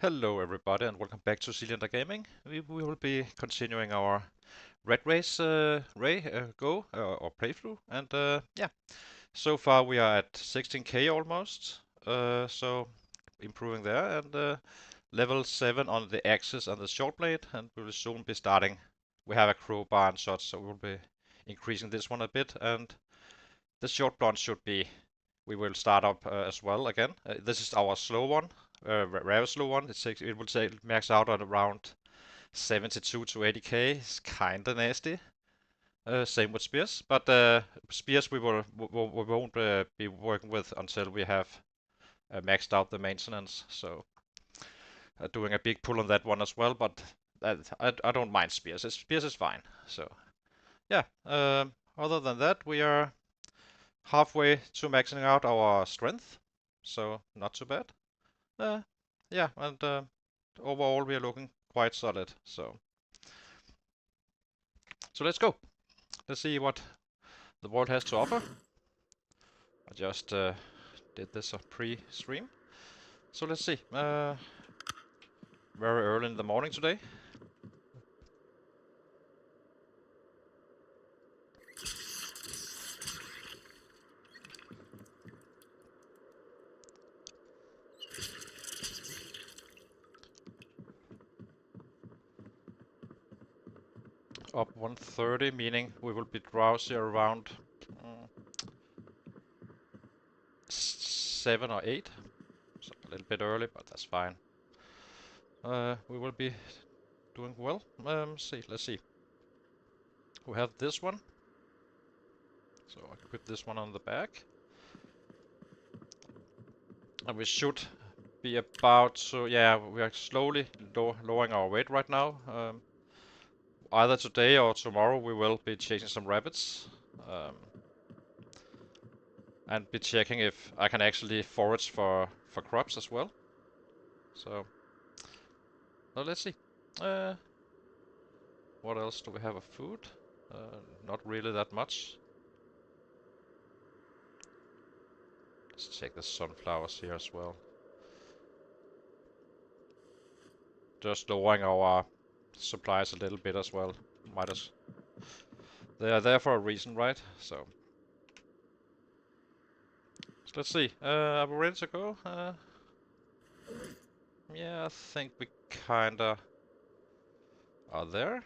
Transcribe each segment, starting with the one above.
Hello everybody and welcome back to Seelander Gaming. We will be continuing our Red Race or playthrough, and yeah, so far we are at 16k almost, so improving there, and level 7 on the axes and the short blade, and we will soon be starting. We have a crowbar and such, so we will be increasing this one a bit, and the short blunt should be, we will start up as well again. This is our slow one, very slow one. It will say max out at around 72 to 80k. It's kinda nasty. Same with spears, but spears we won't be working with until we have maxed out the maintenance. So doing a big pull on that one as well. But I don't mind spears. Spears is fine. So yeah. Other than that, we are halfway to maxing out our strength, so not too bad. Uh, yeah, and overall we are looking quite solid. So let's go. Let's see what the world has to offer. I just did this pre-stream, so let's see. Very early in the morning today. Up 1:30, meaning we will be drowsy around 7 or 8. So a little bit early, but that's fine. We will be doing well. Let's see. We have this one. So I can put this one on the back. And we should be about to, yeah, we are slowly lowering our weight right now. Either today or tomorrow we will be chasing some rabbits. And be checking if I can actually forage for crops as well. So, well, let's see. What else do we have of food? Not really that much. Let's check the sunflowers here as well. Just lowering our supplies a little bit as well. They are there for a reason, right? So let's see. Are we ready to go? Yeah, I think we kinda are there.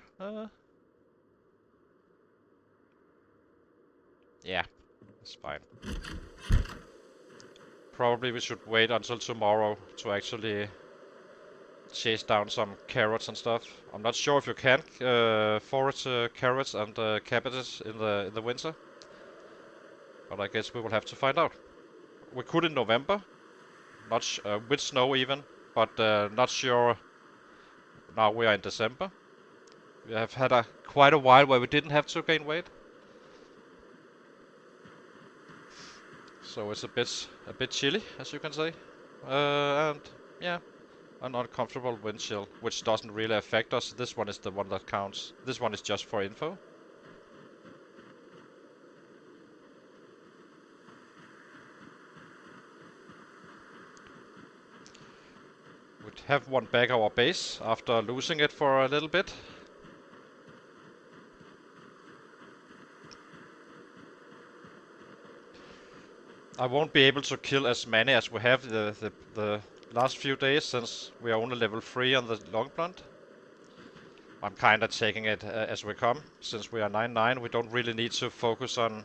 Yeah, it's fine. Probably we should wait until tomorrow to actually chase down some carrots and stuff. I'm not sure if you can forage carrots and cabbages in the winter, but I guess we will have to find out. We could in November, not with snow even, but not sure. Now we are in December. We have had quite a while where we didn't have to gain weight, so it's a bit chilly, as you can say, and yeah, an uncomfortable wind chill, which doesn't really affect us. This one is the one that counts. This one is just for info. We have won back our base after losing it for a little bit. I won't be able to kill as many as we have the last few days, since we are only level 3 on the long blunt. I'm kinda taking it as we come. Since we are 9-9, we don't really need to focus on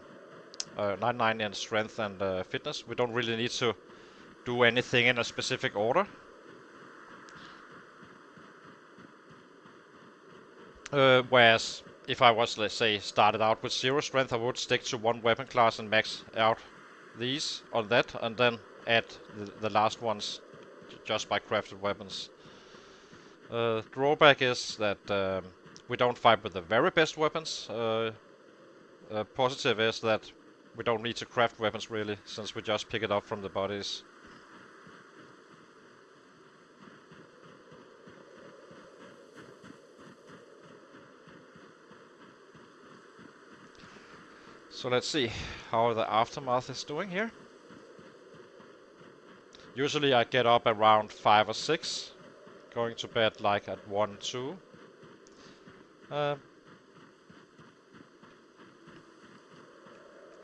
9-9 in strength and fitness. We don't really need to do anything in a specific order. Whereas if I was, let's say, started out with 0 strength, I would stick to one weapon class and max out these on that, and then add the last ones just by crafted weapons. Drawback is that we don't fight with the very best weapons. Positive is that we don't need to craft weapons really, since we just pick it up from the bodies. So let's see how the aftermath is doing here. Usually I get up around 5 or 6 going to bed like at 1, 2.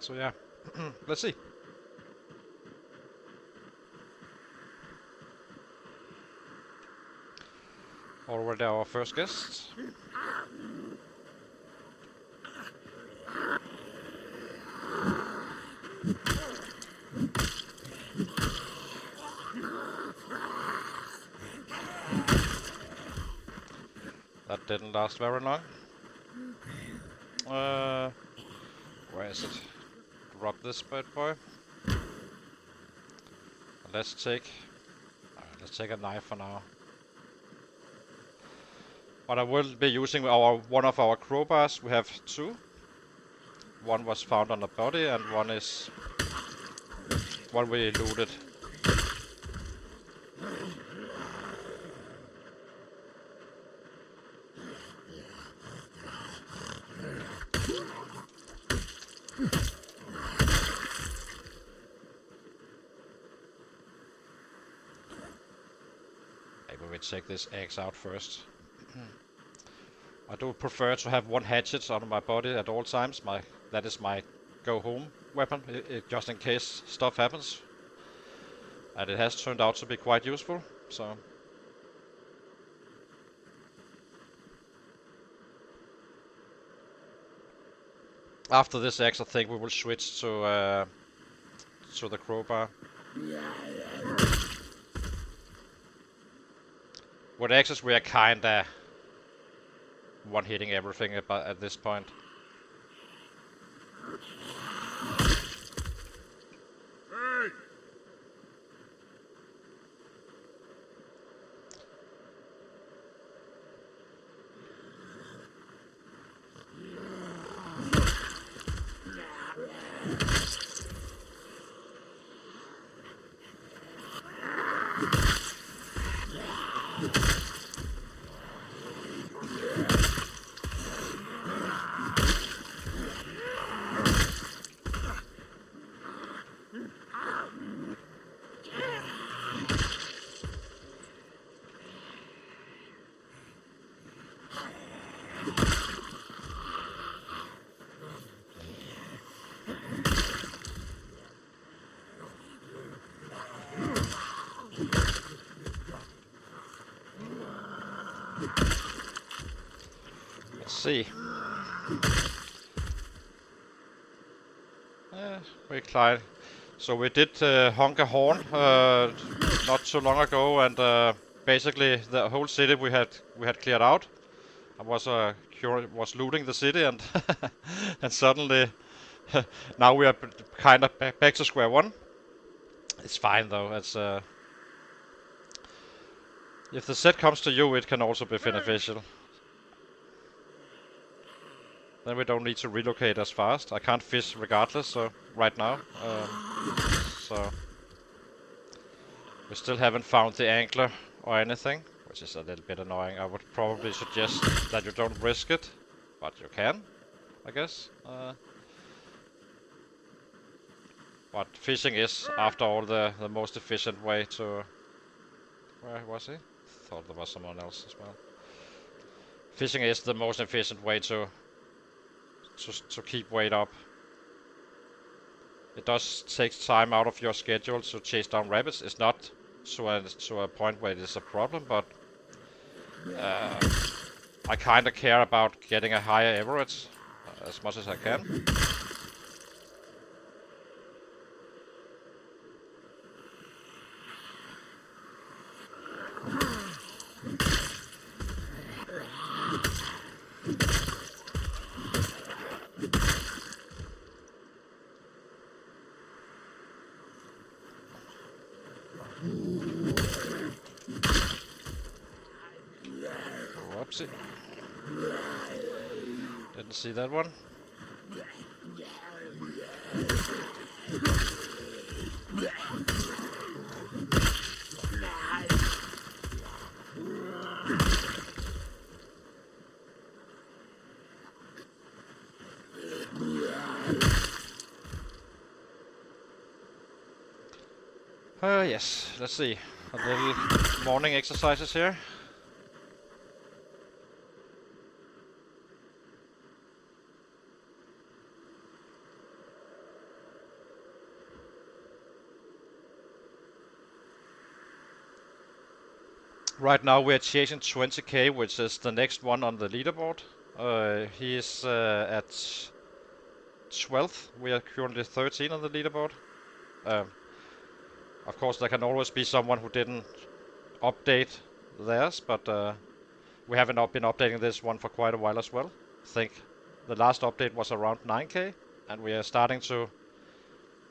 So yeah, let's see. Already our first guest. That didn't last very long. Where is it? Drop this bad boy. Let's take a knife for now. But I will be using one of our crowbars. We have 2. One was found on the body, and one we looted. Maybe we take this axe out first. I do prefer to have one hatchet on my body at all times. That is my go-home weapon, just in case stuff happens. And it has turned out to be quite useful, so... After this axe, I think we will switch to the crowbar. With axes, we are kinda one-hitting everything at this point. See. We climbed. So we did honk a horn not too long ago, and basically the whole city we had cleared out. I was looting the city, and and suddenly now we are kind of back to square one. It's fine though. It's if the set comes to you, it can also be beneficial. Then we don't need to relocate as fast. I can't fish regardless, so right now. So we still haven't found the angler or anything, which is a little bit annoying. I would probably suggest that you don't risk it, but you can, I guess. But fishing is, after all, the most efficient way to... Where was he? Thought there was someone else as well. Fishing is the most efficient way to keep weight up. It does take time out of your schedule to chase down rabbits. It's not to a point where it is a problem, but I kind of care about getting a higher average as much as I can. Whoopsie. Didn't see that one. Yes, let's see. A little morning exercises here. Right now we're chasing 20k, which is the next one on the leaderboard. He's at 12th. We are currently 13 on the leaderboard. Of course, there can always be someone who didn't update theirs, but we haven't been updating this one for quite a while as well. I think the last update was around 9k, and we are starting to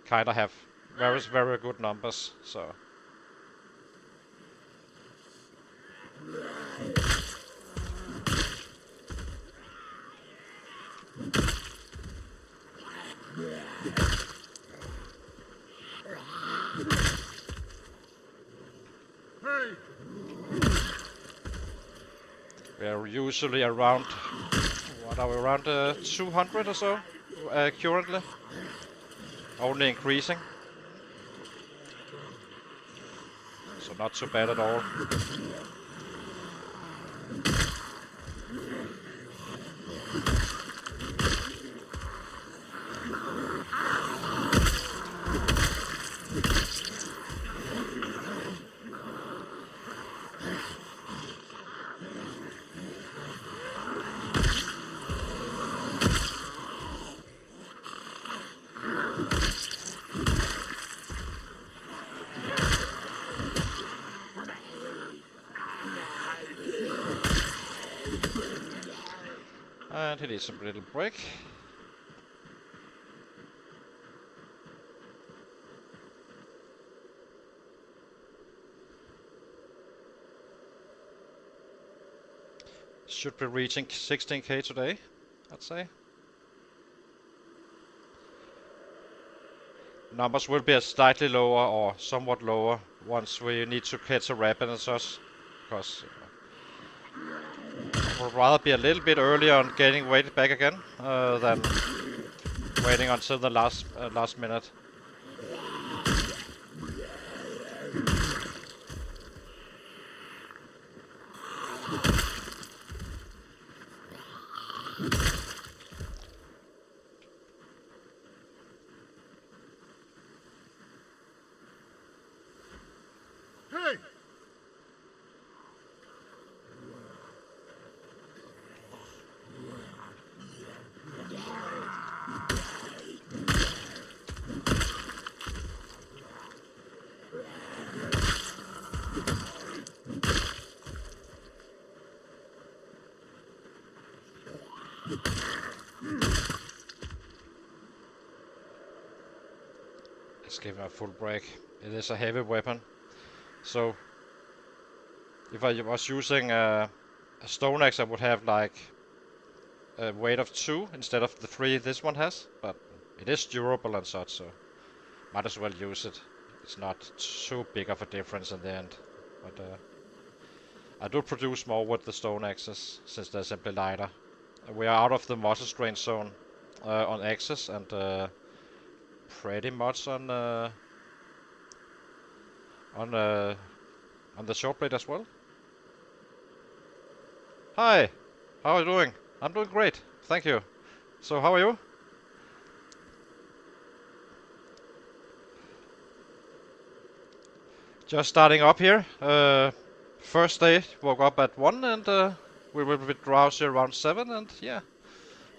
kind of have very, very good numbers. So. We are usually around, what are we, around 200 or so currently, only increasing, so not too bad at all. And he needs a little break. Should be reaching 16k today, I'd say. Numbers will be slightly lower or somewhat lower once we need to catch a rabbit and such, because I would rather be a little bit earlier on getting weighted back again than waiting until the last minute. Let's give him a full break. It is a heavy weapon, so if I was using a stone axe, I would have like a weight of 2 instead of the 3 this one has, but it is durable and such, so might as well use it. It's not too big of a difference in the end, but I do produce more with the stone axes since they're simply lighter. We are out of the muscle strain zone on axes and pretty much on the short blade as well. Hi, how are you doing? I'm doing great, thank you. So how are you? Just starting up here. First day, woke up at 1 and we will be drowsy around 7 and yeah,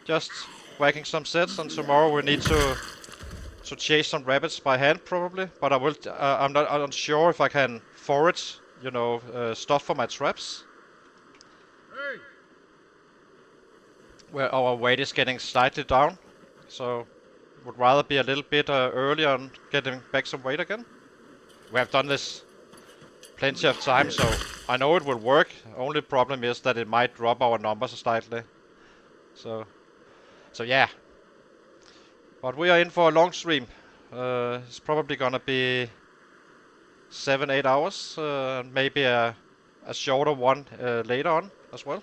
just whacking some sets, and tomorrow we need to chase some rabbits by hand probably, but I'm not unsure if I can forage, you know, stuff for my traps. Hey. Where our weight is getting slightly down, so would rather be a little bit earlier on getting back some weight again. We have done this plenty of time, so I know it will work. Only problem is that it might drop our numbers slightly. So yeah. But we are in for a long stream. It's probably gonna be 7-8 hours, maybe a shorter one later on as well,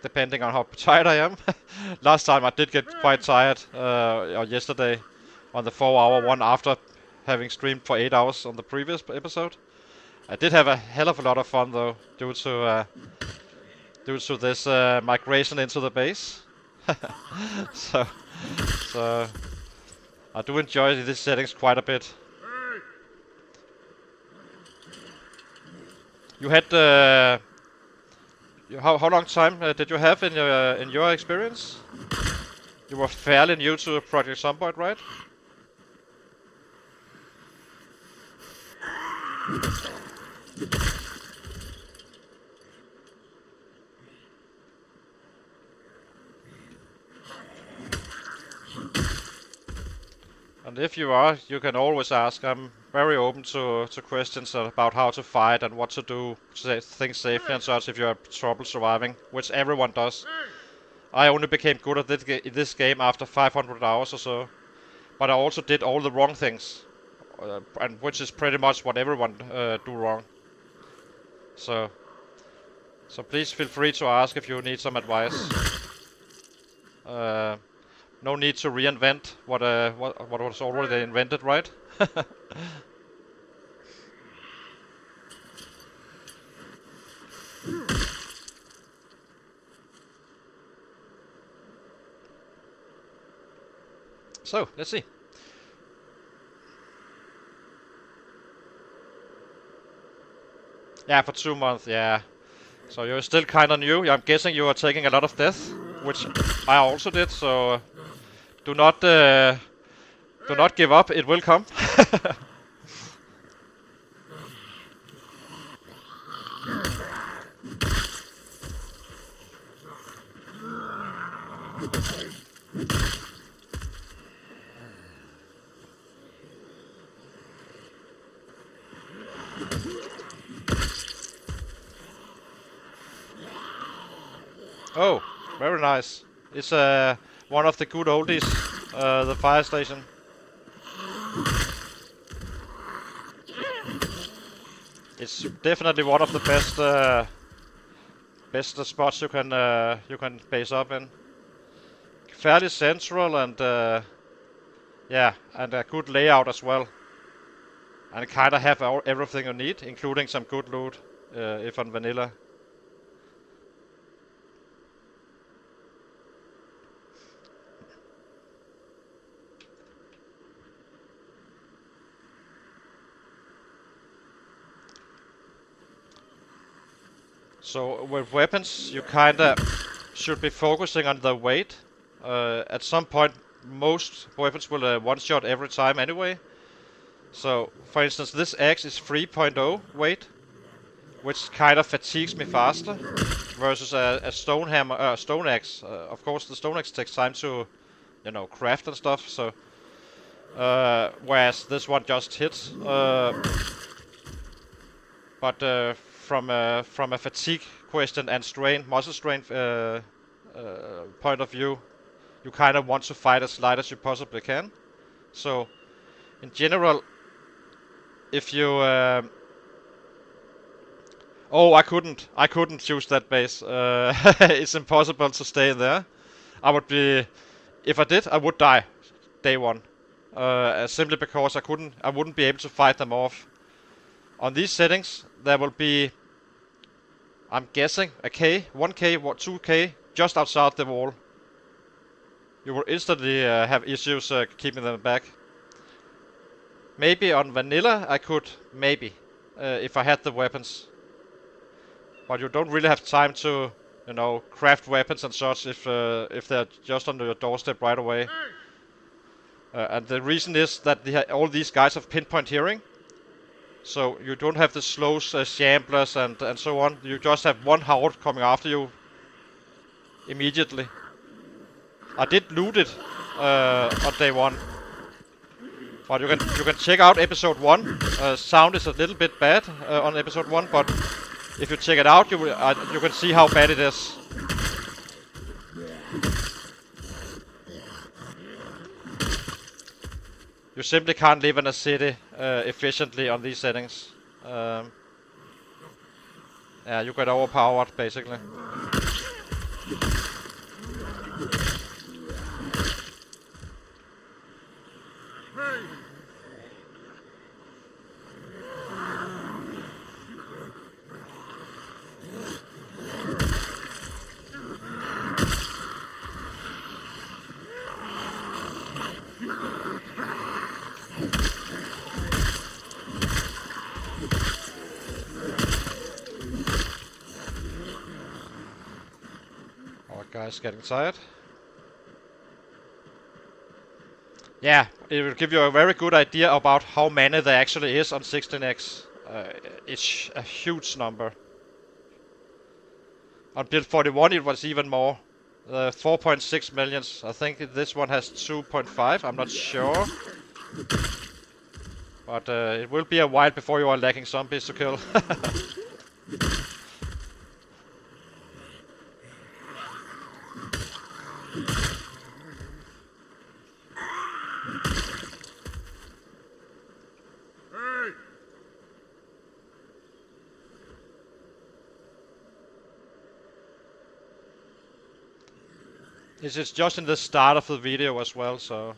depending on how tired I am. Last time I did get quite tired, or yesterday on the 4-hour one after having streamed for 8 hours on the previous episode. I did have a hell of a lot of fun though, due to this migration into the base. so I do enjoy these settings quite a bit. You had how long time did you have in your experience? You were fairly new to Project Zomboid, right? And if you are, you can always ask. I'm very open to questions about how to fight and what to do, things safely and such if you have trouble surviving, which everyone does. I only became good at this game after 500 hours or so, but I also did all the wrong things, and which is pretty much what everyone do wrong. So please feel free to ask if you need some advice. No need to reinvent what was already invented, right? So let's see. Yeah, for 2 months. Yeah. So you're still kind of new. I'm guessing you are taking a lot of death, which I also did. So do not give up. It will come. Oh, very nice. It's one of the good oldies, the fire station. It's definitely one of the best spots you can base up in. Fairly central and yeah, and a good layout as well. And kind of have everything you need, including some good loot if on vanilla. So with weapons, you kinda should be focusing on the weight. At some point, most weapons will one-shot every time anyway. So, for instance, this axe is 3.0 weight, which kind of fatigues me faster, versus a stone hammer, stone axe. Of course, the stone axe takes time to, craft and stuff. So, whereas this one just hits. But from a fatigue question and muscle strain point of view, you kind of want to fight as light as you possibly can. So, in general, if you oh, I couldn't choose that base. It's impossible to stay there. I would be, if I did, I would die day one. Simply because I wouldn't be able to fight them off. On these settings, there will be, I'm guessing, a K, 1K, 2K, just outside the wall. You will instantly have issues keeping them back. Maybe on vanilla I could, maybe, if I had the weapons. But you don't really have time to, craft weapons and such if they're just on your doorstep right away. And the reason is that all these guys have pinpoint hearing. So you don't have the slow shamblers and so on. You just have one horde coming after you immediately. I did loot it on day one. But you can check out episode 1. Sound is a little bit bad on episode 1, but if you check it out, you can see how bad it is. You simply can't live in a city efficiently on these settings. Yeah, you get overpowered basically. Guy's getting tired. Yeah, it will give you a very good idea about how many there actually is on 16x. It's a huge number. On build 41 it was even more. 4.6 millions. I think this one has 2.5, I'm not sure. But it will be a while before you are lacking zombies to kill. This is just in the start of the video as well, so...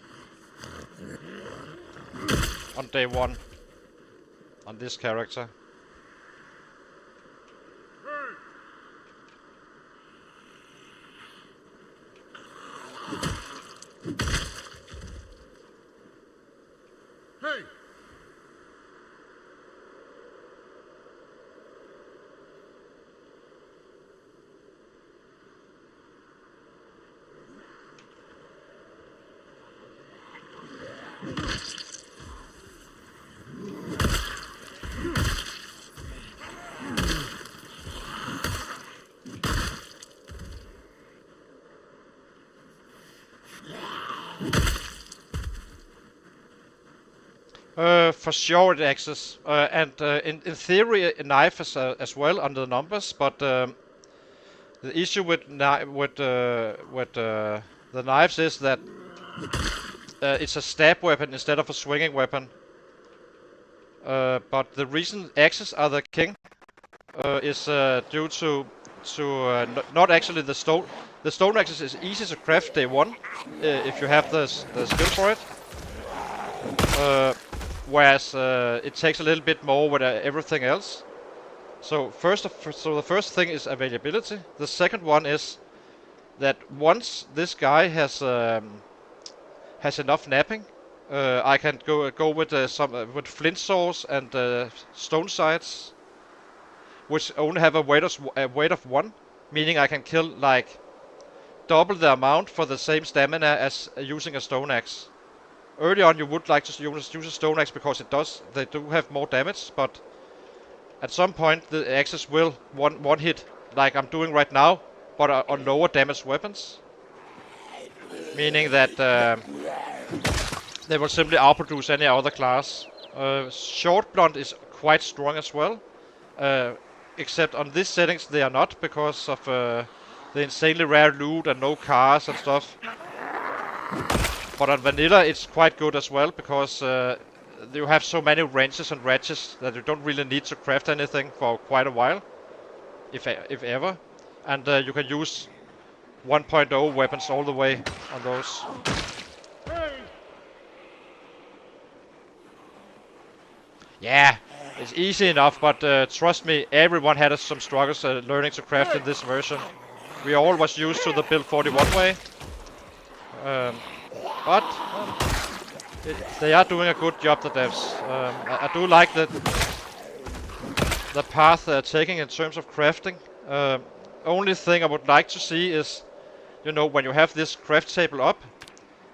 On day 1. On this character. Hey! For sure it exists, and in theory a knife is as well under the numbers, but the issue with the knives is that it's a stab weapon instead of a swinging weapon. But the reason axes are the king is due to not actually the stone. The stone axes is easy to craft day 1 if you have the skill for it. Whereas it takes a little bit more with everything else. So the first thing is availability. The second one is that once this guy has enough napping, I can go with with flint saws and stone sights, which only have a weight of 1, meaning I can kill like double the amount for the same stamina as using a stone axe. Early on you would like to use a stone axe because they do have more damage, but at some point the axes will one hit, like I'm doing right now, but on lower damage weapons. Meaning that they will simply outproduce any other class. Short blunt is quite strong as well, except on these settings they are not, because of the insanely rare loot and no cars and stuff. But on vanilla it's quite good as well, because you have so many wrenches and ratchets that you don't really need to craft anything for quite a while, if ever. And you can use 1.0 weapons all the way on those. Yeah, it's easy enough, but trust me, everyone had some struggles learning to craft in this version. We all was used to the build 41 way. But they are doing a good job, the devs. I do like the path they're taking in terms of crafting. Only thing I would like to see is, you know, when you have this craft table up,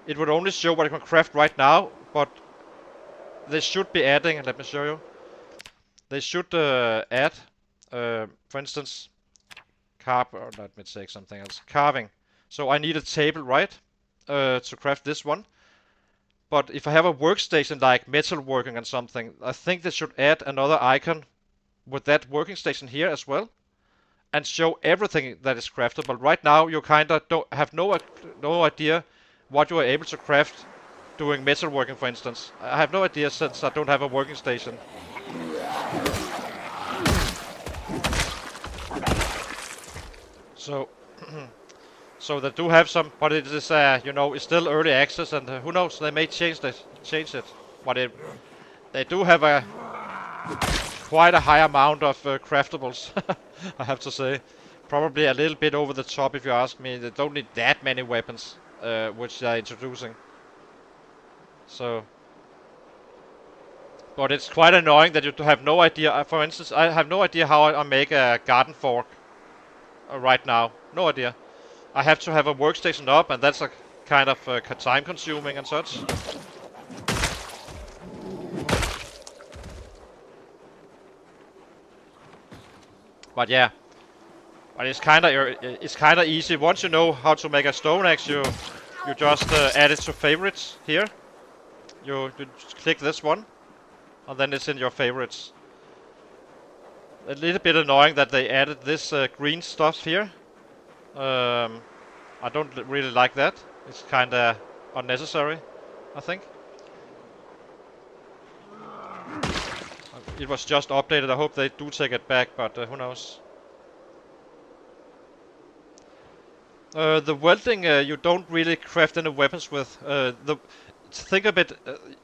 it would only show what you can craft right now, but they should be adding, let me show you. They should add, for instance, let me take something else. Carving. So I need a table, right? To craft this one. But if I have a workstation like metalworking and something, I think they should add another icon with that working station here as well, and show everything that is craftable. Right now you kinda don't have no idea what you are able to craft doing metalworking, for instance. I have no idea since I don't have a working station. So so they do have some, but it is you know, it's still early access, and who knows, they may change it. But they do have quite a high amount of craftables, I have to say. Probably a little bit over the top if you ask me. They don't need that many weapons, which they are introducing. So, but it's quite annoying that you have no idea. For instance, I have no idea how I make a garden fork right now. No idea. I have to have a workstation up, and that's a kind of time consuming and such. But yeah, but it's kind of easy once you know how to make a stone axe. You just add it to favorites here. You just click this one, and then it's in your favorites. A little bit annoying that they added this green stuff here. I don't really like that. It's kind of unnecessary, I think. It was just updated. I hope they do take it back, but who knows. The welding, you don't really craft any weapons with. Think a bit.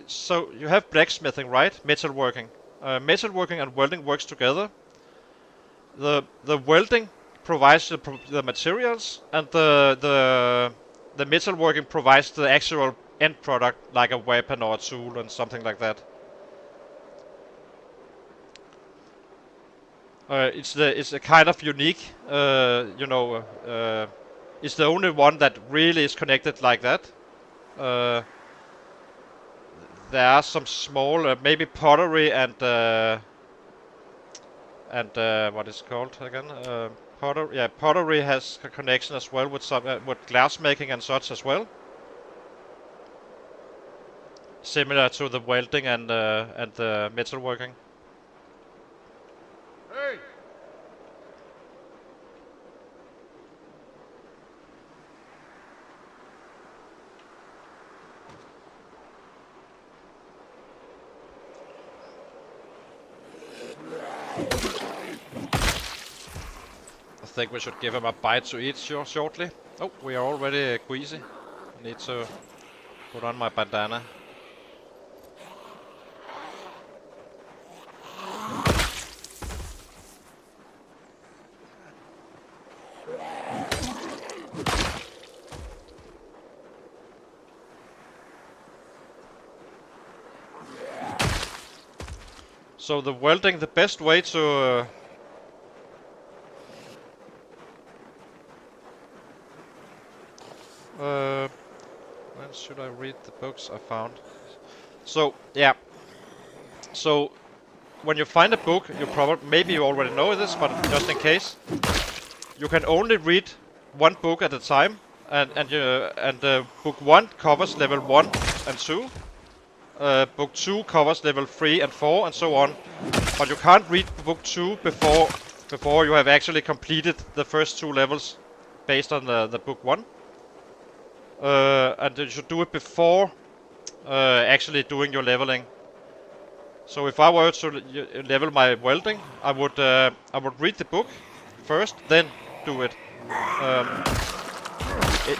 So you have blacksmithing, right? Metalworking. Metalworking and welding works together. The welding provides the materials, and the metalworking provides the actual end product, like a weapon or a tool and something like that. It's a kind of unique, it's the only one that really is connected like that. There are some small, maybe pottery and what is it called again? Pottery has a connection as well with some with glass making and such as well. Similar to the welding and the metalworking. Hey. I think we should give him a bite to eat shortly. Oh, we are already queasy. I need to put on my bandana. So the welding, the best way to when should I read the books I found? So yeah. So when you find a book, maybe you already know this, but just in case, you can only read one book at a time, and book 1 covers level 1 and 2. Book 2 covers level 3 and 4 and so on. But you can't read book 2 before you have actually completed the first 2 levels based on the book 1. And you should do it before actually doing your leveling. So if I were to level my welding, I would read the book first, then do it.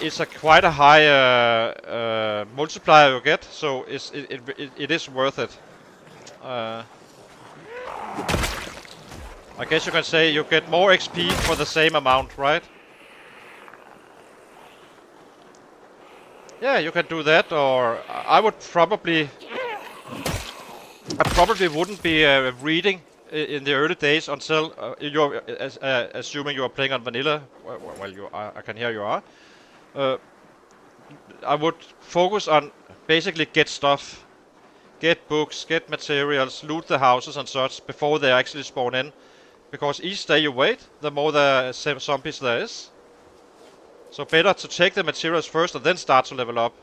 It's quite a high multiplier you get, so it is worth it. I guess you can say you get more XP for the same amount, right? Yeah, you can do that, or I probably wouldn't be reading in the early days until you're assuming you are playing on vanilla. Well, you are, I can hear you are. I would focus on basically get stuff, get books, get materials, loot the houses and such before they actually spawn in. Because each day you wait, the more the zombies there is. So better to take the materials first and then start to level up.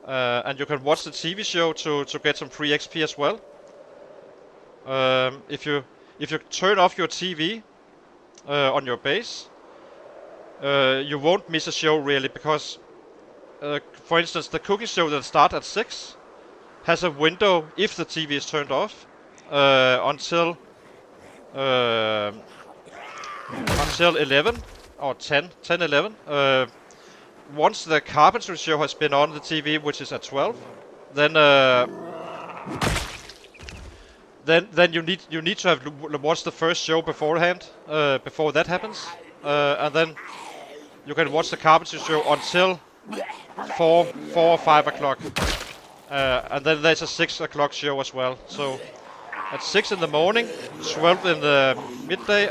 And you can watch the TV show to get some free XP as well. If you turn off your TV on your base, you won't miss a show really, because for instance the cooking show that starts at 6 has a window if the TV is turned off until 11 or 11. Once the carpentry show has been on the TV, which is at 12, then you need to have watched the first show beforehand before that happens, and then you can watch the carpentry show until 4 or 5 o'clock, and then there's a 6 o'clock show as well. So at 6 in the morning, 12 in the midday,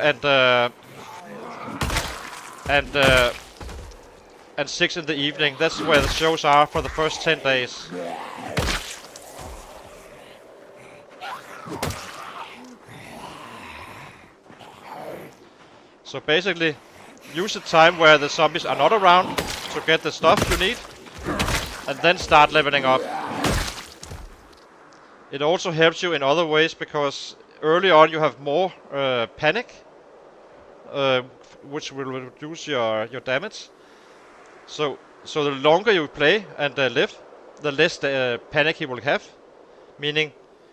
and and 6 in the evening. That's where the shows are for the first 10 days. So basically, use the time where the zombies are not around to get the stuff you need, and then start leveling up. It also helps you in other ways, because early on you have more panic, which will reduce your damage. So the longer you play and live, the less panic he will have. Meaning,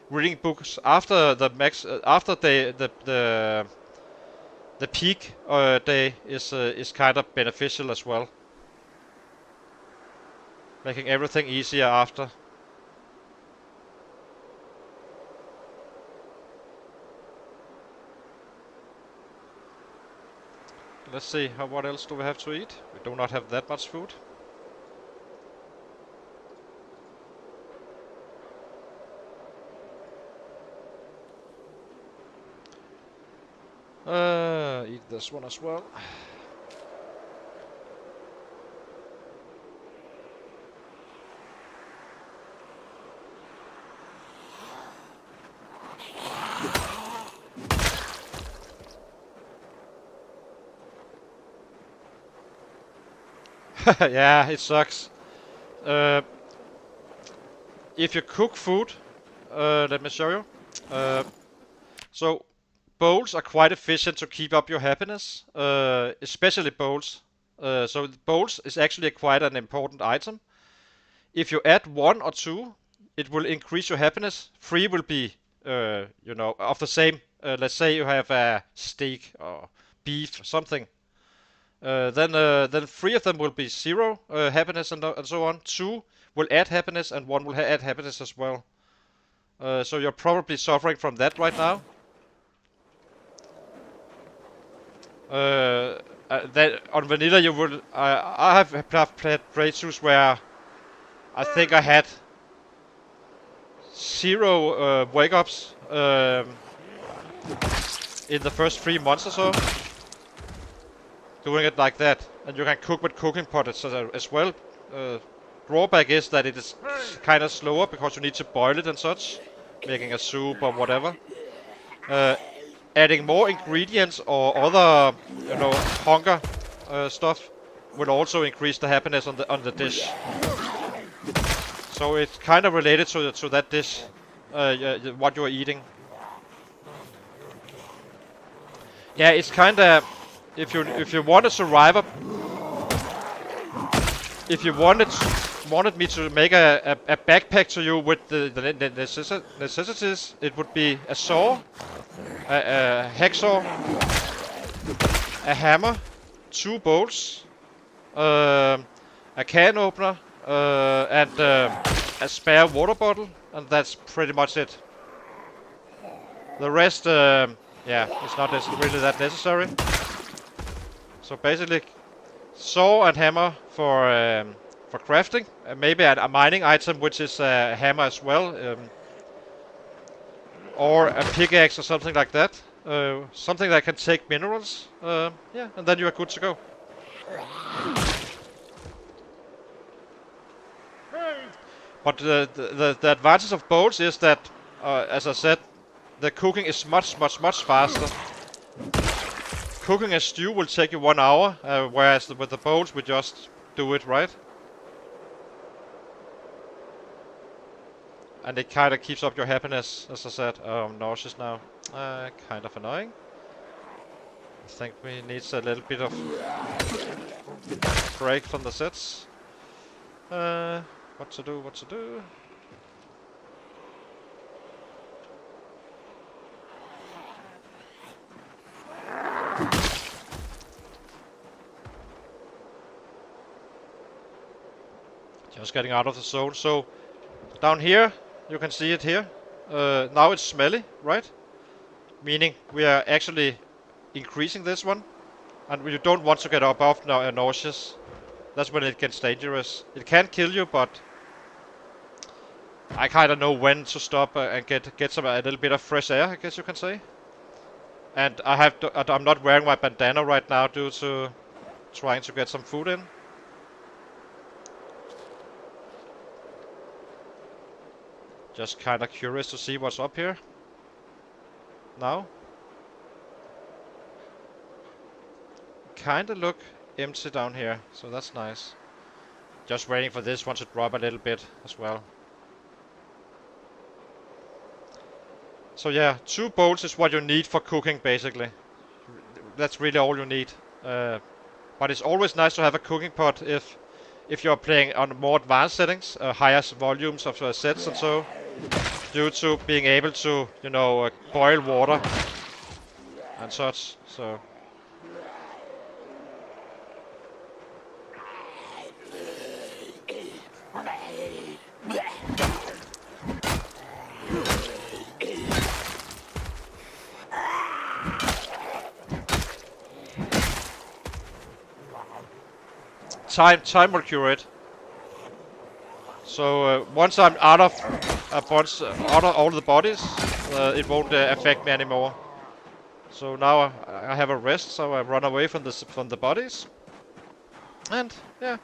reading books after the max, after the peak day is kind of beneficial as well. Making everything easier after. Let's see, what else do we have to eat? We do not have that much food. Eat this one as well. Yeah, it sucks. If you cook food, let me show you. So bowls are quite efficient to keep up your happiness, especially bowls. So bowls is actually quite an important item. If you add 1 or 2, it will increase your happiness. 3 will be, of the same. Let's say you have a steak or beef or something. Then 3 of them will be 0 happiness and so on. 2 will add happiness, and 1 will add happiness as well. So you're probably suffering from that right now. That on vanilla you will. I have played playthroughs where I think I had 0 wake-ups in the first 3 months or so. Doing it like that, and you can cook with cooking pot as well. Drawback is that it is kind of slower because you need to boil it and such, making a soup or whatever. Adding more ingredients or other, hunger stuff will also increase the happiness on the dish. So it's kind of related to that dish, what you are eating. Yeah, it's kind of. If you want a survivor, if you wanted me to make a backpack to you with the necessities, it would be a saw, a hacksaw, a hammer, 2 bowls, a can opener, and a spare water bottle, and that's pretty much it. The rest, it's not really that necessary. So basically, saw and hammer for crafting, maybe a mining item, which is a hammer as well, or a pickaxe or something like that. Something that can take minerals. And then you are good to go. But the advantage of bowls is that, as I said, the cooking is much faster. Cooking a stew will take you 1 hour, whereas with the bowls we just do it, right? And it kind of keeps up your happiness, as I said. Oh, I'm nauseous now. Kind of annoying. I think we need a little bit of break from the sets. What to do? Just getting out of the zone. So down here, you can see it here. Now it's smelly, right? Meaning we are actually increasing this one, and you don't want to get above nauseous. That's when it gets dangerous. It can kill you, but I kind of know when to stop and get a little bit of fresh air, I guess you can say. And I'm not wearing my bandana right now due to trying to get some food in. Just kind of curious to see what's up here. Now. Kind of look empty down here, so that's nice. Just waiting for this one to drop a little bit as well. So yeah, 2 bolts is what you need for cooking, basically. That's really all you need. But it's always nice to have a cooking pot if you're playing on more advanced settings, higher volumes of sets and so, due to being able to, you know, boil water and such. So. Time will cure it. So once I'm out of all the bodies, it won't affect me anymore. So now I have a rest, so I run away from the bodies, and yeah,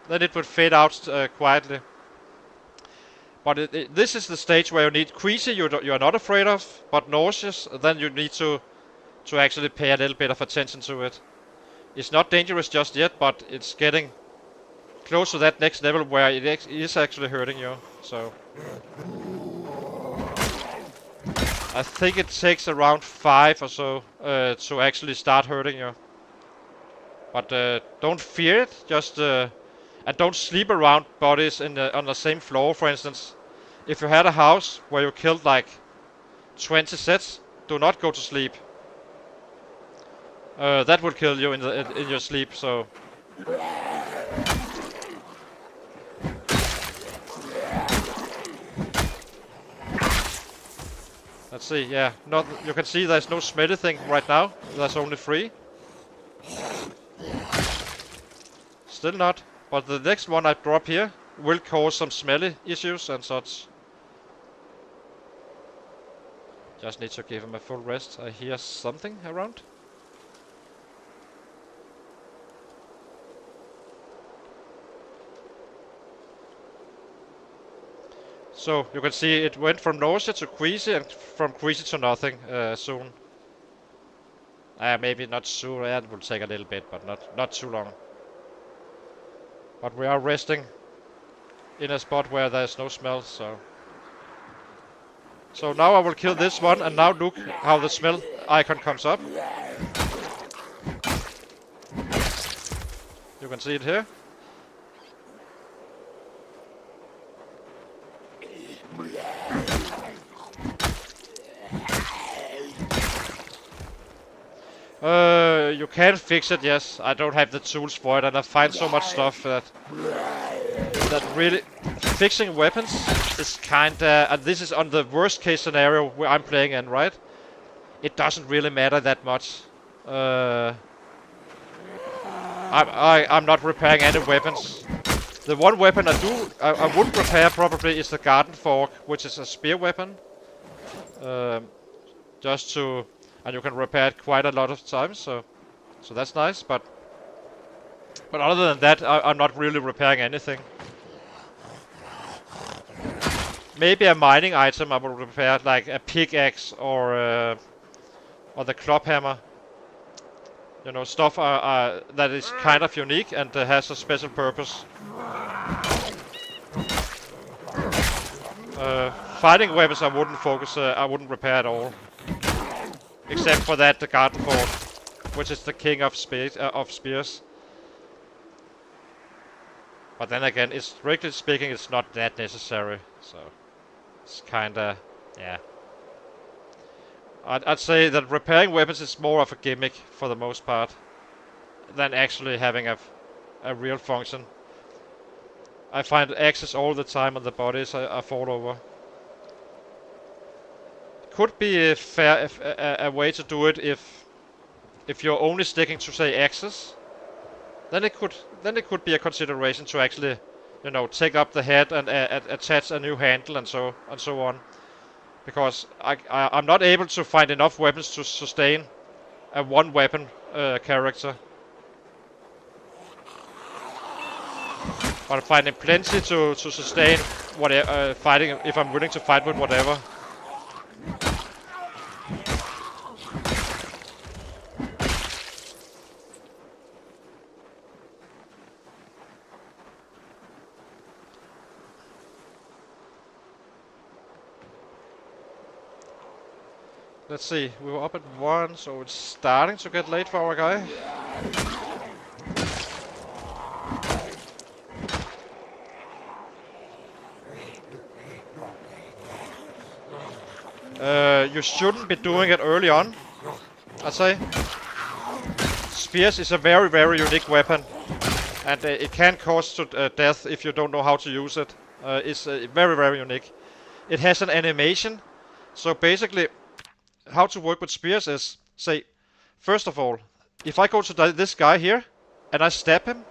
then it would fade out quietly. But this is the stage where you need queasy. You're not afraid of, but nauseous. Then you need to actually pay a little bit of attention to it. It's not dangerous just yet, but it's getting close to that next level where it is actually hurting you. So I think it takes around 5 or so to actually start hurting you. But don't fear it. Just and don't sleep around bodies on the same floor. For instance, if you had a house where you killed like 20 sets, do not go to sleep. That would kill you in your sleep. So. Let's see. Yeah, you can see there's no smelly thing right now. There's only 3. Still not. But the next one I drop here will cause some smelly issues and such. Just need to give him a full rest. I hear something around. So you can see it went from nausea to queasy and from queasy to nothing soon. Maybe not soon. It will take a little bit, but not too long. But we are resting in a spot where there's no smell, so. So now I will kill this one, and now look how the smell icon comes up. You can see it here. You can fix it, yes. I don't have the tools for it, and I find so much stuff that really fixing weapons is kinda, and this is on the worst case scenario where I'm playing in, right? It doesn't really matter that much. I'm not repairing any weapons. The one weapon I would repair probably is the garden fork, which is a spear weapon. Just to, and you can repair it quite a lot of times, so that's nice. But other than that, I'm not really repairing anything. Maybe a mining item I will repair, like a pickaxe or the club hammer. You know, stuff that is kind of unique and has a special purpose. Fighting weapons I wouldn't focus, I wouldn't repair at all. Except for that, the garden fork, which is the king of spears. But then again, strictly speaking, it's not that necessary. So it's kinda, yeah. I'd say that repairing weapons is more of a gimmick for the most part than actually having a real function. I find axes all the time on the bodies I fall over. Could be a way to do it if you're only sticking to, say, axes. Then it could be a consideration to actually, you know, take up the head and attach a new handle and so on. Because I'm not able to find enough weapons to sustain a one weapon character. But I'm finding plenty to sustain whatever, fighting, if I'm willing to fight with whatever. Let's see, we were up at 1, so it's starting to get late for our guy. You shouldn't be doing it early on, I'd say. Spears is a very, very unique weapon, and it can cause death if you don't know how to use it. It's very, very unique. It has an animation, so basically, how to work with spears is, say, first of all, if I go to this guy here, and I stab him,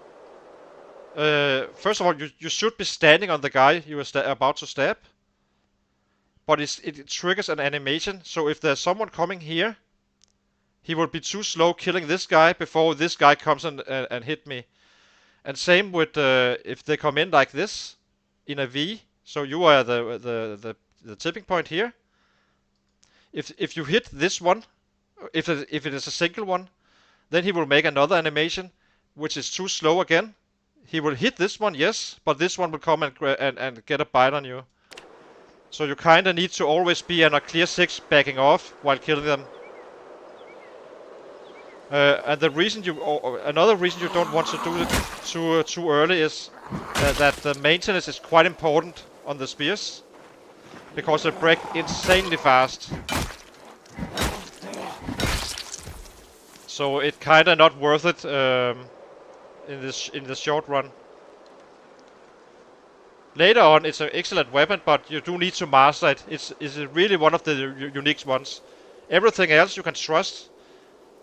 first of all, you should be standing on the guy you are about to stab. But it triggers an animation, so if there's someone coming here, he will be too slow killing this guy before this guy comes and hit me. And same with if they come in like this, in a V, so you are the tipping point here. If you hit this one, if it is a single one, then he will make another animation, which is too slow again. He will hit this one, yes, but this one will come and get a bite on you. So you kinda need to always be on a clear 6 backing off while killing them. And the reason another reason you don't want to do it too early is that the maintenance is quite important on the spears, because they break insanely fast. So it kinda not worth it in the short run. Later on, it's an excellent weapon, but you do need to master it. It's really one of the unique ones. Everything else you can trust.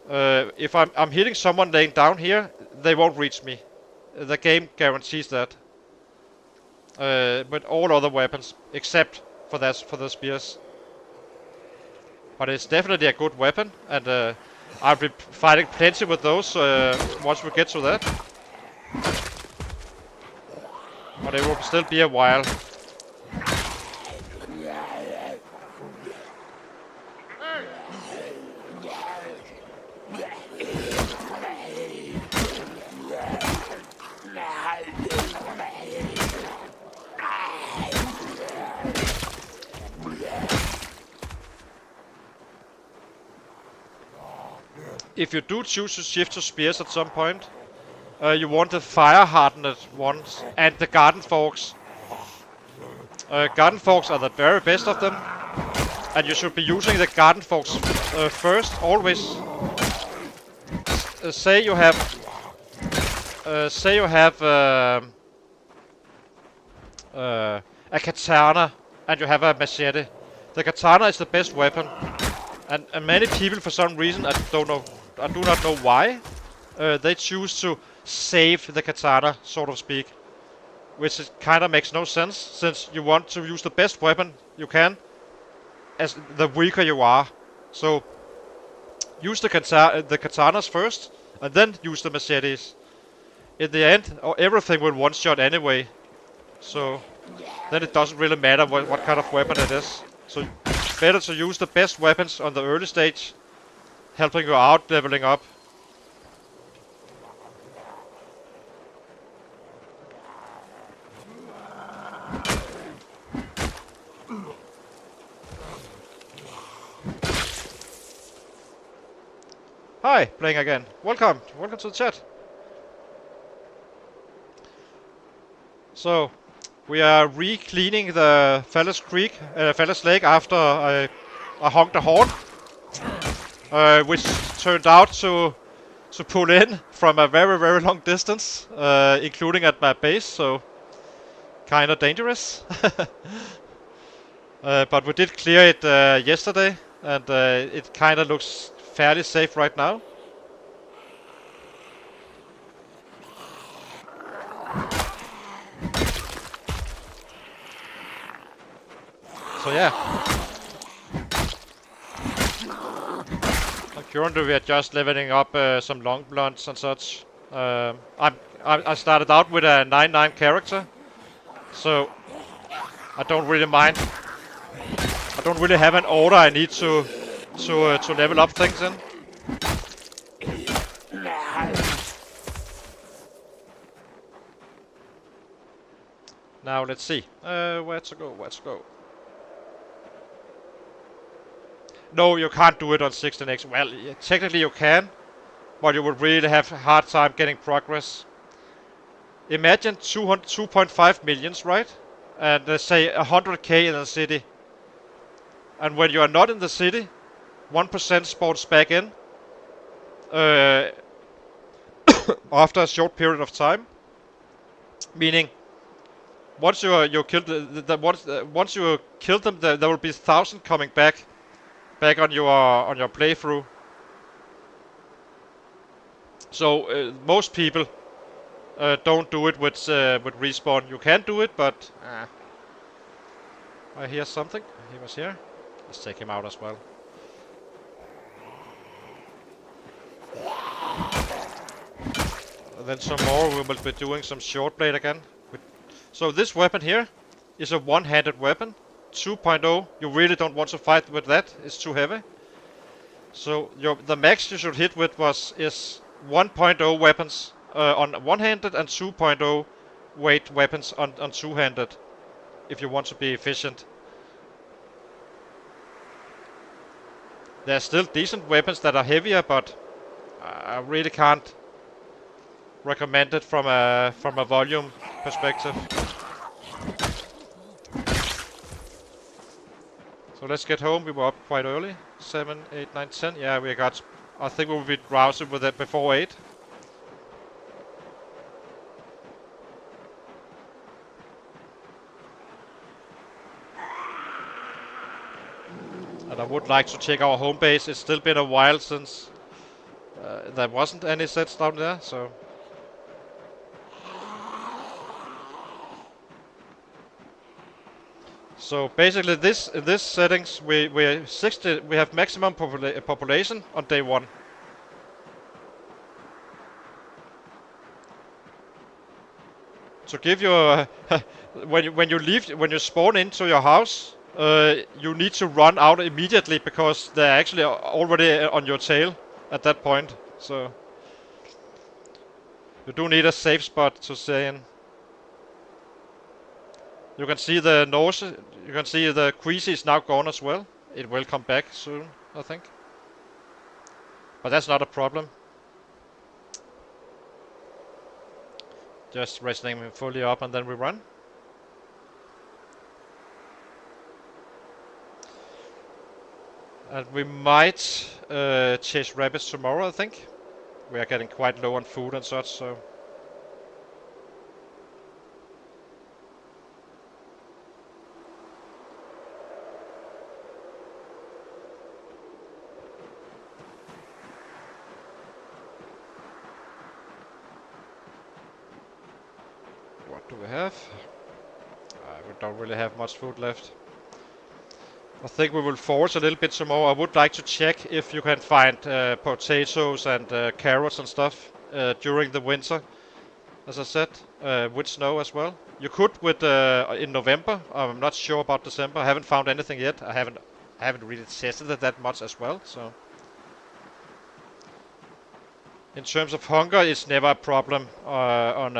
If I'm hitting someone laying down here, they won't reach me. The game guarantees that. With all other weapons, except for the spears. But it's definitely a good weapon, and I'll be fighting plenty with those once we get to that. But it will still be a while. If you do choose to shift to spears at some point, you want the fire-hardened ones and the garden forks. Garden forks are the very best of them, and you should be using the garden forks first, always. Say you have a katana and you have a machete. The katana is the best weapon, and many people, for some reason, I do not know why, they choose to save the katana, so to speak, which kind of makes no sense, since you want to use the best weapon you can as the weaker you are. So use the katanas first, and then use the machetes. In the end, everything will one-shot anyway, so then it doesn't really matter what kind of weapon it is. So better to use the best weapons on the early stage, helping you out leveling up. Hi, playing again. Welcome to the chat. So, we are re-cleaning the Fallas Lake after I honked a horn, which turned out to pull in from a very, very long distance, including at my base, so kind of dangerous. But we did clear it yesterday, and it kind of looks fairly safe right now. So yeah. Currently we are just leveling up some long blunts and such. I started out with a 9/9 character, so I don't really mind. I don't really have an order I need to level up things in. Now let's see. Where to go? Where to go? No, you can't do it on 16x. Well, yeah, technically you can, but you would really have a hard time getting progress. Imagine 2.5 millions, right? And let's say 100k in the city. And when you are not in the city, 1% spawns back in after a short period of time. Meaning, once you kill once you kill them, there will be 1,000 coming back on your playthrough. So most people don't do it with respawn. You can do it, but I hear something. He was here. Let's take him out as well. And then some more. We will be doing some short blade again. So this weapon here is a one-handed weapon. 2.0. You really don't want to fight with that. It's too heavy. So the max you should hit with is 1.0 weapons on one-handed and 2.0 weight weapons on two-handed, if you want to be efficient. There are still decent weapons that are heavier, but I really can't recommend it from a volume perspective. So let's get home. We were up quite early. 7, 8, 9, 10. Yeah, we got... I think we'll be drowsy with it before 8. And I would like to check our home base. It's still been a while since there wasn't any sets down there, so... So basically, in this settings, we have maximum population on day 1. To give you when you spawn into your house, you need to run out immediately because they're actually already on your tail at that point. So you do need a safe spot to stay in. You can see the nose. You can see the queasy is now gone as well. It will come back soon, I think. But that's not a problem. Just resting him fully up and then we run. And we might chase rabbits tomorrow, I think. We are getting quite low on food and such, so... What do we have? We don't really have much food left. I think we will forage a little bit some more. I would like to check if you can find potatoes and carrots and stuff during the winter. As I said, with snow as well. You could with in November. I'm not sure about December. I haven't found anything yet. I haven't really tested it that much as well. So, in terms of hunger, it's never a problem on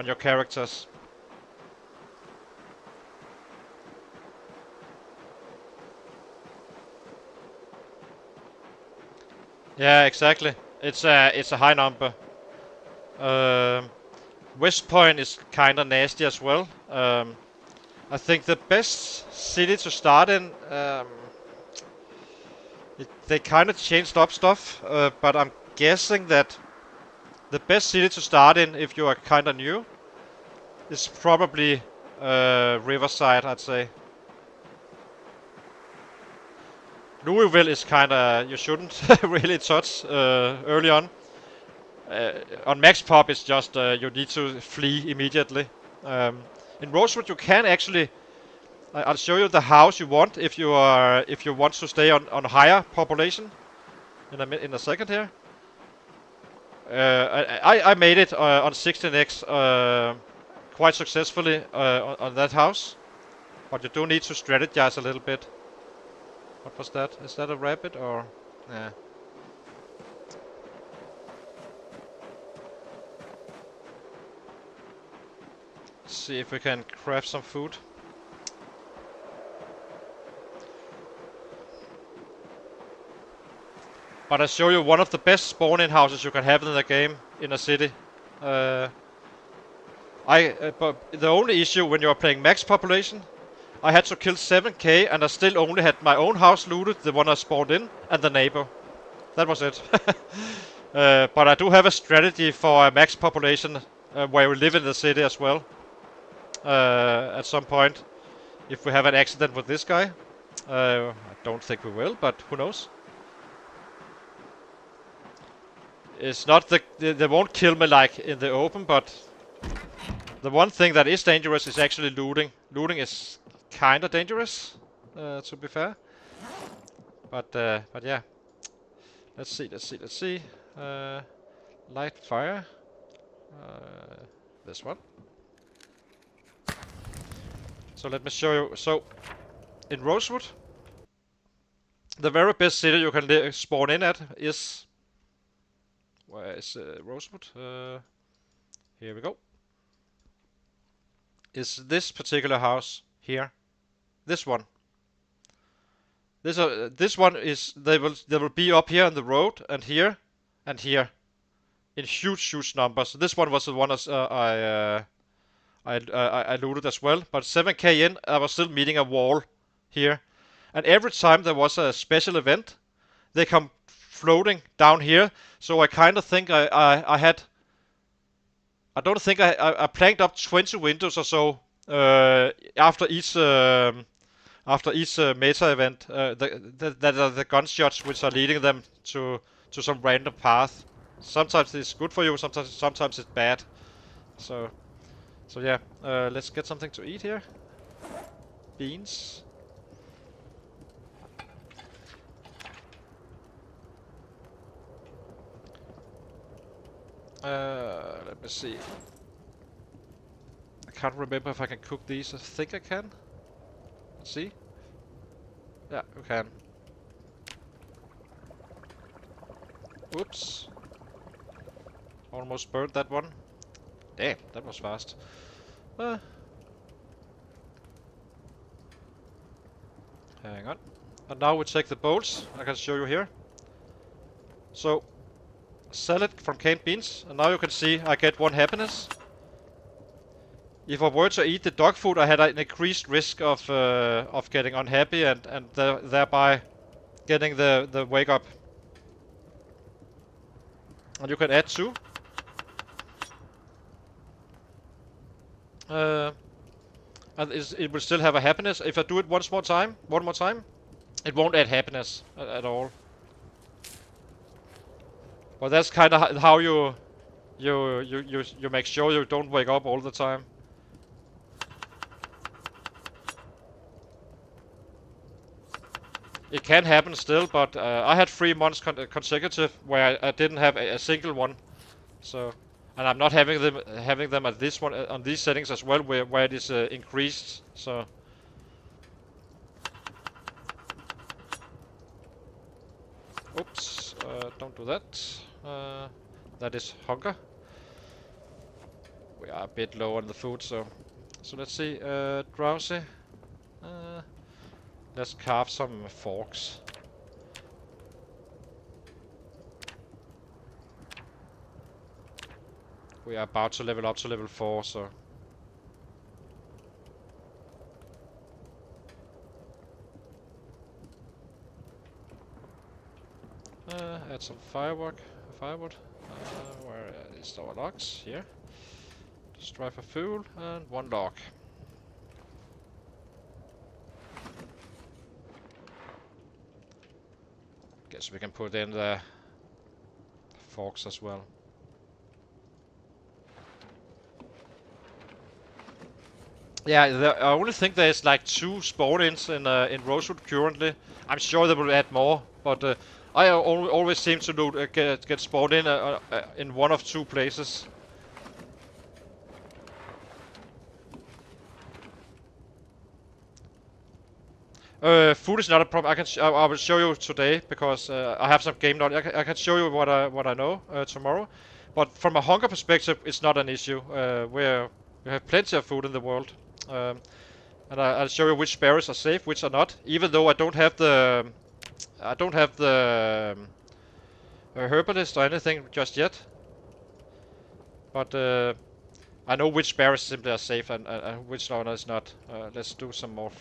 your characters. Yeah, exactly. It's a high number. West Point is kind of nasty as well. I think the best city to start in, they kind of changed up stuff, but I'm guessing that the best city to start in if you are kind of new is probably Riverside, I'd say. Louisville is kind of, you shouldn't really touch early on. On Max Pop, it's just you need to flee immediately. In Rosewood, you can actually. I'll show you the house you want if you want to stay on higher population. In a second here. I made it on 16x quite successfully on that house. But you do need to strategize a little bit. What was that? Is that a rabbit or... Yeah. See if we can craft some food. But I show you one of the best spawning houses you can have in the game in a city. But the only issue when you are playing max population, I had to kill 7k and I still only had my own house looted, the one I spawned in, and the neighbor. That was it. But I do have a strategy for a max population where we live in the city as well. At some point, if we have an accident with this guy. I don't think we will, but who knows. It's not they won't kill me like in the open, but the one thing that is dangerous is actually looting. Looting is kinda dangerous, to be fair. But yeah. Let's see. Light fire. This one. So let me show you. So, in Rosewood, the very best city you can spawn in at is... Where is Rosewood? Here we go. Is this particular house here? This one. This one is... They will be up here on the road, and here, in huge numbers. This one was the one I looted as well, but 7k in, I was still meeting a wall here. And every time there was a special event, they come floating down here. So I kind of think I had... I don't think I planked up 20 windows or so after each meta event. That are the gunshots which are leading them to some random path. Sometimes it's good for you, sometimes it's bad. So yeah, let's get something to eat here. Beans. Let me see. I can't remember if I can cook these. I think I can. Let's see. Yeah, we can. Whoops. Almost burned that one. Damn, that was fast. Hang on. And now we take the bowls. I can show you here. So, salad from canned beans. And now you can see I get 1 happiness. If I were to eat the dog food, I had an increased risk of getting unhappy and thereby getting the wake up. And you can add 2. And it will still have a happiness. If I do it one more time, it won't add happiness at all. But that's kind of how you make sure you don't wake up all the time. It can happen still, but I had 3 months consecutive where I didn't have a single one. So, and I'm not having them at this one on these settings as well, where it is increased. So. Oops, don't do that. That is hunger. We are a bit low on the food, so let's see. Drowsy. Let's carve some forks. We are about to level up to level 4, so. Add some firewood. Where is our logs? Here. Just try for fuel and 1 log. Guess we can put in the forks as well. Yeah, I only think there's like 2 spawn-ins in Rosewood currently. I'm sure they will add more, but I always seem to get spawned in 1 of 2 places. Food is not a problem. I will show you today because I have some game knowledge. I can show you what I know tomorrow. But from a hunger perspective, it's not an issue. We have plenty of food in the world, and I'll show you which berries are safe, which are not. Even though I don't have the herbalist or anything just yet. But I know which berries simply are safe and which one is not. Let's do some more.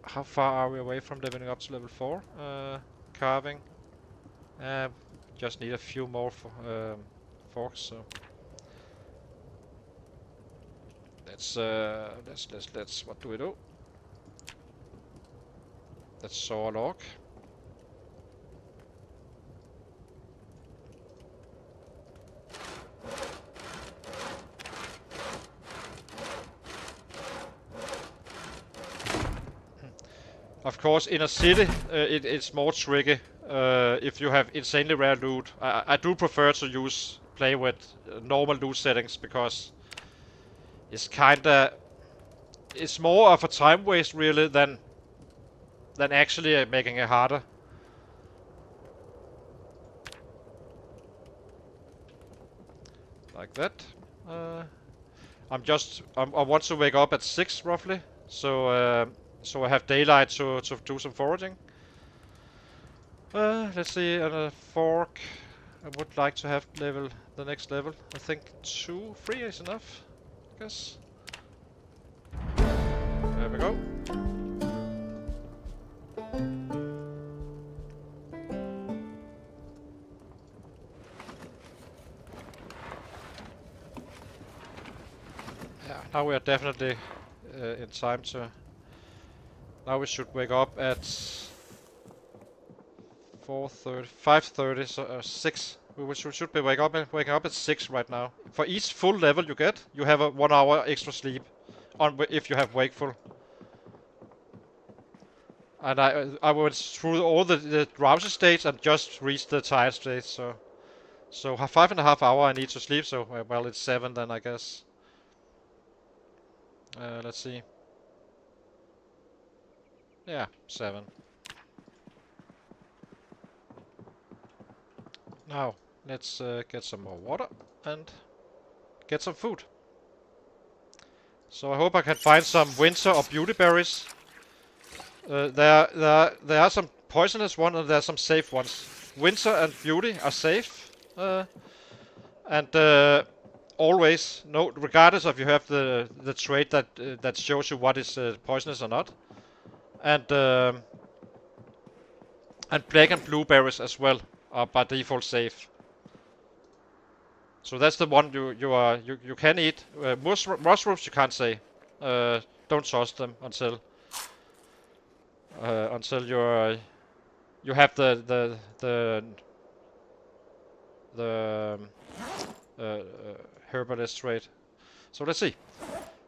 How far are we away from leveling up to level 4? Carving. Just need a few more forks. So let's. What do we do? Let's saw a log. Of course, in a city, it's more tricky if you have insanely rare loot. I do prefer to play with normal loot settings because it's it's more of a time waste really than actually making it harder. Like that. I want to wake up at 6 roughly, so so I have daylight to do some foraging. Let's see, and a fork. I would like to have the next level. I think 3 is enough, I guess. There we go. Yeah, now we are definitely in time to. Now we should wake up at 4:30, 5:30, so 6. We should be waking up at 6 right now. For each full level you get, you have a 1 hour extra sleep if you have wakeful. And I went through all the drowsy states and just reached the tired state. So 5.5 hours I need to sleep. So well, it's 7 then I guess. Let's see. Yeah, 7. Now let's get some more water and get some food. So I hope I can find some winter or beauty berries. There are some poisonous ones and there are some safe ones. Winter and beauty are safe, and always, no, regardless of you have the trait that shows you what is poisonous or not, and black and blueberries as well are by default safe. So that's the one you can eat. Mushrooms you can't say. Don't trust them until you have the herbalist trait. So let's see.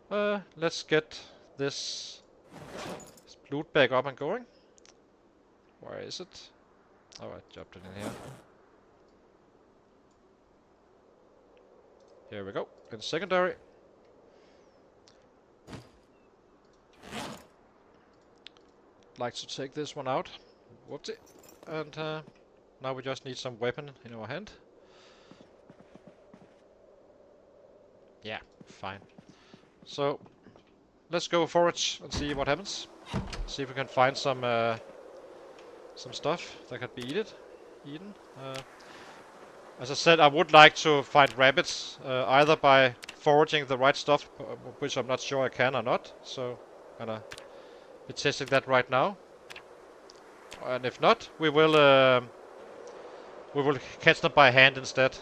Let's get this loot back up and going. Where is it? Oh, I dropped it in here. Here we go. In secondary. Like to take this one out. Whoopsie. And now we just need some weapon in our hand. Yeah, fine. So let's go forage and see what happens. See if we can find some stuff that can be eaten. As I said, I would like to find rabbits either by foraging the right stuff, which I'm not sure I can or not. So I'm gonna be testing that right now. And if not, we will catch them by hand instead.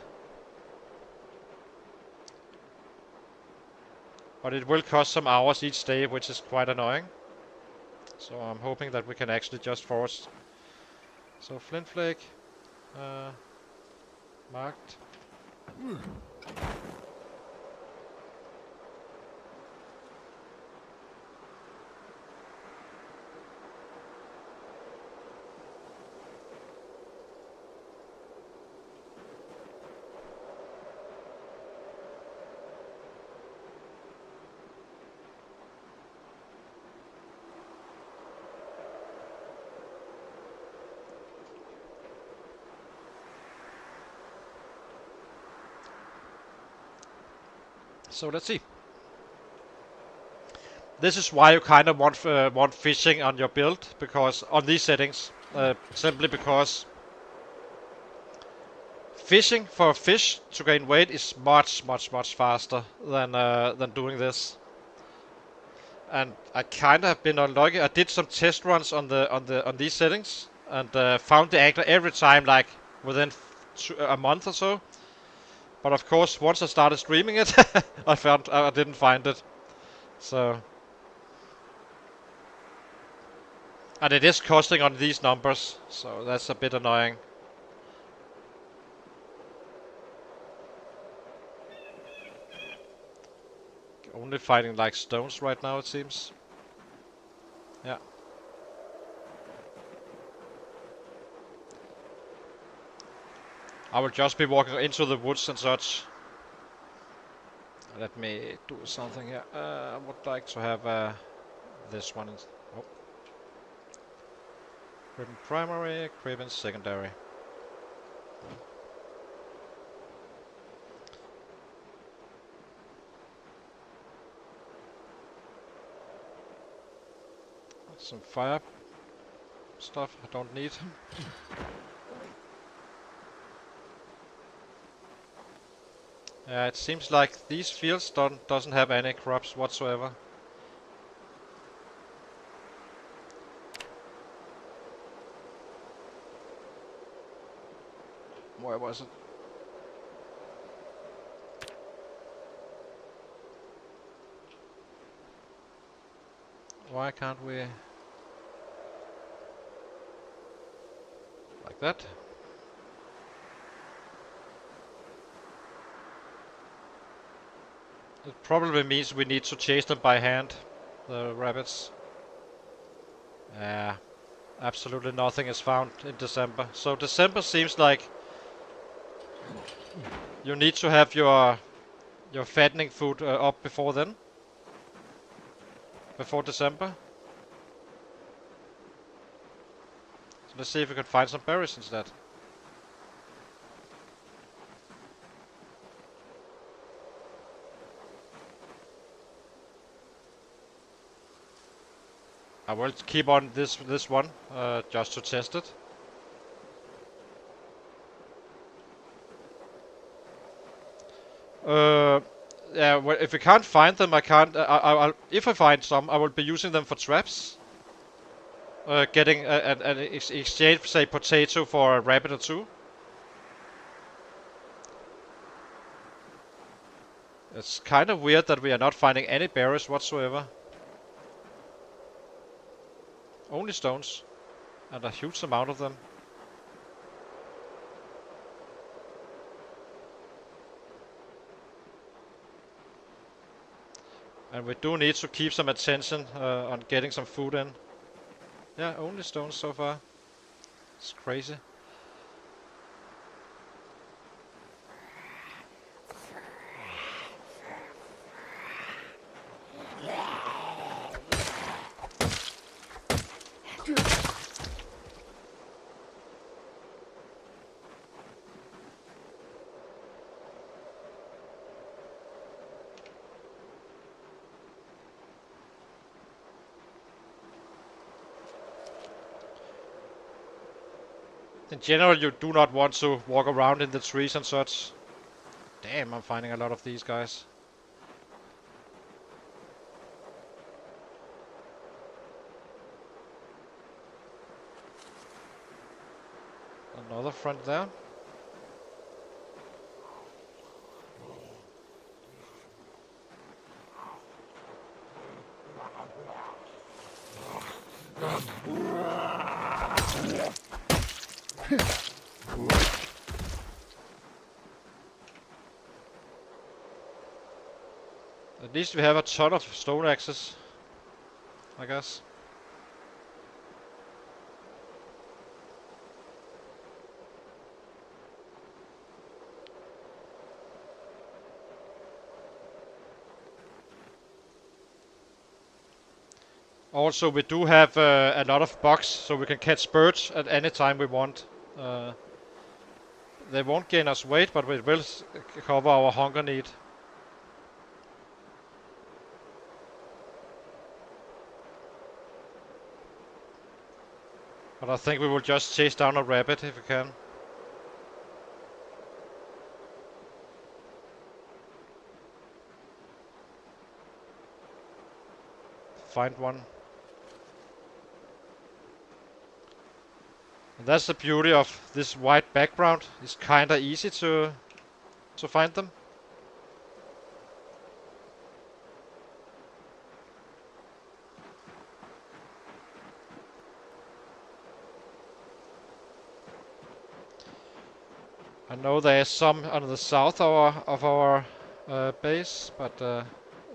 But it will cost some hours each day, which is quite annoying. So I'm hoping that we can actually just forage. So flint flake, marked. So let's see. This is why you kind of want fishing on your build, because on these settings, simply because fishing for a fish to gain weight is much faster than doing this. And I kind of have been unlucky. I did some test runs on these settings and found the angler every time, like within a month or so. But of course, once I started streaming it, I didn't find it. So, and it is costing on these numbers, so that's a bit annoying. Only fighting like stones right now, it seems. Yeah. I will just be walking into the woods and such. Let me do something here. I would like to have this one. Oh. Craven primary, Craven secondary. Some fire stuff I don't need. It seems like these fields doesn't have any crops whatsoever. Where was it? Why can't we... like that? It probably means we need to chase them by hand, the rabbits. Yeah, absolutely nothing is found in December. So December seems like you need to have your fattening food up before then. Before December. So let's see if we can find some berries instead. I will keep on this one just to test it. Yeah, well, if we can't find them, I can't. I'll if I find some, I will be using them for traps. Getting an exchange, say, potato for a rabbit or two. It's kind of weird that we are not finding any berries whatsoever. Only stones, and a huge amount of them. And we do need to keep some attention on getting some food in. Yeah, only stones so far. It's crazy. In general, you do not want to walk around in the trees and such. Damn, I'm finding a lot of these guys. Another front there. At least we have a ton of stone axes, I guess. Also, we do have a lot of bugs, so we can catch birds at any time we want. They won't gain us weight, but it will cover our hunger need. But I think we will just chase down a rabbit if we can. Find one. And that's the beauty of this white background. It's kinda easy to find them. I know there is some on the south of our base, but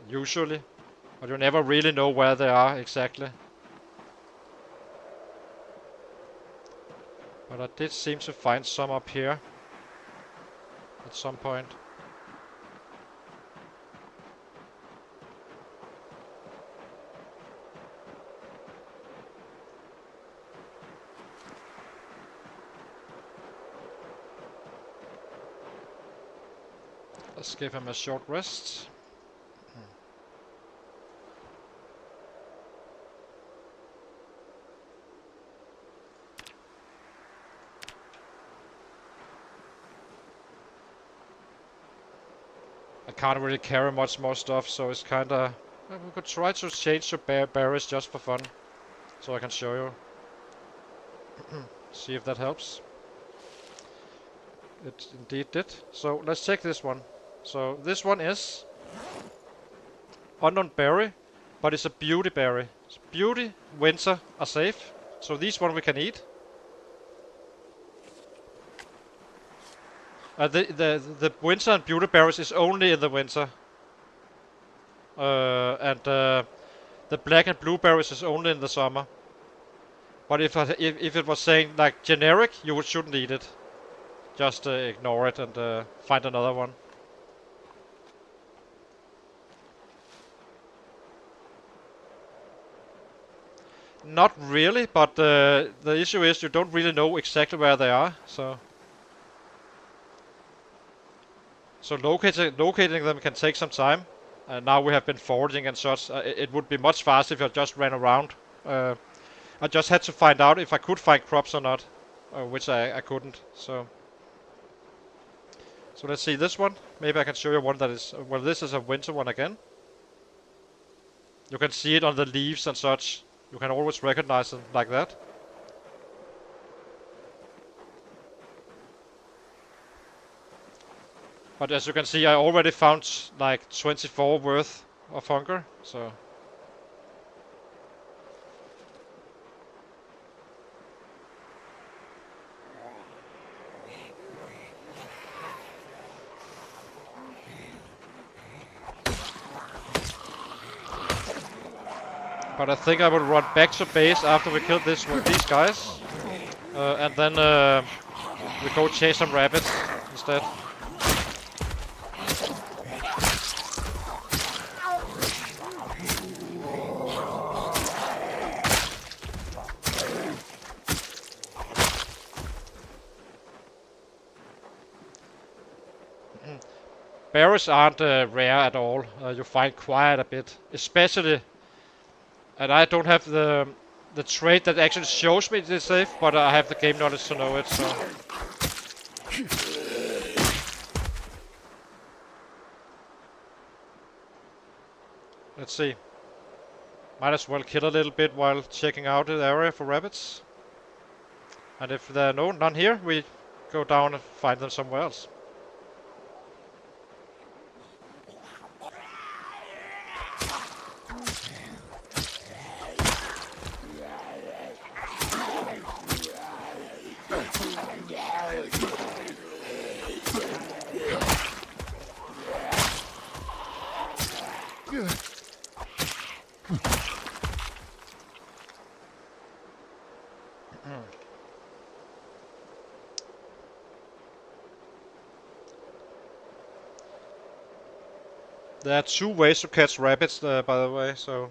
usually, but you never really know where they are exactly. But I did seem to find some up here at some point. Let's give him a short rest. I can't really carry much more stuff, so it's kinda... Well, we could try to change to berries just for fun, so I can show you. See if that helps. It indeed did. So let's check this one. So this one is unknown berry, but it's a beauty berry. So beauty, winter are safe. So these one we can eat. The winter and beauty berries is only in the winter. And the black and blue berries is only in the summer. But if it was saying like generic, you shouldn't eat it. Just ignore it and find another one. Not really, but the issue is you don't really know exactly where they are, so locating them can take some time. Now we have been foraging and such. It would be much faster if I just ran around. I just had to find out if I could find crops or not, which I couldn't. So let's see this one. Maybe I can show you one that is... Well, this is a winter one again. You can see it on the leaves and such. You can always recognize them like that. But as you can see, I already found like 24 worth of hunger, so... But I think I will run back to base after we kill these guys. And then we go chase some rabbits instead. Berries aren't rare at all. You find quite a bit, especially... And I don't have the trait that actually shows me it's safe, but I have the game knowledge to know it, so... Let's see. Might as well kill a little bit while checking out the area for rabbits. And if there are none here, we go down and find them somewhere else. There are 2 ways to catch rabbits, by the way, so...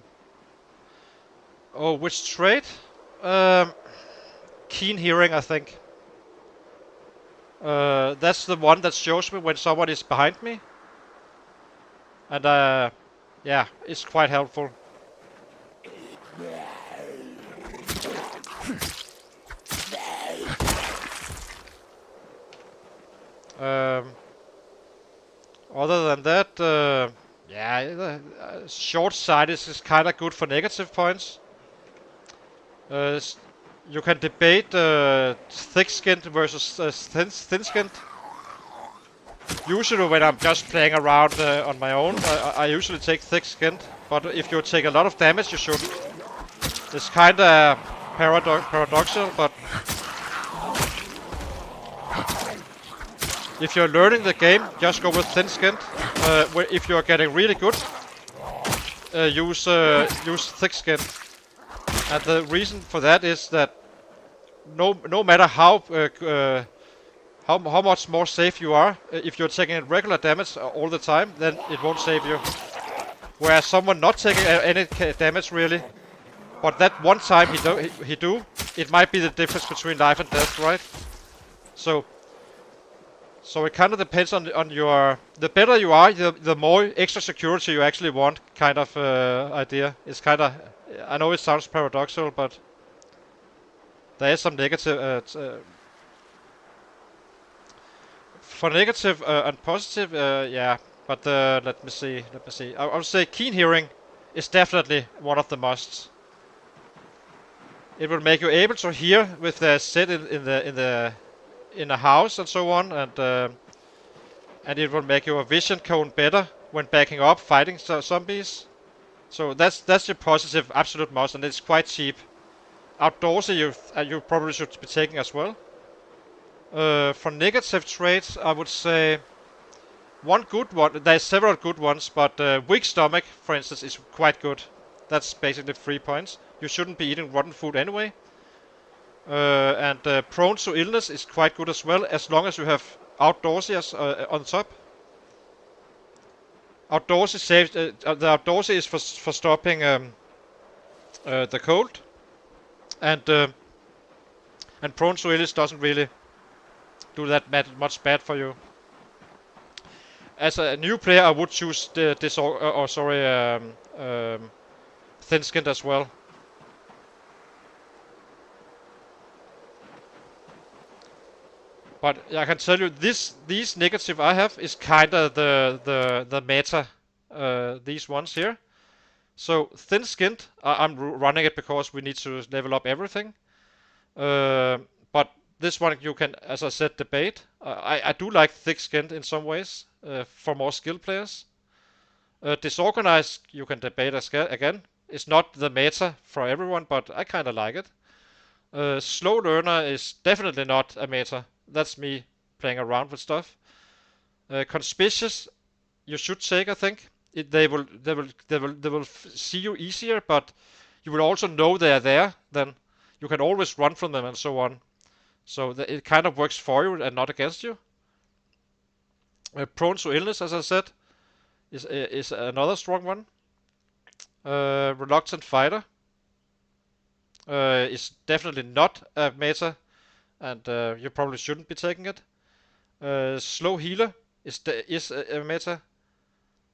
Oh, which trait? Keen hearing, I think. That's the one that shows me when someone is behind me. And yeah, it's quite helpful. Um, Other than that, yeah, short sight is kind of good for negative points. Uh, you can debate thick-skinned versus thin-skinned. Usually when I'm just playing around on my own, I usually take thick-skinned. But if you take a lot of damage, you shouldn't. It's kind of paradoxical, but if you're learning the game, just go with thin-skinned. If you're getting really good, use thick-skinned. And the reason for that is that no matter how much more safe you are, if you're taking regular damage all the time, then it won't save you. Whereas someone not taking any damage really, but that one time he do, it might be the difference between life and death, right? So it kind of depends on your. The better you are, the more extra security you actually want, kind of idea. It's kind of. I know it sounds paradoxical, but there is some negative. For negative and positive, yeah. But let me see. I would say keen hearing is definitely one of the musts. It will make you able to hear with the set in a house and so on, and it will make your vision cone better when backing up fighting zombies. So that's your positive absolute must, and it's quite cheap. Outdoorsy you probably should be taking as well. For negative traits, I would say one good one. There's several good ones, but weak stomach, for instance, is quite good. That's basically 3 points. You shouldn't be eating rotten food anyway. And prone to illness is quite good as well, as long as you have outdoorsy on top. Outdoorsy saves. The outdoorsy is for stopping the cold, and prone to illness doesn't really do that much bad for you. As a new player, I would choose thin-skinned as well. But I can tell you, these negative I have is kind of the meta. These ones here. So thin-skinned, I'm running it because we need to level up everything. But this one you can, as I said, debate. I do like thick-skinned in some ways for more skilled players. Disorganized you can debate again. It's not the meta for everyone, but I kind of like it. Slow learner is definitely not a meta. That's me playing around with stuff. Conspicuous, you should take, I think. They will see you easier, but you will also know they are there. Then you can always run from them and so on. So it kind of works for you and not against you. Prone to illness, as I said, is another strong one. Reluctant fighter is definitely not a meta, and you probably shouldn't be taking it. Slow healer is a meta.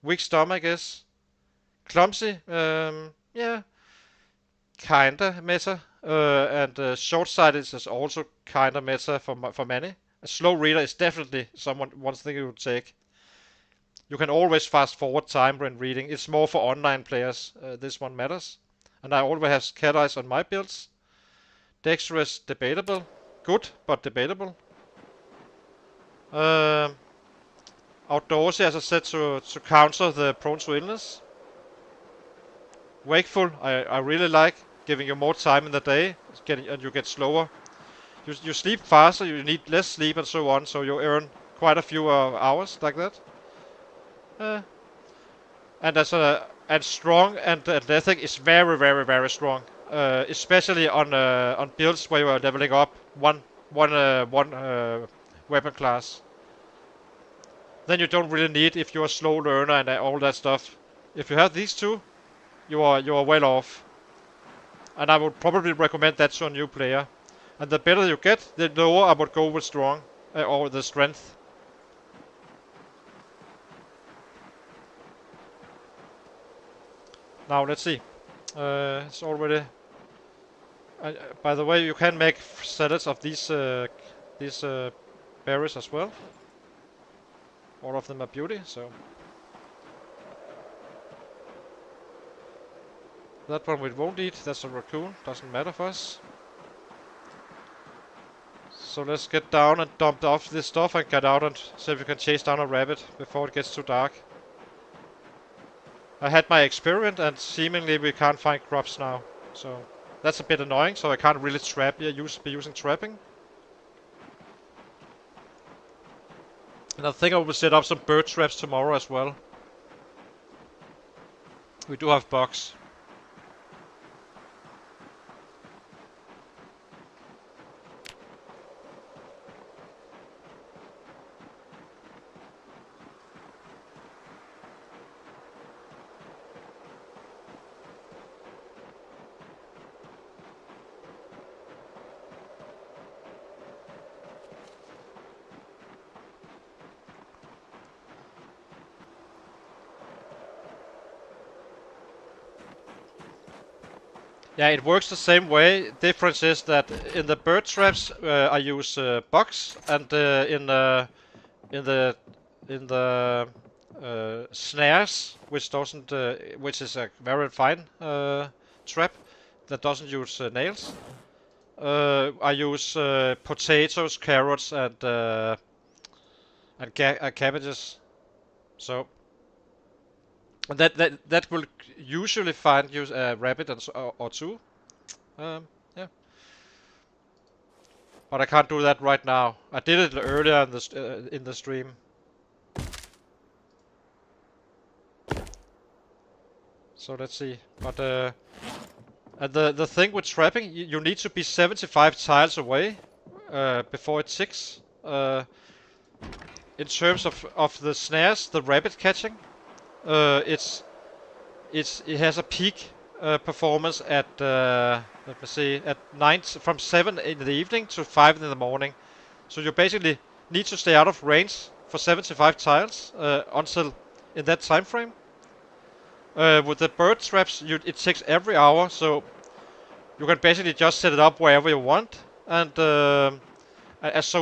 Weak stomach is. Clumsy, yeah, kinda meta. And short-sighted is also kinda meta for many. A slow reader is definitely one thing you would take. You can always fast forward time when reading. It's more for online players. This one matters. And I always have cat eyes on my builds. Dexterous, debatable. Good, but debatable. Outdoorsy, as I said, to counter the prone to illness. Wakeful, I really like, giving you more time in the day, and you get slower. You sleep faster, you need less sleep and so on, so you earn quite a few hours like that. And strong and athletic is very strong, especially on builds where you are leveling up one weapon class. Then you don't really need if you're a slow learner and all that stuff. If you have these two, you are well off. And I would probably recommend that to a new player. And the better you get, the lower I would go with strong or the strength. Now let's see. It's already. By the way, you can make salads of these berries as well. All of them are beauty, so. That one we won't eat, that's a raccoon, doesn't matter for us. So let's get down and dump off this stuff and get out and see if we can chase down a rabbit before it gets too dark. I had my experiment and seemingly we can't find crops now. So that's a bit annoying, so I can't really trap, be using trapping. And I think I will set up some bird traps tomorrow as well. We do have bugs. Yeah, it works the same way. Difference is that in the bird traps I use bugs, and in the snares, which doesn't, which is a very fine trap that doesn't use nails. I use potatoes, carrots, and cabbages. So that will usually find you a rabbit or two. Yeah. But I can't do that right now. I did it earlier in the stream. So let's see. But and the thing with trapping, you need to be 75 tiles away before it ticks. In terms of the snares, the rabbit catching, it has a peak performance at let me see, at 9 from 7 in the evening to 5 in the morning. So you basically need to stay out of range for 75 tiles until in that time frame. With the bird traps, it takes every hour, so you can basically just set it up wherever you want, and as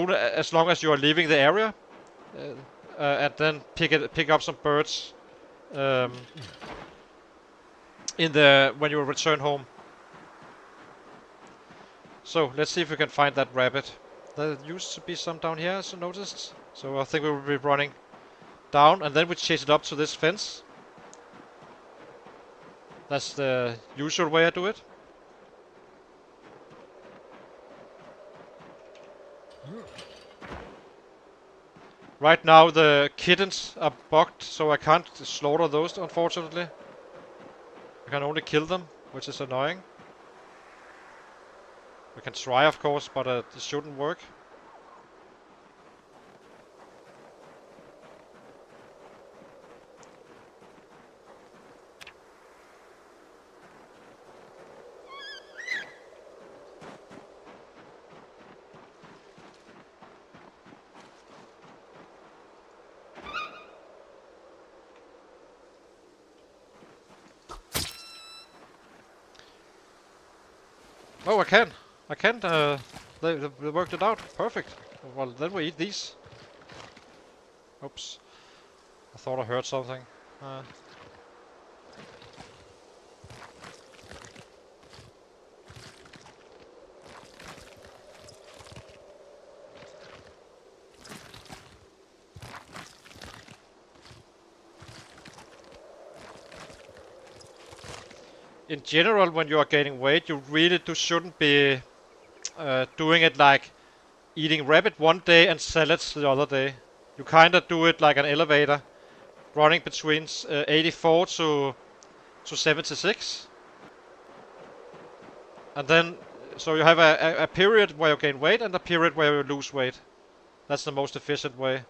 long as you are leaving the area, and then pick up some birds when you return home. So let's see if we can find that rabbit. There used to be some down here, as I noticed. So I think we will be running down, and then we chase it up to this fence. That's the usual way I do it. Right now the kittens are bugged, so I can't slaughter those, unfortunately. I can only kill them, which is annoying. We can try, of course, but it shouldn't work. Oh, I can. I can. They worked it out. Perfect. Well, then we eat these. Oops. I thought I heard something. In general, when you are gaining weight, you really shouldn't be doing it like eating rabbit one day and salads the other day. You kind of do it like an elevator, running between 84 to 76, and then so you have a period where you gain weight and a period where you lose weight. That's the most efficient way.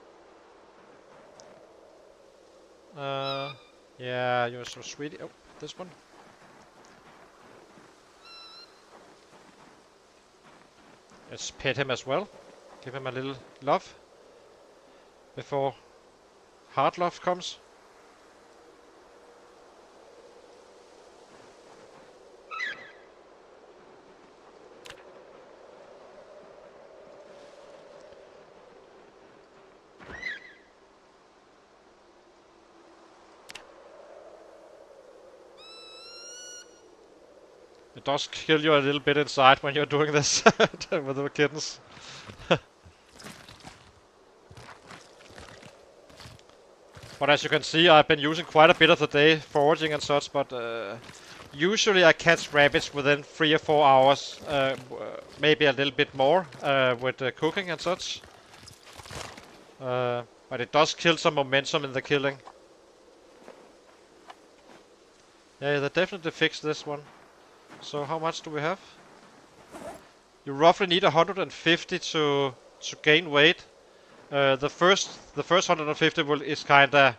Yeah, you're so sweet. Oh, this one. Let's pet him as well. Give him a little love before hard love comes. It does kill you a little bit inside when you're doing this with the kittens. But as you can see, I've been using quite a bit of the day foraging and such, but usually I catch rabbits within 3 or 4 hours, maybe a little bit more with cooking and such. But it does kill some momentum in the killing. Yeah, they definitely fixed this one. So how much do we have? You roughly need 150 to gain weight. The first 150 is kinda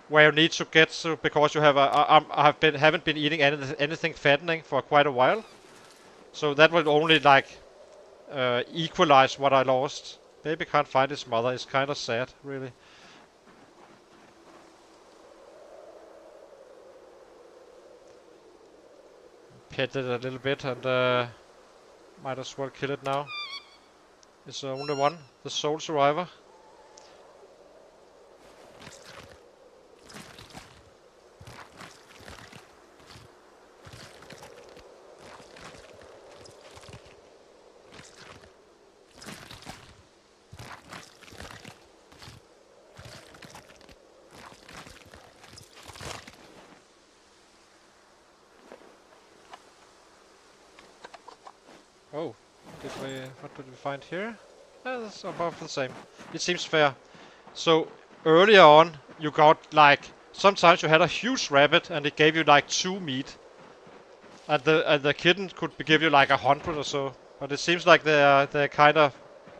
where you need to get to, because you have haven't been eating anything fattening for quite a while. So that will only like equalize what I lost. Baby can't find his mother. It's kind of sad, really. Pet it a little bit and might as well kill it now. It's the only one, the sole survivor. Oh, what did we find here? That's about the same. It seems fair. So earlier on, you got like sometimes you had a huge rabbit and it gave you like 2 meat, and the kitten could give you like 100 or so. But it seems like they're kind of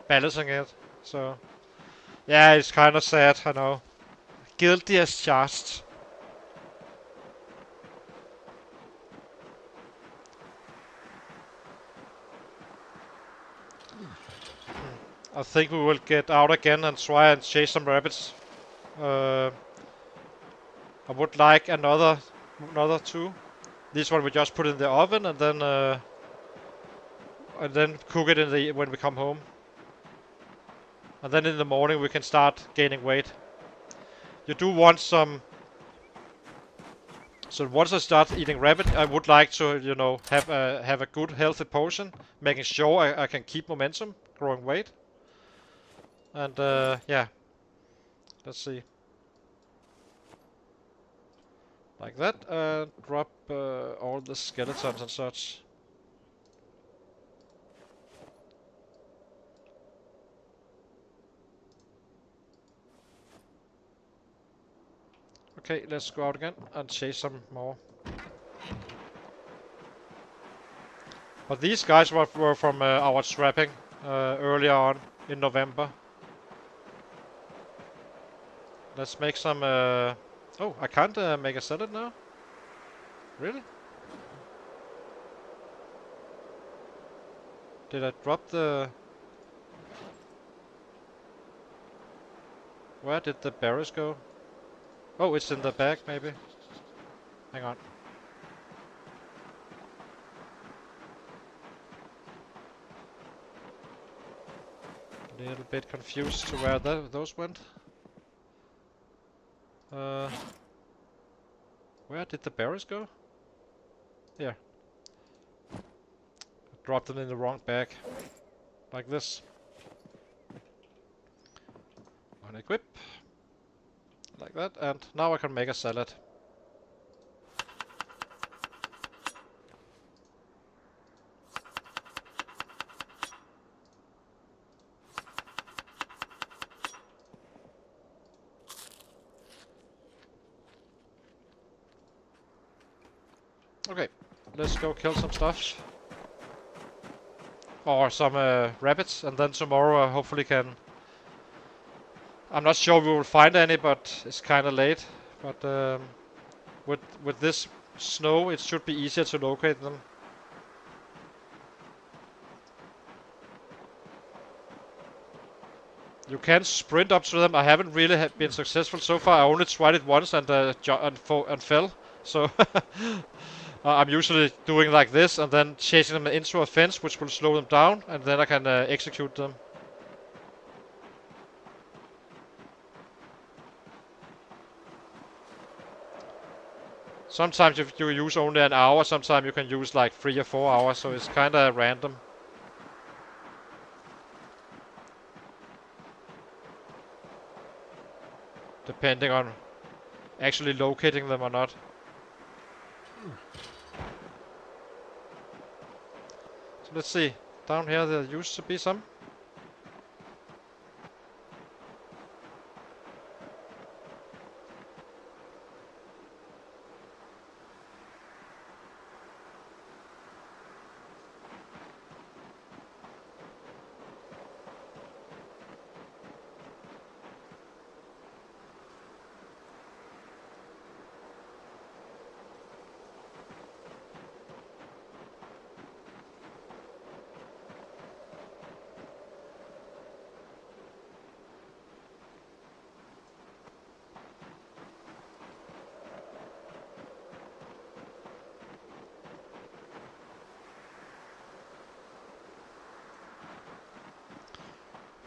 balancing it. So yeah, it's kind of sad. I know. Guilty as charged. I think we will get out again and try and chase some rabbits. I would like another 2. This one we just put in the oven and then cook it when we come home. And then in the morning we can start gaining weight. You do want some. So once I start eating rabbit, I would like to, you know, have a good healthy portion, making sure I can keep momentum, growing weight. And yeah, let's see. Like that, drop all the skeletons and such. Okay, let's go out again and chase some more. But these guys were from our trapping earlier on in November. Let's make some. Oh, I can't make a salad now? Really? Did I drop the... Where did the berries go? Oh, it's in the bag, maybe. Hang on. A little bit confused to where those went. Where did the berries go? Here. I dropped them in the wrong bag. Like this. Unequip. Like that, and now I can make a salad. Okay, let's go kill some stuff. Or some rabbits, and then tomorrow I hopefully can... I'm not sure we will find any, but it's kind of late. But with this snow, it should be easier to locate them. You can sprint up to them. I haven't really been successful so far. I only tried it once and fell. So I'm usually doing like this and then chasing them into a fence, which will slow them down, and then I can execute them. Sometimes if you use only an hour, sometimes you can use like 3 or 4 hours, so it's kinda random. Depending on actually locating them or not. So let's see. Down here there used to be some.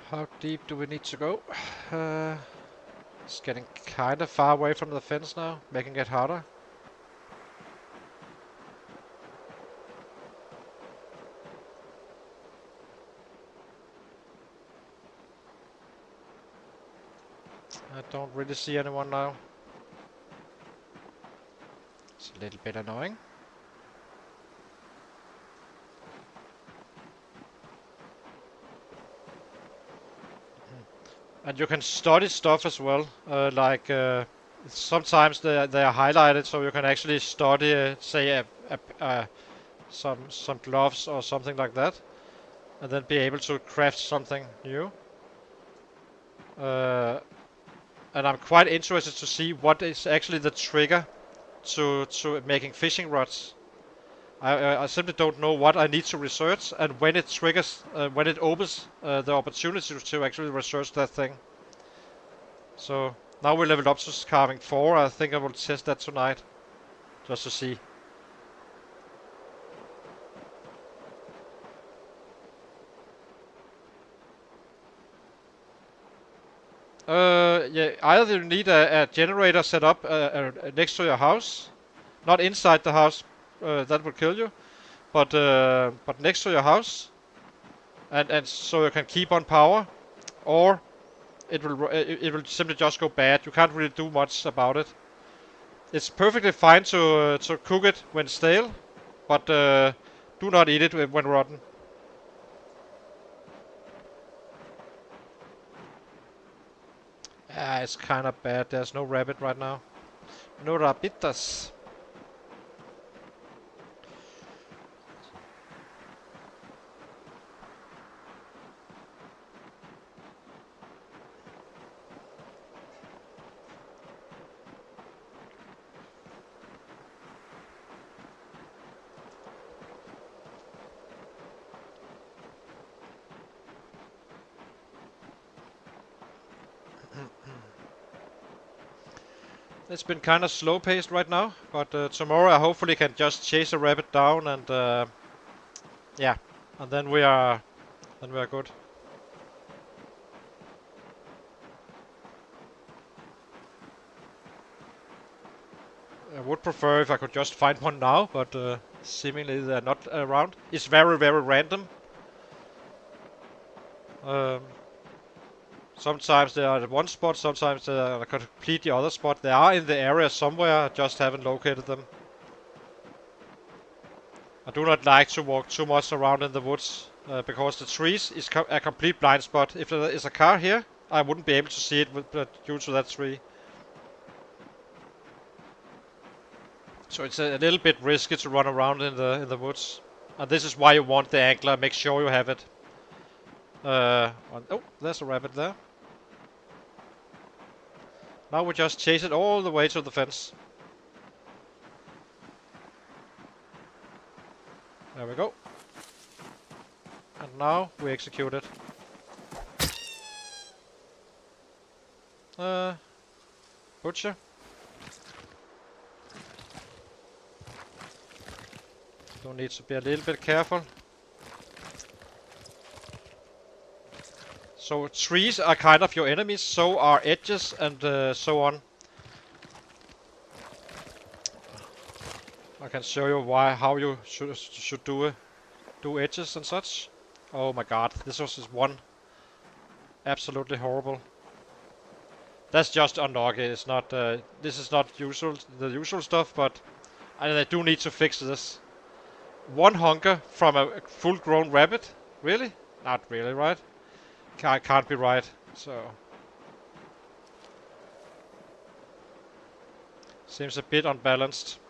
How deep do we need to go? It's getting kind of far away from the fence now, making it harder. I don't really see anyone now. It's a little bit annoying. And you can study stuff as well, sometimes they are highlighted, so you can actually study, say, some gloves or something like that, and then be able to craft something new. And I'm quite interested to see what is actually the trigger to making fishing rods. I simply don't know what I need to research, and when it triggers, when it opens the opportunity to actually research that thing. So now we leveled up to carving 4. I think I will test that tonight, just to see. Yeah, either you need a generator set up next to your house, not inside the house, that will kill you, but next to your house, and so you can keep on power, or it will simply just go bad. You can't really do much about it. It's perfectly fine to cook it when stale, but do not eat it when rotten. Ah, it's kind of bad. There's no rabbit right now. No rabbitas. It's been kind of slow paced right now, but tomorrow I hopefully can just chase a rabbit down and yeah, and then we are good. I would prefer if I could just find one now, but seemingly they're not around. It's very random. Um, Sometimes they are at one spot, sometimes they are at a completely other spot. They are in the area somewhere, I just haven't located them. I do not like to walk too much around in the woods, because the trees is a complete blind spot. If there is a car here, I wouldn't be able to see it due to that tree. So it's a little bit risky to run around in the woods. And this is why you want the angler, make sure you have it. Oh, there's a rabbit there. Now we just chase it all the way to the fence. There we go. And now we execute it. Butcher. You need to be a little bit careful. So trees are kind of your enemies, so are edges and so on. I can show you how you should do edges and such. Oh my god, this was just one absolutely horrible. That's just unlucky. It's not. This is not the usual stuff, but I do need to fix this. One hunger from a full-grown rabbit? Really? Not really, right? Can't be right. So seems a bit unbalanced.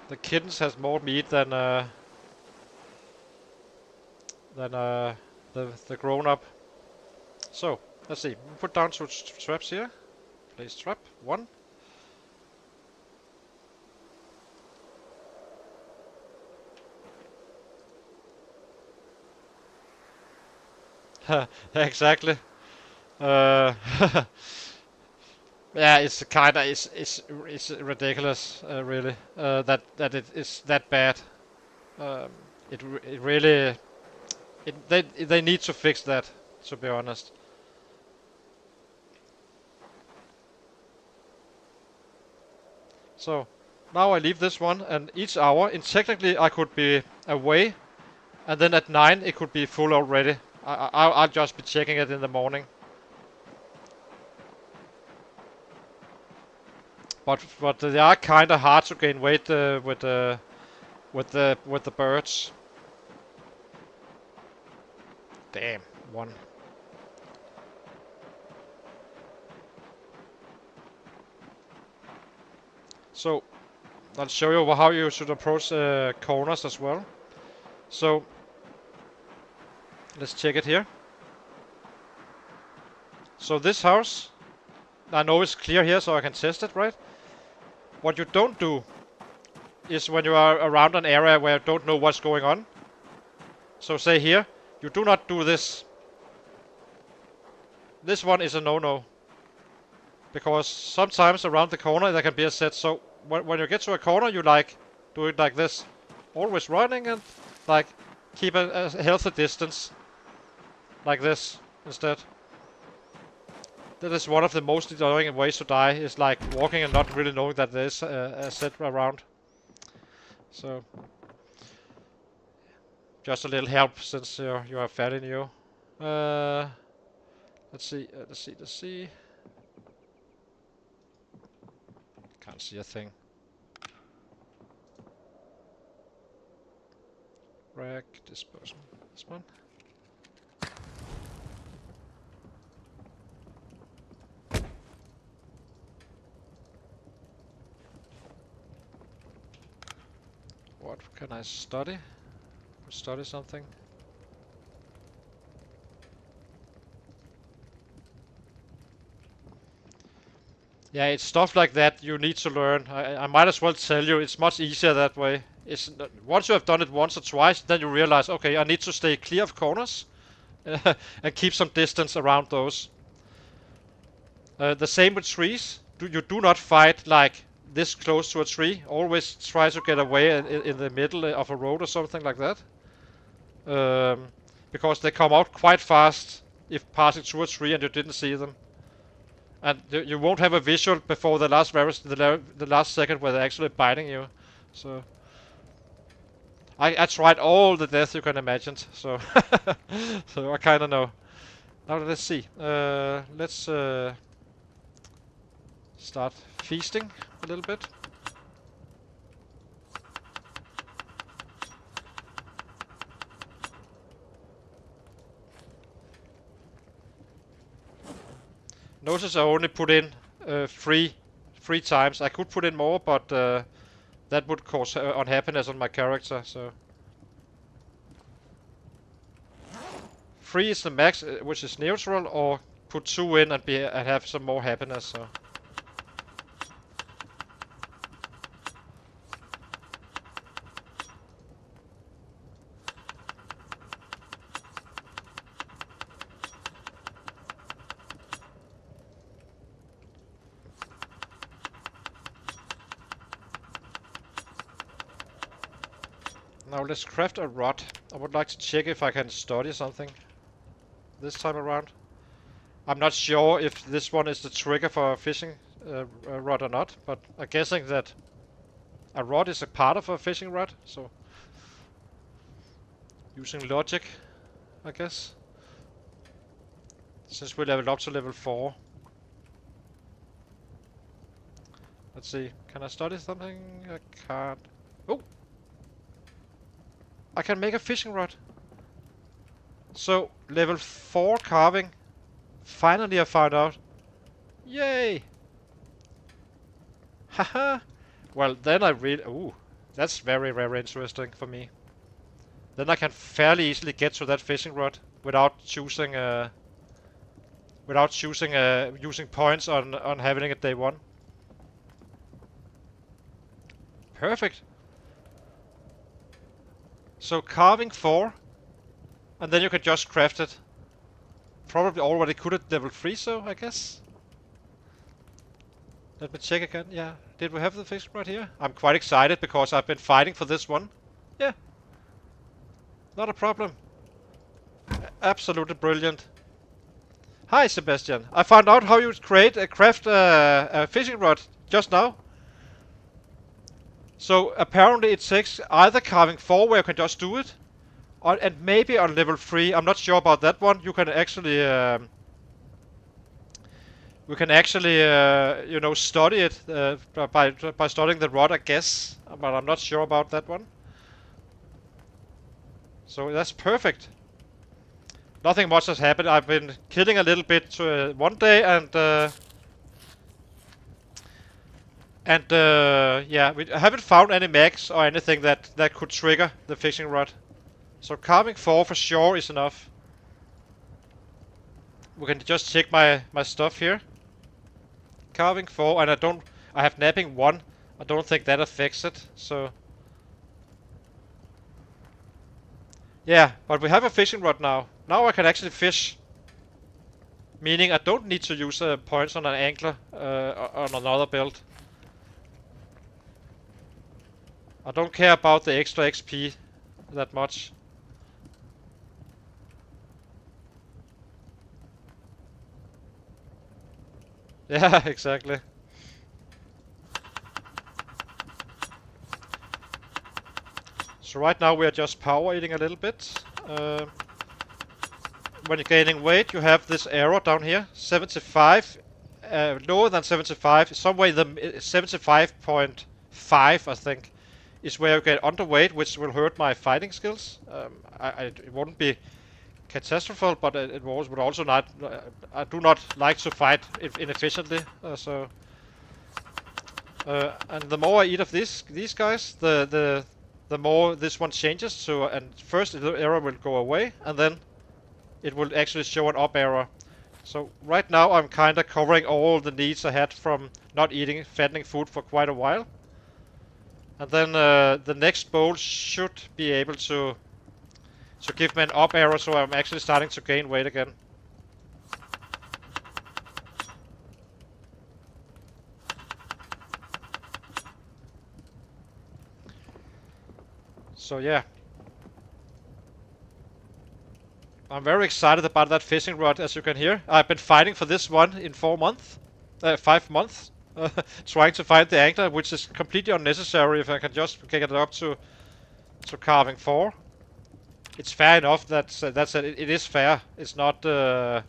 The kittens has more meat than the grown-up. So let's see. We'll put down 2 traps here. Place trap 1. Exactly. Yeah, it's kinda it's ridiculous, really. That it is that bad. Um, it really they need to fix that. To be honest. So now I leave this one, and each hour, and technically I could be away, and then at 9 it could be full already. I'll just be checking it in the morning. But they are kind of hard to gain weight with the birds. Damn, 1. So I'll show you how you should approach corners as well. So let's check it here. So this house, I know it's clear here, so I can test it, right? What you don't do is when you are around an area where you don't know what's going on. So say here, you do not do this. This one is a no-no. Because sometimes around the corner there can be a set. So when you get to a corner, you do it like this. Always running and keep a healthy distance. Like this instead. That is one of the most annoying ways to die, is walking and not really knowing that there is a set around. So just a little help since you are fairly new. Let's see. Can't see a thing. Rack disposal. This one. What can I study? Study something. Yeah, it's stuff like that you need to learn. I might as well tell you, it's much easier that way. Once you have done it once or twice, then you realize, okay, I need to stay clear of corners and keep some distance around those. The same with trees. You do not fight this close to a tree. Always try to get away in the middle of a road or something like that. Because they come out quite fast if passing through a tree and you didn't see them. And you won't have a visual before the last second where they're actually biting you. So I tried all the death you can imagine. So so I kind of know. Now let's see. Let's start feasting a little bit. Notice I only put in 3 times. I could put in more, but that would cause unhappiness on my character. So 3 is the max, which is neutral, or put 2 in and have some more happiness. So. Now let's craft a rod. I would like to check if I can study something this time around. I'm not sure if this one is the trigger for a fishing rod or not, but I'm guessing that a rod is a part of a fishing rod, so using logic, I guess. Since we leveled up to level 4. Let's see, can I study something? I can't. Oh! I can make a fishing rod. So, level 4 carving. Finally I found out. Yay! Haha! Well, then I really... Ooh, that's very, very interesting for me. Then I can fairly easily get to that fishing rod without choosing... using points on having it day 1. Perfect! So carving 4, and then you can just craft it. Probably already could at level 3, so I guess. Let me check again. Yeah, did we have the fixed right here? I'm quite excited because I've been fighting for this one. Yeah, not a problem. Absolutely brilliant. Hi Sebastian, I found out how you craft a fishing rod just now. So apparently it takes either carving 4 where you can just do it, and maybe on level 3, I'm not sure about that one, you can actually you know, study it by studying the rod, I guess, but I'm not sure about that one. So that's perfect. Nothing much has happened. I've been killing a little bit one day, and yeah, I haven't found any mags or anything that could trigger the fishing rod. So carving 4 for sure is enough. We can just check my stuff here. Carving 4, and I have napping 1. I don't think that affects it, so... Yeah, but we have a fishing rod now. Now I can actually fish. Meaning I don't need to use points on an angler on another build. I don't care about the extra XP that much. Yeah, exactly. So right now we are just power eating a little bit. When you're gaining weight, you have this arrow down here, 75, lower than 75, somewhere in the 75.5, I think, is where you get underweight, which will hurt my fighting skills. It wouldn't be catastrophic, but it would also not. I do not like to fight inefficiently, and the more I eat of these guys, the more this one changes. So, and first the arrow will go away, and then it will actually show an up arrow. So right now I'm kind of covering all the needs I had from not eating fattening food for quite a while. And then the next bowl should be able to give me an up arrow, so I'm actually starting to gain weight again. So yeah. I'm very excited about that fishing rod, as you can hear. I've been fighting for this one in 4 months. 5 months. Trying to find the angler, which is completely unnecessary if I can just get it up to carving 4. It's fair enough. That's it is fair. It's not you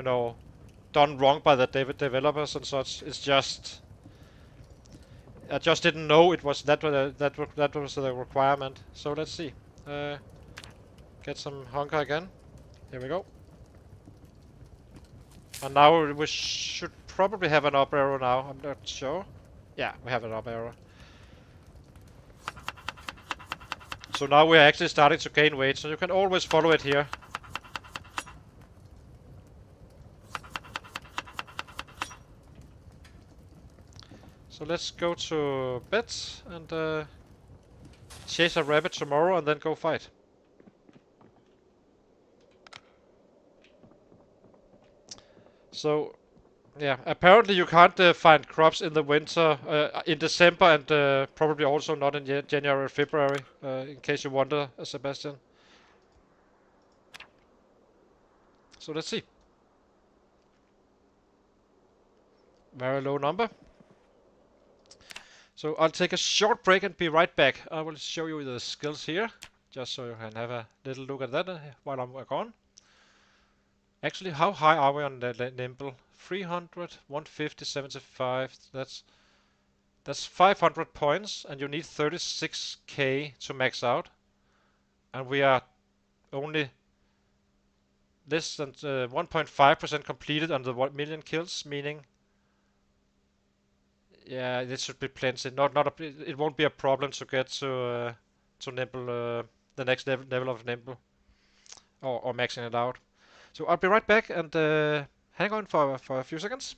know, done wrong by the developers and such. It's just I just didn't know it was that was the requirement. So let's see. Get some hunger again. Here we go. And now we should probably have an up arrow now. I'm not sure. Yeah, we have an up arrow. So now we're actually starting to gain weight, so you can always follow it here. So let's go to bed and chase a rabbit tomorrow and then go fight. So Yeah, apparently you can't find crops in the winter, in December, and probably also not in January or February, in case you wonder, Sebastian. So let's see. Very low number. So I'll take a short break and be right back. I will show you the skills here, just so you can have a little look at that while I'm gone. Actually, how high are we on the nimble? 300, 150, 75. That's 500 points, and you need 36k to max out. And we are only less than 1.5% completed on the 1 million kills, meaning, yeah, this should be plenty. It won't be a problem to get to nimble, the next level of nimble, or maxing it out. So I'll be right back, and hang on for a few seconds.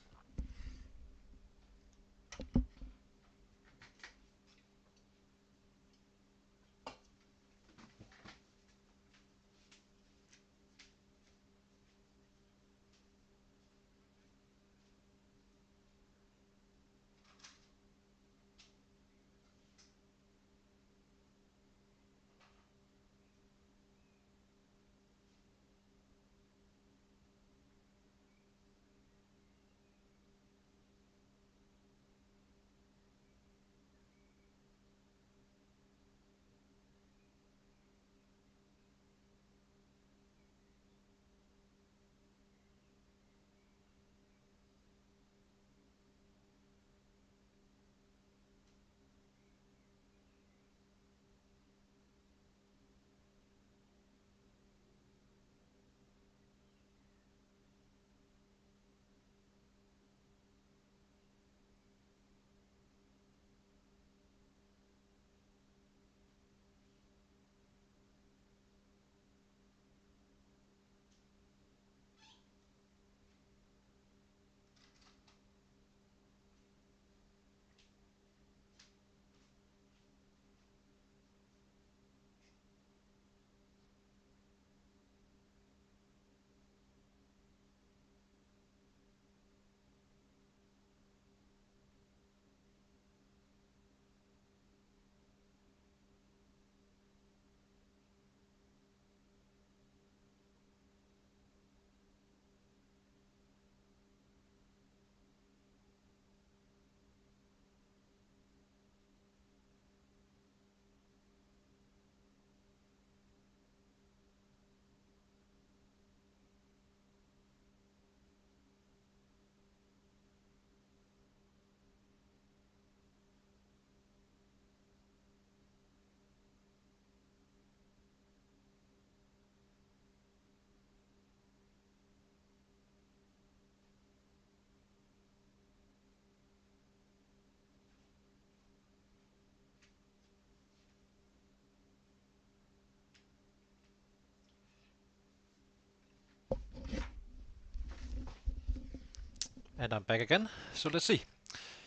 And I'm back again. So let's see.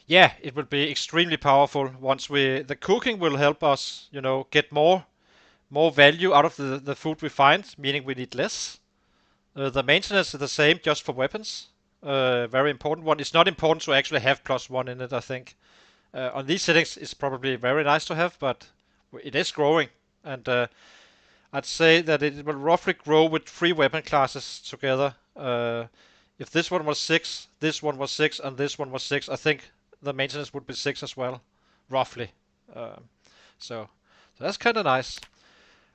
Yeah, it will be extremely powerful once the cooking will help us, get more value out of the food we find, meaning we need less. The maintenance is the same, just for weapons. Very important one. It's not important to actually have +1 in it, I think. On these settings, it's probably very nice to have, but it is growing. And I'd say that it will roughly grow with 3 weapon classes together. If this one was 6, this one was 6, and this one was 6, I think the maintenance would be 6 as well, roughly. Um, so, so that's kind of nice.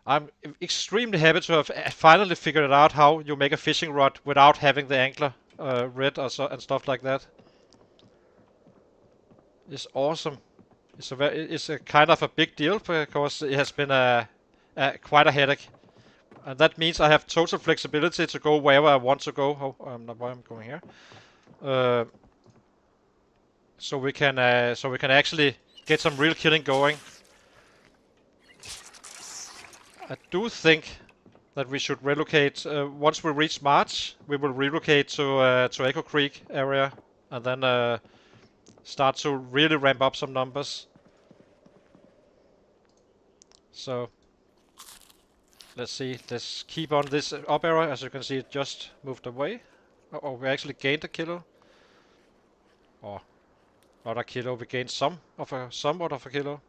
I'm extremely happy to have finally figured out how you make a fishing rod without having the angler red or so, and stuff like that. It's awesome. It's a kind of a big deal because it has been quite a headache. And that means I have total flexibility to go wherever I want to go. Oh, I'm not why I'm going here. Uh, so we can actually get some real killing going. I do think that we should relocate once we reach March. We will relocate to Echo Creek area, and then start to really ramp up some numbers. So let's see. Let's keep on this up arrow. As you can see, it just moved away. Oh, we actually gained a kilo. Or not a kilo, we gain somewhat of a kilo.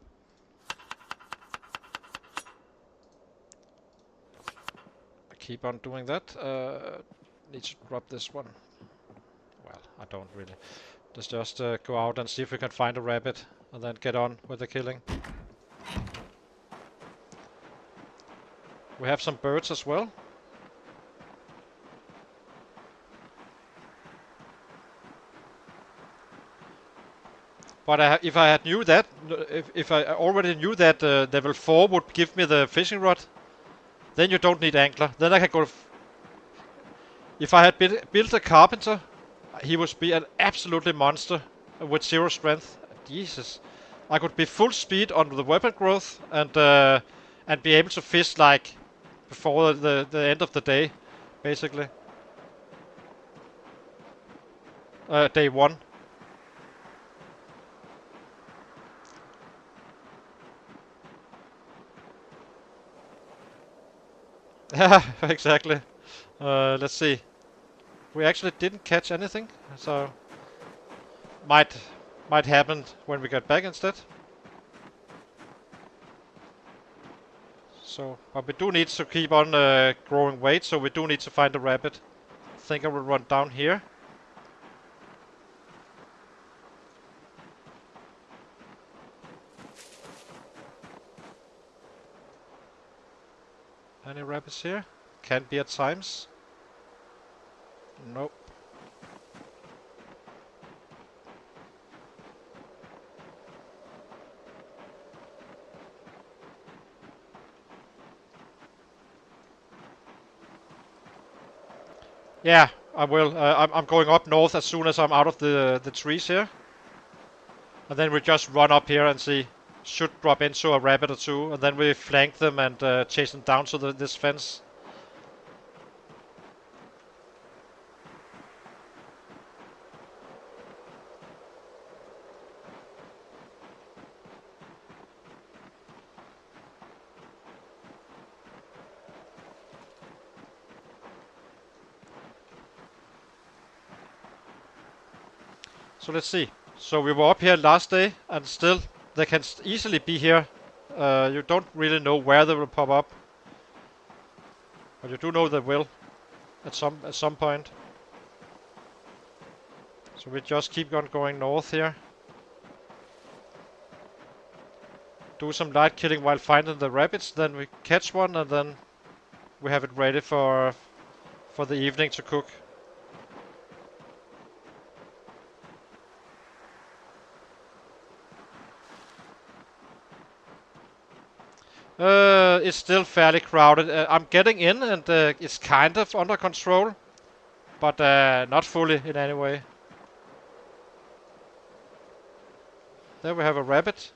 I keep on doing that. Need to drop this one. Well, I don't really. Let's just go out and see if we can find a rabbit and then get on with the killing. We have some birds as well. But if I had knew that, if I already knew that level 4 would give me the fishing rod, then you don't need angler. Then I can go. If I had built a carpenter, he would be an absolutely monster with 0 strength. Jesus, I could be full speed on the weapon growth and be able to fish like before the end of the day, basically. Day 1. Yeah, exactly. Let's see. We actually didn't catch anything, so might happen when we get back instead. So, but we do need to keep on growing weight, so we do need to find a rabbit. I think I will run down here. Any rabbits here? Can be at times. Nope. Yeah, I will. I'm going up north as soon as I'm out of the trees here. And then we just run up here and see. Should drop into a rabbit or two. And then we flank them and chase them down to this fence. So let's see. So we were up here last day, and still they can easily be here. You don't really know where they will pop up, but you do know they will at some point. So we just keep on going north here. Do some light killing while finding the rabbits. Then we catch one, and then we have it ready for the evening to cook. It's still fairly crowded. I'm getting in, and it's kind of under control, but not fully in any way. There we have a rabbit.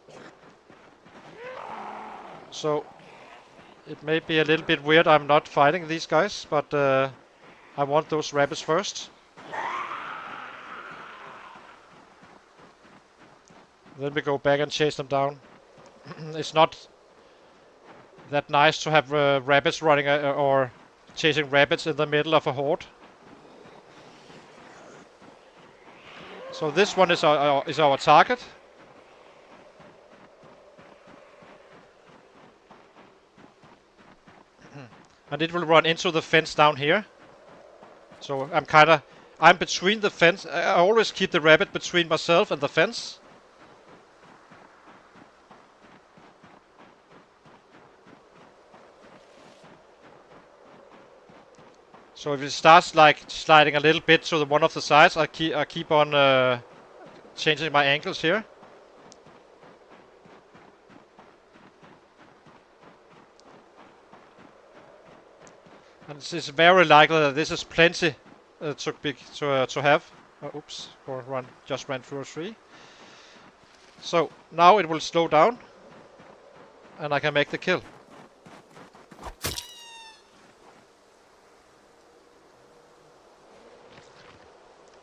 So it may be a little bit weird I'm not fighting these guys, but I want those rabbits first. Then we go back and chase them down. It's not that nice to have rabbits running or chasing rabbits in the middle of a horde. So this one is our target. And it will run into the fence down here. So I'm between the fence. I always keep the rabbit between myself and the fence. So if it starts like sliding a little bit to one of the sides, I keep on changing my angles here. And it's very likely that this is plenty to have. Oops, just ran through a tree. So now it will slow down, and I can make the kill.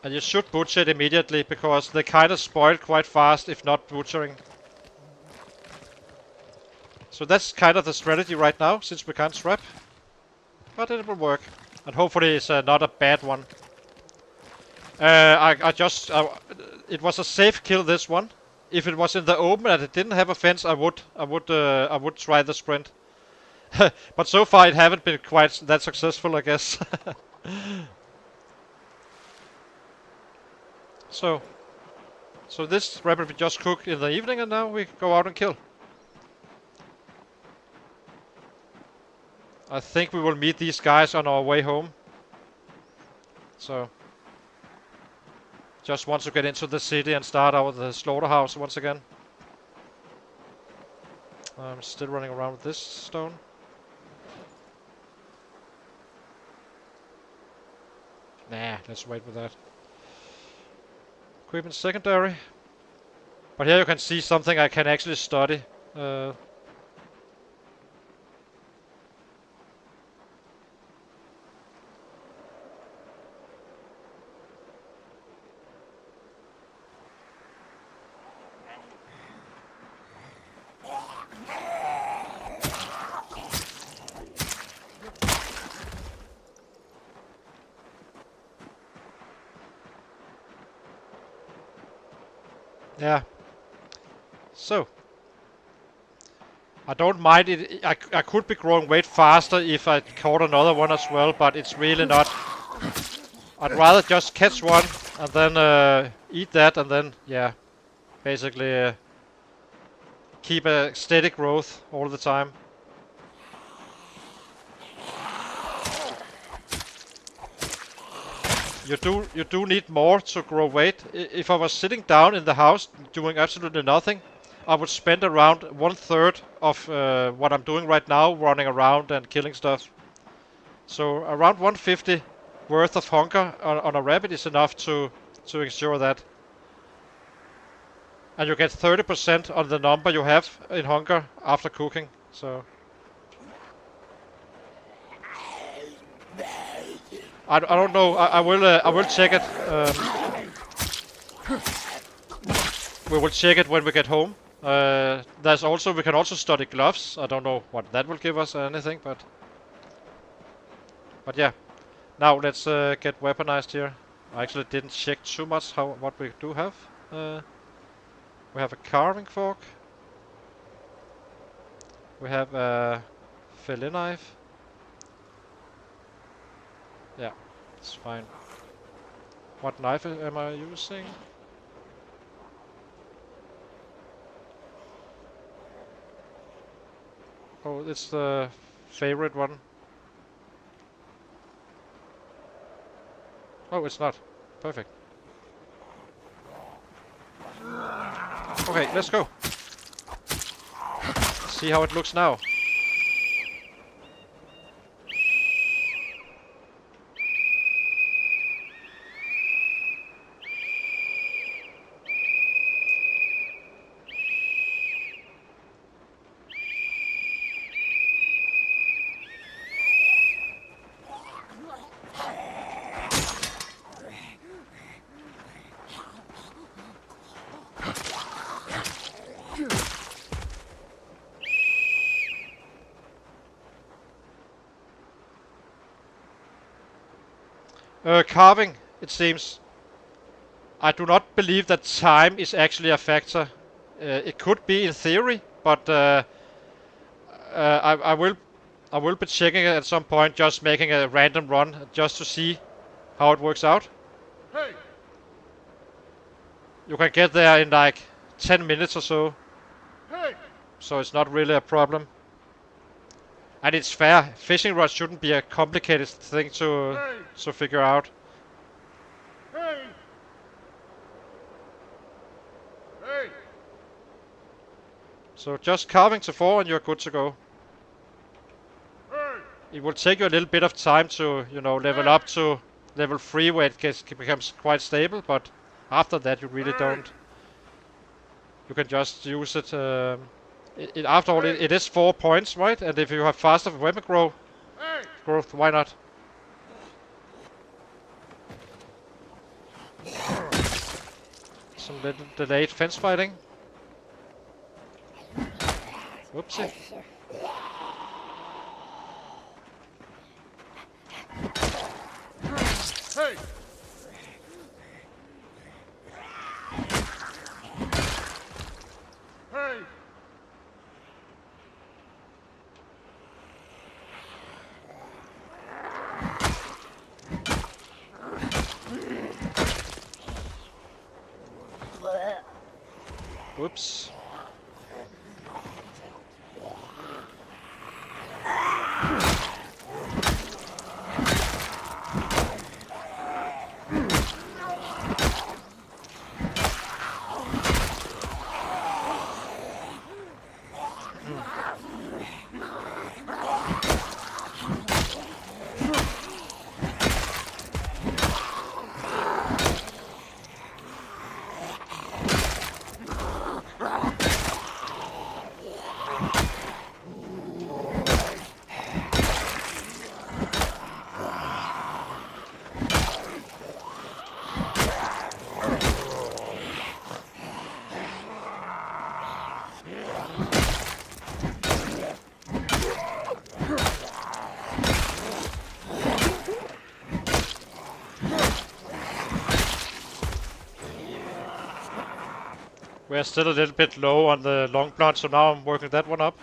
And you should butcher it immediately, because they kind of spoil quite fast if not butchering. So that's kind of the strategy right now, since we can't trap. But it will work. And hopefully it's not a bad one. it was a safe kill, this one. If it was in the open and it didn't have a fence, I would try the sprint. But so far it haven't been quite that successful, I guess. So this rabbit we just cooked in the evening, and now we go out and kill. I think we will meet these guys on our way home. So just want to get into the city and start out the slaughterhouse once again. I'm still running around with this stone. Nah, let's wait with that. Equipment secondary. But here you can see something I can actually study. Yeah. So I don't mind it. I could be growing weight faster if I caught another one as well, but it's really not. I'd rather just catch one and then eat that, and then yeah, basically keep a steady growth all the time. You do need more to grow weight. If I was sitting down in the house doing absolutely nothing, I would spend around 1/3 of what I'm doing right now, running around and killing stuff. So around 150 worth of hunger on a rabbit is enough to ensure that. And you get 30% on the number you have in hunger after cooking. So I don't know. I will check it. We will check it when we get home. We can also study gloves. I don't know what that will give us or anything, but yeah. Now let's get weaponized here. I actually didn't check too much what we do have. We have a carving fork. We have a fillet knife. Yeah, it's fine. What knife am I using? Oh, it's the favorite one. Oh, it's not. Perfect. Okay, let's go. See how it looks now. Carving, it seems. I do not believe that time is actually a factor. It could be in theory, but I will be checking it at some point, just making a random run just to see how it works out. Hey! You can get there in like 10 minutes or so. Hey! So it's not really a problem. And it's fair. Fishing rods shouldn't be a complicated thing to figure out. Hey! Hey! So just carving to 4 and you're good to go. Hey! It will take you a little bit of time to, level up to level 3 where it becomes quite stable, but after that you really don't. You can just use it. After all, it is 4 points, right? And if you have faster weapon growth, why not? Some little delayed fence fighting. Whoopsie. Hey! Whoops. We're still a little bit low on the long plant, so now I'm working that one up.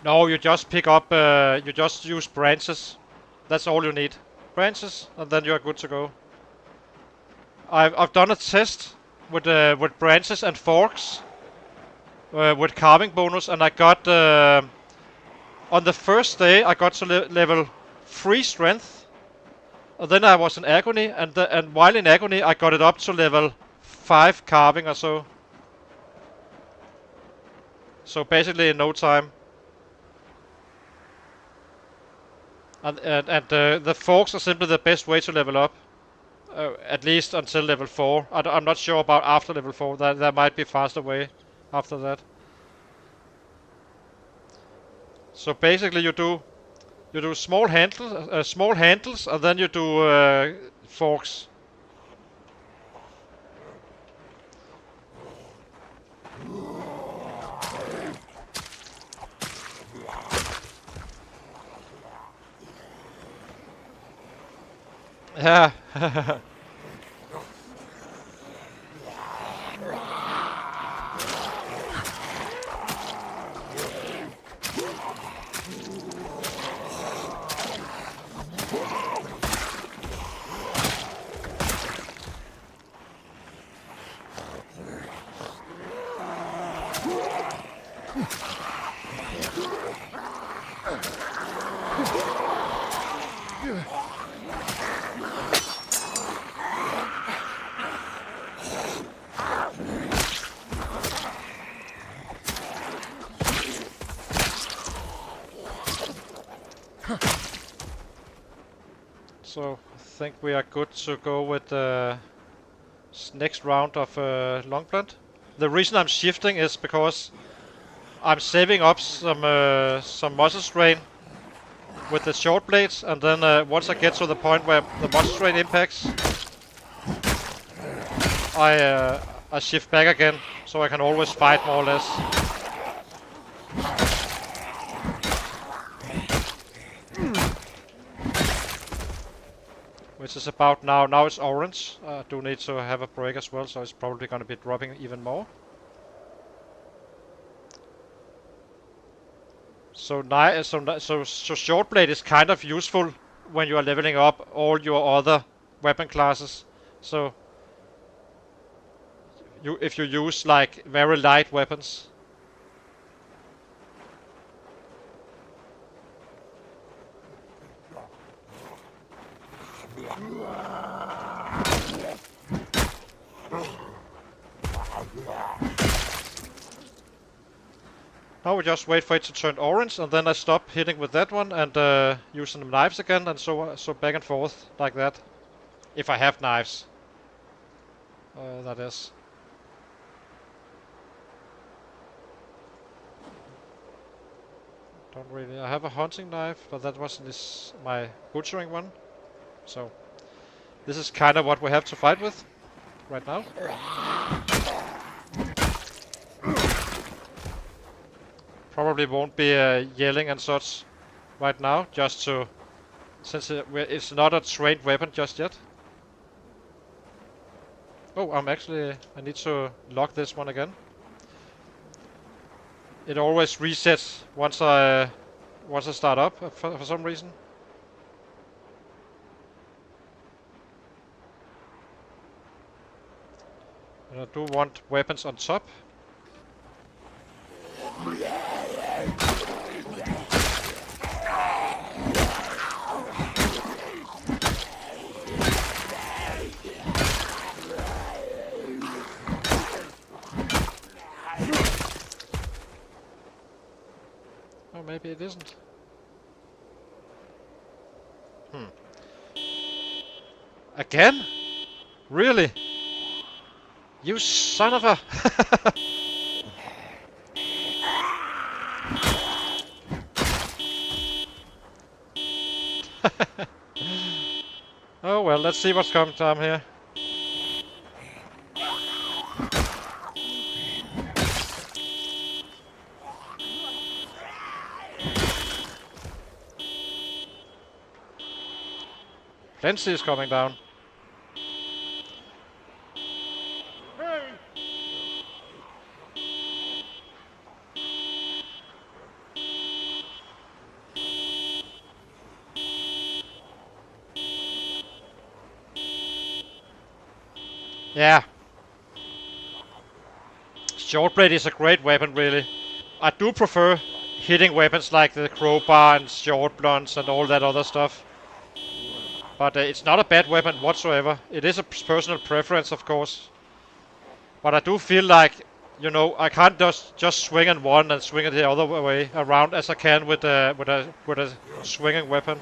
No, you just pick up, you just use branches. That's all you need. Branches, and then you're good to go. I've done a test with branches and forks, with carving bonus, and I got on the first day I got to level 3 strength. And then I was in agony, and while in agony I got it up to level 5 carving or so. So basically in no time. And the forks are simply the best way to level up. At least until level 4. I'm not sure about after level 4. There might be a faster way after that. So basically you do small handles, and then you do forks. Yeah. So I think we are good to go with the next round of long plant. The reason I'm shifting is because I'm saving up some muscle strain with the short blades, and then once I get to the point where the muscle strain impacts, I shift back again, so I can always fight more or less. Which is about now. Now it's orange. I do need to have a break as well, so it's probably going to be dropping even more. So short blade is kind of useful when you are leveling up all your other weapon classes. So if you use like very light weapons. Now we just wait for it to turn orange, and then I stop hitting with that one and using the knives again, and so back and forth like that. If I have knives, that is. Don't really. I have a hunting knife, but that wasn't my butchering one. So this is kind of what we have to fight with right now. Probably won't be yelling and such right now, just to, since it's not a trained weapon just yet. Oh, I need to lock this one again. It always resets once wants to start up for some reason. And I do want weapons on top. Oh, maybe it isn't. Again? Really? You son of a... Oh well, let's see what's coming down here. Plenty is coming down. Hey! Yeah. Short blade is a great weapon, really. I do prefer hitting weapons like the crowbar and short blunts and all that other stuff. But it's not a bad weapon whatsoever. It is a personal preference, of course. But I do feel like, you know, I can't just swing on one and swing it the other way around as I can with a swinging weapon.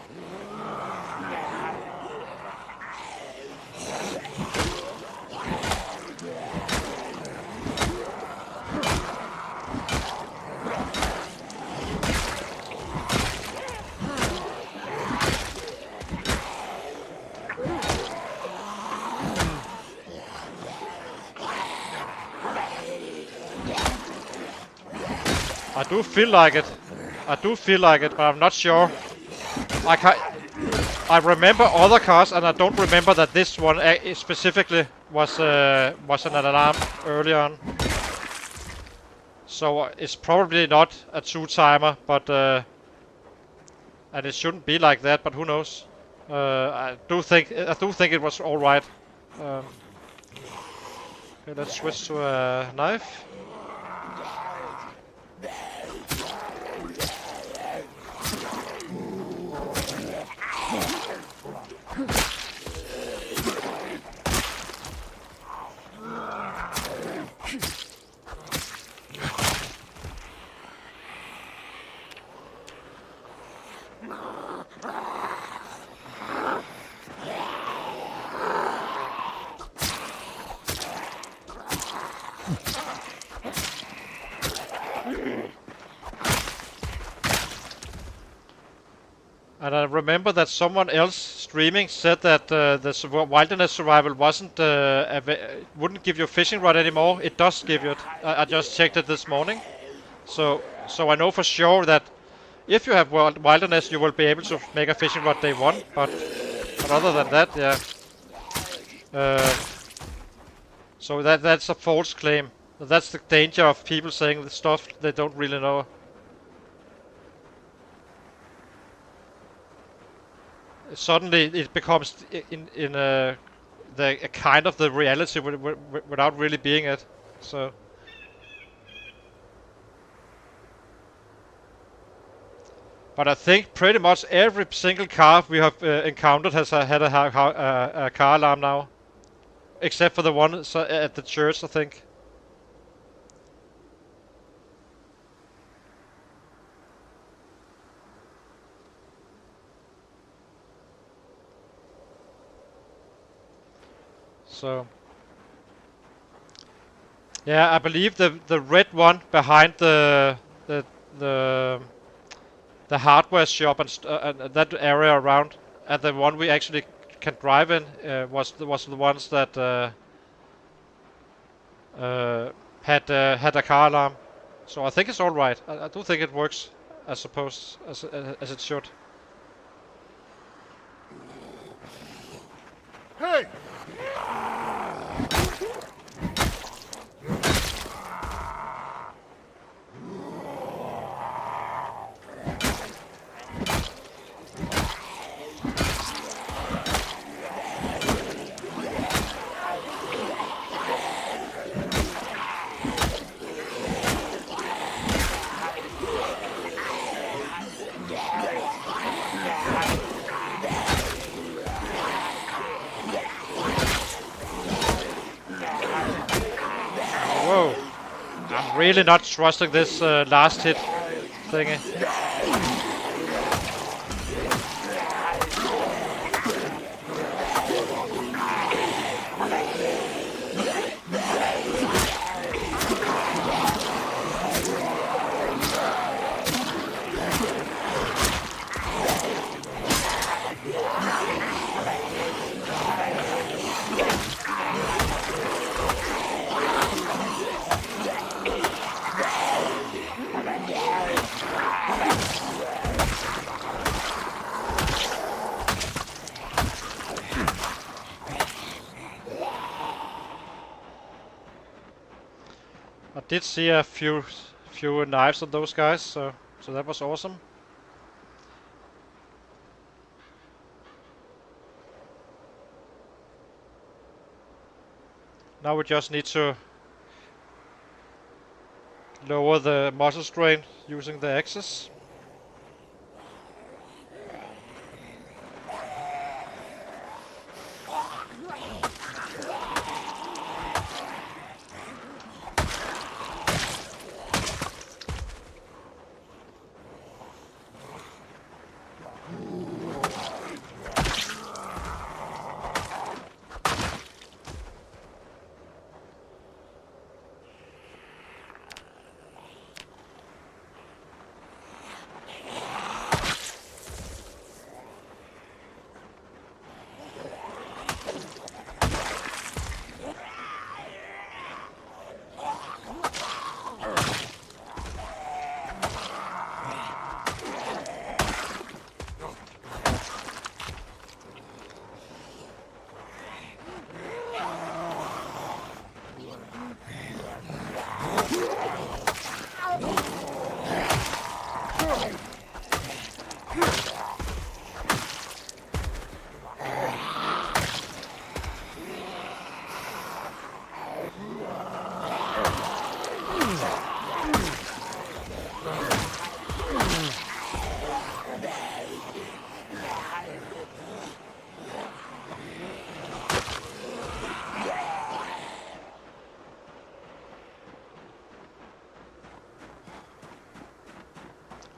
I do feel like it. I do feel like it, but I'm not sure. I remember other cars, and I don't remember that this one specifically was an alarm early on. So it's probably not a two-timer, but and it shouldn't be like that. But who knows? I do think it was all right. Okay, let's switch to a knife. And I remember that someone else streaming said that the wilderness survival wouldn't give you a fishing rod anymore. It does give you it. I just checked it this morning, so I know for sure that if you have wilderness, you will be able to make a fishing rod day one. But other than that, yeah. So that's a false claim. That's the danger of people saying the stuff they don't really know. Suddenly it becomes in a kind of the reality without really being it. So but I think pretty much every single car we have encountered has had a car alarm now, except for the one at the church, I think. So yeah, I believe the red one behind the hardware shop and that area around, and the one we actually can drive in was the ones that had a car alarm. So I think it's all right. I do think it works as it should. Hey! Really not trusting this last hit thingy. I did see a few knives on those guys, so that was awesome. Now we just need to lower the muscle strain using the axes.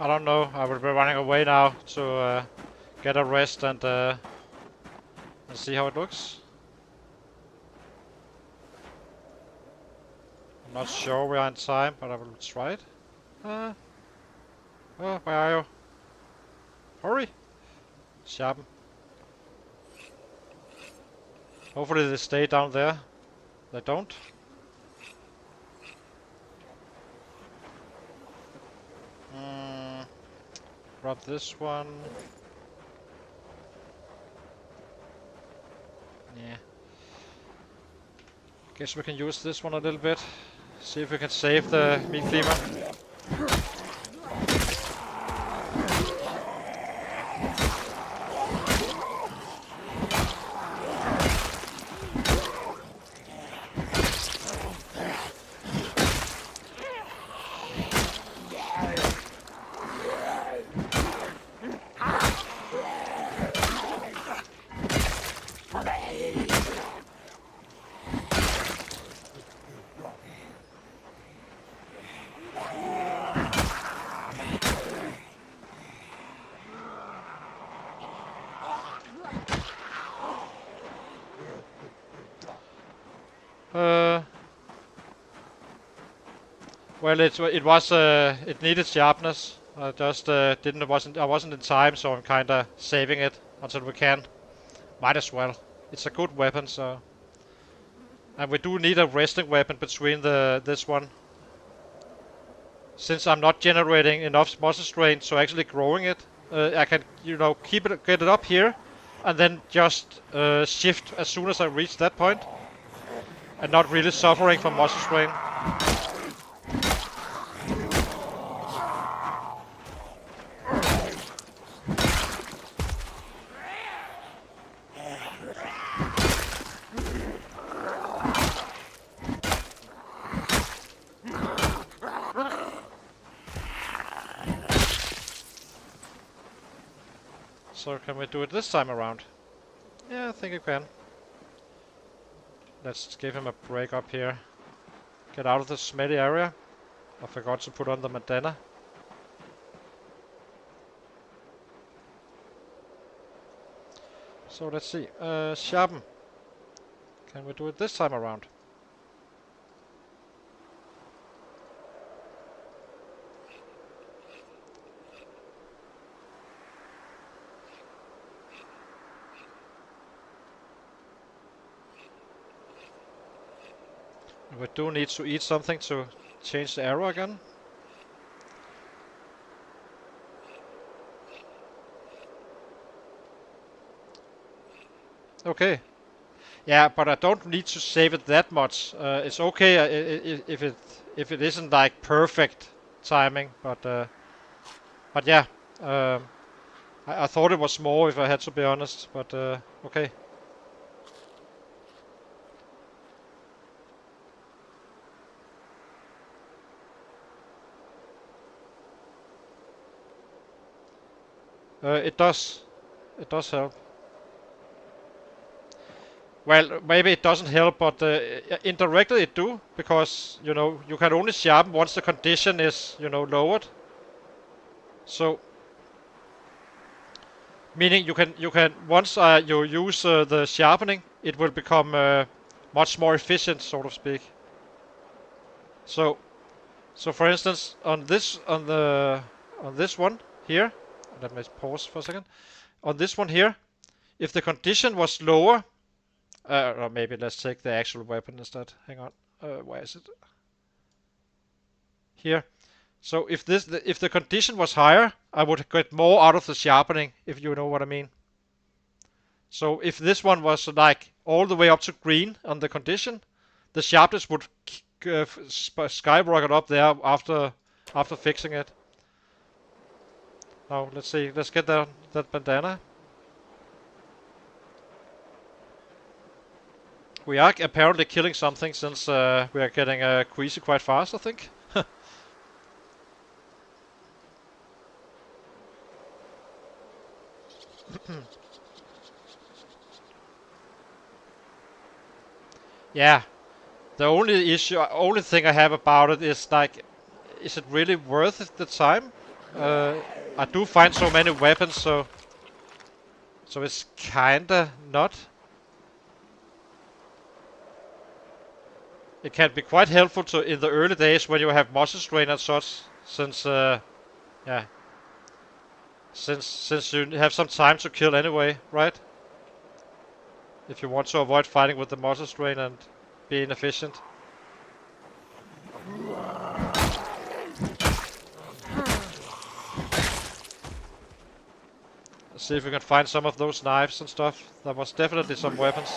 I don't know, I will be running away now to get a rest and see how it looks. I'm not sure we are in time, but I will try it. Oh, where are you? Hurry! Sharpen. Hopefully they stay down there. They don't. Grab this one. Yeah. Guess we can use this one a little bit. See if we can save the meat cleaver. Well, it needed sharpness. I just I wasn't in time, so I'm kinda saving it until we can. Might as well. It's a good weapon, so. And we do need a resting weapon between this one. Since I'm not generating enough muscle strain, so actually growing it, I can, get it up here, and then just shift as soon as I reach that point, and not really suffering from muscle strain. So can we do it this time around? Yeah, I think we can. Let's give him a break up here. Get out of the smelly area. I forgot to put on the bandana. So let's see. Sharpen. Can we do it this time around? We do need to eat something to change the arrow again. Okay. Yeah, but I don't need to save it that much. It's okay if it isn't like perfect timing, but yeah. I thought it was more if I had to be honest, but okay. It does. It does help. Well, maybe it doesn't help, but indirectly it do, because you can only sharpen once the condition is lowered. So meaning you can once you use the sharpening, it will become much more efficient, so to speak. So for instance, on this one here, let me pause for a second. On this one here, if the condition was lower, or maybe let's take the actual weapon instead. Hang on, where is it? Here. So if the condition was higher, I would get more out of the sharpening, if you know what I mean. So if this one was like all the way up to green on the condition, the sharpness would skyrocket up there after fixing it. Now let's see. Let's get that bandana. We are apparently killing something since we are getting queasy quite fast, I think. Yeah. The only thing I have about it is like, is it really worth the time? I do find so many weapons, so it's kinda not. It can be quite helpful in the early days when you have muscle strain and such, since yeah, since you have some time to kill anyway, right? If you want to avoid fighting with the muscle strain and be inefficient. Let's see if we can find some of those knives and stuff. There was definitely some weapons.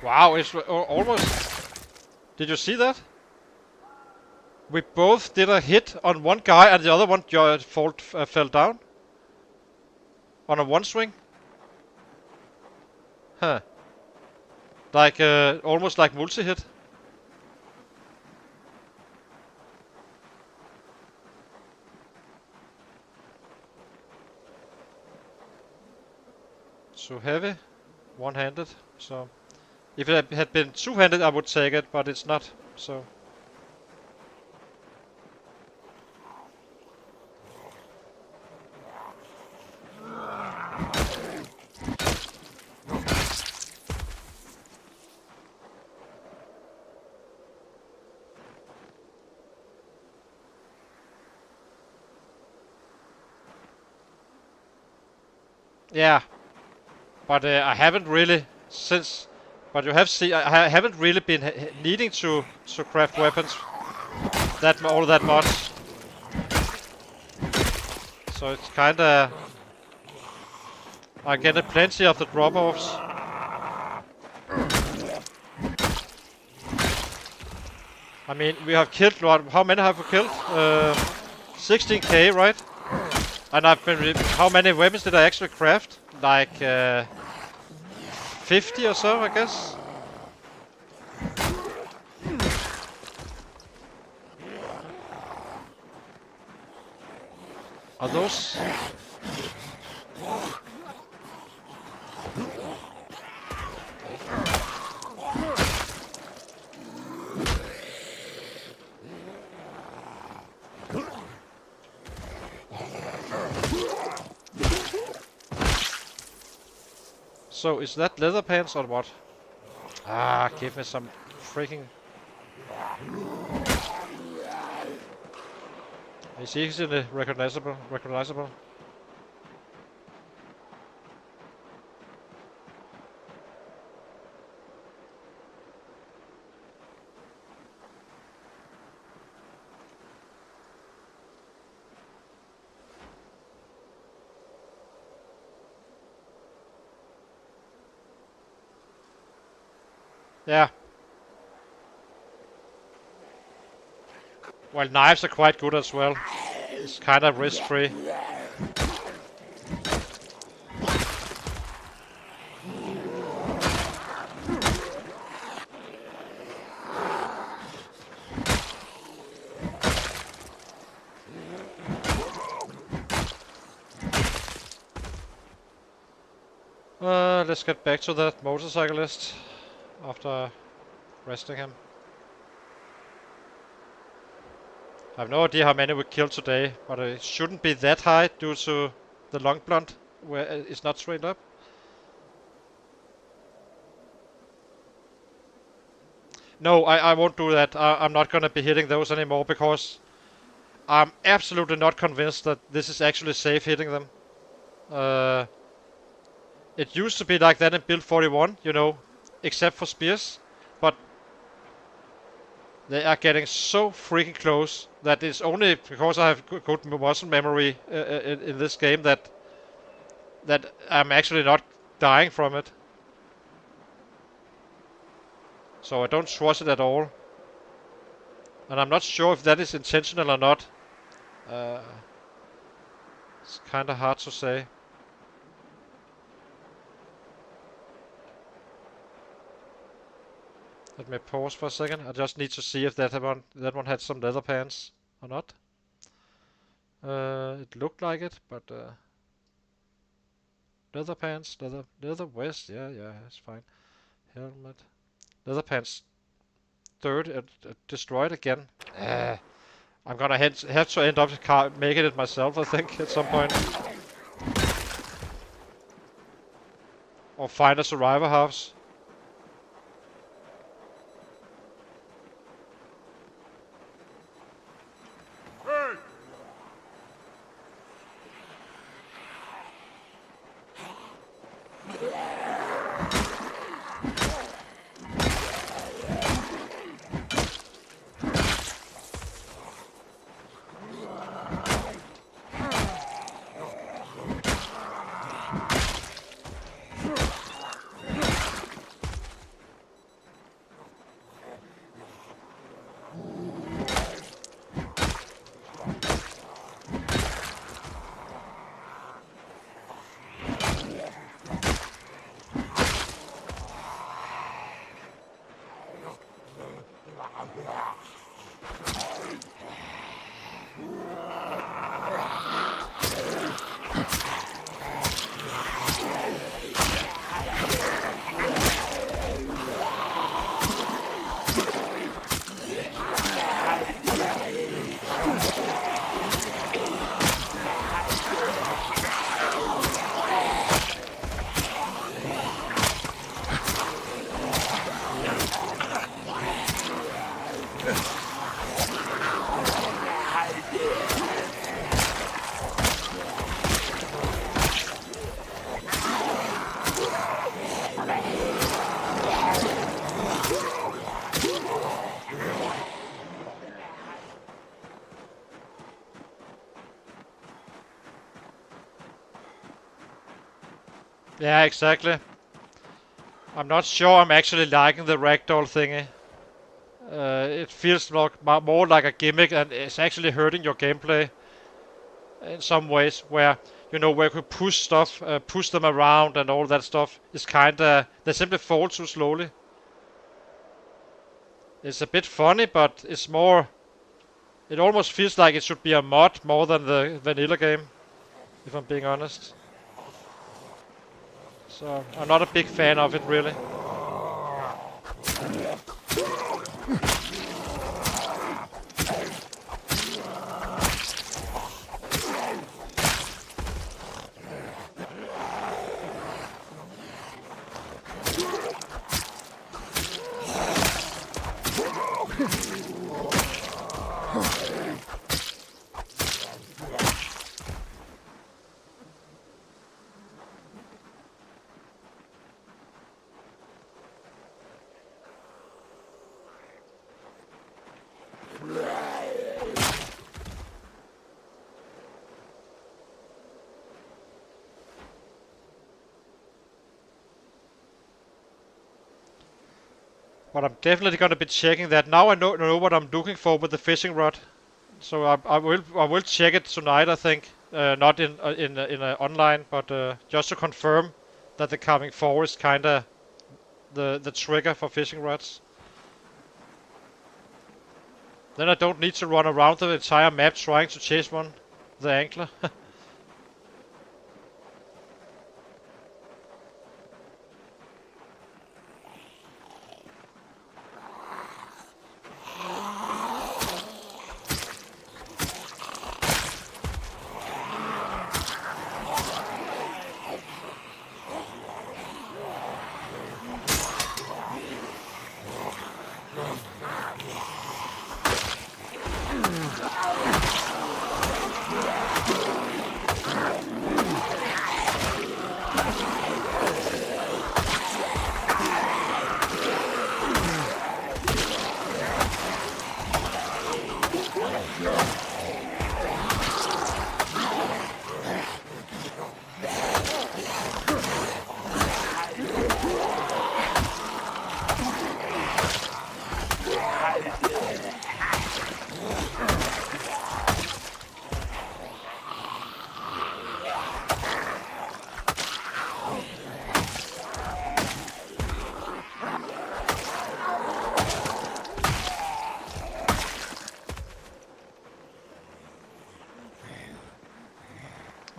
Wow, it's almost... Did you see that? We both did a hit on one guy and the other one fell down. On a one swing. Huh. Like, almost like multi-hit. So heavy, one-handed, so... If it had been two-handed, I would take it, but it's not, so... Yeah, but I haven't really since. But you have seen I haven't really been needing to craft weapons all that much. So it's kinda... I get plenty of the drop-offs. I mean, we have killed... How many have we killed? 16k, right? And I've been... How many weapons did I actually craft? Like 50 or so, I guess. Are those... So, is that leather pants or what? Ah, give me some freaking... It's easily recognizable. Yeah. Well, knives are quite good as well. It's kind of risk-free. Let's get back to that motorcyclist after resting him. I have no idea how many we killed today, but it shouldn't be that high due to the long blunt, where it's not straight up. No, I won't do that. I'm not gonna be hitting those anymore because I'm absolutely not convinced that this is actually safe hitting them. It used to be like that in build 41, you know, except for spears, but they are getting so freaking close that it's only because I have good muscle memory in this game that I'm actually not dying from it. So I don't trust it at all. And I'm not sure if that is intentional or not. It's kinda hard to say. Let me pause for a second. I just need to see if that one had some leather pants or not. It looked like it, but leather pants, leather vest, yeah, it's fine. Helmet, leather pants, third, destroyed again. I'm gonna have to end up making it myself, I think, at some point. Or find a survivor house. Hey! Yeah, exactly. I'm not sure I'm actually liking the ragdoll thingy. It feels more like a gimmick, and it's actually hurting your gameplay in some ways. Where where you could push stuff, push them around, and all that stuff is kinda they simply fall too slowly. It's a bit funny, but it's more. It almost feels like it should be a mod more than the vanilla game, if I'm being honest. So I'm not a big fan of it, really. But I'm definitely gonna be checking that. Now I know what I'm looking for with the fishing rod. So I will check it tonight. I think not in online, but just to confirm that the coming 4 is kinda the trigger for fishing rods. Then I don't need to run around the entire map trying to chase the angler.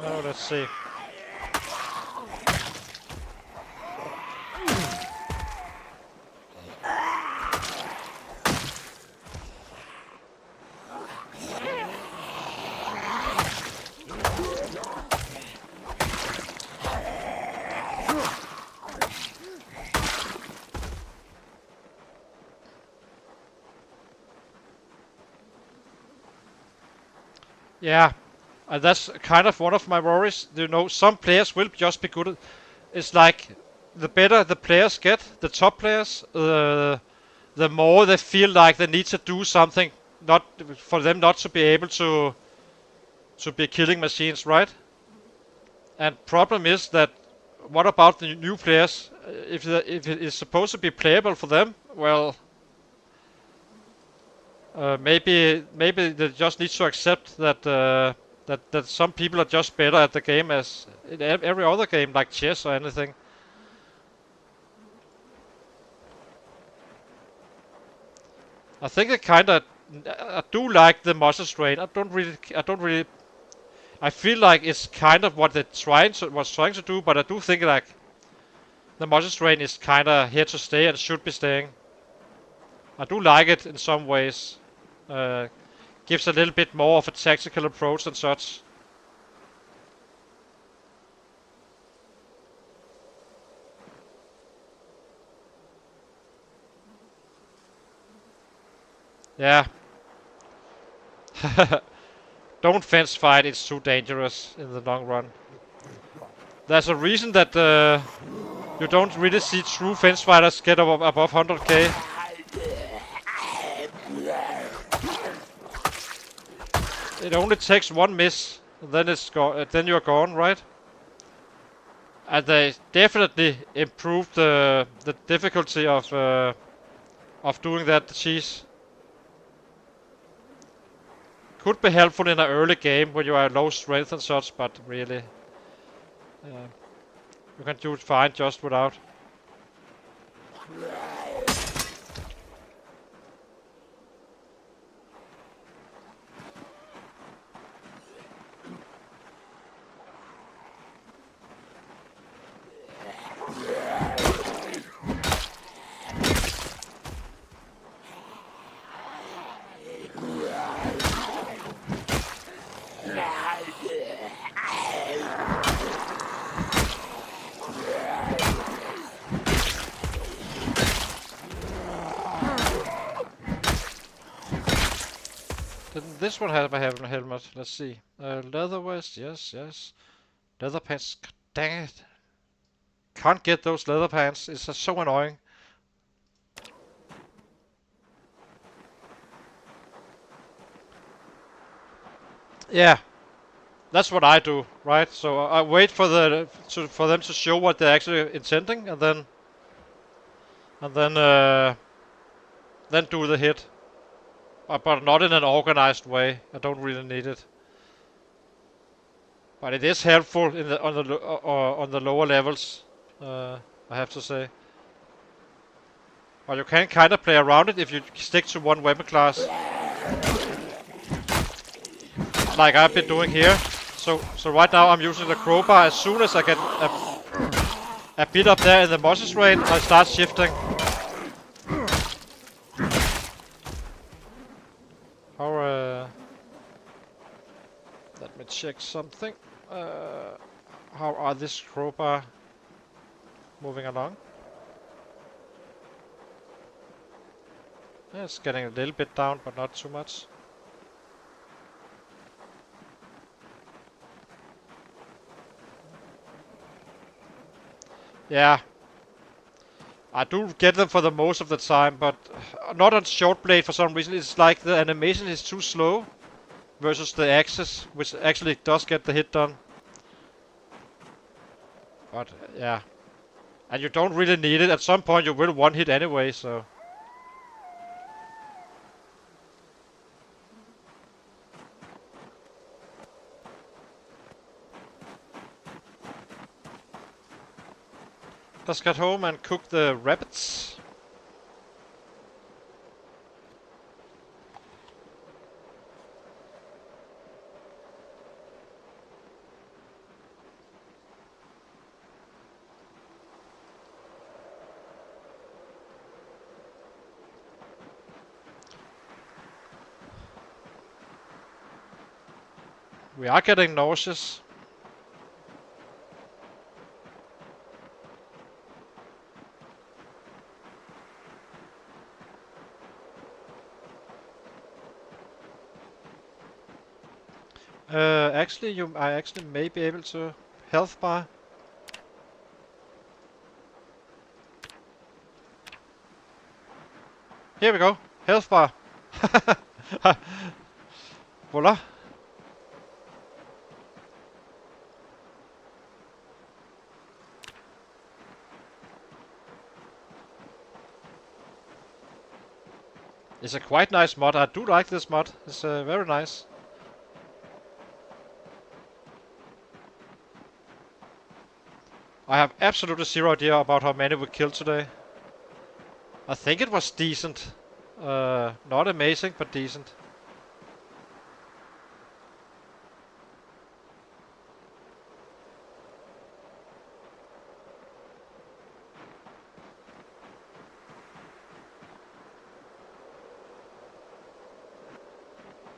Oh, let's see. Yeah, that's kind of one of my worries. Some players will just be good at. It's like the better the players get, the top players, the more they feel like they need to do something, not for them not to be able to be killing machines, right? And problem is that what about the new players? If it is supposed to be playable for them, well, maybe they just need to accept that that some people are just better at the game as in every other game like chess or anything. I think I do like the muscle strain. I feel like it's kind of what they was trying to do, but I do think like the muscle strain is kind of here to stay and should be staying. I do like it in some ways. Gives a little bit more of a tactical approach and such. Yeah. Don't fence fight, it's too dangerous in the long run. There's a reason that you don't really see true fence fighters get above 100k. It only takes one miss, then then you're gone, right? And they definitely improved the difficulty of doing that cheese. Could be helpful in an early game when you are low strength and such, but really, you can do it fine just without. Didn't this one have a helmet? Let's see. Leather vest, yes, yes. Leather pants, dang it. Can't get those leather pants, it's so annoying. Yeah, that's what I do, right? So I wait for for them to show what they're actually intending, and then do the hit. But not in an organized way. I don't really need it. But it is helpful in on the lower levels, I have to say. But you can kind of play around it if you stick to one weapon class, like I've been doing here. So right now I'm using the crowbar. As soon as I get a bit up there in the muscles range, I start shifting. Let me check something. How are this crowbar moving along? Yeah, it's getting a little bit down, but not too much. Yeah. I do get them for the most of the time, but not on short blade for some reason. It's like the animation is too slow versus the axis, which actually does get the hit done. But yeah. And you don't really need it. At some point you will one hit anyway, so. Let's get home and cook the rabbits. We are getting nauseous. Actually, I actually may be able to health bar. Here we go, health bar. Voila. It's a quite nice mod. I do like this mod. It's very nice. I have absolutely zero idea about how many we killed today. I think it was decent. Not amazing, but decent.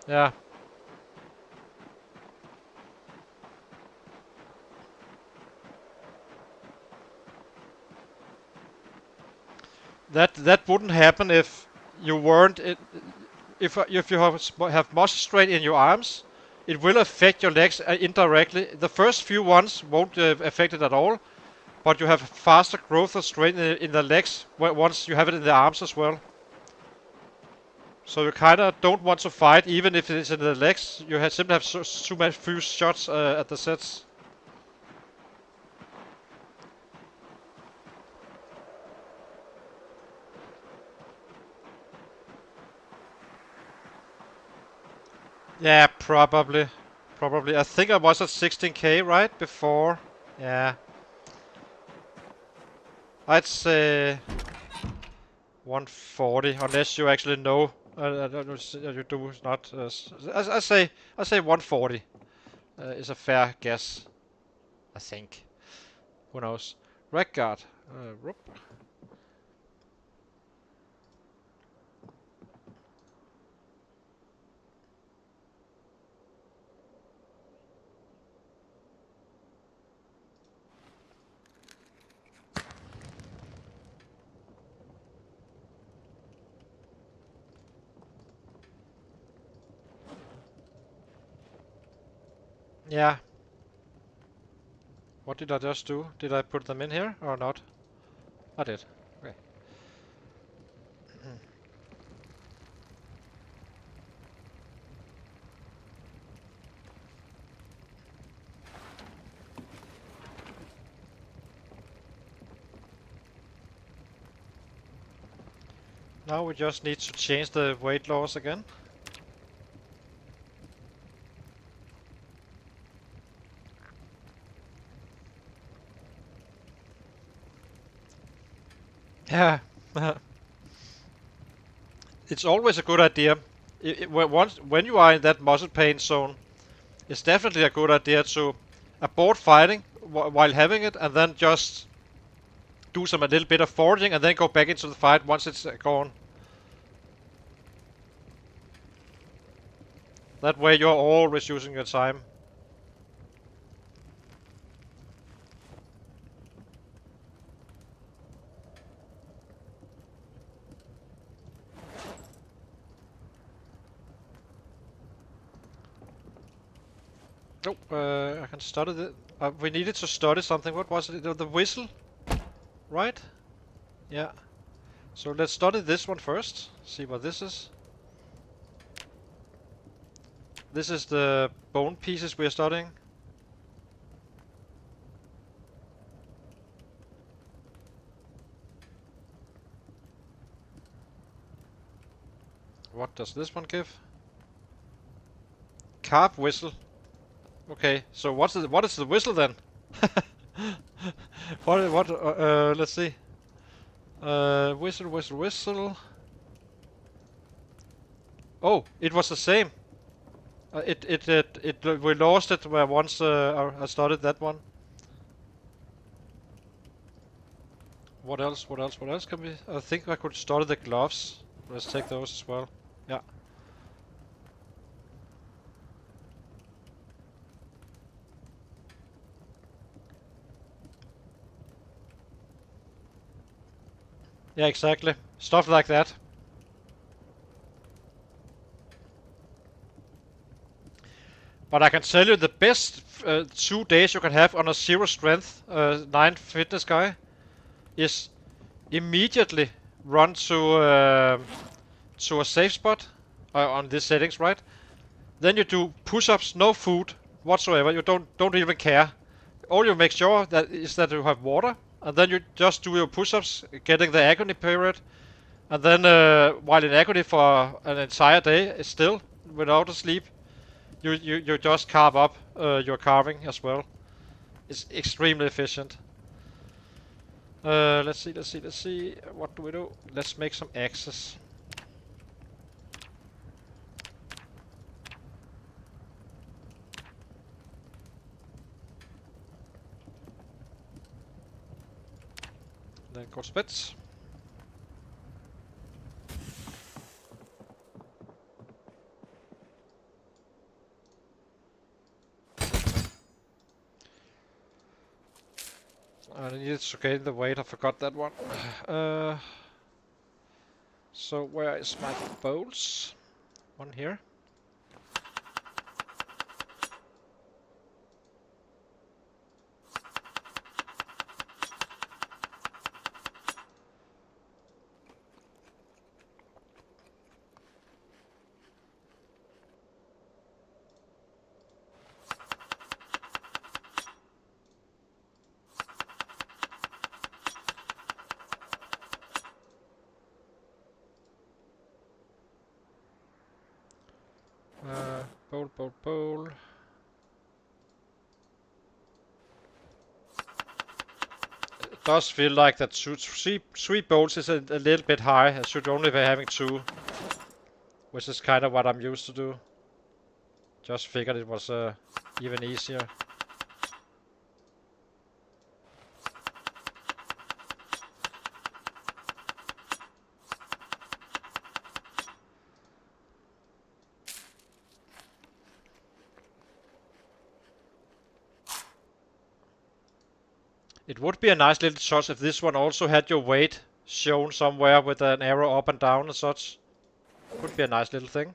Yeah. That wouldn't happen if you weren't. If you have muscle strain in your arms, it will affect your legs indirectly. The first few ones won't affect it at all, but you have faster growth of strain in the legs once you have it in the arms as well. So you kind of don't want to fight, even if it's in the legs. You simply have too many few shots at the sets. Yeah, probably. Probably. I think I was at 16k right before. Yeah. I'd say 140, unless you actually know. You do not. I say 140 is a fair guess. I think. Who knows? Rack guard. Rope. Yeah. What did I just do? Did I put them in here or not? I did. Okay. Now we just need to change the weight laws again. Yeah. It's always a good idea. When you are in that muscle pain zone, it's definitely a good idea to abort fighting while having it, and then just do a little bit of foraging, and then go back into the fight once it's gone. That way you're always using your time. Oh, I can study it. We needed to study something. What was it? The whistle, right? Yeah. So let's study this one first. See what this is. This is the bone pieces we're studying. What does this one give? Carp whistle. Okay, so what is the whistle then? Let's see. Whistle, whistle, whistle. Oh, it was the same. We lost it where once I started that one. What else? What else? What else can we? I think I could start the gloves. Let's take those as well. Yeah. Yeah, exactly. Stuff like that. But I can tell you the best 2 days you can have on a 0 strength, 9 fitness guy is immediately run to a safe spot on these settings, right? Then you do push-ups, no food whatsoever. You don't even care. All you make sure that is that you have water, and then you just do your push-ups, getting the agony period, and then while in agony for an entire day, still without a sleep, you just carve up your carving as well. It's extremely efficient. Let's see. What do we do? Let's make some axes. Then go to beds. I needed to gain the weight. I forgot that one. So where is my bowls? One here. does feel like that three bolts is a little bit high. I should only be having 2, which is kind of what I'm used to do. Just figured it was even easier. It would be a nice little touch if this one also had your weight shown somewhere with an arrow up and down and such. Would be a nice little thing.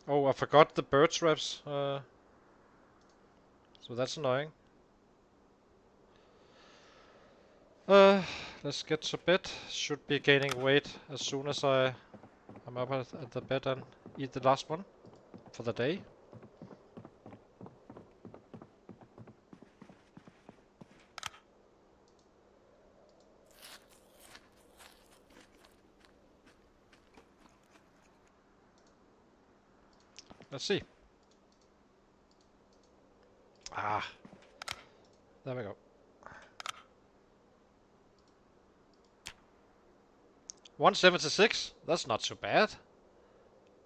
Oh, I forgot the bird traps. So that's annoying. Let's get to bed. Should be gaining weight as soon as I'm up at the bed and eat the last one for the day. Let's see. Ah, there we go. 176. That's not too bad.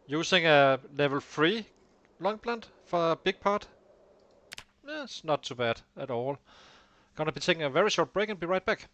Using a level 3 long plant for a big part. It's not too bad at all. Gonna be taking a very short break and be right back.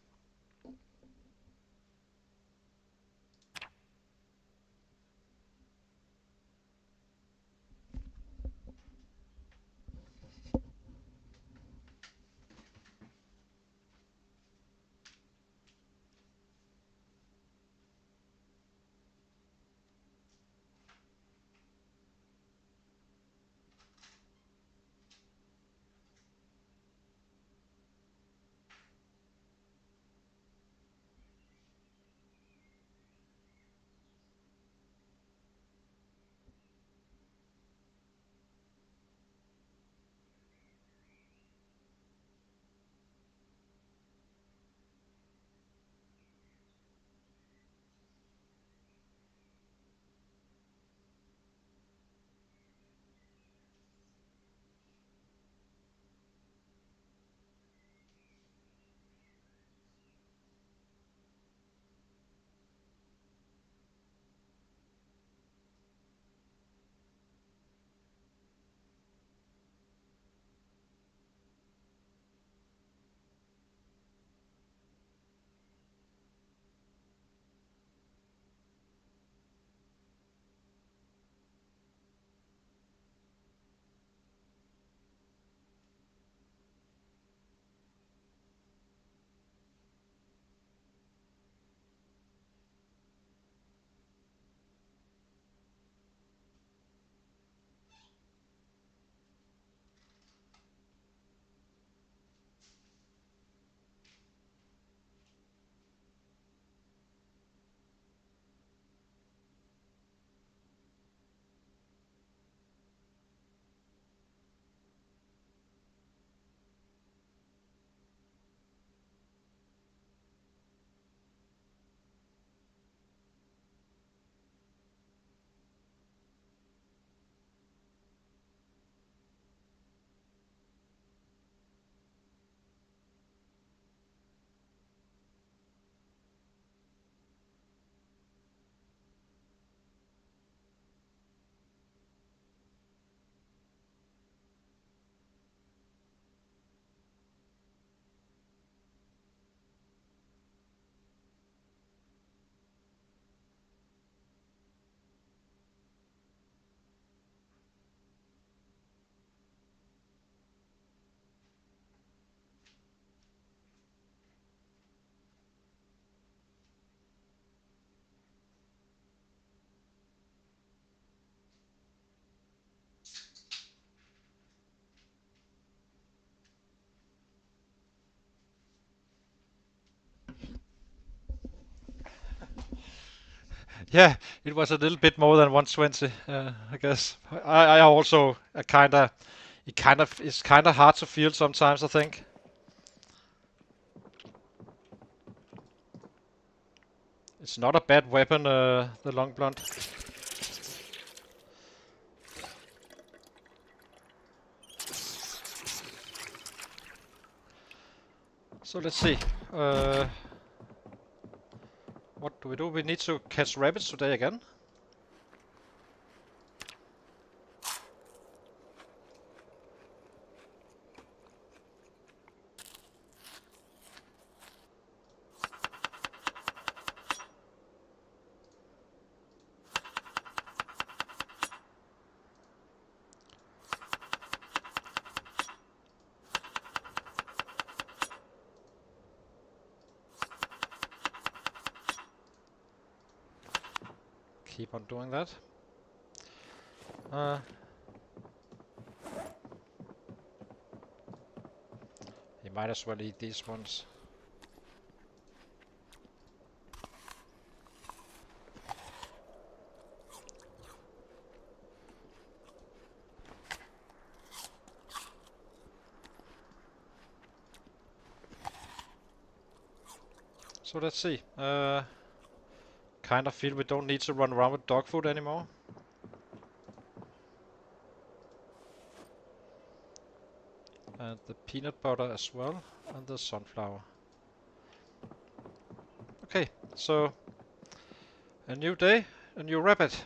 Yeah, it was a little bit more than 120, I guess. I also it's kinda hard to feel sometimes, I think. It's not a bad weapon, the long blunt. So let's see. What do we do? We need to catch rabbits today again. Keep on doing that. You might as well eat these ones. So let's see. Kind of feel we don't need to run around with dog food anymore. And the peanut butter as well, and the sunflower. Okay, so a new day, a new rabbit.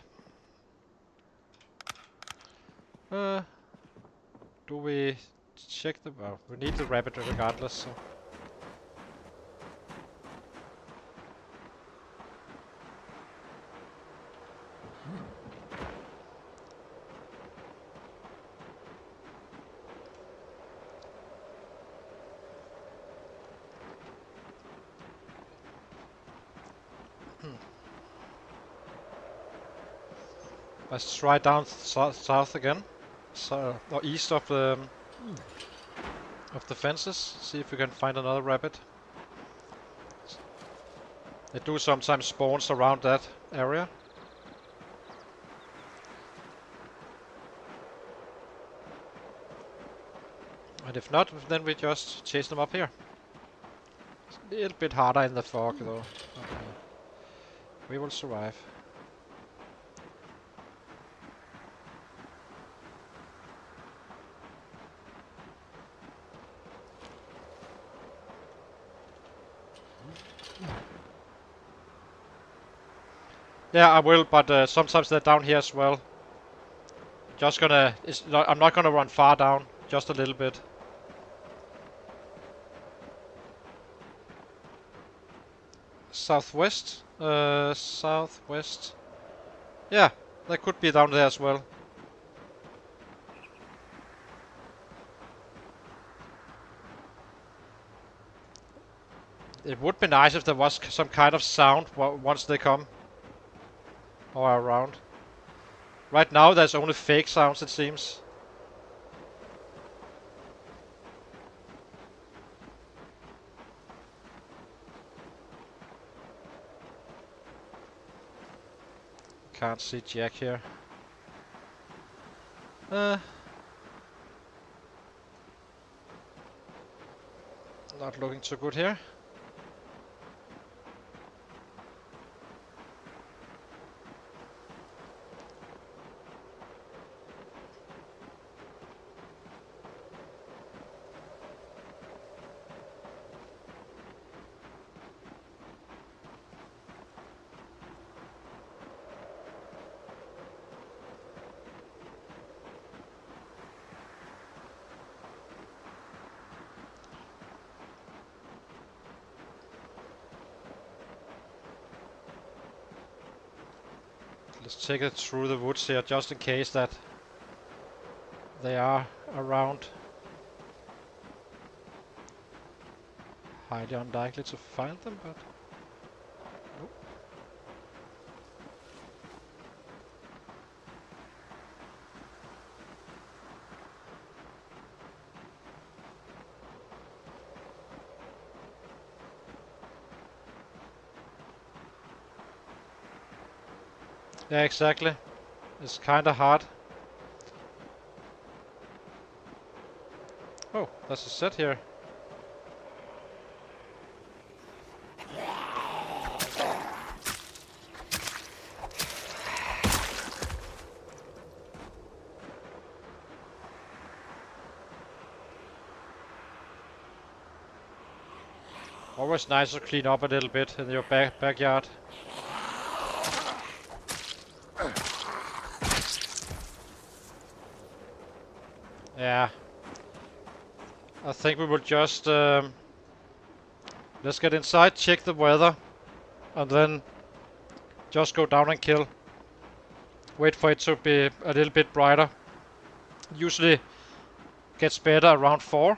Do we check the... Well, we need the rabbit regardless, so... Let's try down south again, so, or east of the fences. See if we can find another rabbit. They do sometimes spawns around that area. And if not, then we just chase them up here. It's a little bit harder in the fog though. Okay. We will survive. Yeah, I will, but sometimes they're down here as well. Just gonna... I'm not gonna run far down, just a little bit. Southwest? Southwest. Yeah, that could be down there as well. It would be nice if there was some kind of sound once they come. Or around. Right now there's only fake sounds, it seems. Can't see Jack here. Not looking too good here. Let's take it through the woods here, just in case that they are around. Highly unlikely to find them, but... Nope. Yeah, exactly. It's kinda hard. Oh, there's a set here. Always nice to clean up a little bit in your backyard. Yeah. I think we will just let's get inside, check the weather, and then just go down and kill. Wait for it to be a little bit brighter. Usually gets better around 4.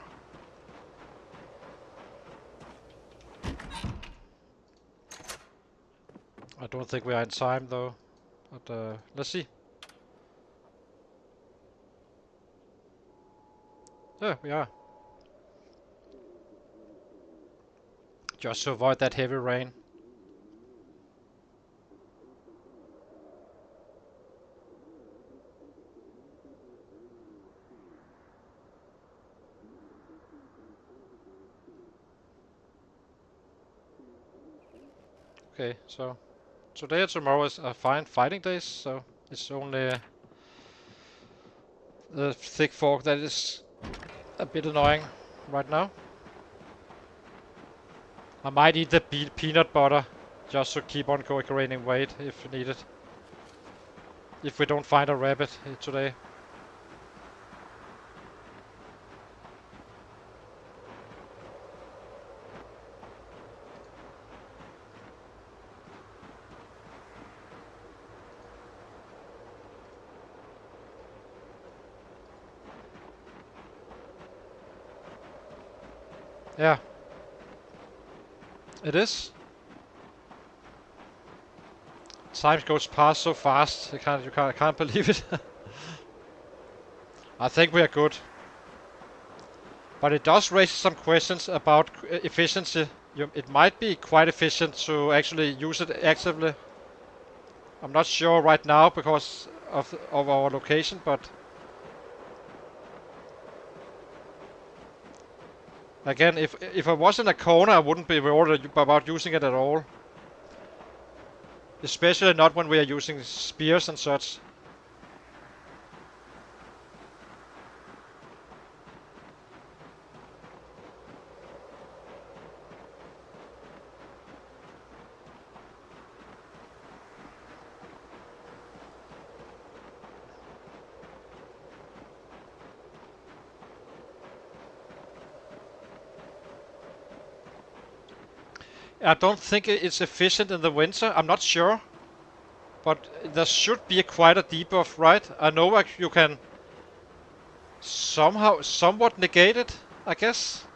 I don't think we are in time though, but let's see. Yeah, we are. Just to avoid that heavy rain. Okay, so today and tomorrow is fine fighting days, so it's only the thick fog that is a bit annoying right now. I might eat the peanut butter just to keep on gaining weight if needed. If we don't find a rabbit today. Yeah. It is. Time goes past so fast. I can't believe it. I think we are good. But it does raise some questions about efficiency. It might be quite efficient to actually use it actively. I'm not sure right now because of our location, but again, if I was in a corner, I wouldn't be worried about using it at all. Especially not when we are using spears and such. I don't think it's efficient in the winter. I'm not sure. But there should be quite a debuff, right? I know you can somewhat negate it, I guess.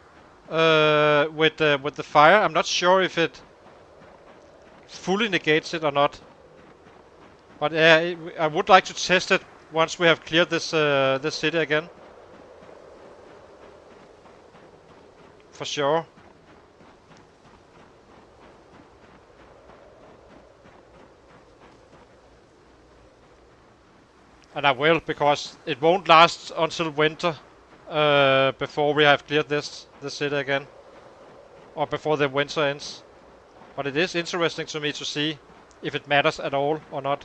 With the fire. I'm not sure if it fully negates it or not. But yeah, I would like to test it once we have cleared this city again. For sure. And I will, because it won't last until winter before we have cleared this city again. Or before the winter ends. But it is interesting to me to see if it matters at all or not.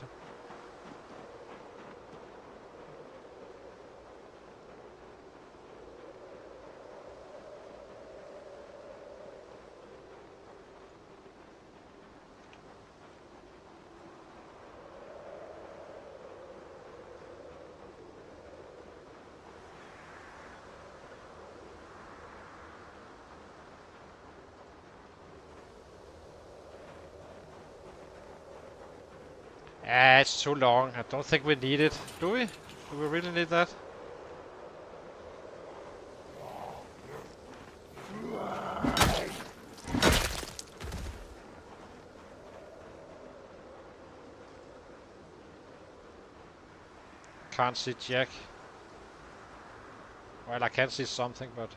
Ah, it's too long. I don't think we need it. Do we? Do we really need that? Can't see Jack. Well, I can see something, but...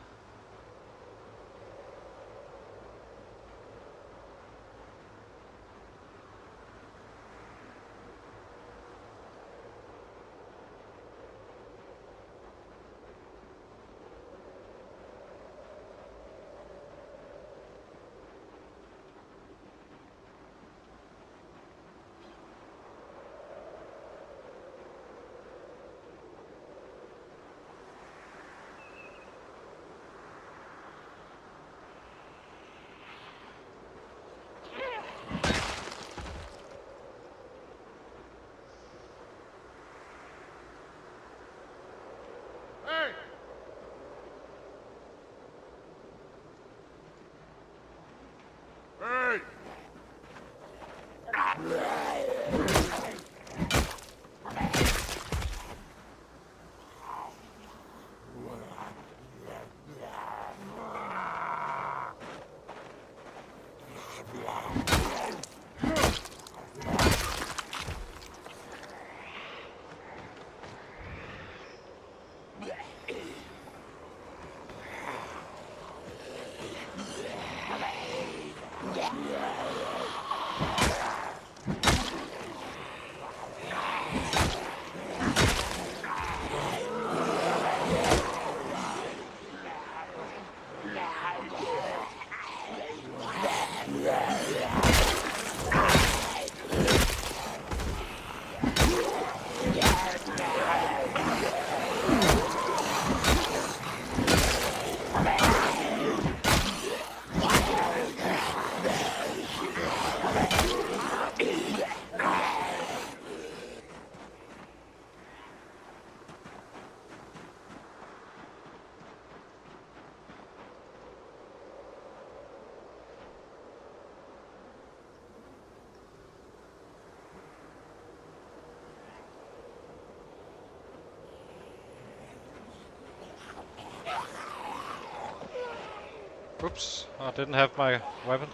Oops, I didn't have my weapon.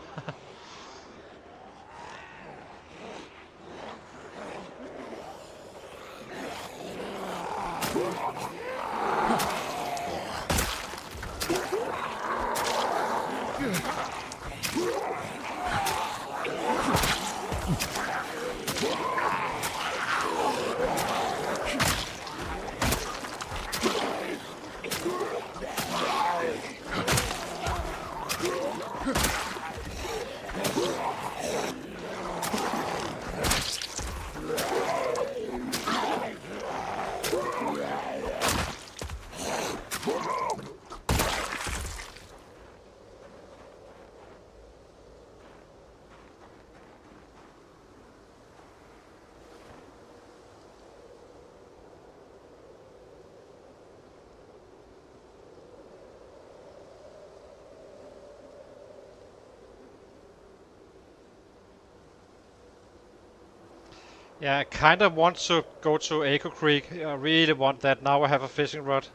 Yeah, I kind of want to go to Echo Creek. I really want that. Now I have a fishing rod.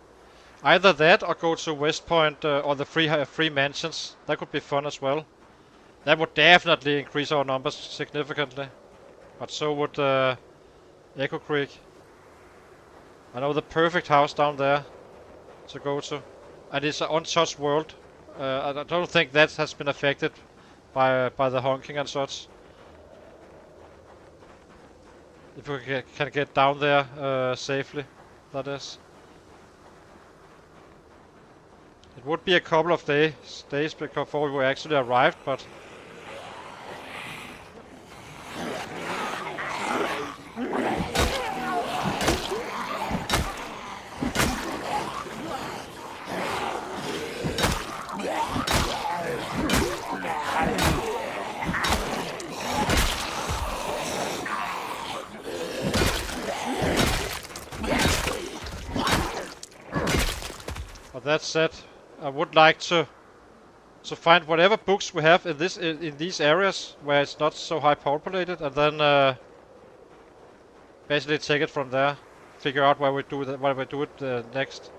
Either that or go to West Point or the free mansions. That could be fun as well. That would definitely increase our numbers significantly. But so would Echo Creek. I know the perfect house down there to go to. And it's an untouched world. I don't think that has been affected by the honking and such. If we can get down there safely, that is. It would be a couple of days before we actually arrived, but that said, I would like to find whatever books we have in these areas where it's not so high populated, and then basically take it from there. Figure out where we do it next.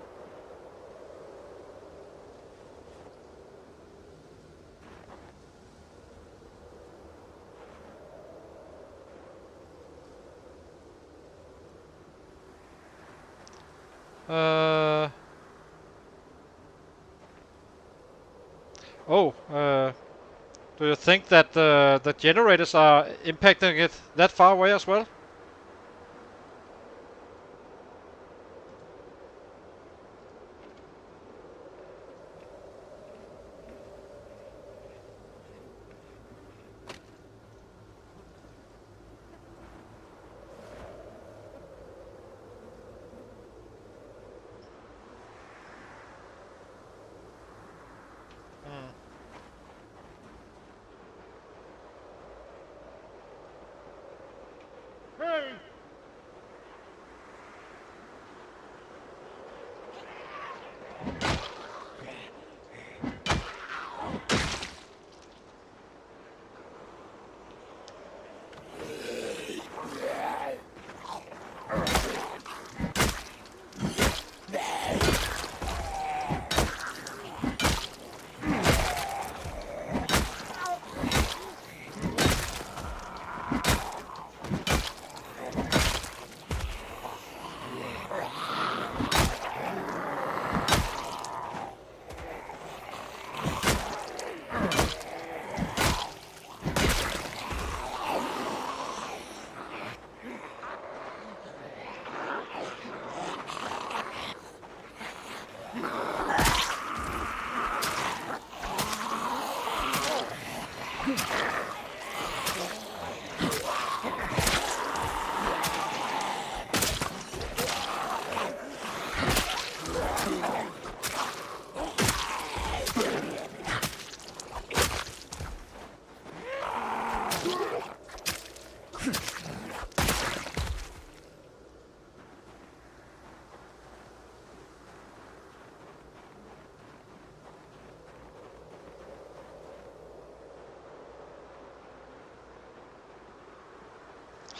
Do you think that the generators are impacting it that far away as well?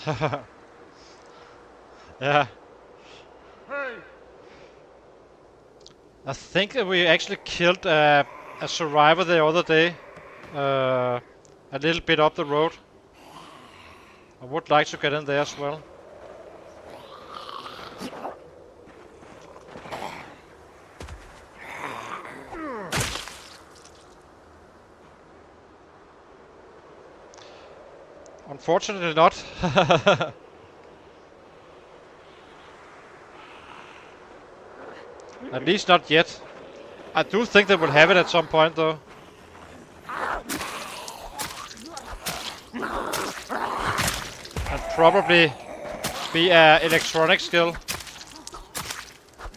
Yeah. Hey! I think that we actually killed a survivor the other day. A little bit up the road. I would like to get in there as well. Unfortunately not. At least not yet. I do think they will have it at some point though. And probably be a electronic skill.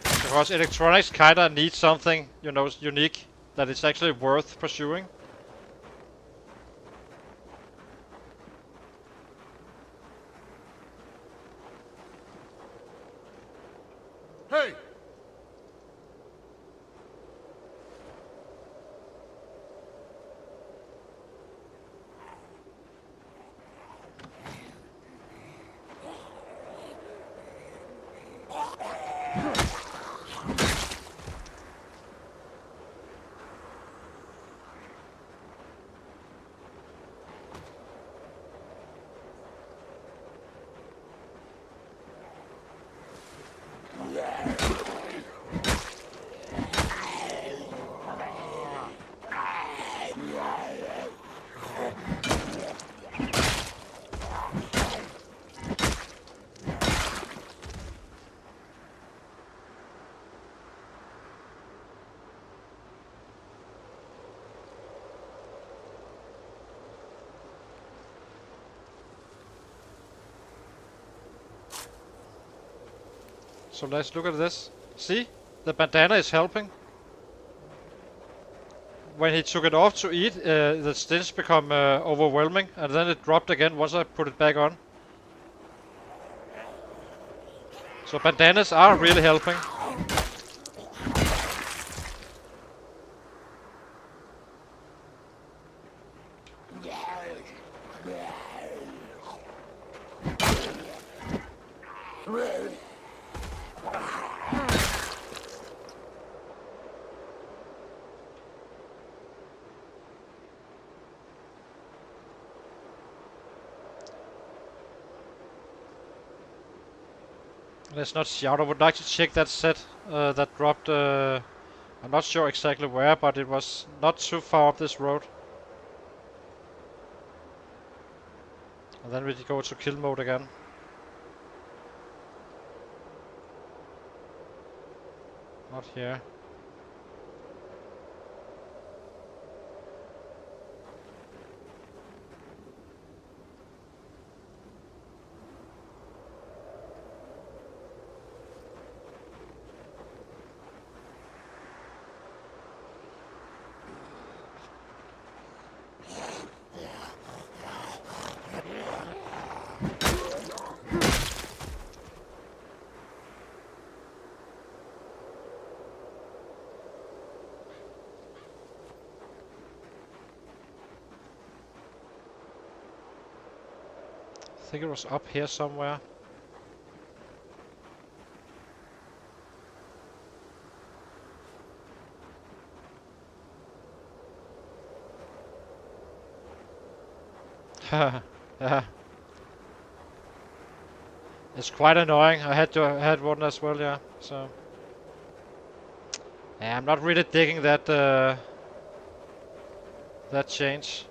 Because electronics kinda need something, you know, unique that it's actually worth pursuing. Hey! So let's look at this. See? The bandana is helping. When he took it off to eat, the stench become overwhelming, and then it dropped again once I put it back on. So bandanas are really helping. Let's not shout. I would like to check that set that dropped. I'm not sure exactly where, but it was not too far up this road. And then we go to kill mode again. Not here. I think it was up here somewhere. Yeah. It's quite annoying. I had one as well, yeah. So yeah, I'm not really digging that that change.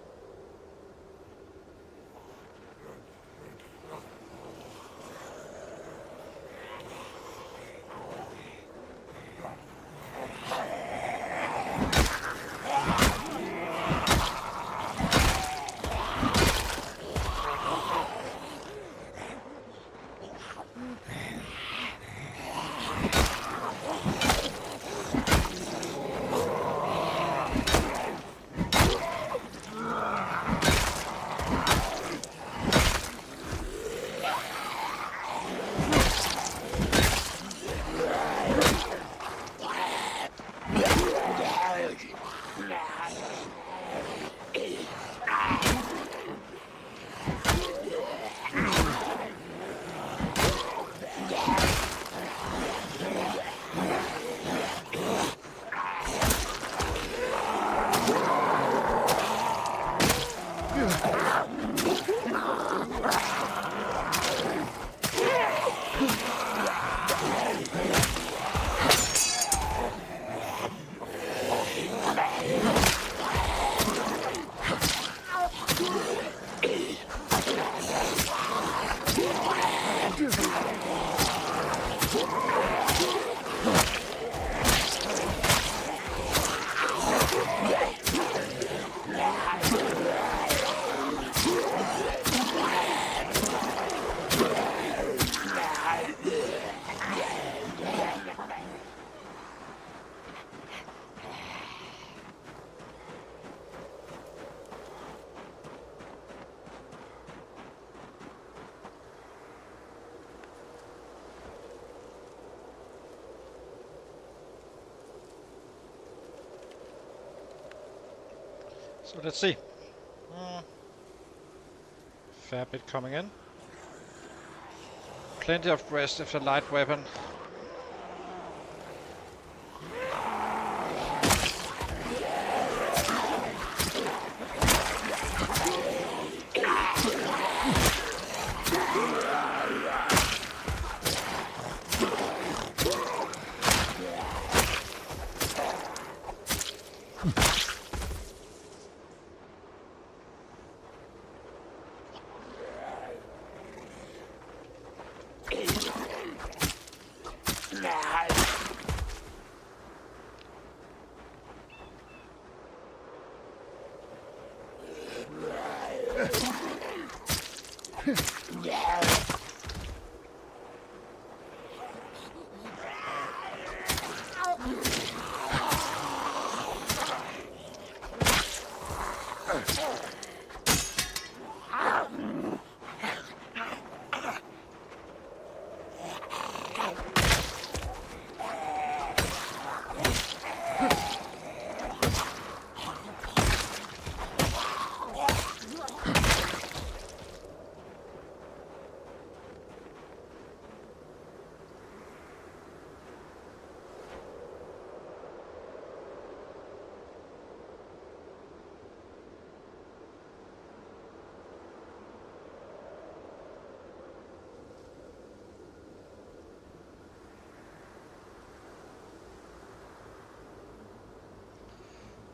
So let's see. Fair bit coming in. Plenty of rest if a light weapon.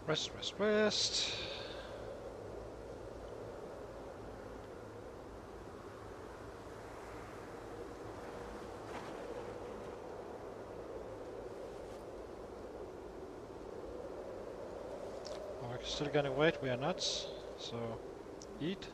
Rest, rest, rest. Oh, we're still gonna wait, we are nuts. So, eat.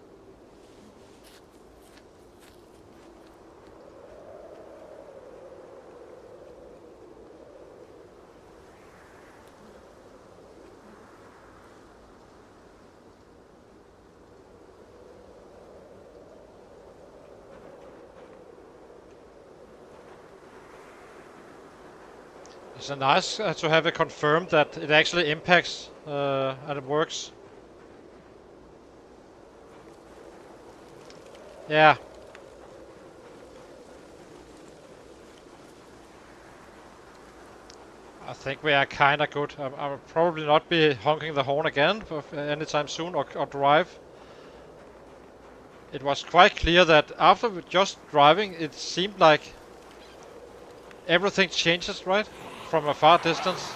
It's nice to have it confirmed that it actually impacts and it works. Yeah. I think we are kinda good. I will probably not be honking the horn again for anytime soon or drive. It was quite clear that after just driving, it seemed like everything changes, right? From a far distance.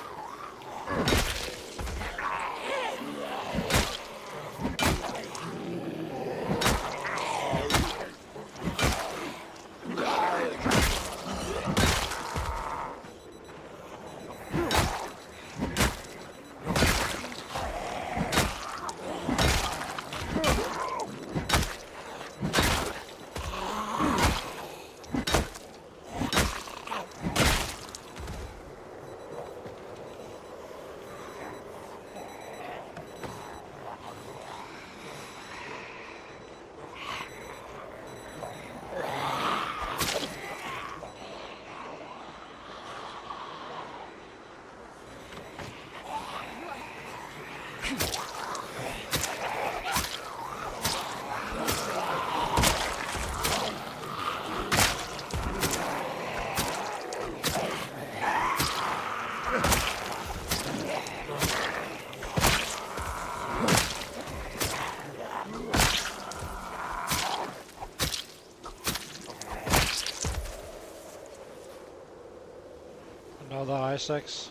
Another ice axe.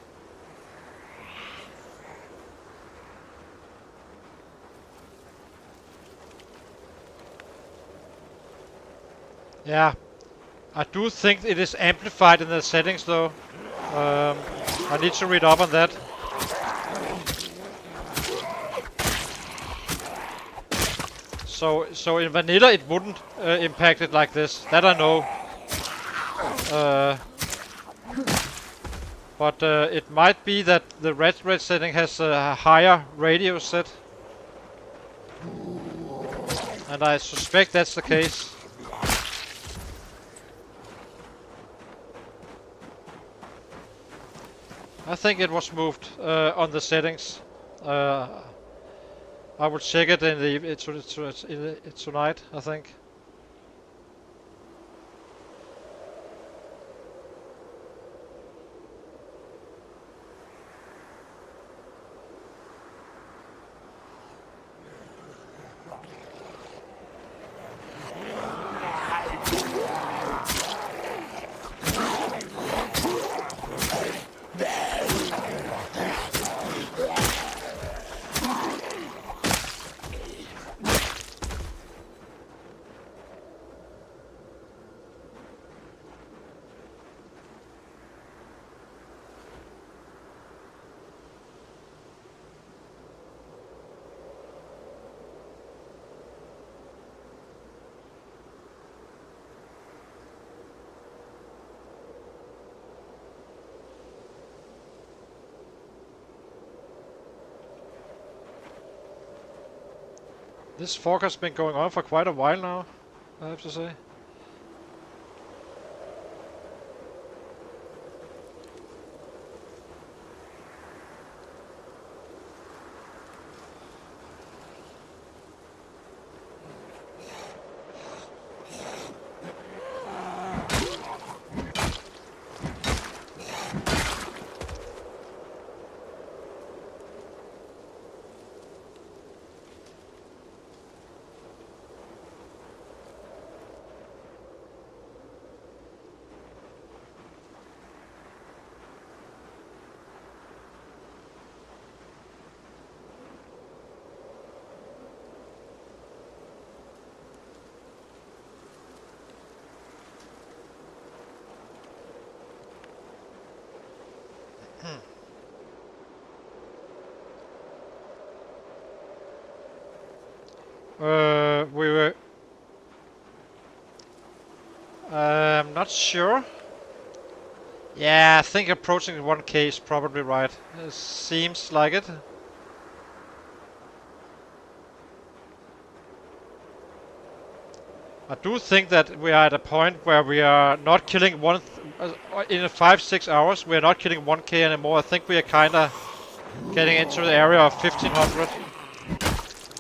Yeah, I do think it is amplified in the settings though. I need to read up on that. So in vanilla it wouldn't impact it like this. That I know. But it might be that the red setting has a higher radio set. And I suspect that's the case. I think it was moved on the settings. I will check it in the tonight, I think. This fog has been going on for quite a while now, I have to say. We were... I'm not sure. Yeah, I think approaching 1k is probably right. It seems like it. I do think that we are at a point where we are not killing in 5-6 hours. We are not killing 1k anymore. I think we are kinda getting into the area of 1500.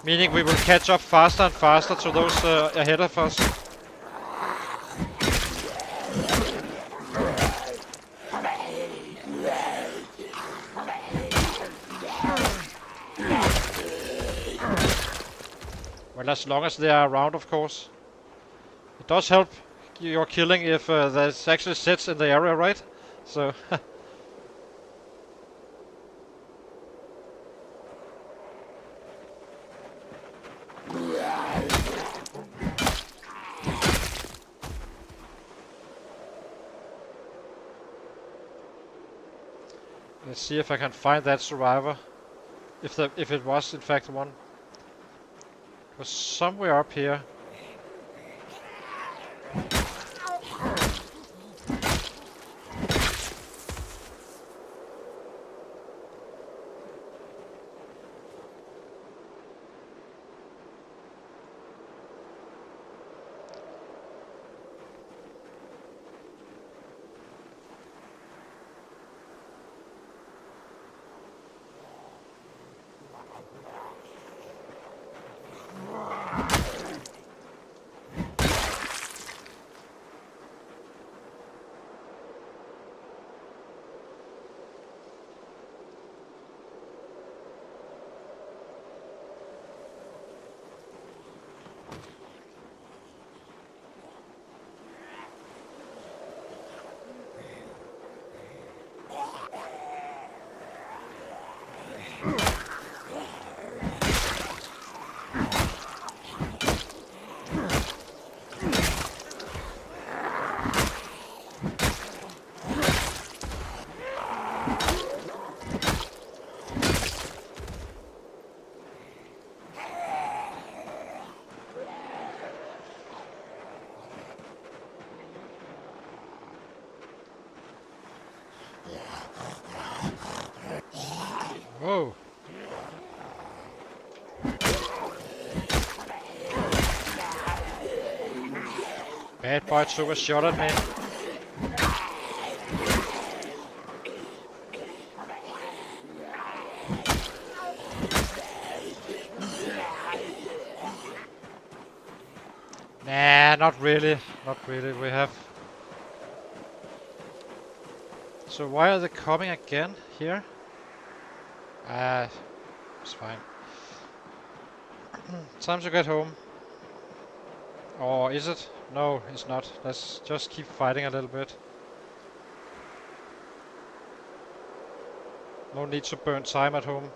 Meaning we will catch up faster and faster to those ahead of us. Well, as long as they are around, of course. It does help your killing if there's actually sets in the area, right? So... Let's see if I can find that survivor. If it was in fact one. It was somewhere up here. Whoa. Bad boy took a shot at me. Nah, not really. Not really. We have... So why are they coming again here? It's fine. Time to get home. Or is it? No, it's not. Let's just keep fighting a little bit. No need to burn time at home.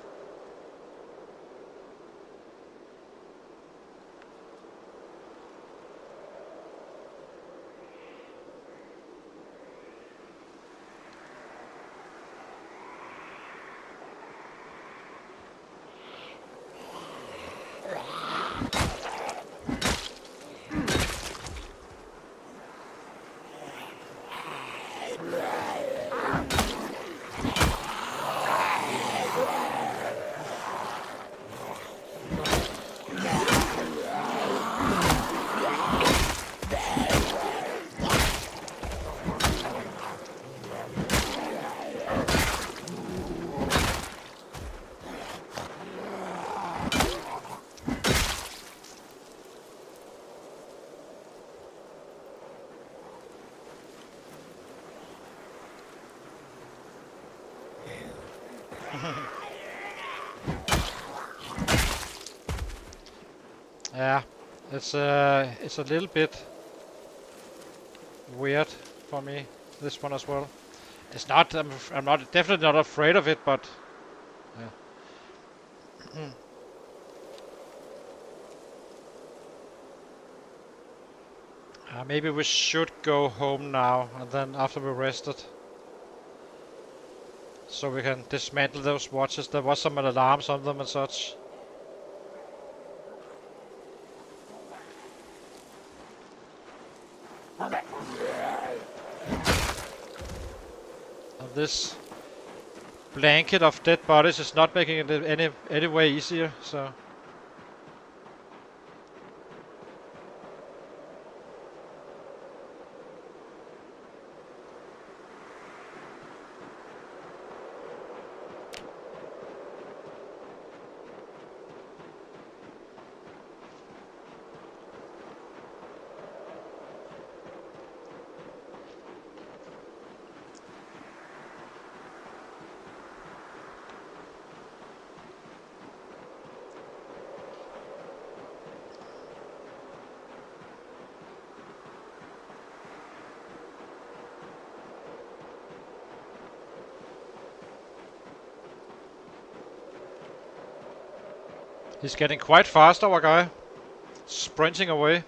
Yeah, it's a little bit weird for me, this one as well. It's not. I'm not definitely not afraid of it, but yeah. Maybe we should go home now, and then after we rested, so we can dismantle those watches. There was some alarms on them and such. And this blanket of dead bodies is not making it any way easier, so... He's getting quite fast, our guy. Sprinting away.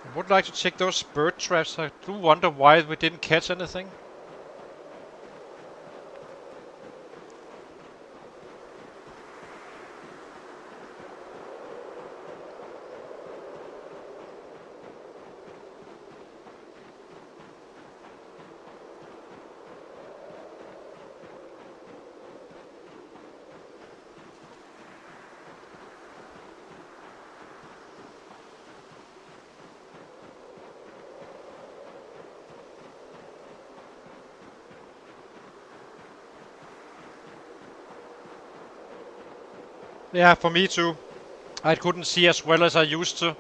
I would like to check those bird traps. I do wonder why we didn't catch anything. Yeah, for me too. I couldn't see as well as I used to.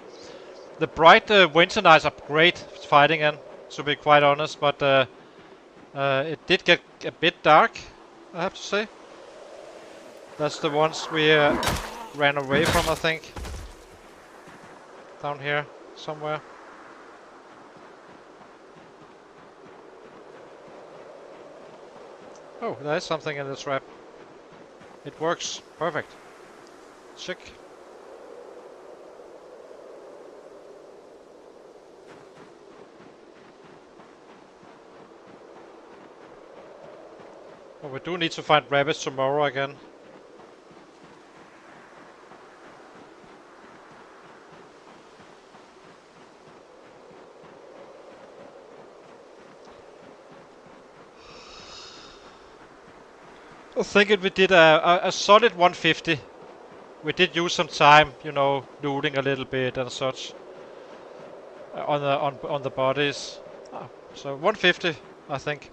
The bright winter nights are great fighting in, to be quite honest, but it did get a bit dark, I have to say. That's the ones we ran away from, I think. Down here, somewhere. Oh, there is something in the trap. It works. Perfect. Check. Well, we do need to find rabbits tomorrow again. I think we did a solid 150. We did use some time, you know, looting a little bit and such on the bodies. So 150, I think.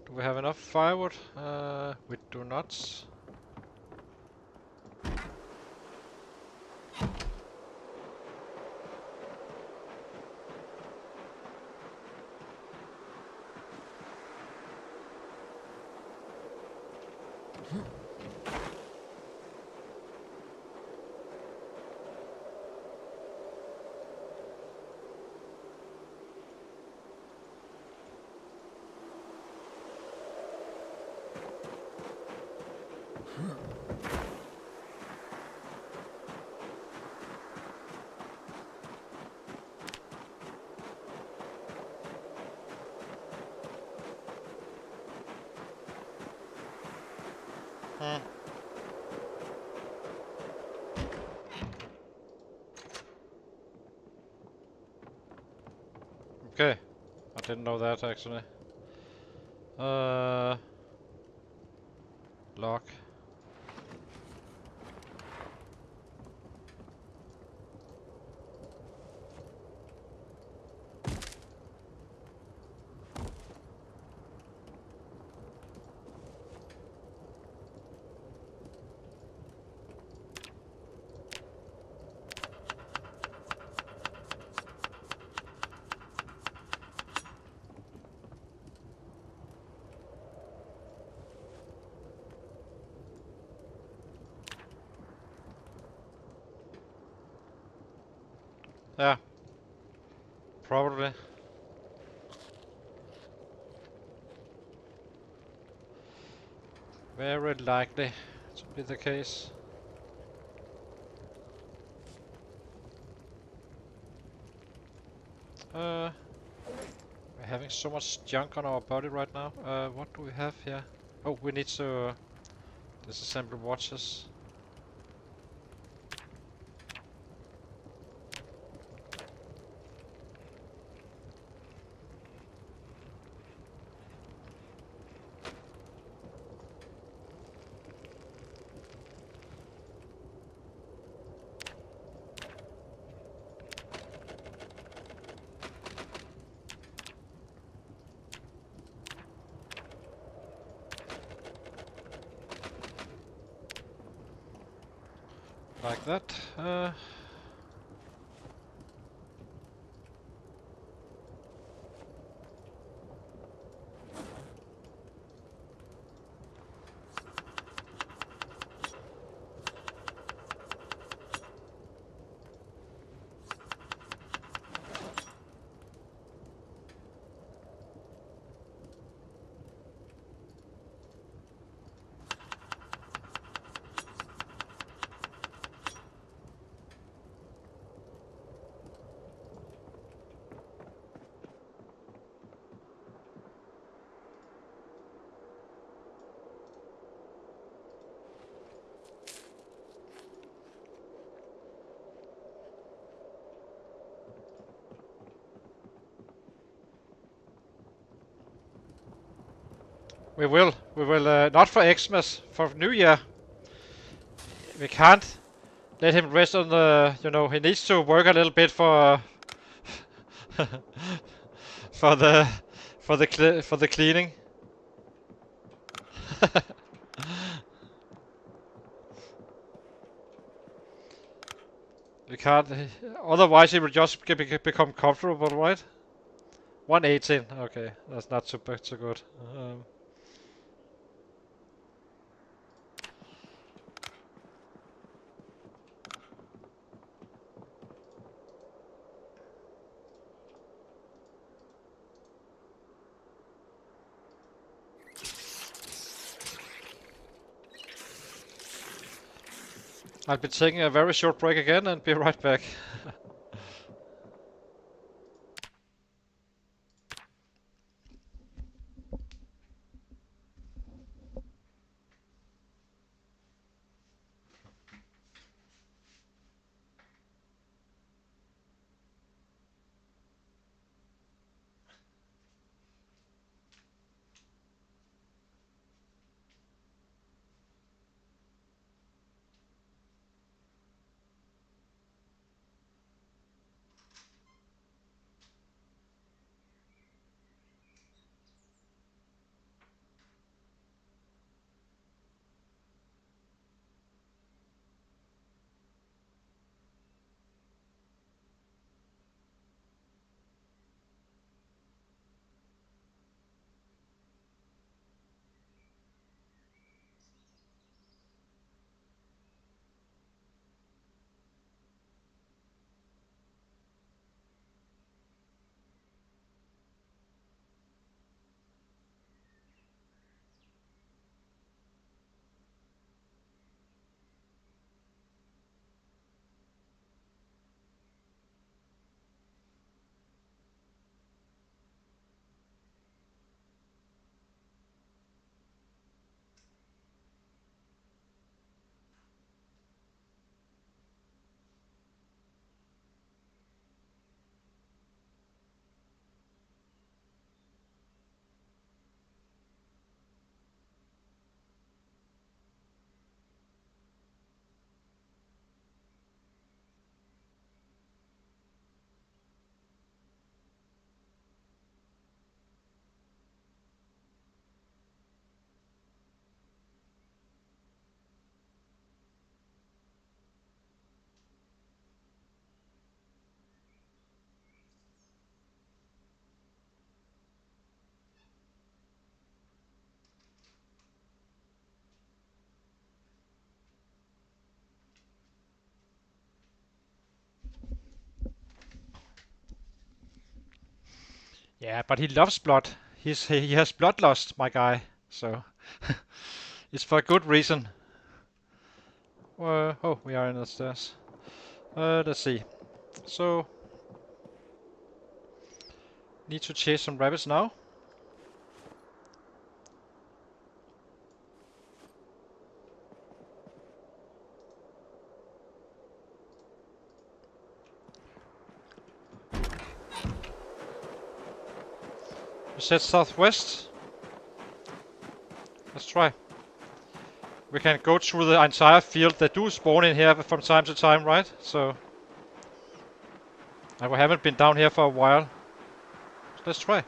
Do we have enough firewood? We do not. Okay, I didn't know that actually. Lock. Yeah, probably. Very likely to be the case. We're having so much junk on our body right now. What do we have here? Oh, we need to disassemble watches. Like that. We will. Not for Xmas, for New Year. We can't let him rest on the, you know, he needs to work a little bit for for the for the cleaning. We can't, otherwise he will just become comfortable, right? 118, okay, that's not so good. I'll be taking a very short break again and be right back. Yeah, but he loves blood. He has bloodlust, my guy. So it's for a good reason. Oh, we are in the stairs. Let's see. So need to chase some rabbits now. We said southwest. Let's try. We can go through the entire field. They do spawn in here from time to time, right? So we haven't been down here for a while. So let's try.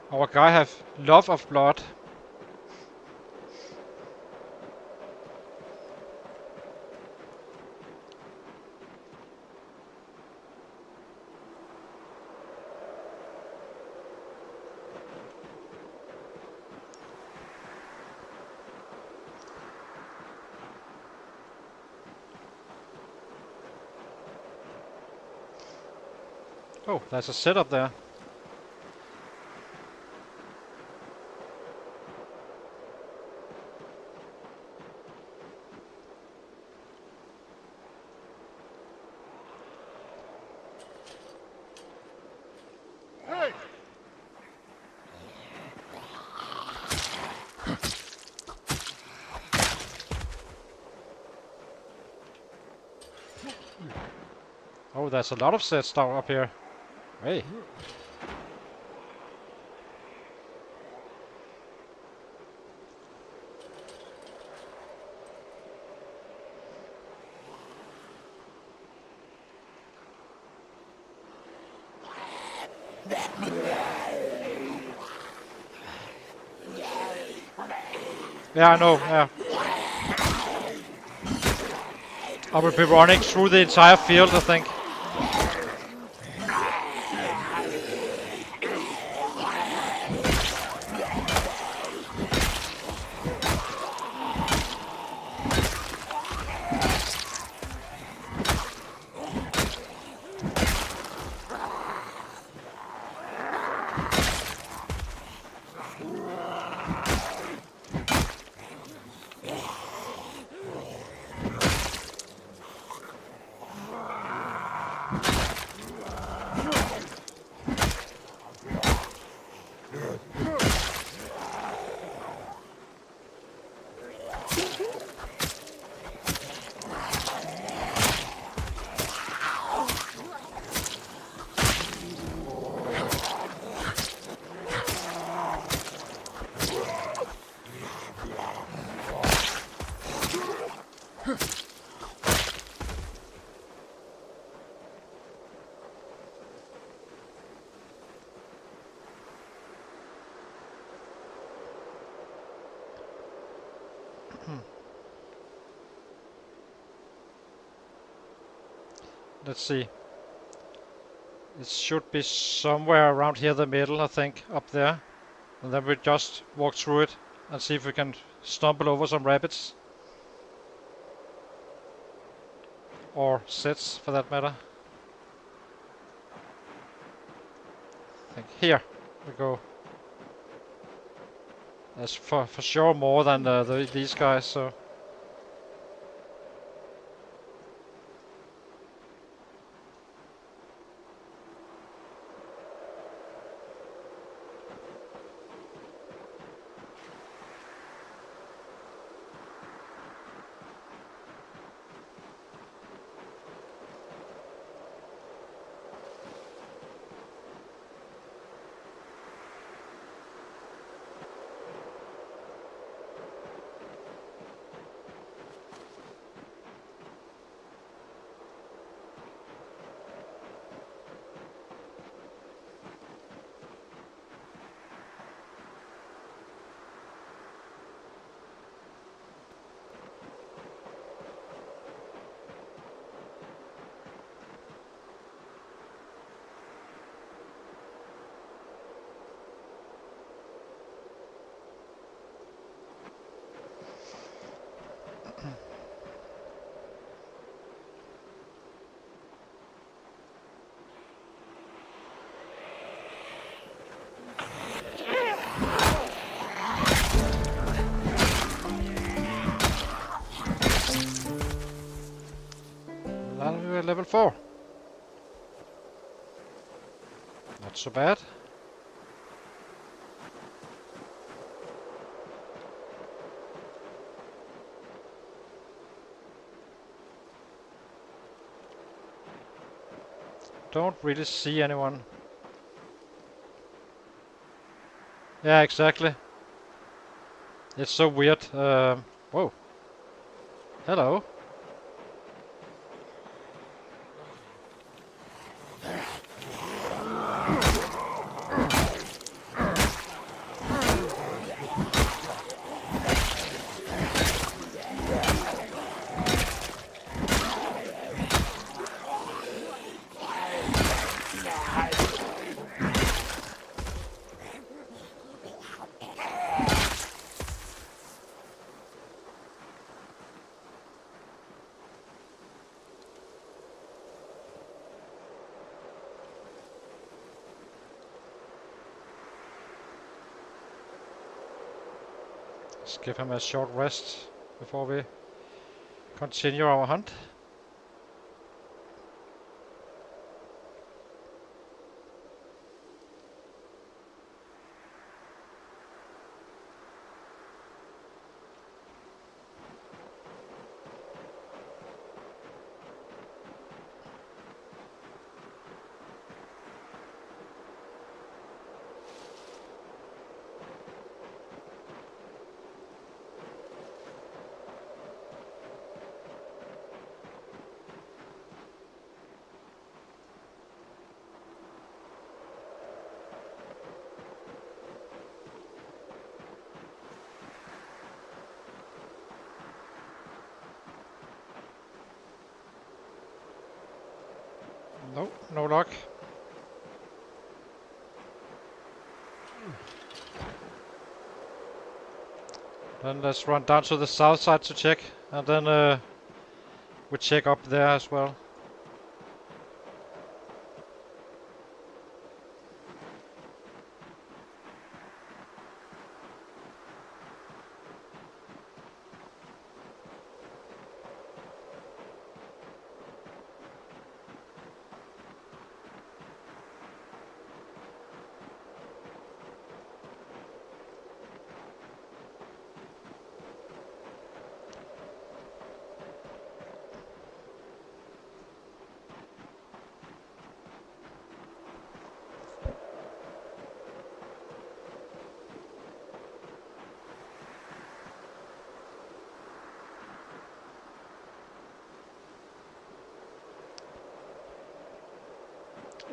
Our guy have love of blood. Oh, there's a setup there. Hey! Oh, there's a lot of sets down up here. Hey. Yeah, I know, yeah. I will be running through the entire field, I think. Let's see. It should be somewhere around here, the middle, I think, up there. And then we just walk through it and see if we can stumble over some rabbits. Or sets, for that matter. I think here we go. There's for sure more than these guys, so... Level 4. Not so bad. Don't really see anyone. Yeah, exactly. It's so weird. Whoa. Hello. Let's give him a short rest before we continue our hunt. Nope, no luck. Then let's run down to the south side to check, and then we check up there as well.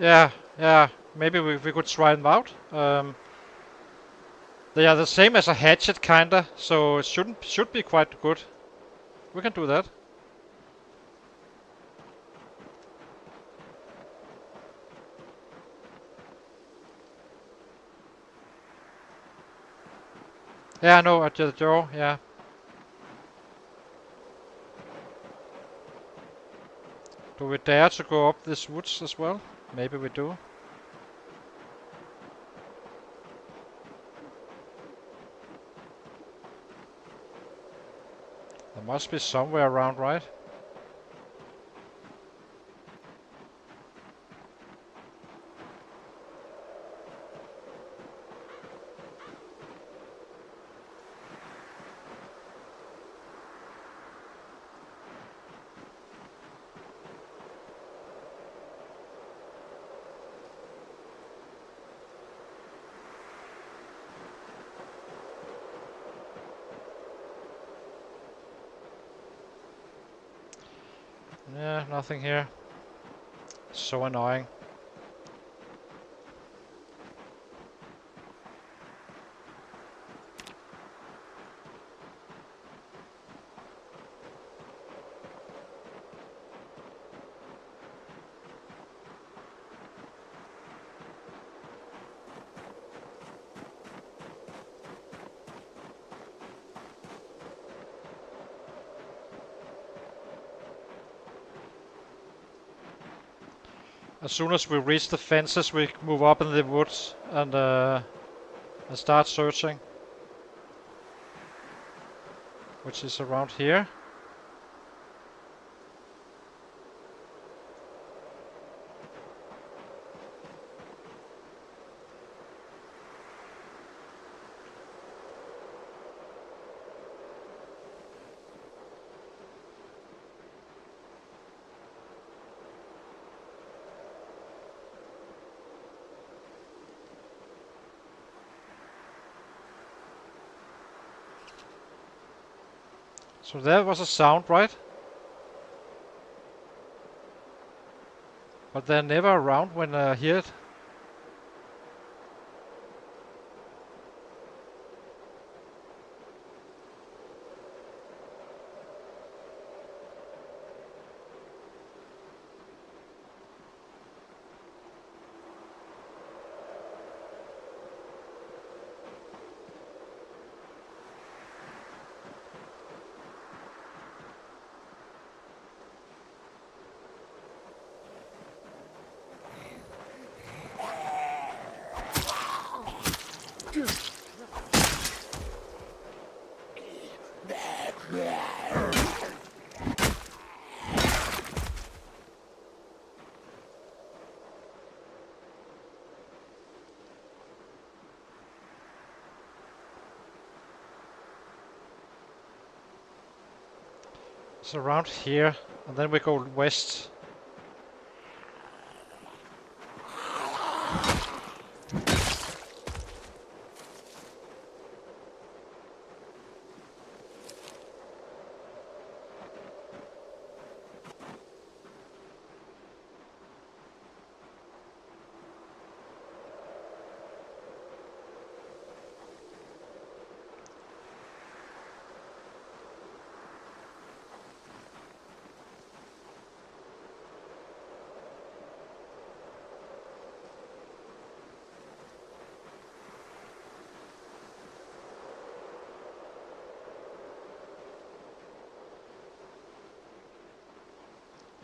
Yeah, yeah. Maybe we could try them out. They are the same as a hatchet, kinda, so it should be quite good. We can do that. Yeah, no, at the door, yeah. Do we dare to go up this woods as well? Maybe we do. There must be somewhere around, right? Yeah, nothing here. So annoying. As soon as we reach the fences, we move up in the woods and start searching. Which is around here. So there was a sound, right? But they're never around when I hear it. It's around here, and then we go west.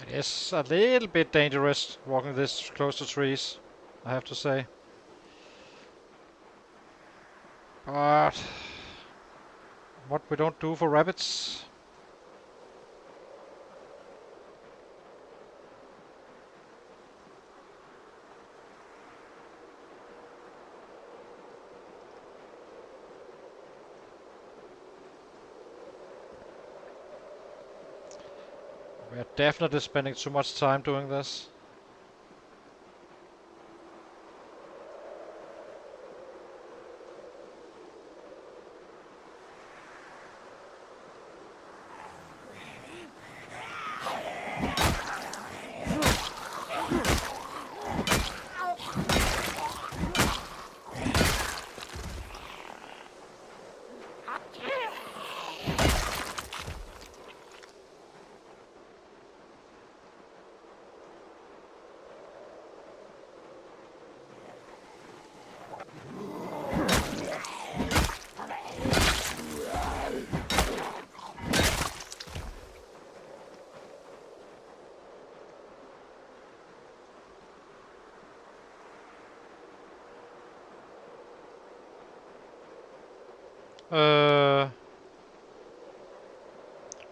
It is a little bit dangerous walking this close to trees, I have to say. But what we don't do for rabbits. We are definitely spending too much time doing this.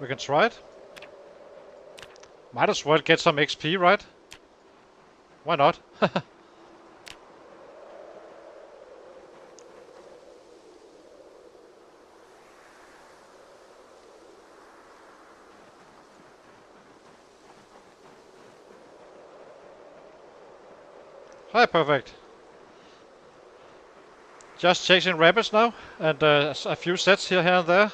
We can try it. Might as well get some XP, right? Why not? Hi, perfect. Just chasing rabbits now, and a few sets here and there.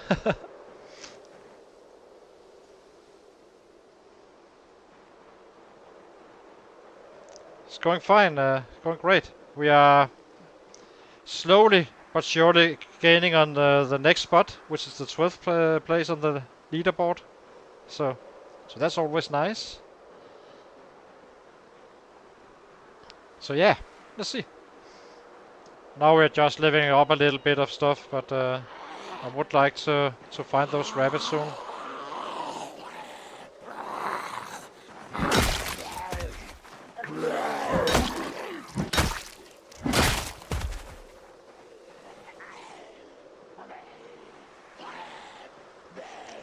It's going fine, going great. We are slowly but surely gaining on the next spot, which is the 12th place on the leaderboard. So that's always nice. So yeah, let's see. Now we're just living up a little bit of stuff, but I would like to find those rabbits soon.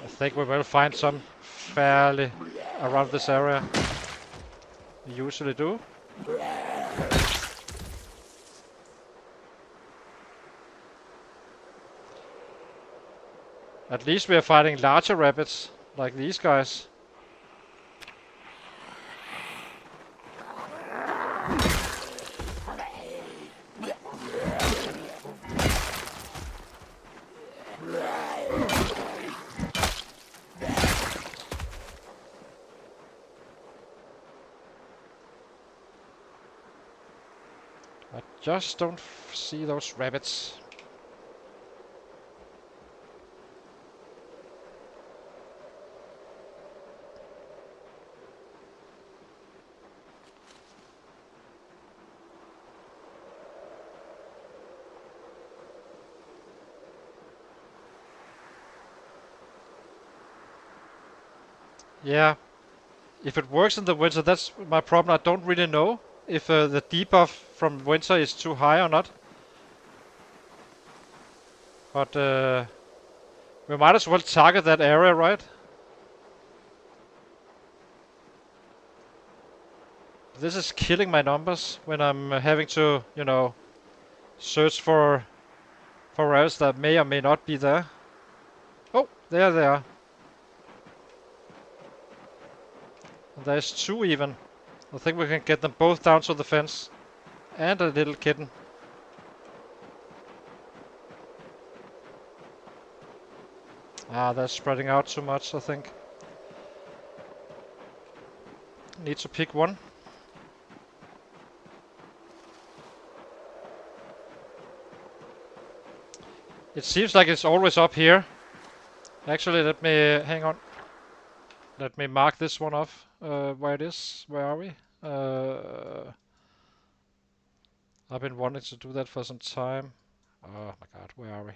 I think we will find some fairly around this area. We usually do. At least we are fighting larger rabbits, like these guys. I just don't see those rabbits. Yeah, if it works in the winter, that's my problem. I don't really know if the debuff from winter is too high or not. But we might as well target that area, right? This is killing my numbers when I'm having to, you know, search for areas that may or may not be there. Oh, there they are. There's two even. I think we can get them both down to the fence. And a little kitten. Ah, they're spreading out too much, I think. Need to pick one. It seems like it's always up here. Actually, let me hang on. Let me mark this one off. Where it is? Where are we? I've been wanting to do that for some time. Oh my god, where are we?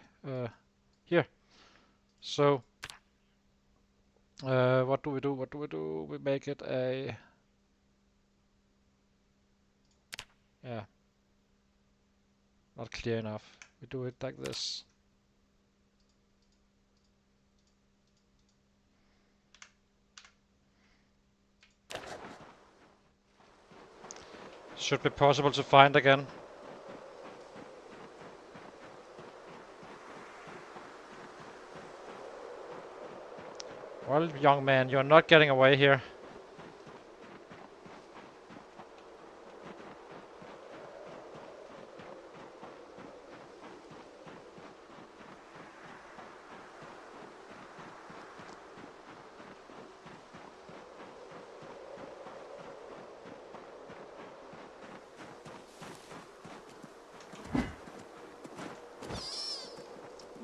Here. So, what do we do? What do we do? We make it a... Yeah. Not clear enough. We do it like this. Should be possible to find again. Well, young man, you're not getting away here.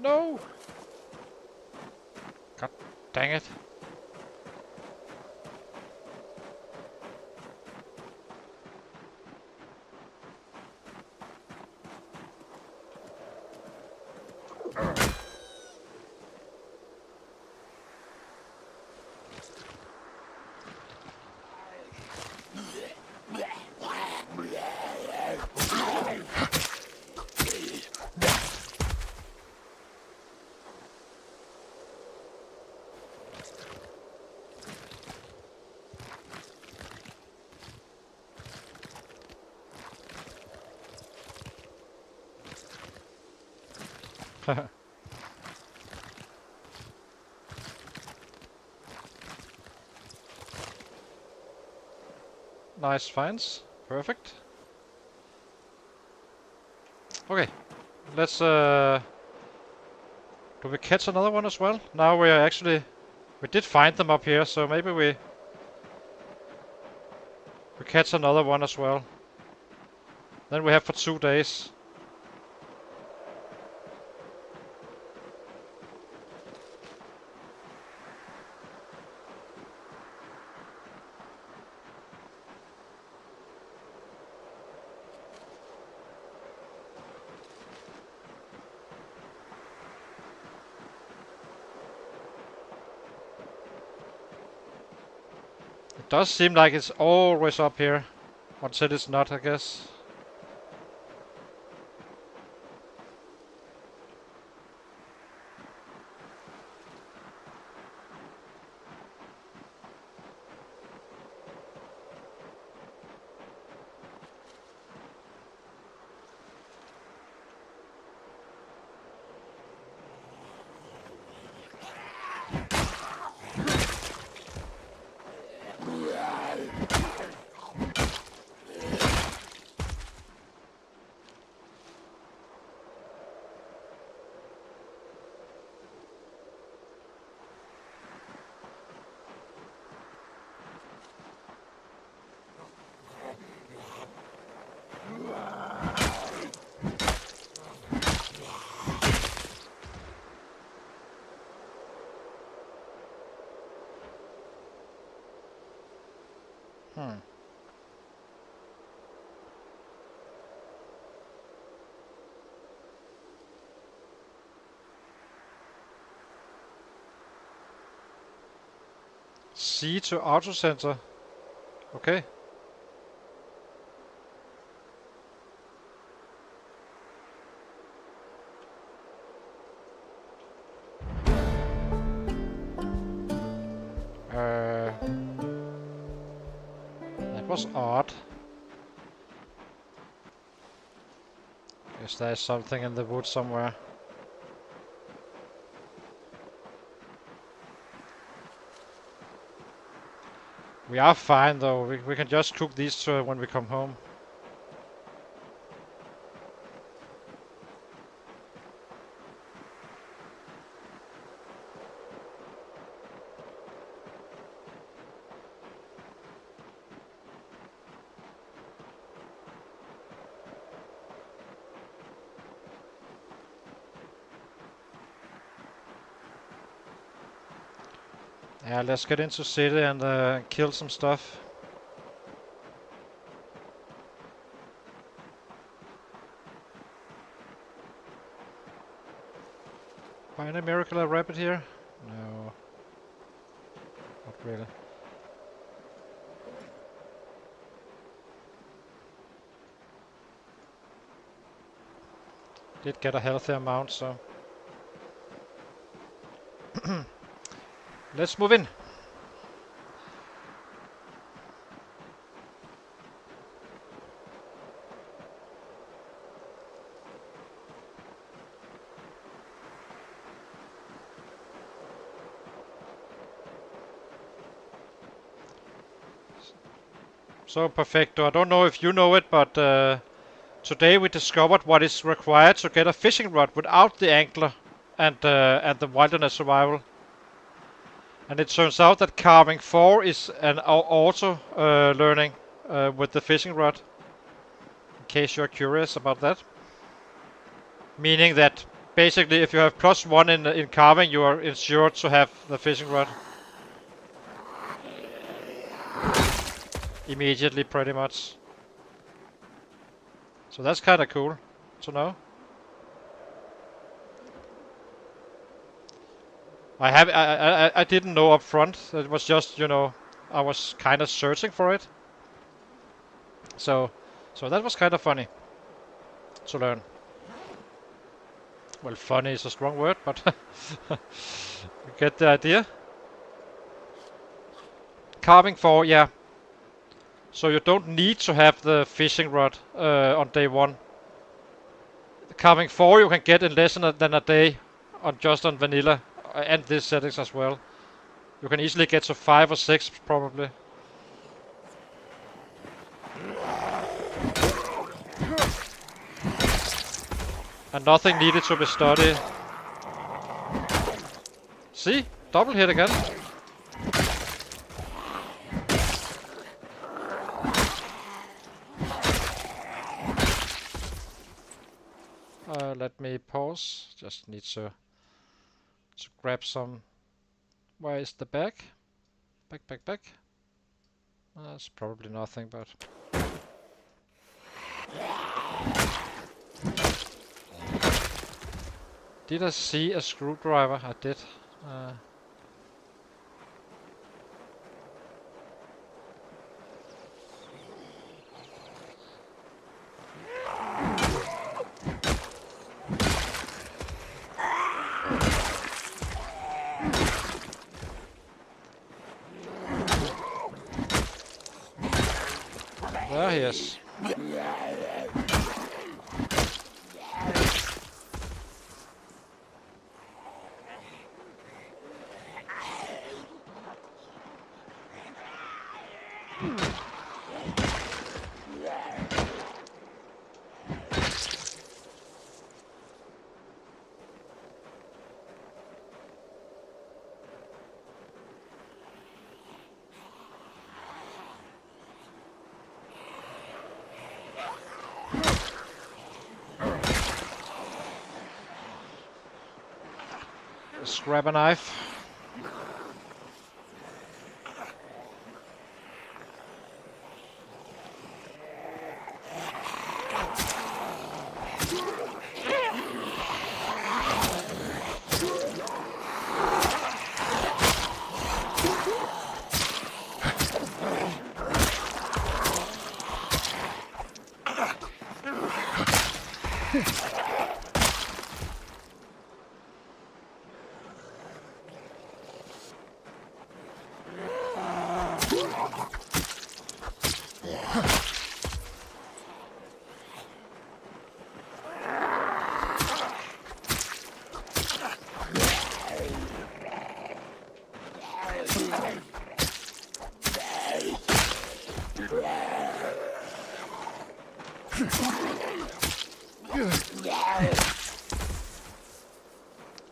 No! Dang it. Nice finds. Perfect. Okay. Let's do we catch another one as well? Now we are actually we did find them up here, so maybe we catch another one as well. Then we have for 2 days. It does seem like it's always up here. Until it's not, I guess. C to auto center. Okay. That was odd. Guess there's something in the wood somewhere. We are fine though. We can just cook these two when we come home. Yeah, let's get into city and kill some stuff. By any miracle a rabbit here? No. Not really. Did get a healthy amount, so... Let's move in. So Perfecto, I don't know if you know it, but today we discovered what is required to get a fishing rod without the angler and the wilderness survival. And it turns out that carving 4 is an auto learning with the fishing rod. In case you're curious about that. Meaning that basically, if you have +1 in carving, you are insured to have the fishing rod. Immediately, pretty much. So that's kind of cool to know. I didn't know up front. It was just, you know, I was kind of searching for it. So that was kind of funny to learn. Well, funny is a strong word, but you get the idea. Carving 4, yeah. So you don't need to have the fishing rod on day 1. Carving 4 you can get in less than a day on vanilla and these settings as well. You can easily get to 5 or 6 probably. And nothing needed to be studied. See? Double hit again. Let me pause. Just need to grab some. Where is the bag? Back. That's probably nothing, but. Did I see a screwdriver? I did. There he is. Let's grab a knife.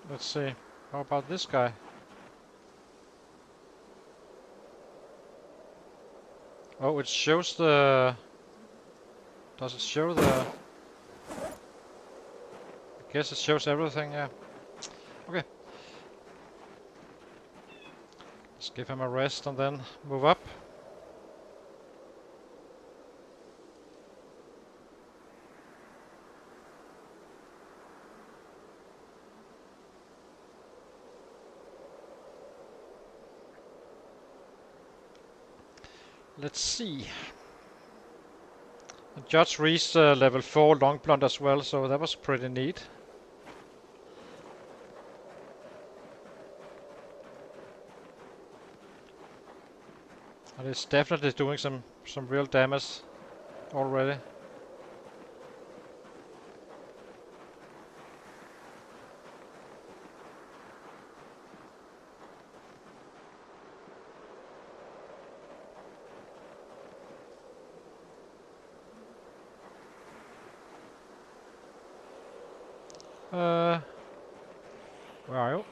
Let's see. How about this guy? Oh, it shows the... Does it show the... I guess it shows everything, yeah. Okay. Let's give him a rest and then move up. Let's see. The judge reached level 4 long blunt as well, so that was pretty neat. And it's definitely doing some real damage already. Where are you?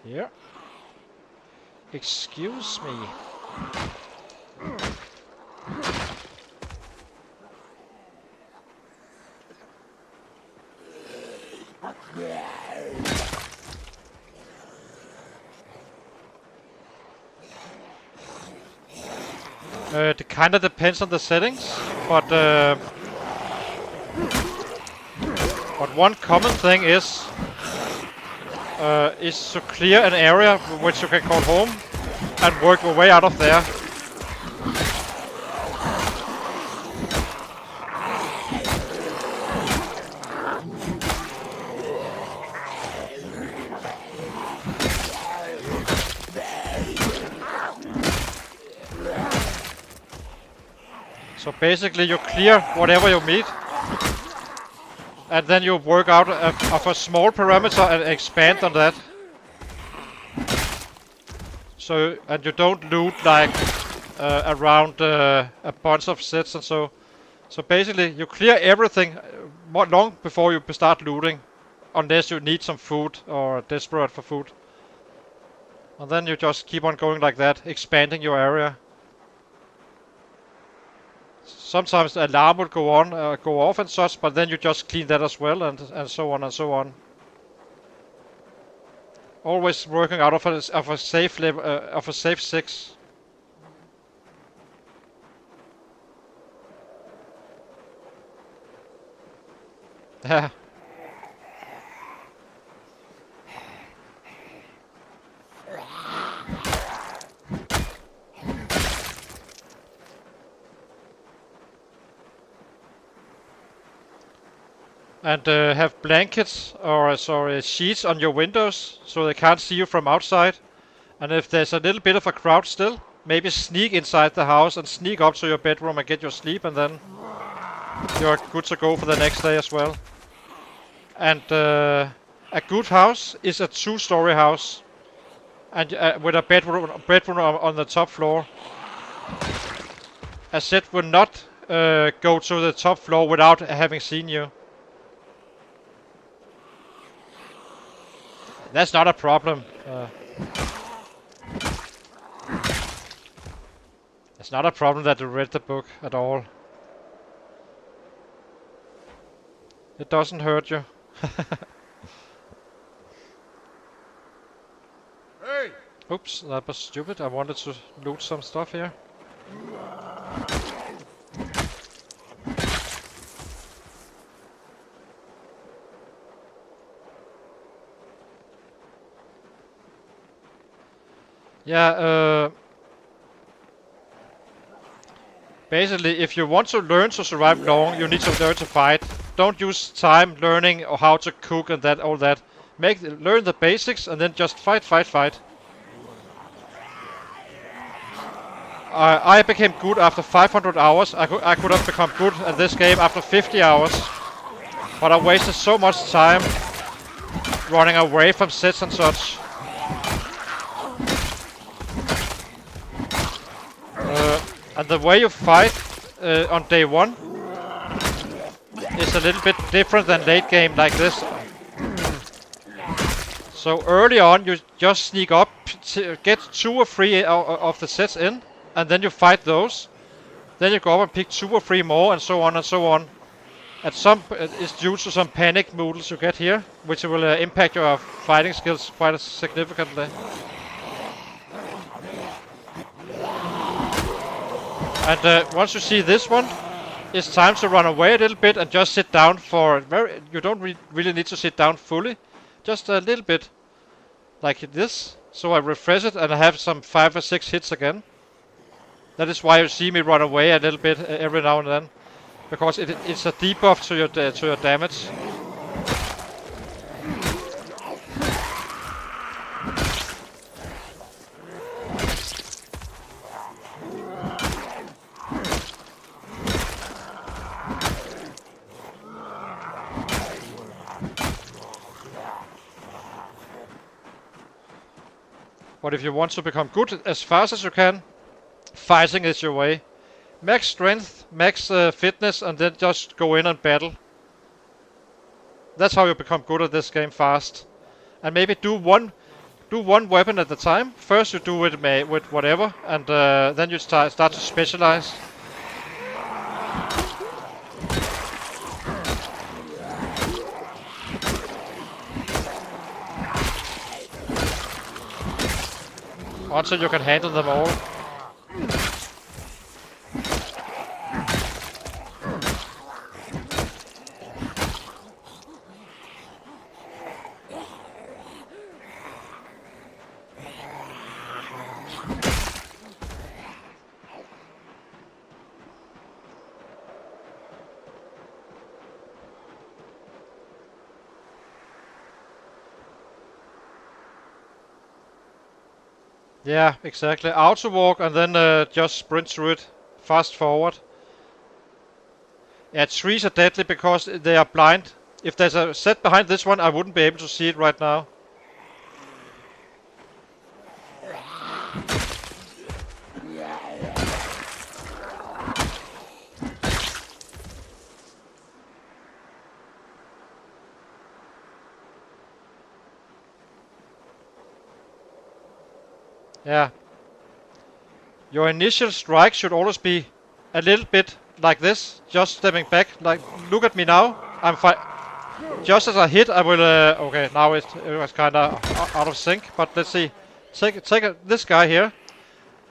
Here. Excuse me. It kind of depends on the settings, but one common thing is to clear an area which you can call home and work your way out of there. So basically you clear whatever you meet, and then you work out of a small parameter and expand on that. So, and you don't loot like around a bunch of sets and so. So basically you clear everything long before you start looting, unless you need some food or are desperate for food. And then you just keep on going like that, expanding your area. Sometimes the alarm will go off and such, but then you just clean that as well, and so on and so on. Always working out of a safe level, of a safe 6. Yeah. And have blankets or sheets on your windows so they can't see you from outside. And if there's a little bit of a crowd still, maybe sneak inside the house and sneak up to your bedroom and get your sleep, and then you're good to go for the next day as well. And a good house is a 2-story house, and with a bedroom on the top floor. A set will not go to the top floor without having seen you. That's not a problem. It's not a problem that you read the book at all. It doesn't hurt you. Hey! Oops, that was stupid. I wanted to loot some stuff here. Yeah, basically, if you want to learn to survive long, you need to learn to fight. Don't use time learning or how to cook and all that. Learn the basics and then just fight. I became good after 500 hours. I could have become good at this game after 50 hours. But I wasted so much time running away from sets and such. And the way you fight on day 1 is a little bit different than late game like this. So early on you just sneak up, get 2 or 3 of the sets in, and then you fight those. Then you go up and pick 2 or 3 more, and so on and so on. It's due to some panic moodles you get here, which will impact your fighting skills quite significantly. And once you see this one, it's time to run away a little bit and just sit down for you don't really need to sit down fully, just a little bit, like this. So I refresh it and I have some 5 or 6 hits again. That is why you see me run away a little bit every now and then, because it's a debuff to your damage. But if you want to become good as fast as you can, fighting is your way. Max strength, max fitness, and then just go in and battle. That's how you become good at this game fast. And maybe do one weapon at a time. First you do it with whatever, and then you start to specialize. Until you can handle them all. Yeah, exactly. Auto walk and then just sprint through it. Fast forward. Yeah, trees are deadly because they are blind. If there's a set behind this one, I wouldn't be able to see it right now. Yeah. Your initial strike should always be a little bit like this, just stepping back. Like, look at me now. I'm fine. Just as I hit, I will. Okay, now it was kind of out of sync. But let's see. Take this guy here.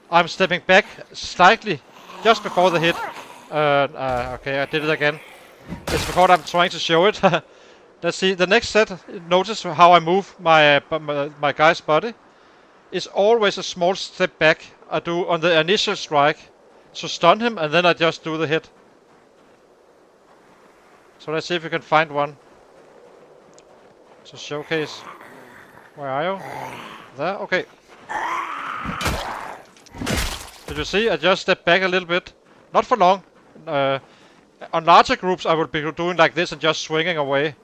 I'm stepping back slightly, just before the hit. Okay, I did it again. It's because I'm trying to show it. Let's see. The next set. Notice how I move my guy's body. It's always a small step back I do on the initial strike to stun him, and then I just do the hit. So let's see if we can find one to showcase. Where are you? There, okay. Did you see? I just stepped back a little bit. Not for long. On larger groups I would be doing like this and just swinging away.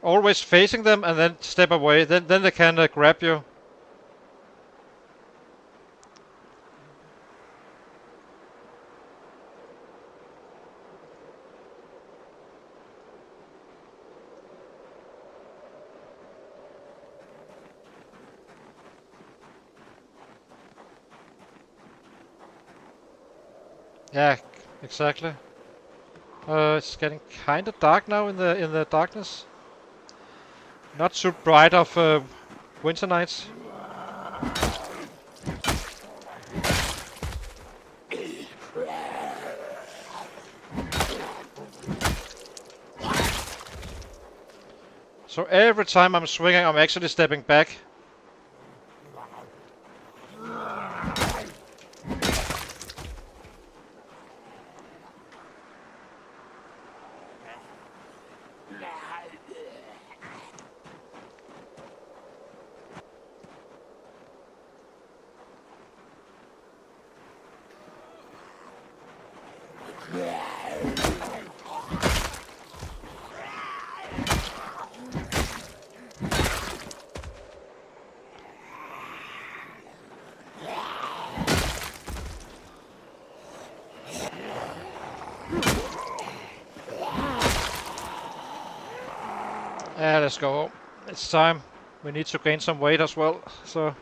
Always facing them and then step away. Then they can grab you. Yeah, exactly. It's getting kind of dark now in the darkness. Not too bright of winter nights. So every time I'm swinging, I'm actually stepping back. Yeah, let's go home. It's time. We need to gain some weight as well, so...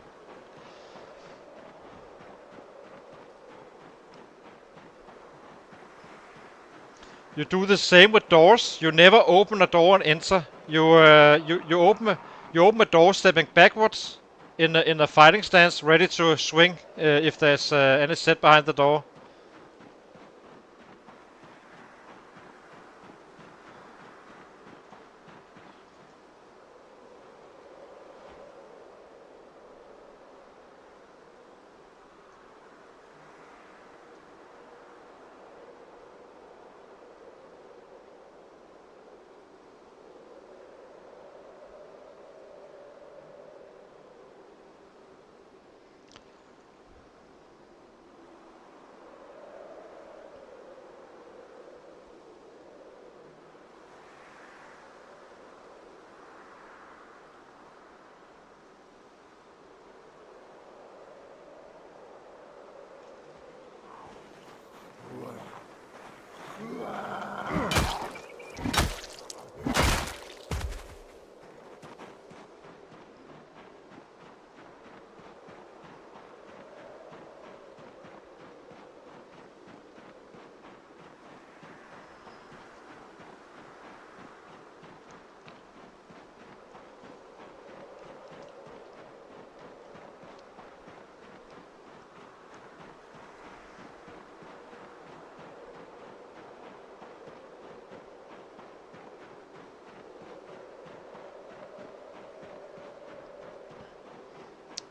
You do the same with doors. You never open a door and enter. You open a door stepping backwards in a fighting stance, ready to swing if there's any set behind the door.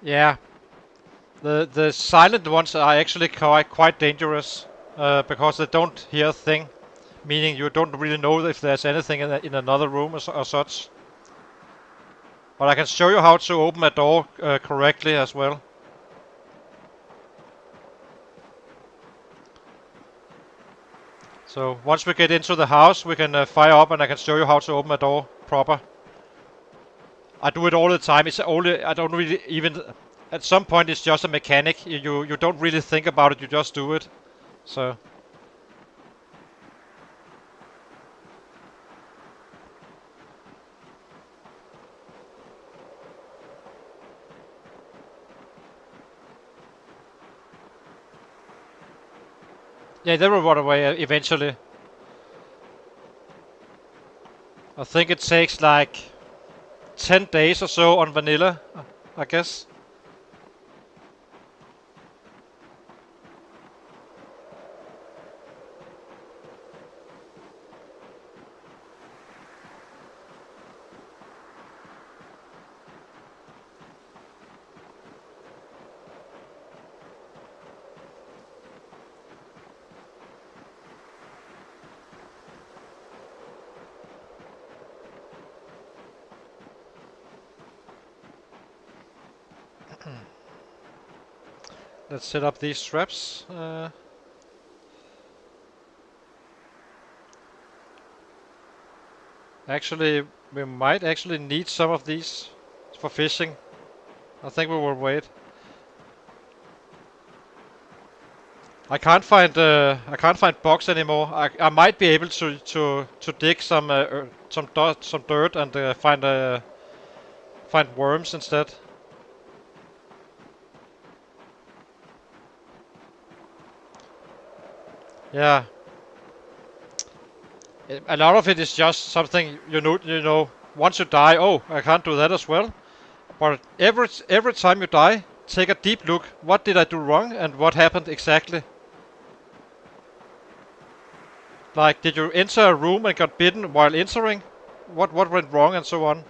Yeah. The silent ones are actually quite dangerous because they don't hear a thing, meaning you don't really know if there's anything in another room or such. But I can show you how to open a door correctly as well. So once we get into the house, we can fire up and I can show you how to open a door proper. I do it all the time. It's only, I don't really even, at some point it's just a mechanic. You don't really think about it, you just do it. So. Yeah, they will run away eventually. I think it takes like 10 days or so on vanilla, I guess. Let's set up these traps. Actually, we might actually need some of these for fishing. I think we will wait. I can't find bugs anymore. I might be able to dig some dirt and find worms instead. Yeah. A lot of it is just something you know. Once you die, oh, I can't do that as well. But every time you die, take a deep look. What did I do wrong, and what happened exactly? Like, did you enter a room and got bitten while entering? What went wrong, and so on.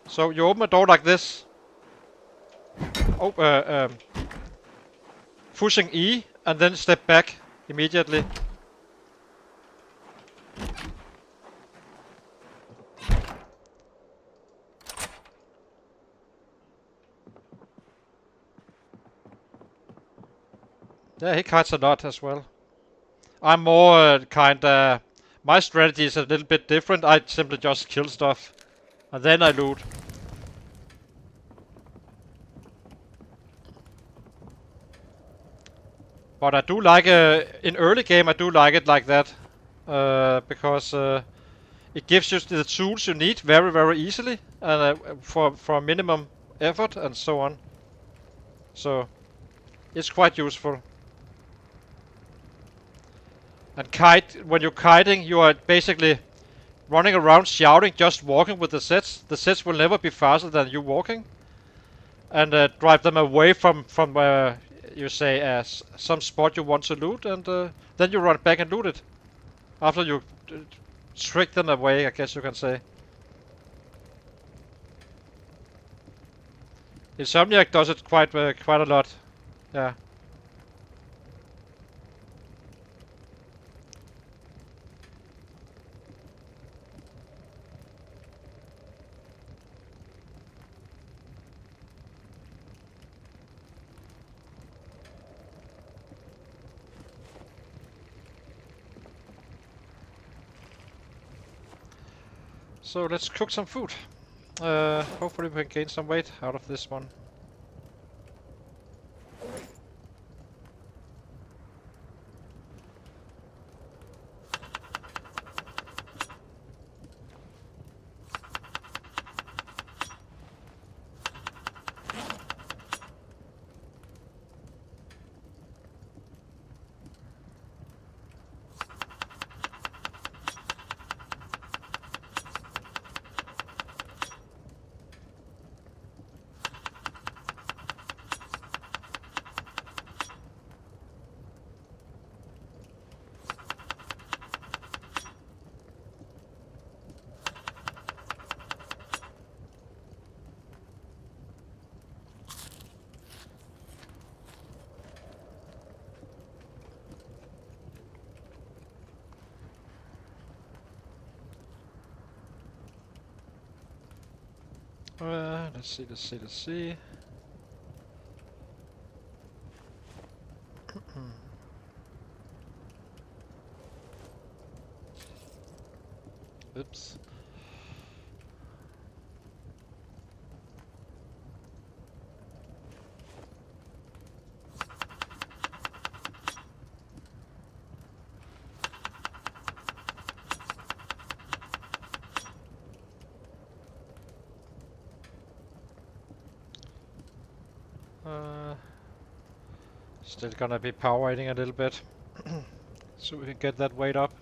So you open a door like this. Oh, pushing E, and then step back immediately. Yeah, he kites a lot as well. I'm more kinda... My strategy is a little bit different. I simply just kill stuff. And then I loot. But I do like... in early game I do like it like that. Because it gives you the tools you need very easily. And for a minimum effort and so on. So it's quite useful. And when you're kiting, you are basically running around shouting, just walking with the sets. The sets will never be faster than you walking. And drive them away from you say some spot you want to loot, and then you run back and loot it. After you trick them away, I guess you can say. Insomniac does it quite a lot. Yeah. So let's cook some food. Hopefully we can gain some weight out of this one. Let's see. Oops. Still gonna be power eating a little bit, so we can get that weight up.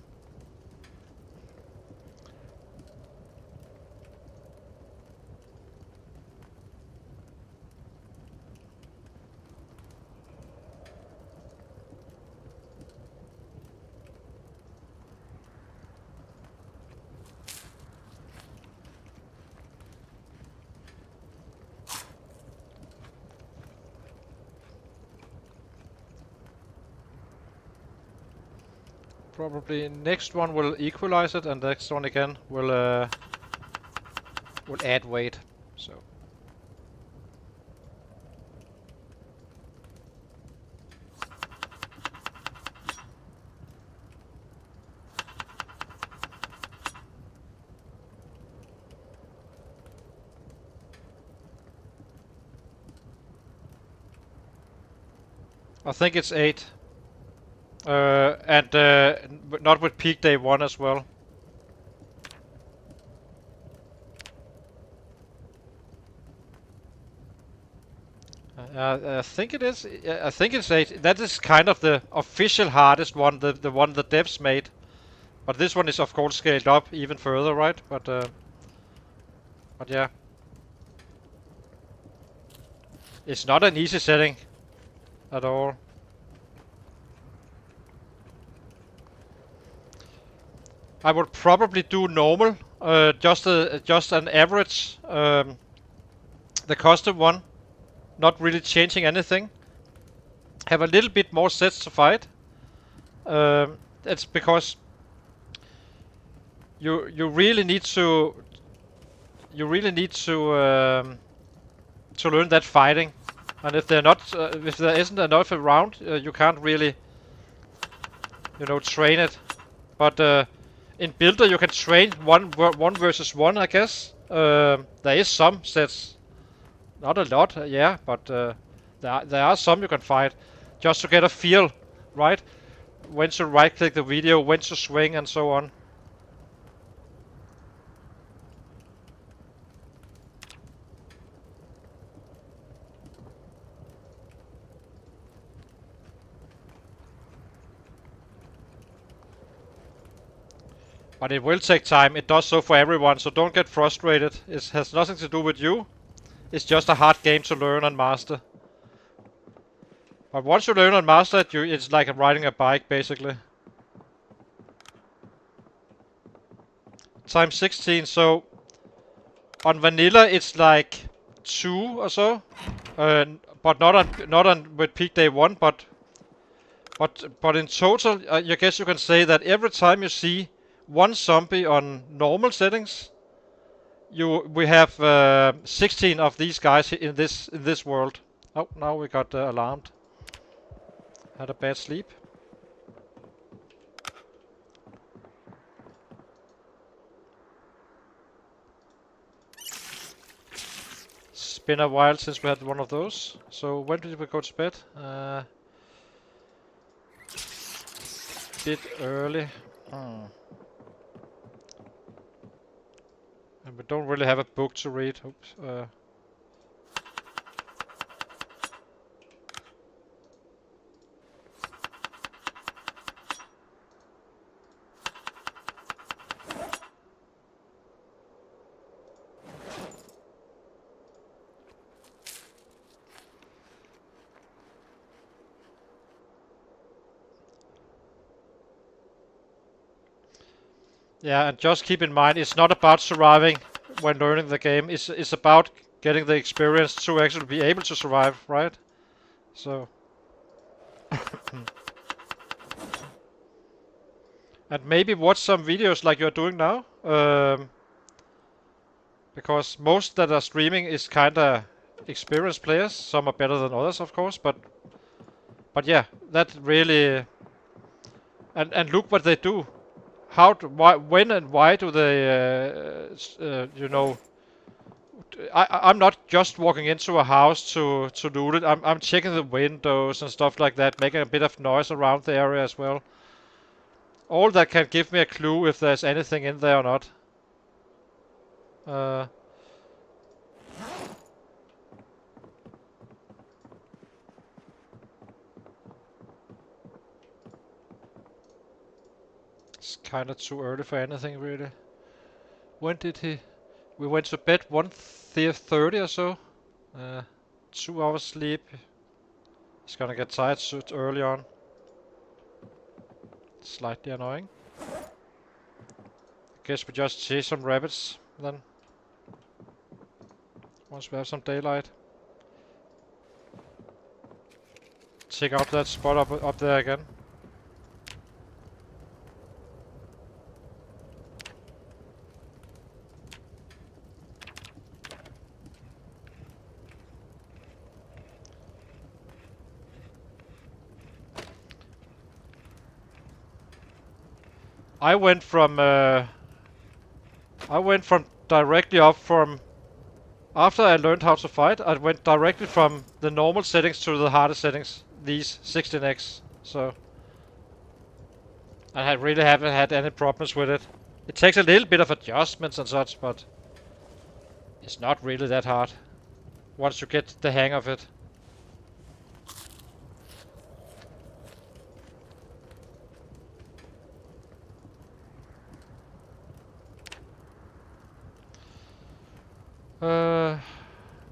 Probably next one will equalize it, and the next one again will add weight. So I think it's 8. And not with peak day 1 as well. I think it is. I think it's 8. That is kind of the official hardest one, the one the devs made. But this one is of course scaled up even further, right? But yeah, it's not an easy setting at all. I would probably do normal, just an average, the custom one, not really changing anything. Have a little bit more sets to fight. It's because you really need to learn that fighting, and if they're not, if there isn't enough around, you can't really, train it. But in Builder you can train one versus one, I guess. There is some sets, not a lot, yeah, but there are some you can fight, just to get a feel, right? When to right click the video, when to swing, and so on. But it will take time. It does so for everyone, so don't get frustrated. It has nothing to do with you. It's just a hard game to learn and master. But once you learn and master it, it's like riding a bike, basically. Time 16, so on vanilla it's like 2 or so, but not on with peak day 1. But in total, I guess you can say that every time you see one zombie on normal settings, we have 16 of these guys in this world. Oh, now we got alarmed. Had a bad sleep. It's been a while since we had one of those. So when did we go to bed? Bit early. And we don't really have a book to read. Oops. Yeah, and just keep in mind, it's not about surviving when learning the game. It's about getting the experience to actually be able to survive, right? So. And maybe watch some videos like you're doing now. because most that are streaming is kinda experienced players. Some are better than others, of course, but yeah, that really. And look what they do. Why, when, and why do they? You know, I'm not just walking into a house to loot it. I'm checking the windows and stuff like that, making a bit of noise around the area as well. All that can give me a clue if there's anything in there or not. It's kind of too early for anything, really. When did he? We went to bed 1:30 or so. 2 hours sleep. He's gonna get tired so early on. Slightly annoying. Guess we just chase some rabbits then. Once we have some daylight. Check out that spot up there again. I went from directly up from after I learned how to fight. I went directly from the normal settings to the hardest settings. These 16x. So I really haven't had any problems with it. It takes a little bit of adjustments and such, but it's not really that hard once you get the hang of it.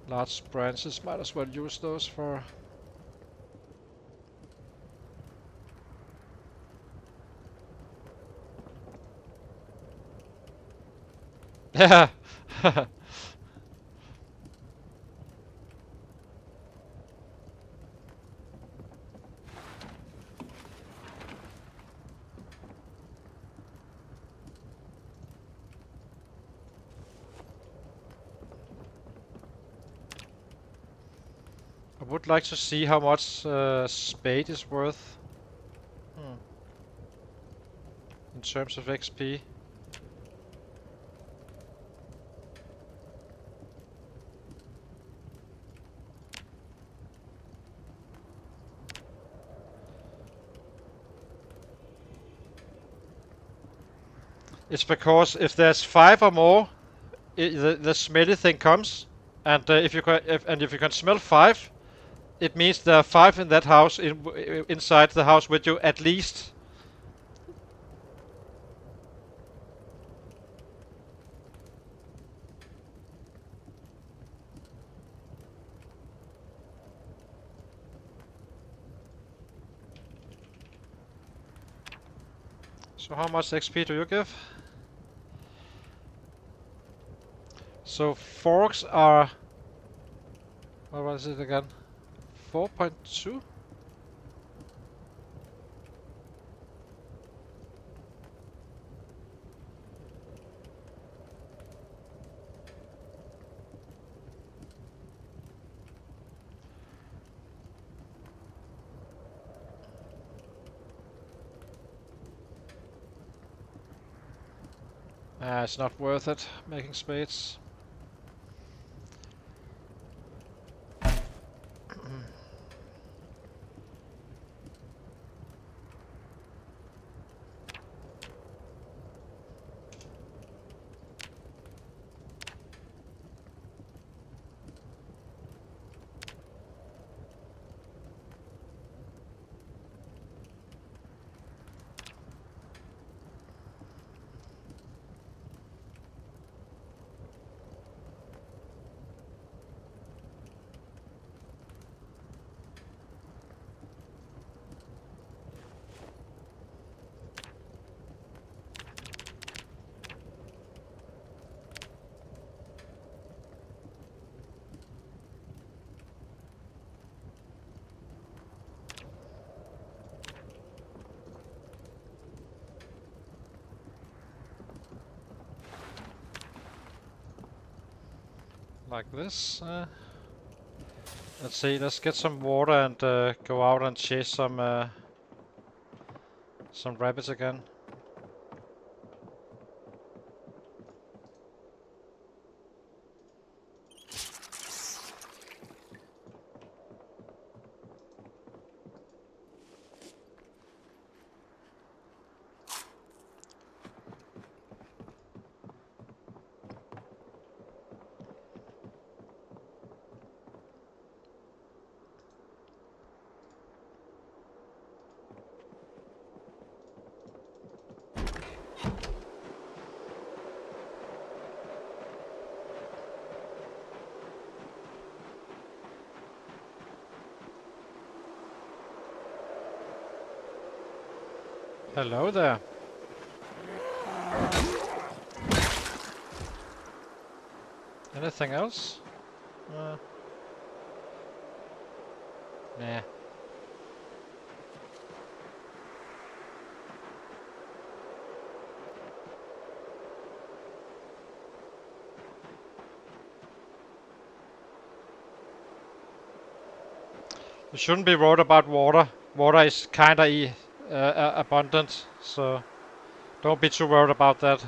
Large branches, might as well use those for... Yeah. I would like to see how much Spade is worth in terms of XP. It's because if there's 5 or more, the smelly thing comes, and if you can smell 5, it means there are 5 in that house inside the house with you at least. So how much XP do you give? So forks are... What was it again? 4.2? It's not worth it, making spades. like this. Let's see, let's get some water and go out and chase some rabbits again. Hello there. Anything else? Nah. You shouldn't be worried about water. Water is kinda abundant, so don't be too worried about that.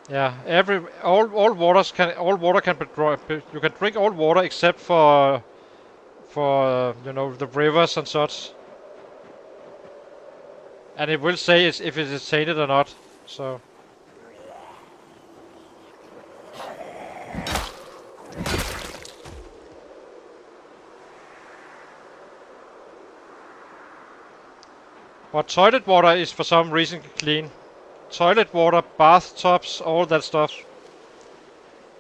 Yeah, all water can be you can drink all water except for you know, the rivers and such. And it will say if it is tainted or not. So but toilet water is for some reason clean. Toilet water, bathtubs, all that stuff.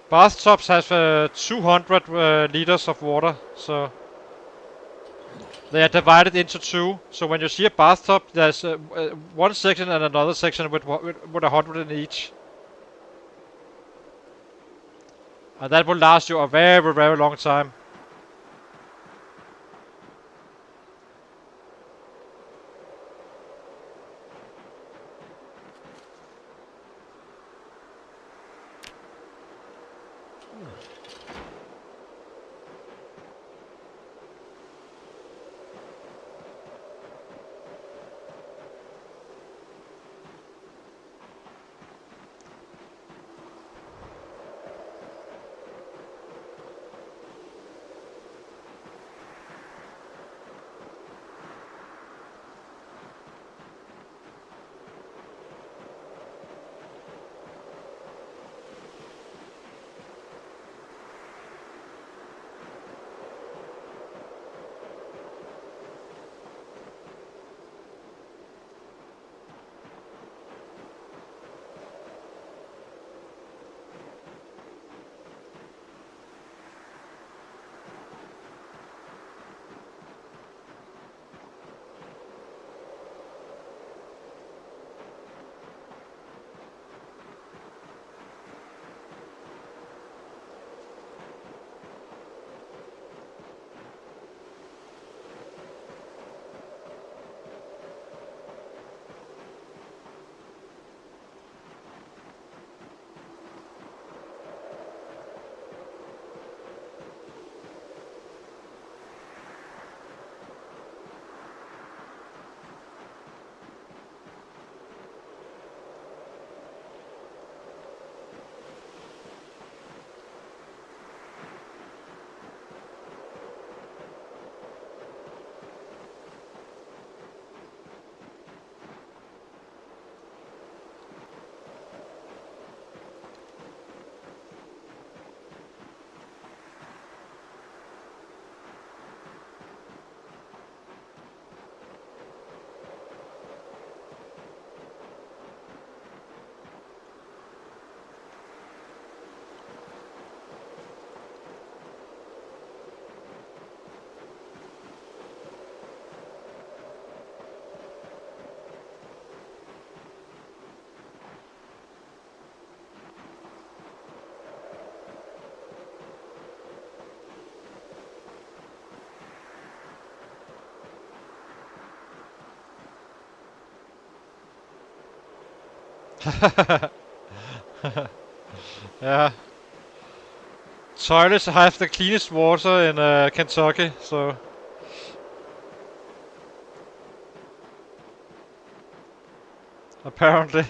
Bathtubs have 200 liters of water, so they are divided into two. So when you see a bathtub, there's one section and another section with 100 in each. And that will last you a very, very long time. Yeah. Toilets have the cleanest water in Kentucky, so... Apparently.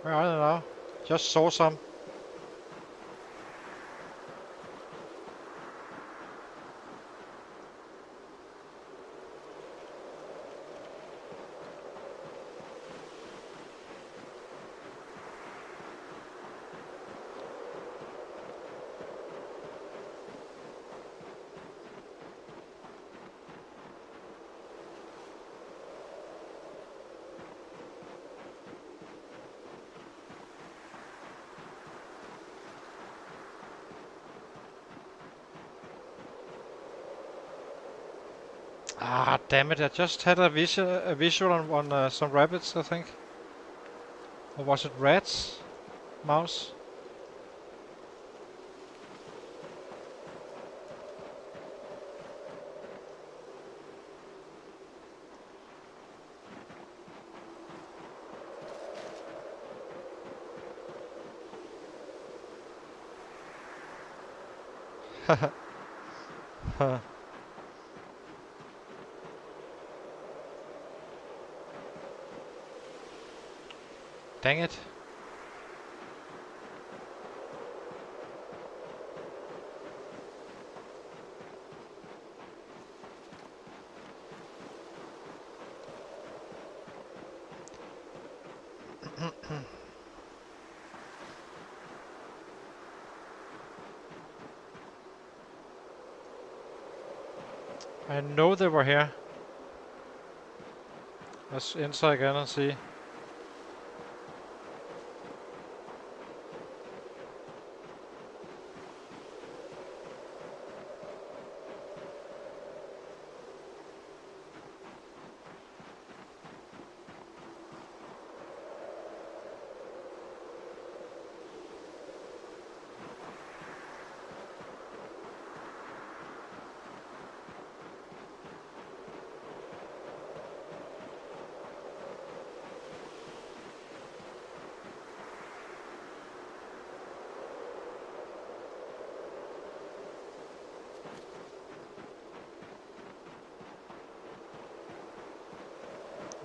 Where are they now? Just saw some. Ah, damn it! I just had a visual on some rabbits, I think. Or was it rats? Mouse? Dang it. I know they were here. Let's enter again and see.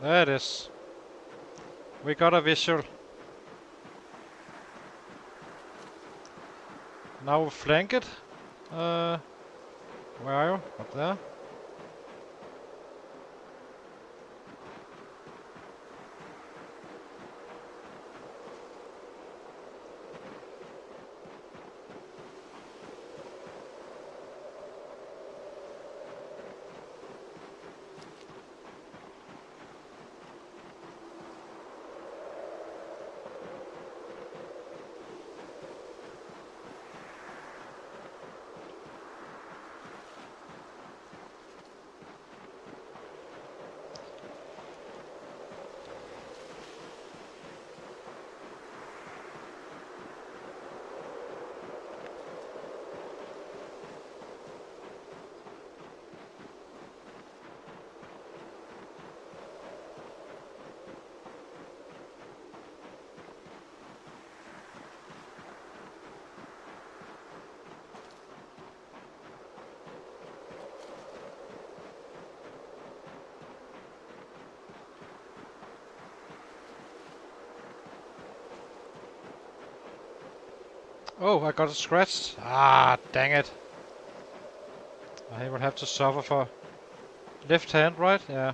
There it is. We got a visual. Now we'll flank it. Where are you? Up there? Oh, I got it scratched. Ah, dang it. I will have to suffer for left hand, right? Yeah.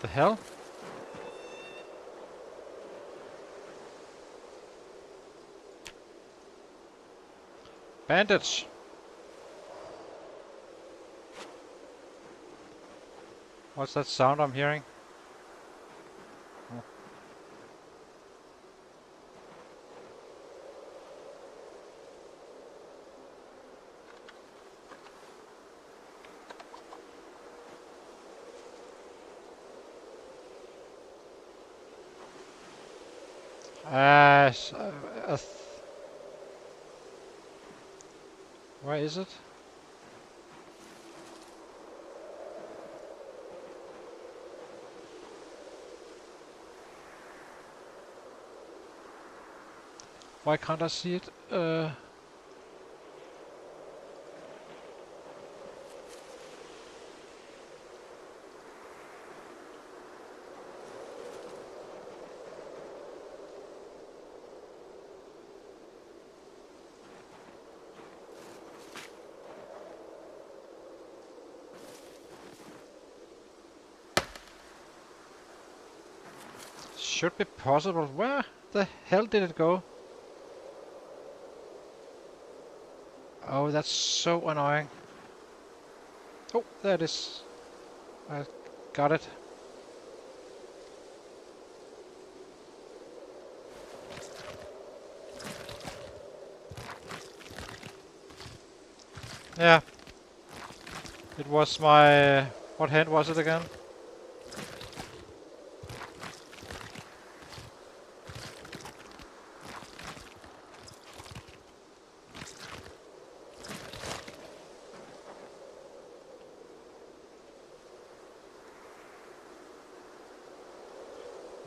the hell? Bandits! What's that sound I'm hearing? Where is it? Why can't I see it? Should be possible. Where the hell did it go? Oh, that's so annoying. Oh, there it is. I got it. Yeah. It was my... what hand was it again?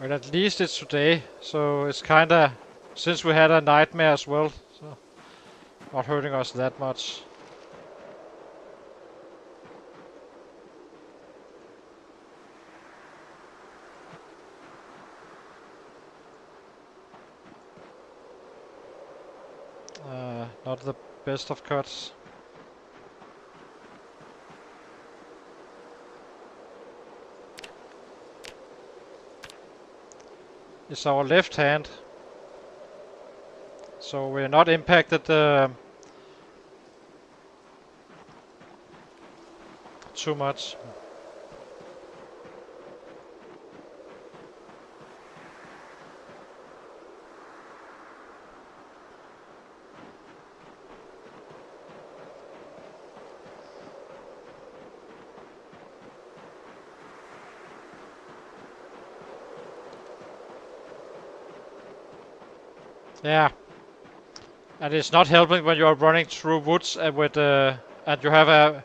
Well, at least it's today, so it's kinda... since we had a nightmare as well, so not hurting us that much. Not the best of cuts. It's our left hand, so we're not impacted too much. Yeah, and it's not helping when you are running through woods and with and you have a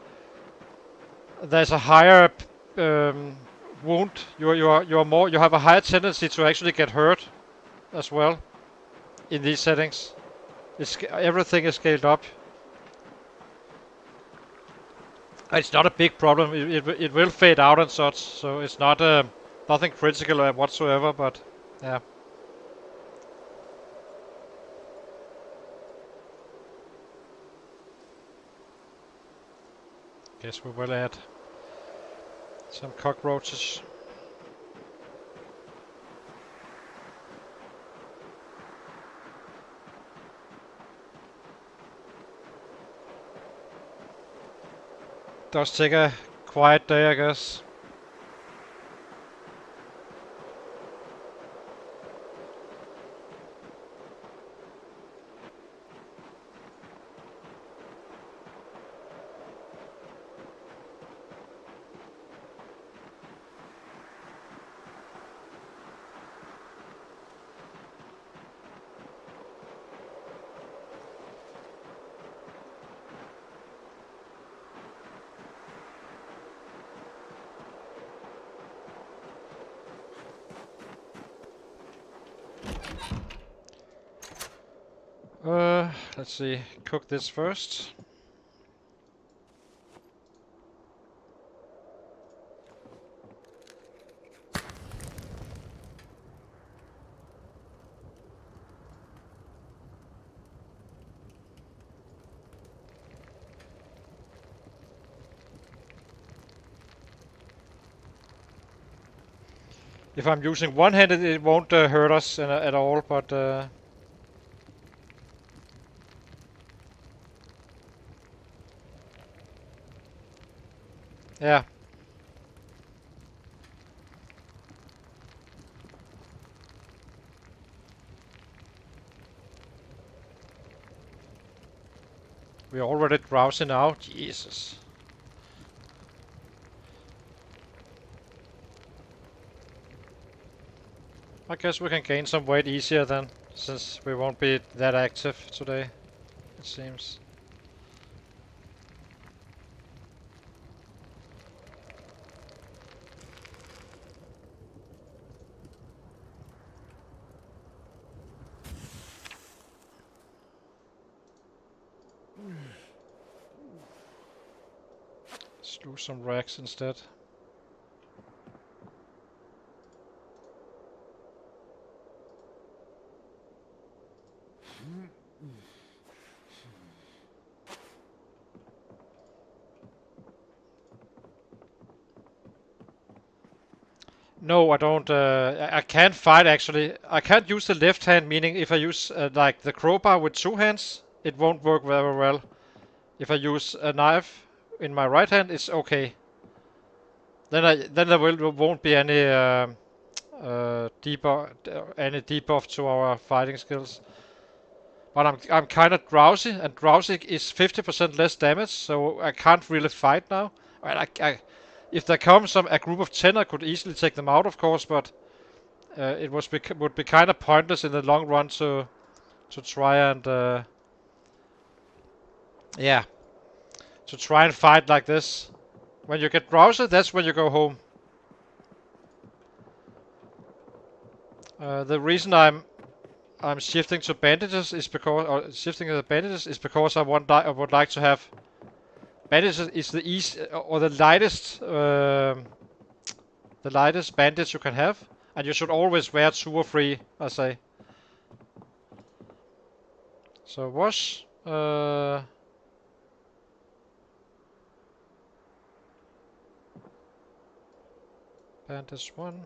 there's a higher wound. You're more, you have a higher tendency to actually get hurt as well in these settings. Everything is scaled up. It's not a big problem. It will fade out and such, so it's not nothing critical whatsoever. But yeah. Guess we will add some cockroaches. Does take a quiet day, I guess. Let's see. Cook this first. If I'm using one-handed, it won't hurt us at all, but yeah. We're already drowsy now. Jesus. I guess we can gain some weight easier then, since we won't be that active today, it seems. Let's do some racks instead. No, I don't. I can't fight actually. I can't use the left hand, meaning if I use like the crowbar with two hands, it won't work very well. If I use a knife in my right hand, it's okay. Then there won't be any debuff to our fighting skills. But I'm kind of drowsy, and drowsy is 50% less damage, so I can't really fight now. Well, if there comes a group of 10, I could easily take them out, of course, but it would be kind of pointless in the long run to try and yeah, to try and fight like this. When you get drowsy, that's when you go home. The reason I'm shifting to bandages is because, or shifting to the bandages is because I would like to have bandages is the easy or the lightest bandage you can have, and you should always wear 2 or 3, I say. So wash. Bandage 1.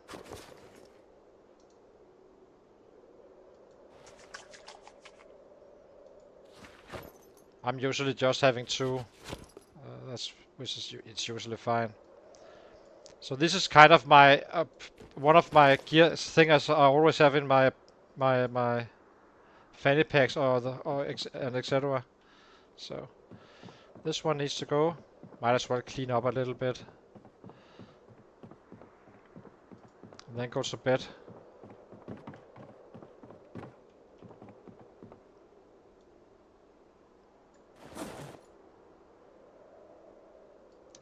I'm usually just having 2. It's usually fine. So this is kind of my one of my gear things I always have in my fanny packs and etc. So this one needs to go. Might as well clean up a little bit. And then go to bed.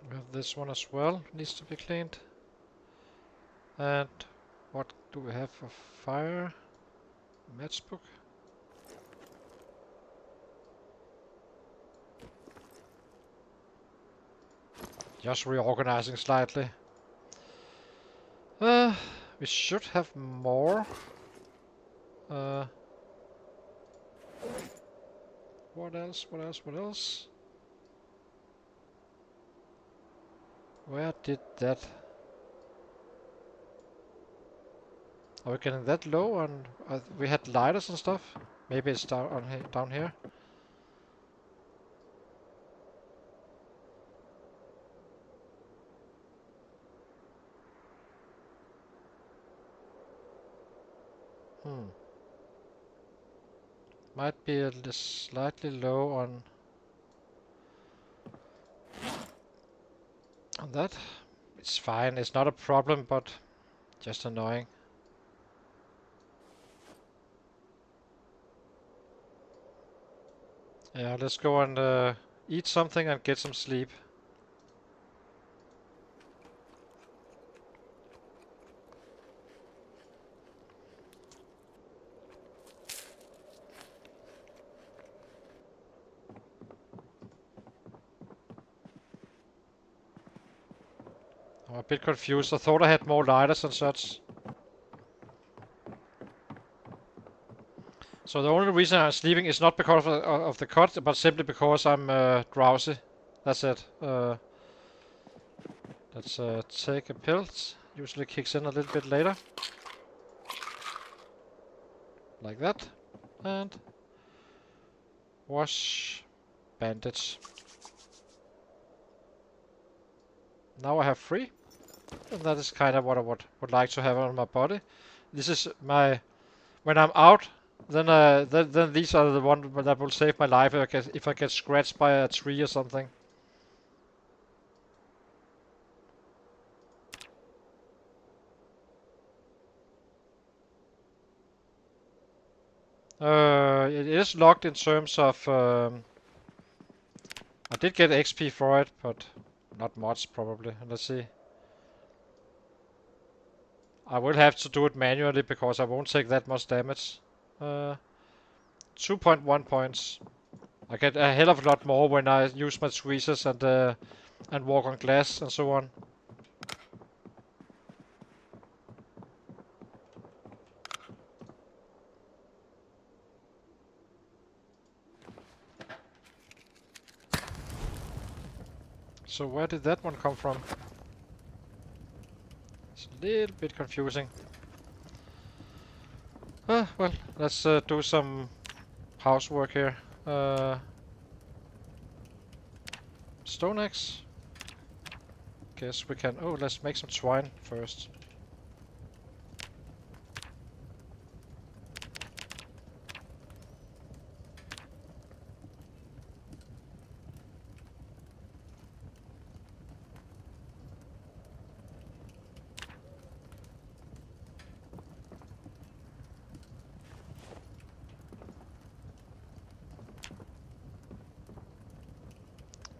We have this one as well, needs to be cleaned. And what do we have for fire? Matchbook. Just reorganizing slightly. We should have more. What else? What else? What else? Where did that? Are we getting that low? And we had lighters and stuff. Maybe it's down here. Might be slightly low on that. It's fine. It's not a problem, but just annoying. Yeah, let's go and eat something and get some sleep. I'm a bit confused. I thought I had more lighters and such. So the only reason I'm sleeping is not because of the cut, but simply because I'm drowsy. That's it. Let's take a pill. usually kicks in a little bit later. Like that. And wash, bandage. Now I have 3. And that is kind of what I would like to have on my body. This is my... When I'm out, then these are the ones that will save my life if I get scratched by a tree or something. It is locked in terms of... I did get XP for it, but not much probably. Let's see. I will have to do it manually because I won't take that much damage. 2.1 points. I get a hell of a lot more when I use my tweezers and walk on glass and so on. So where did that one come from? It's a little bit confusing. Well, let's do some housework here. Stone axe. Guess we can... Oh, let's make some twine first.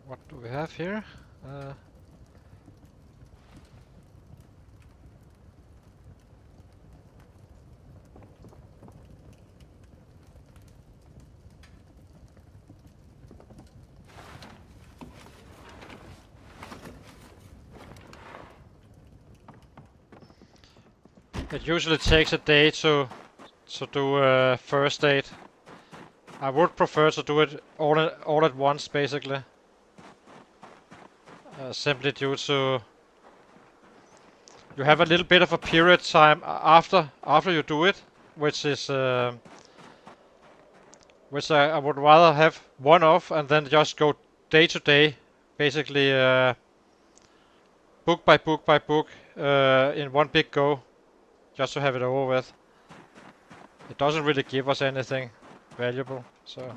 What do we have here? It usually takes a day to do first aid. I would prefer to do it all at once, basically. Simply due to you have a little bit of a period time after you do it, which is which I would rather have one off and then just go day to day, basically book by book by book in one big go, just to have it over with. It doesn't really give us anything valuable, so.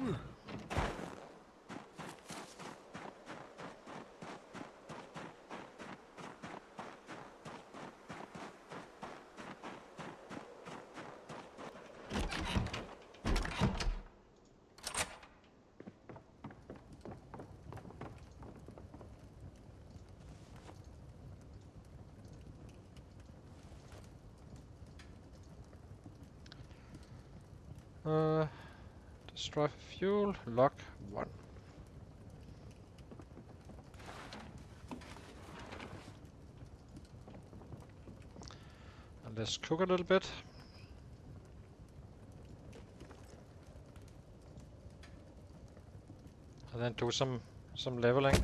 Destroy fuel, lock 1. And let's cook a little bit. And then do some leveling.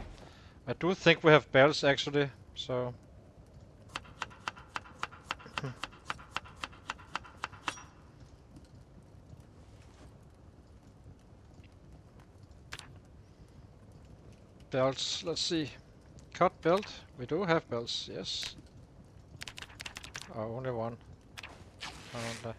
I do think we have bells actually, so. Belts, let's see. Cut belt, we do have belts, yes. Oh, only one. Only.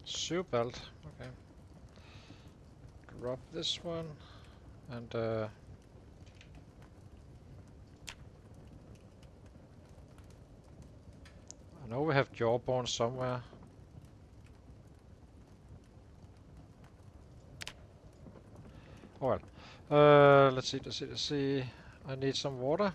Shoe belt, okay. Drop this one, and I know we have jawbone somewhere. Oh well. Let's see. I need some water.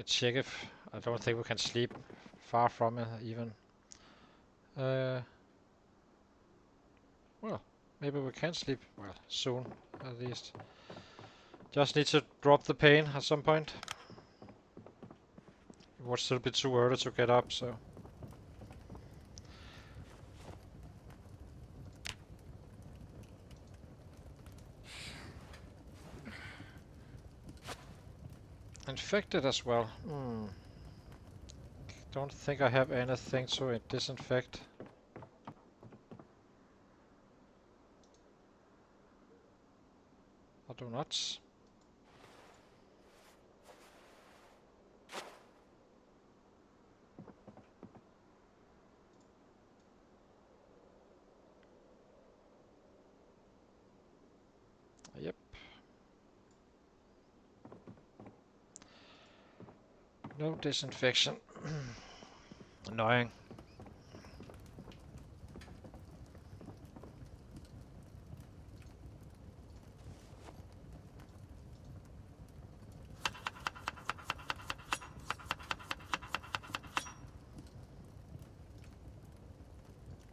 check if... I don't think we can sleep far from it even. Well, maybe we can sleep. Well, soon, at least. Just need to drop the pain at some point. It would still be too early to get up, so... Infected as well. Don't think I have anything to disinfect. I do not. Yep. No disinfection. Annoying.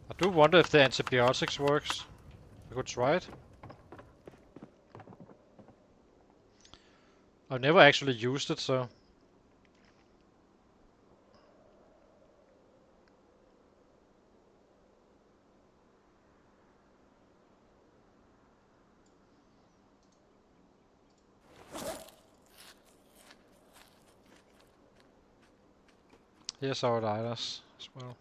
I do wonder if the antibiotics works. I could try it. I've never actually used it, so... Here's our lighters as well.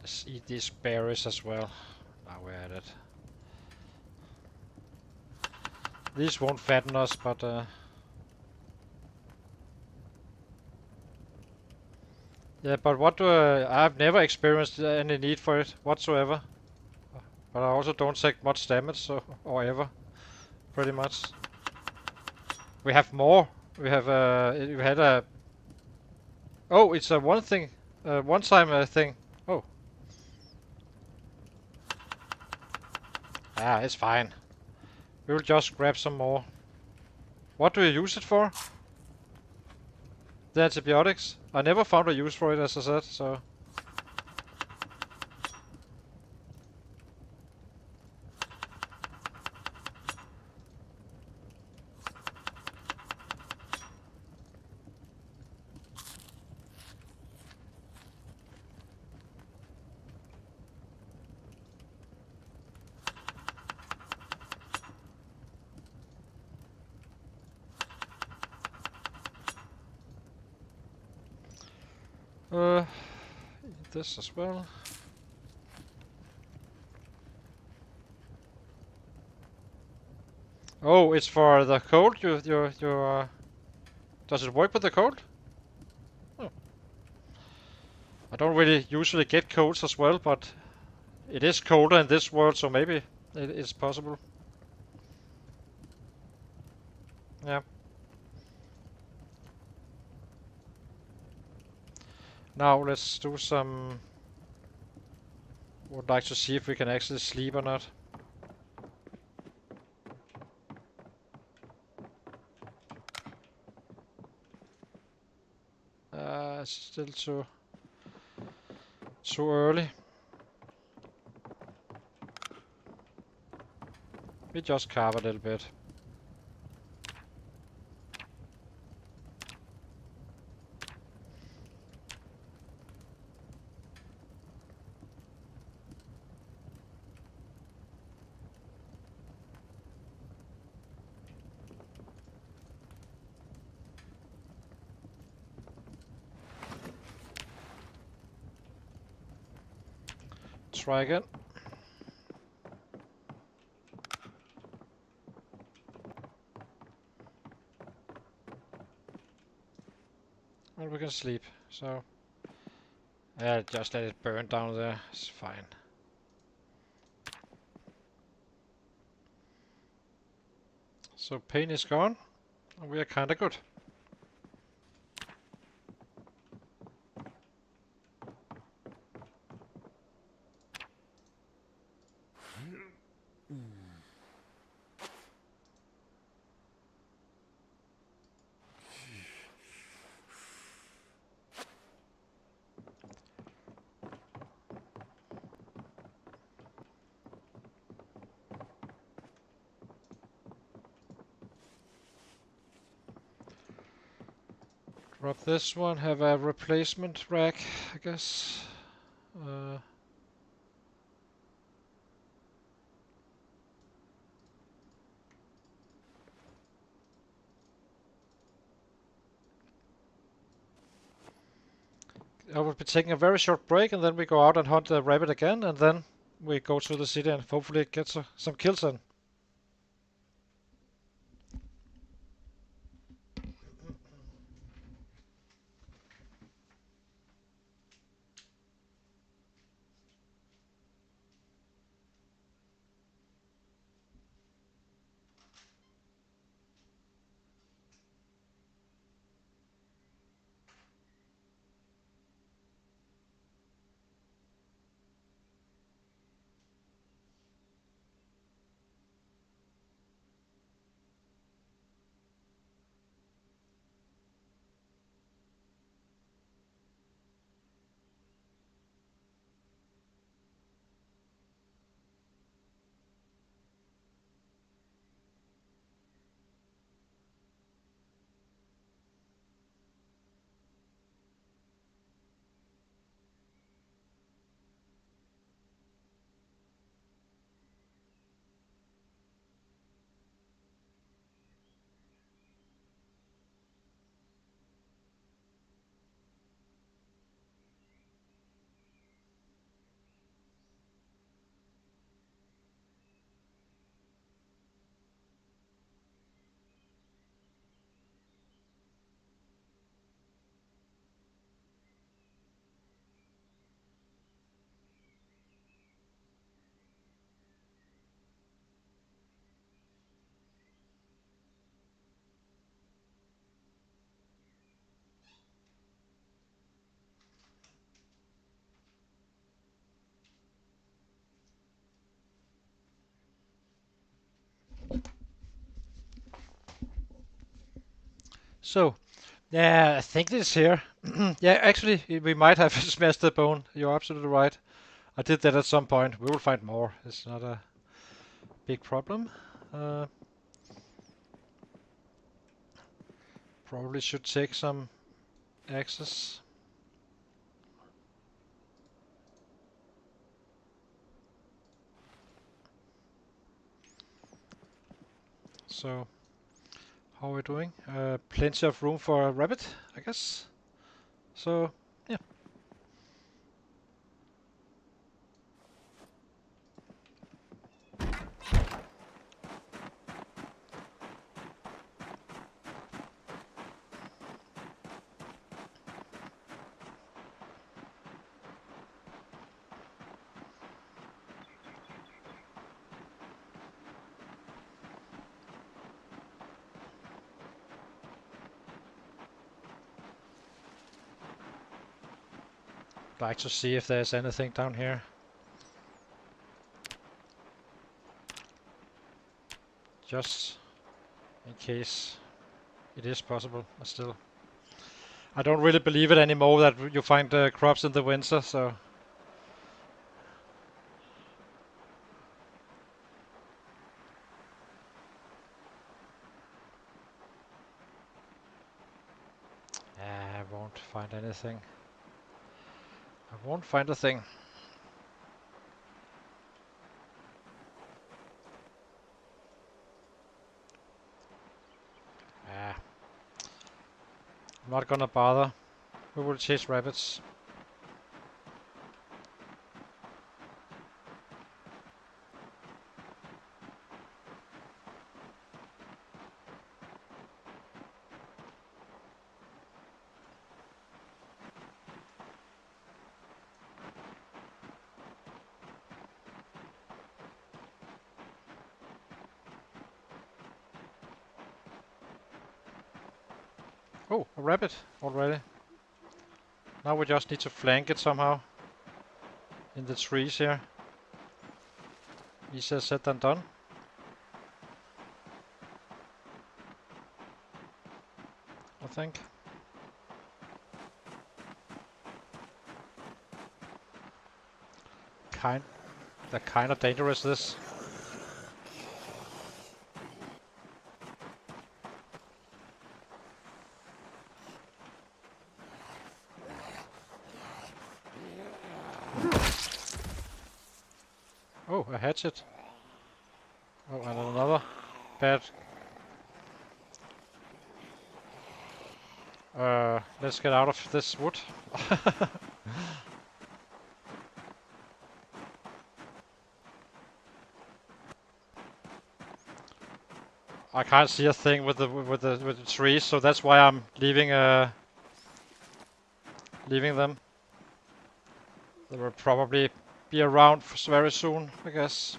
Let's eat these berries as well. Now we're at it. These won't fatten us, but yeah, but what do I've never experienced any need for it whatsoever. But I also don't take much damage, so or ever, pretty much. We have more. We have we had a. Oh, it's a one thing, one-time thing. Oh. Ah, it's fine. We will just grab some more. What do you use it for? The antibiotics? I never found a use for it, as I said, so... this as well. Oh, it's for the cold? Does it work with the cold? Oh. I don't really usually get colds as well, but it is colder in this world, so maybe it's possible. Yeah. Now let's do some... Would like to see if we can actually sleep or not. It's still too early. We just carve a little bit. try again. Well, we can sleep, so... just let it burn down there, it's fine. So pain is gone, and we are kinda good. Drop this one, have a replacement rack, I guess. I will be taking a very short break, and then we go out and hunt the rabbit again, and then we go to the city and hopefully get some kills in. So, yeah, I think this here. Yeah, actually, we might have smashed the bone. You're absolutely right. I did that at some point. We will find more. It's not a big problem. Probably should take some access. So, how are we doing? Plenty of room for a rabbit, I guess. So, yeah. Like to see if there's anything down here. Just in case it is possible, but still. I don't really believe it anymore that you find crops in the winter, so... I won't find anything. I won't find a thing. I'm not gonna bother. We will chase rabbits. Oh, a rabbit already. Now we just need to flank it somehow. In the trees here. Easier said than done. I think. They're kind of dangerous, this. Oh, a hatchet. Oh, and another bad. Let's get out of this wood. I can't see a thing with the trees, so that's why I'm leaving them. They will probably be around very soon, I guess,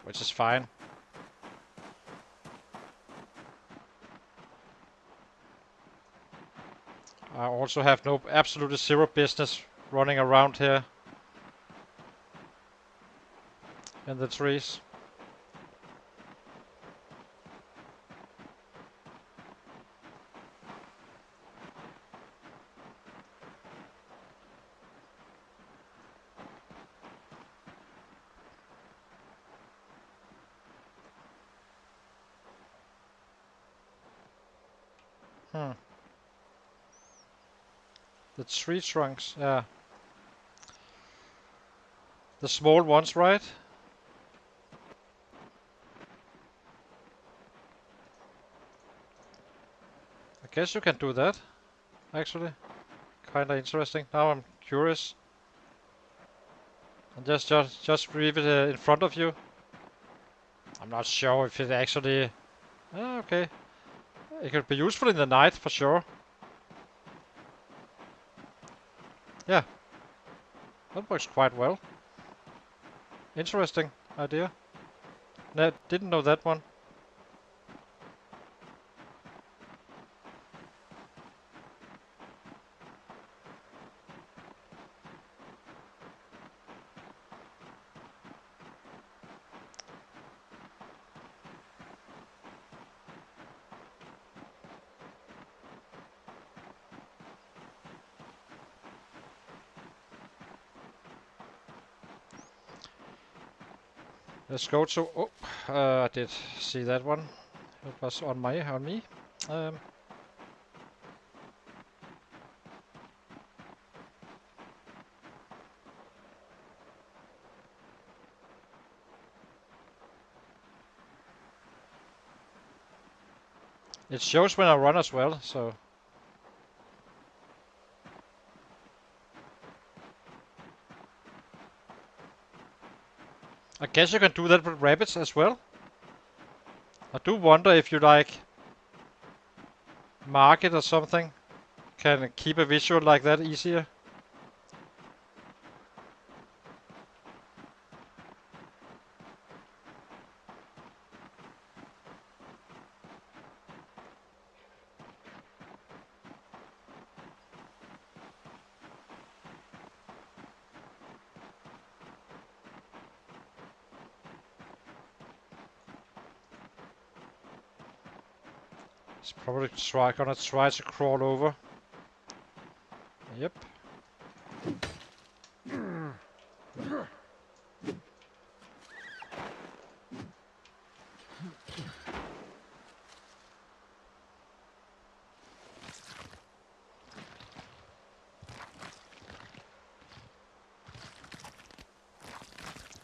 which is fine. I also have absolutely zero business running around here in the trees. The tree trunks, yeah. The small ones, right? I guess you can do that, actually. Kinda interesting. Now I'm curious. And just leave it in front of you. I'm not sure if it actually... okay. It could be useful in the night, for sure. Yeah. That works quite well. Interesting idea. No, didn't know that one. Let's go to... Oh, I did see that one. It was on me. It shows when I run as well, so... I guess you can do that with rabbits as well. I do wonder if you like mark it or something. Can keep a visual like that easier. It's probably gonna try to crawl over. Yep.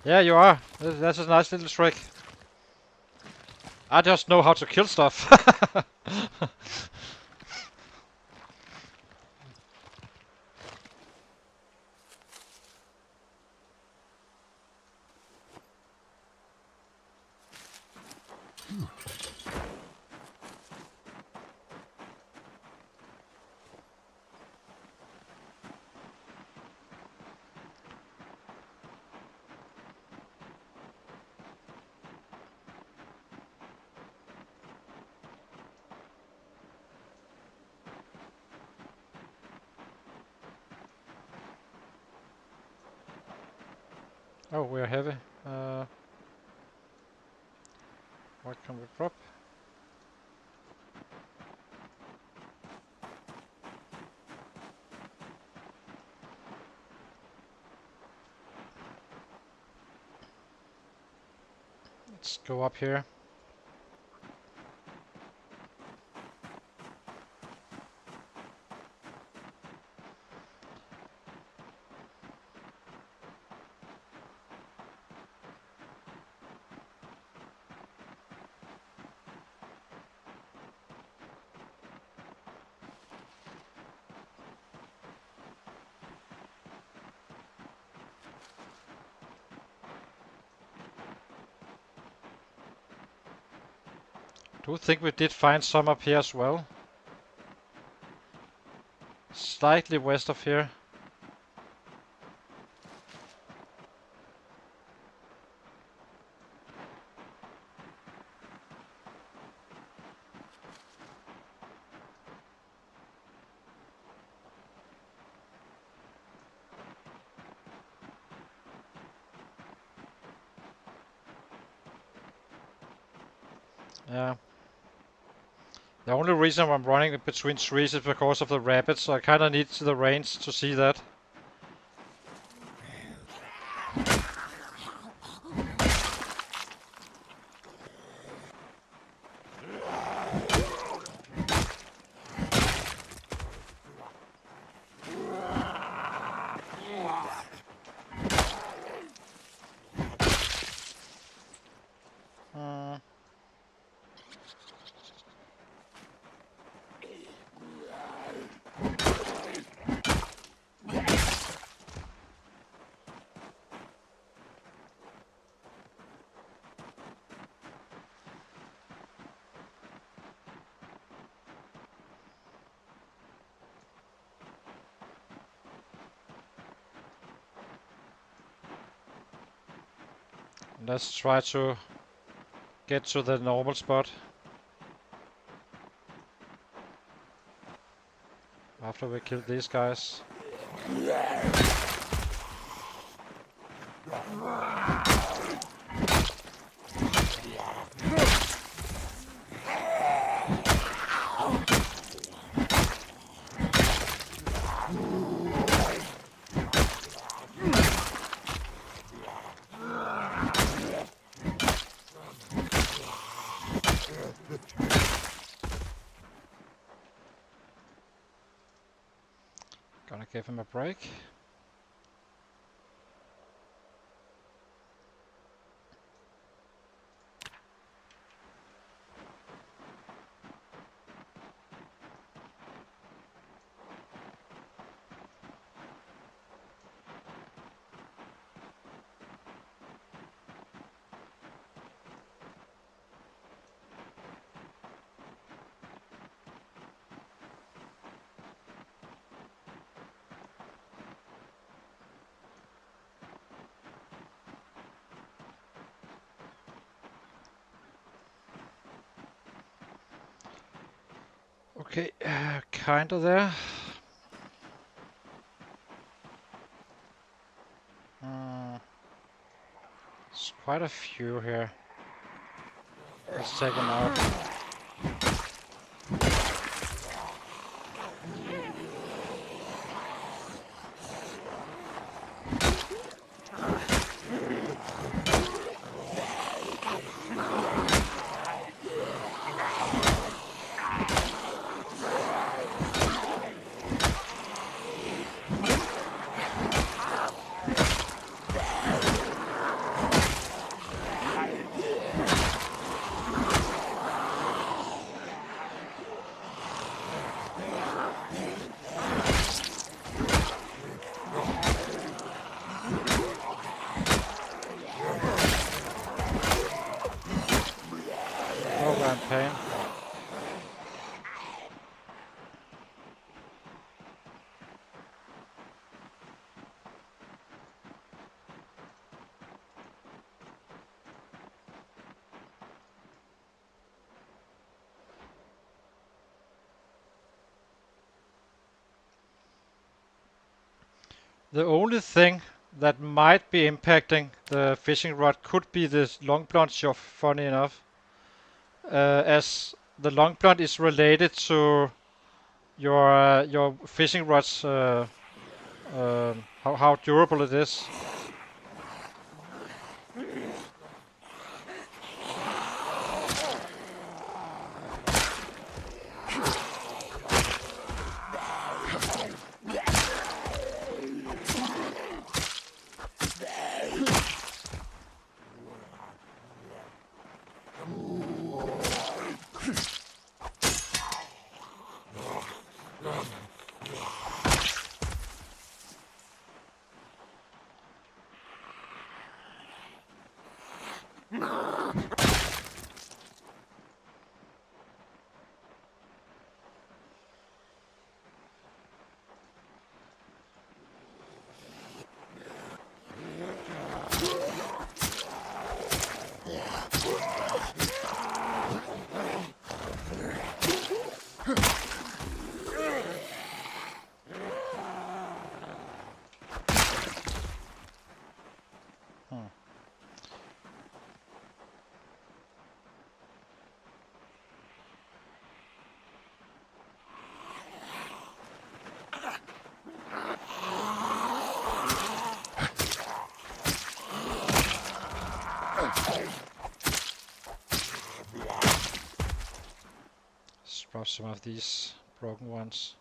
Yeah, you are. That's a nice little trick. I just know how to kill stuff. Oh, we're heavy. What can we drop? Let's go up here. Do think we did find some up here as well. Slightly west of here. Yeah. The only reason I'm running between trees is because of the rabbits, so I kinda need the range to see that. Let's try to get to the normal spot. After we kill these guys. Gonna give him a break. Okay, kinda there. There's quite a few here. Let's take them out. Pain. The only thing that might be impacting the fishing rod could be this long plunge, funny enough. As the long plunge is related to your fishing rod's how durable it is. Scrap some of these broken ones.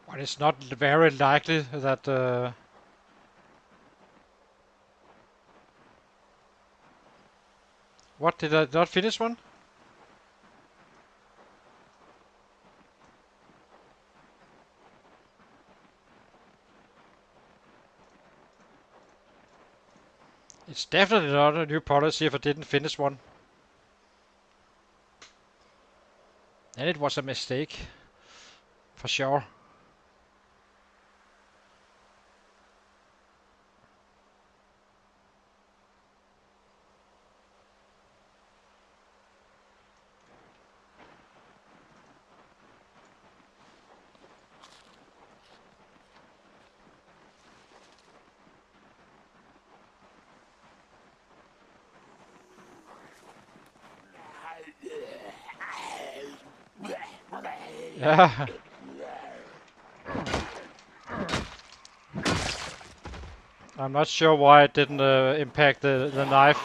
But it's not very likely that what, did I not finish one? It's definitely not a new policy if I didn't finish one. And it was a mistake. For sure. Yeah. I'm not sure why it didn't impact the knife.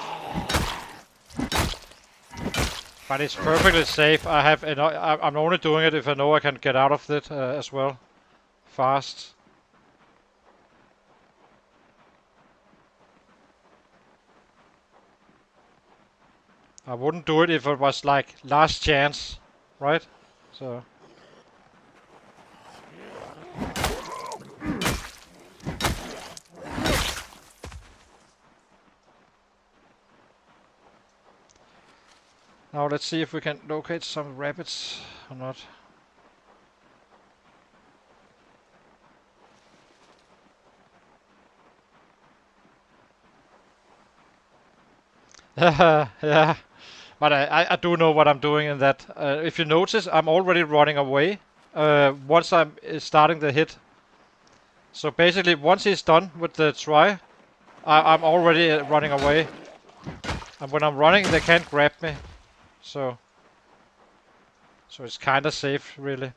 But it's perfectly safe. I'm only doing it if I know I can get out of it as well. Fast. I wouldn't do it if it was like last chance, right? So. Now let's see if we can locate some rabbits or not. Yeah, but I do know what I'm doing in that. If you notice, I'm already running away once I'm starting the hit. So basically, once he's done with the try, I'm already running away. And when I'm running, they can't grab me. So it's kind of safe, really.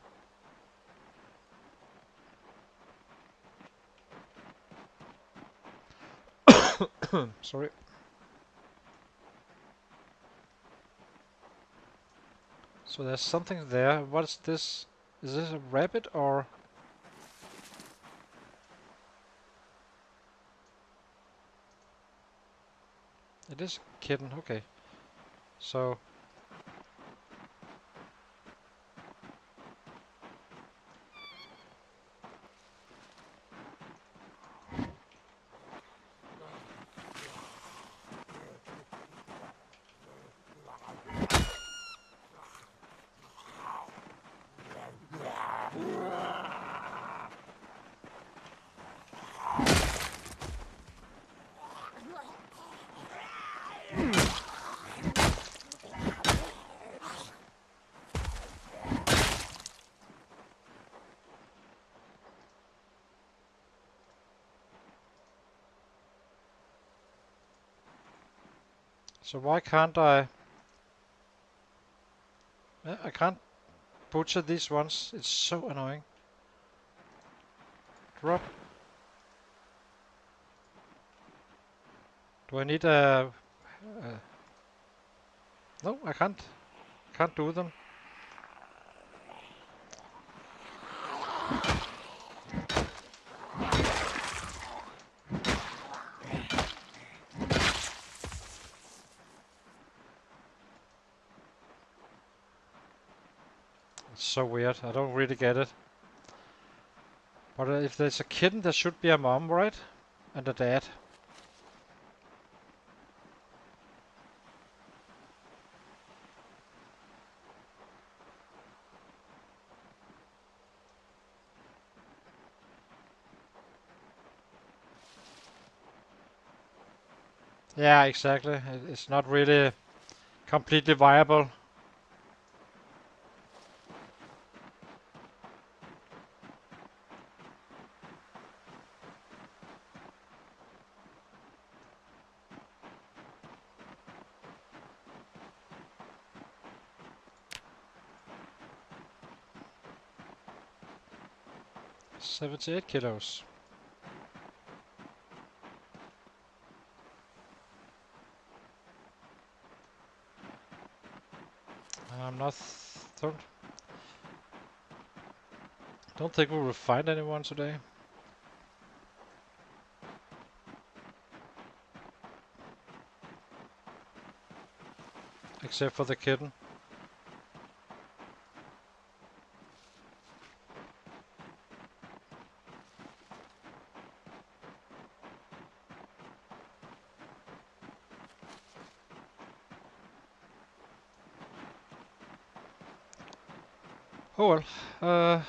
Sorry. So there's something there. What is this? Is this a rabbit or? It is a kitten, okay. So... So why can't I... I can't butcher these ones. It's so annoying. Drop. Do I need a... No, I can't. Can't do them. It's so weird. I don't really get it. But if there's a kitten, there should be a mom, right? And a dad. Yeah, exactly. It's not really completely viable. $78 kilos. I'm not... Don't think we will find anyone today. Except for the kitten. Oh well.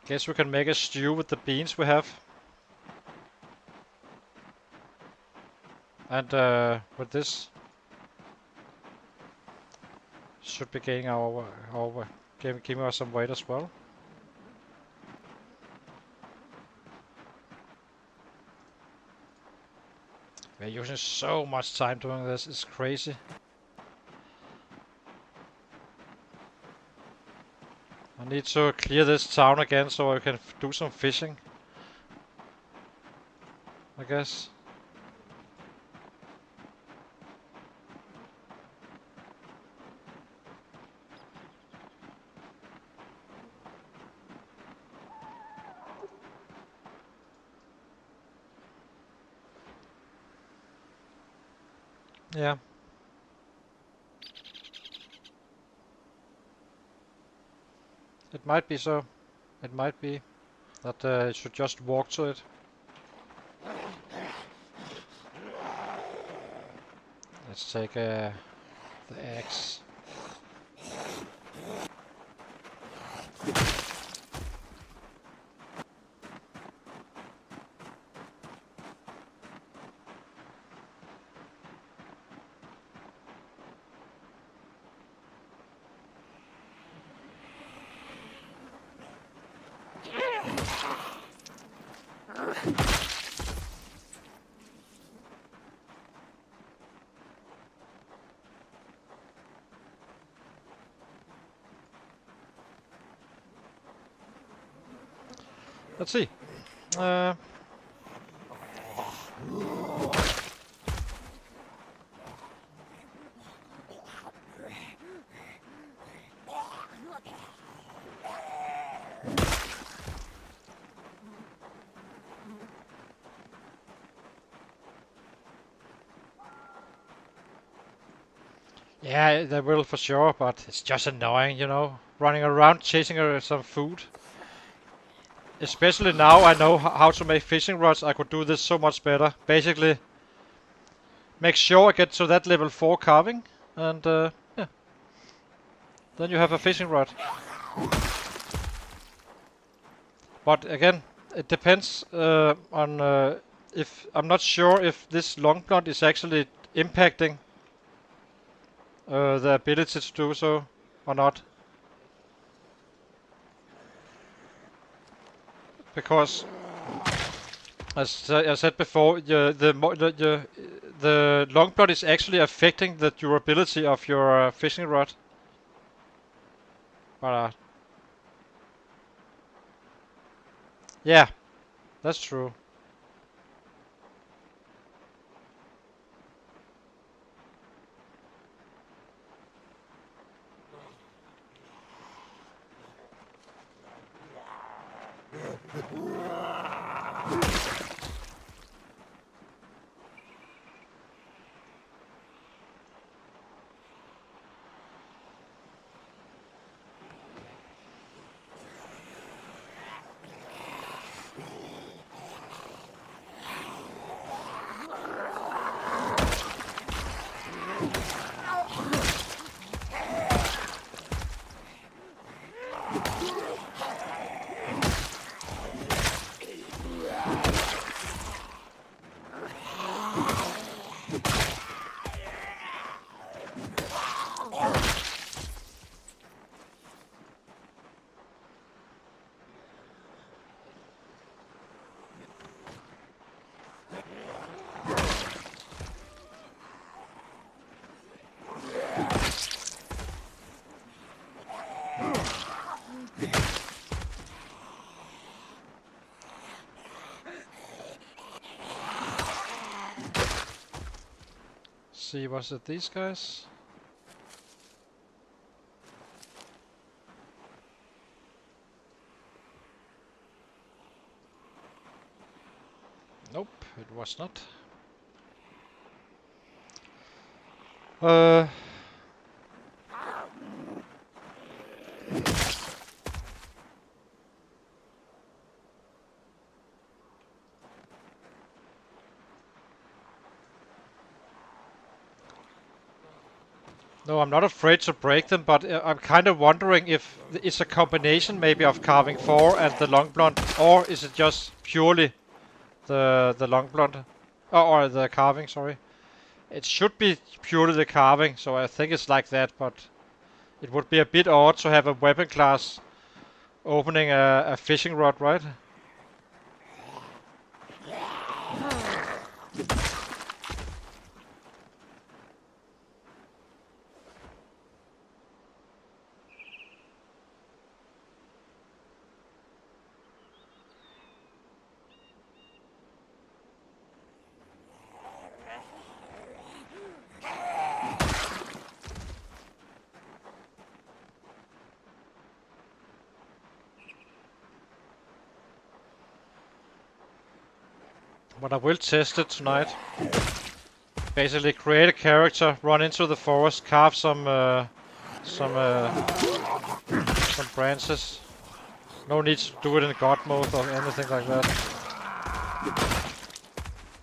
Guess we can make a stew with the beans we have. And with this should be getting our giving us some weight as well. We're using so much time doing this, it's crazy. I need to clear this town again so I can do some fishing, I guess. Yeah. It might be so. It might be that it should just walk to it. Let's take the axe. Let's see. Uh, Yeah, they will for sure, but it's just annoying, you know, running around chasing some food. Especially now I know how to make fishing rods, I could do this so much better. Basically, make sure I get to that level 4 carving, and yeah, then you have a fishing rod. But again, it depends on if I'm not sure if this long blunt is actually impacting the ability to do so or not. Because, as I said before, the long blunt is actually affecting the durability of your fishing rod. But yeah, that's true. See, was it these guys? Nope, it was not. No, I'm not afraid to break them, but I'm kind of wondering if it's a combination maybe of carving 4 and the long blunt, or is it just purely the long blunt, or the carving, sorry. It should be purely the carving, so I think it's like that, but it would be a bit odd to have a weapon class opening a fishing rod, right? But I will test it tonight. Basically create a character, run into the forest, carve some branches. No need to do it in god mode or anything like that.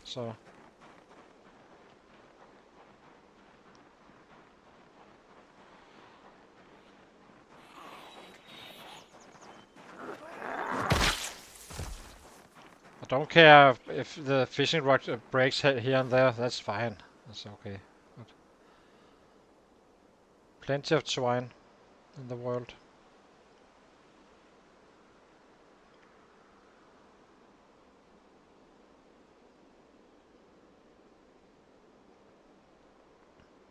So I don't care if the fishing rod breaks here and there. That's fine. That's okay. But plenty of twine in the world.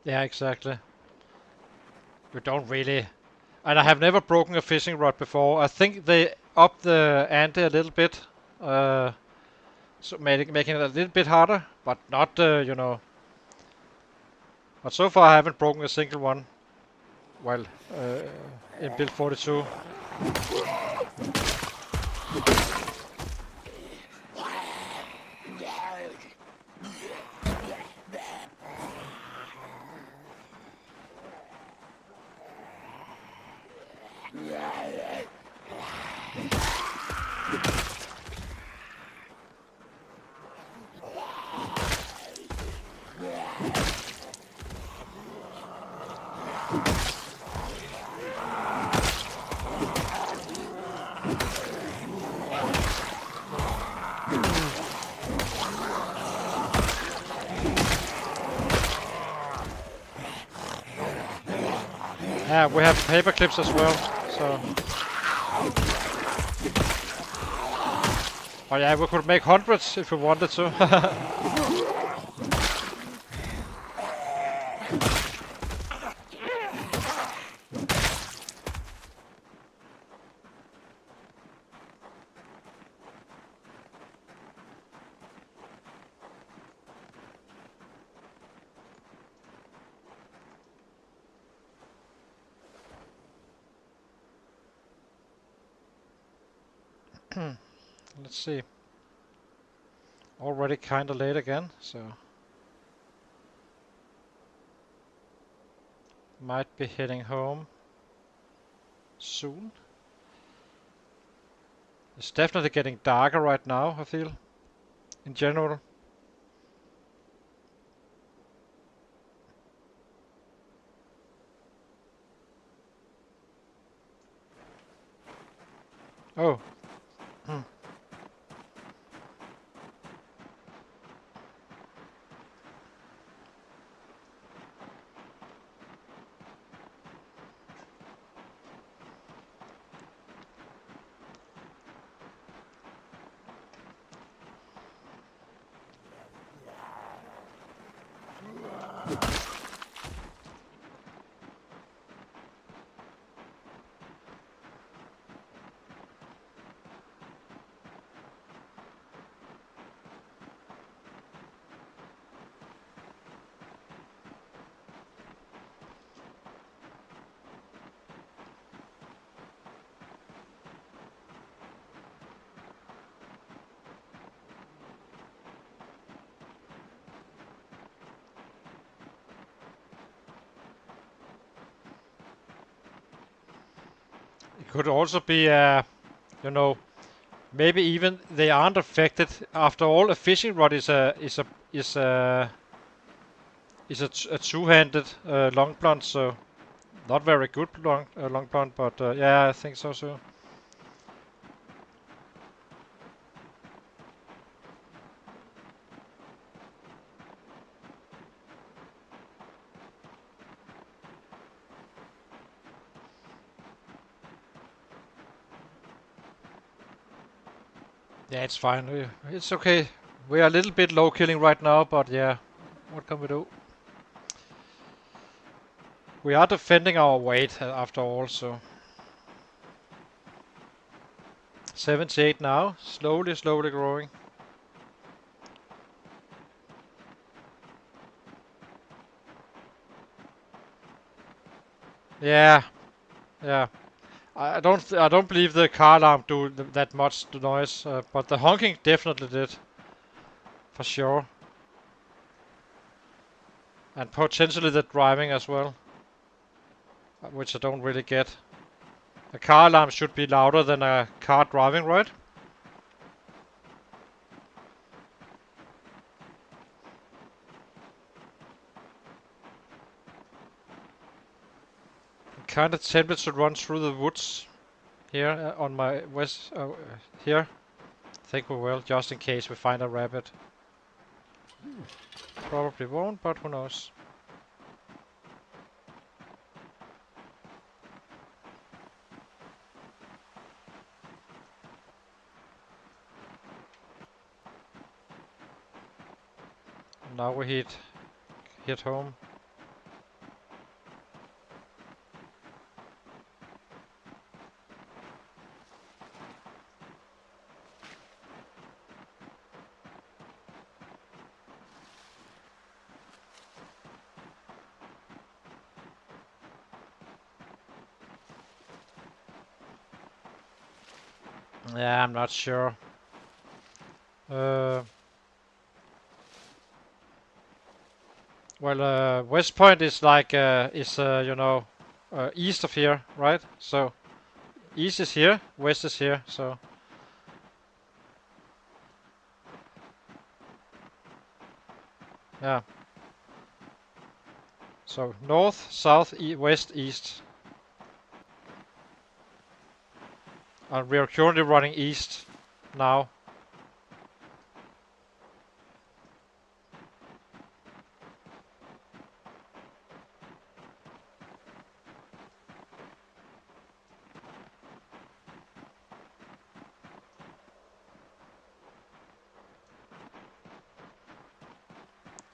Yeah, exactly. You don't really... And I have never broken a fishing rod before. I think up the ante a little bit, so making it a little bit harder, but not, you know. But so far I haven't broken a single one. Well, in build 42. Yeah, we have paper clips as well, so. Oh yeah, we could make hundreds if we wanted to. Let's see. Already kinda late again, so. Might be heading home soon. It's definitely getting darker right now, I feel, in general. Oh. It could also be, you know, maybe even they aren't affected. After all, a fishing rod is a two-handed long blunt, so not very good long blunt, but yeah, I think so too. Yeah, it's fine. It's okay. We are a little bit low killing right now, but yeah, what can we do? We are defending our weight after all, so 78 now, slowly growing. Yeah, yeah. I don't believe the car alarm do that much noise, but the honking definitely did, for sure. And potentially the driving as well, which I don't really get. A car alarm should be louder than a car driving, right? I'm kinda tempted to run through the woods here on my west here. I think we will, just in case we find a rabbit. Probably won't, but who knows. Now we hit home. Yeah, I'm not sure. Well, West Point is like you know, east of here, right? So east is here, west is here. So yeah. So north, south, west, east. And we are currently running east now.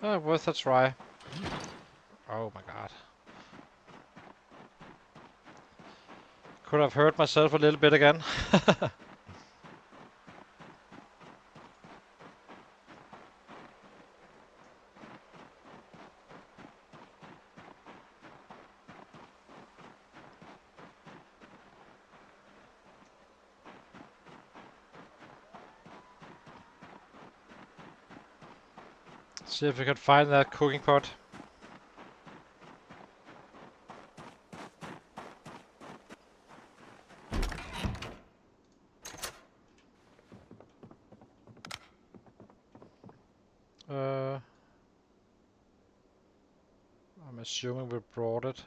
Worth a try. Oh my god. Could have hurt myself a little bit again. See if we can find that cooking pot. I'm assuming we brought it.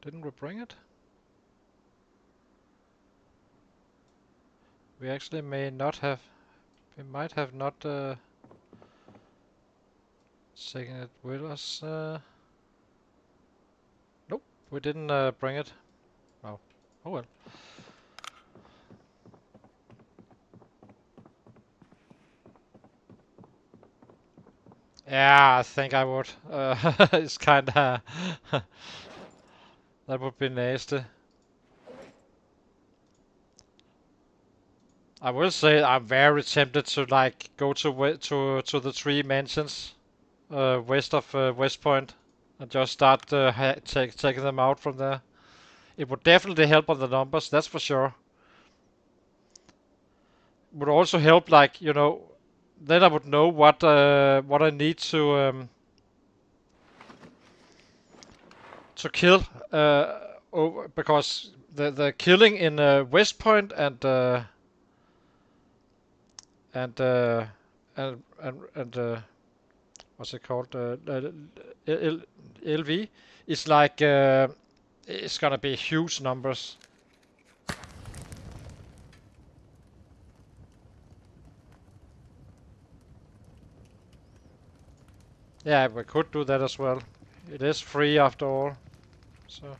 Didn't we bring it? We actually may not have. We might have not taken it with us. Nope, we didn't bring it. Oh, oh well. Yeah, I think I would. It's kinda that would be nasty. I will say I'm very tempted to like go to the three mansions west of West Point and just start taking them out from there. It would definitely help on the numbers, that's for sure. Would also help, like, you know, then I would know what I need to kill over, because the killing in West Point and and uh, and what's it called? LV is like it's gonna be huge numbers. Yeah, we could do that as well. It is free after all, so.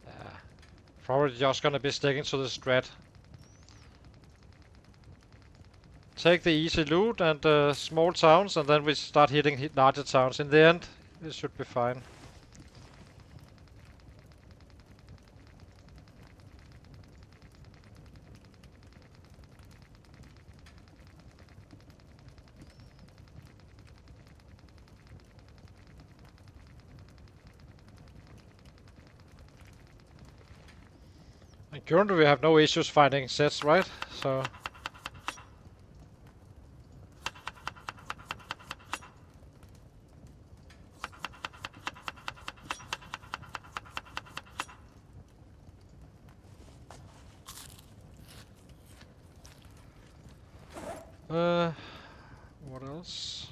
Yeah, probably just gonna be sticking to the strat. Take the easy loot and small towns, and then we start hitting larger towns. In the end, it should be fine. And currently we have no issues finding sets, right? So. What else?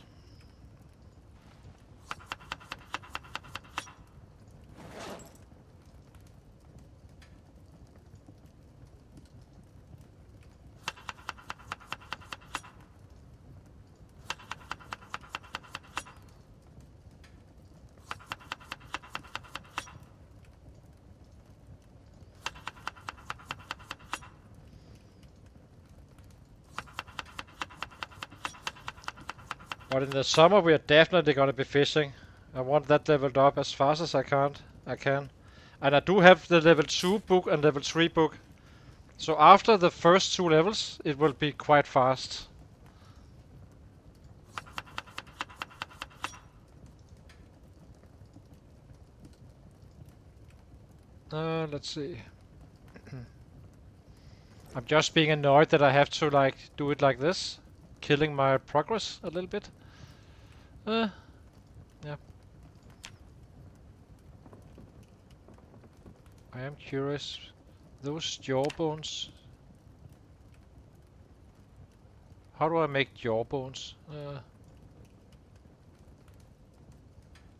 But in the summer we are definitely gonna be fishing. I want that leveled up as fast as I can. And I do have the level 2 book and level 3 book. So after the first two levels, it will be quite fast. Let's see. I'm just being annoyed that I have to like do it like this, killing my progress a little bit. Yeah. I am curious. Those jawbones. How do I make jawbones?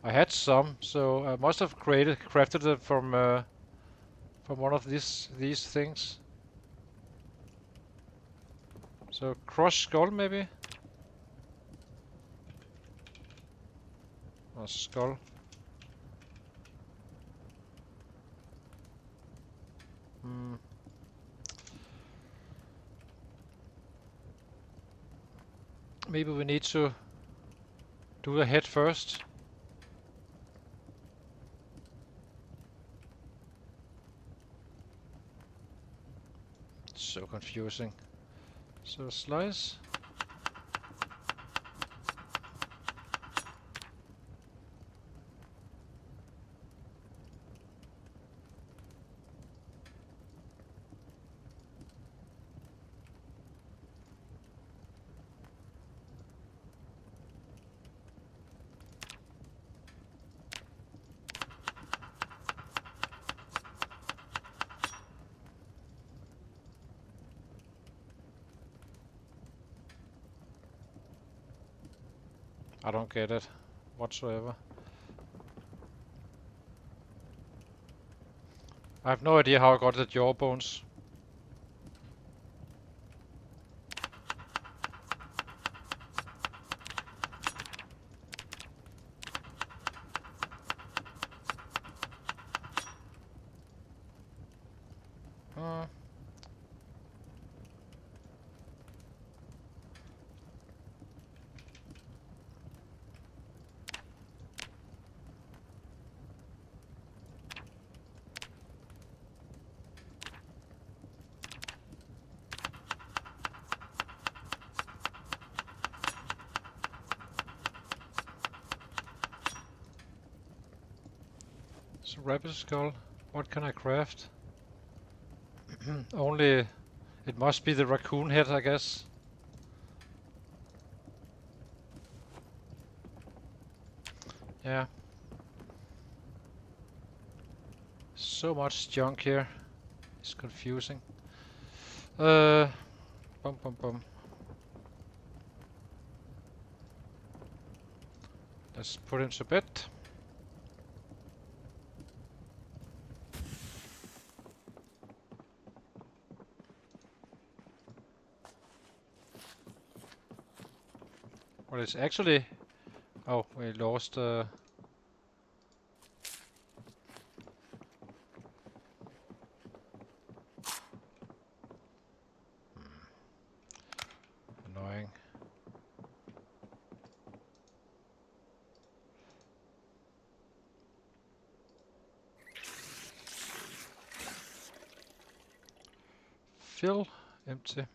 I had some, so I must have crafted them from one of these things. So cross skull maybe? Or skull. Hmm. Maybe we need to do the head first. It's so confusing. So slice. I don't get it whatsoever. I have no idea how I got the jawbones. So rabbit skull. What can I craft? Only it must be the raccoon head, I guess. Yeah. So much junk here. It's confusing. Bum bum bum. Let's put him to bed. Well, it's actually... Oh, we lost... Annoying. Fill. Empty.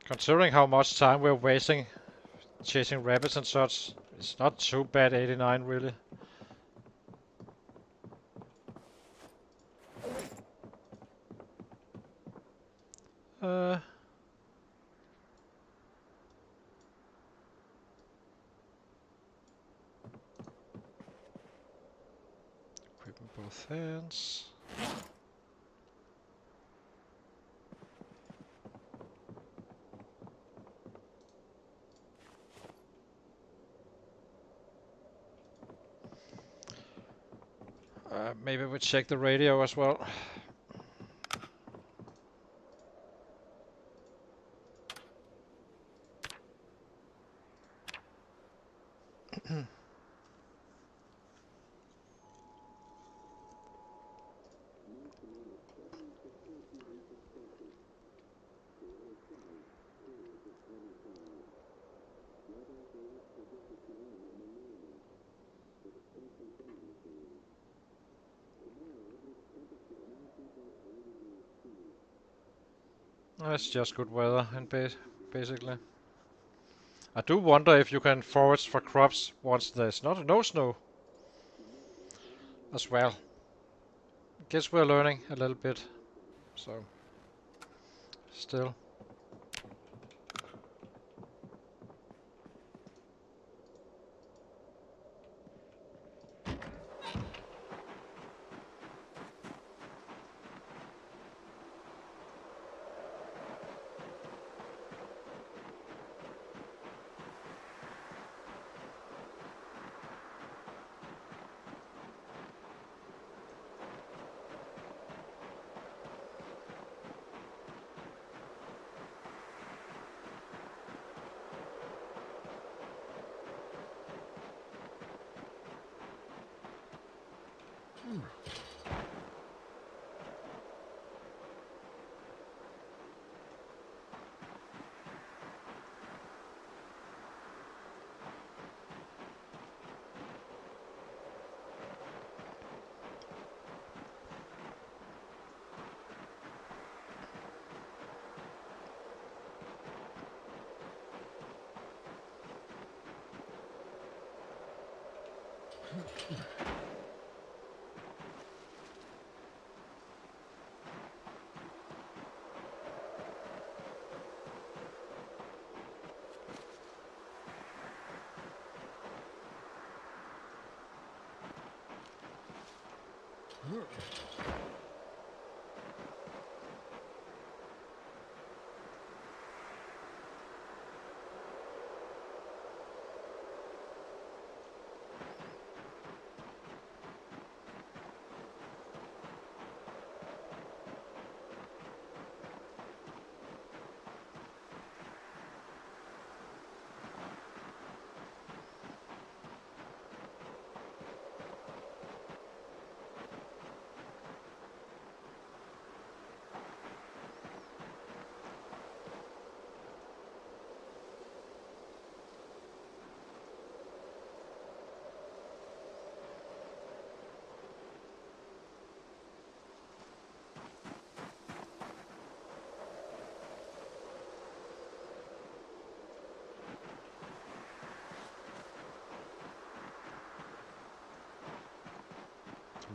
Considering how much time we're wasting chasing rabbits and such, it's not too bad 89 really. Equipping both hands. Maybe we check the radio as well. It's just good weather and basically. I do wonder if you can forage for crops once there's no snow as well. Guess we're learning a little bit, so still.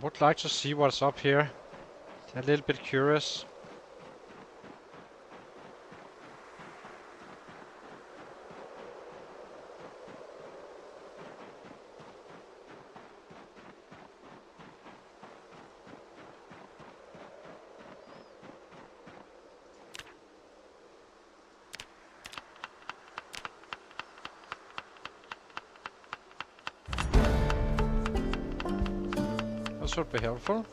Would like to see what's up here. A little bit curious. That should be helpful.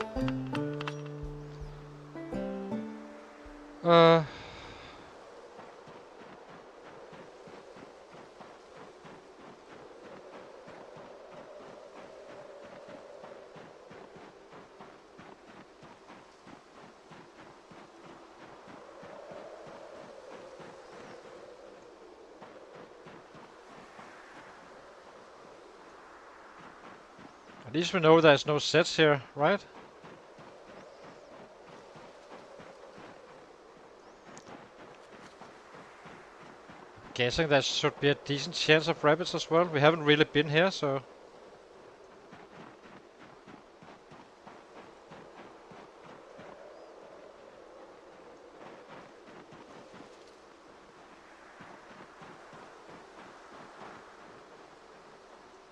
At least we know there's no sets here, right? Guessing there should be a decent chance of rabbits as well. We haven't really been here, so...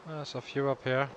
There's a few up here.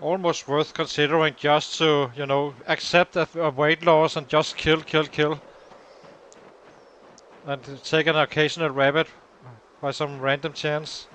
almost worth considering just to, you know, accept a weight loss and just kill. And take an occasional rabbit by some random chance.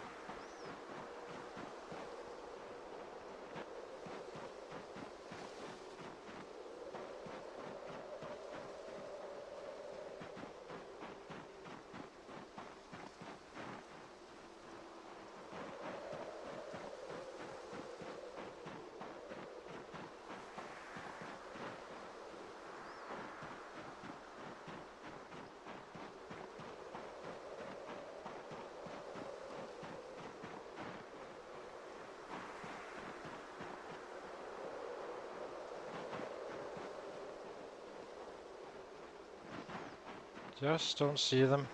Just don't see them.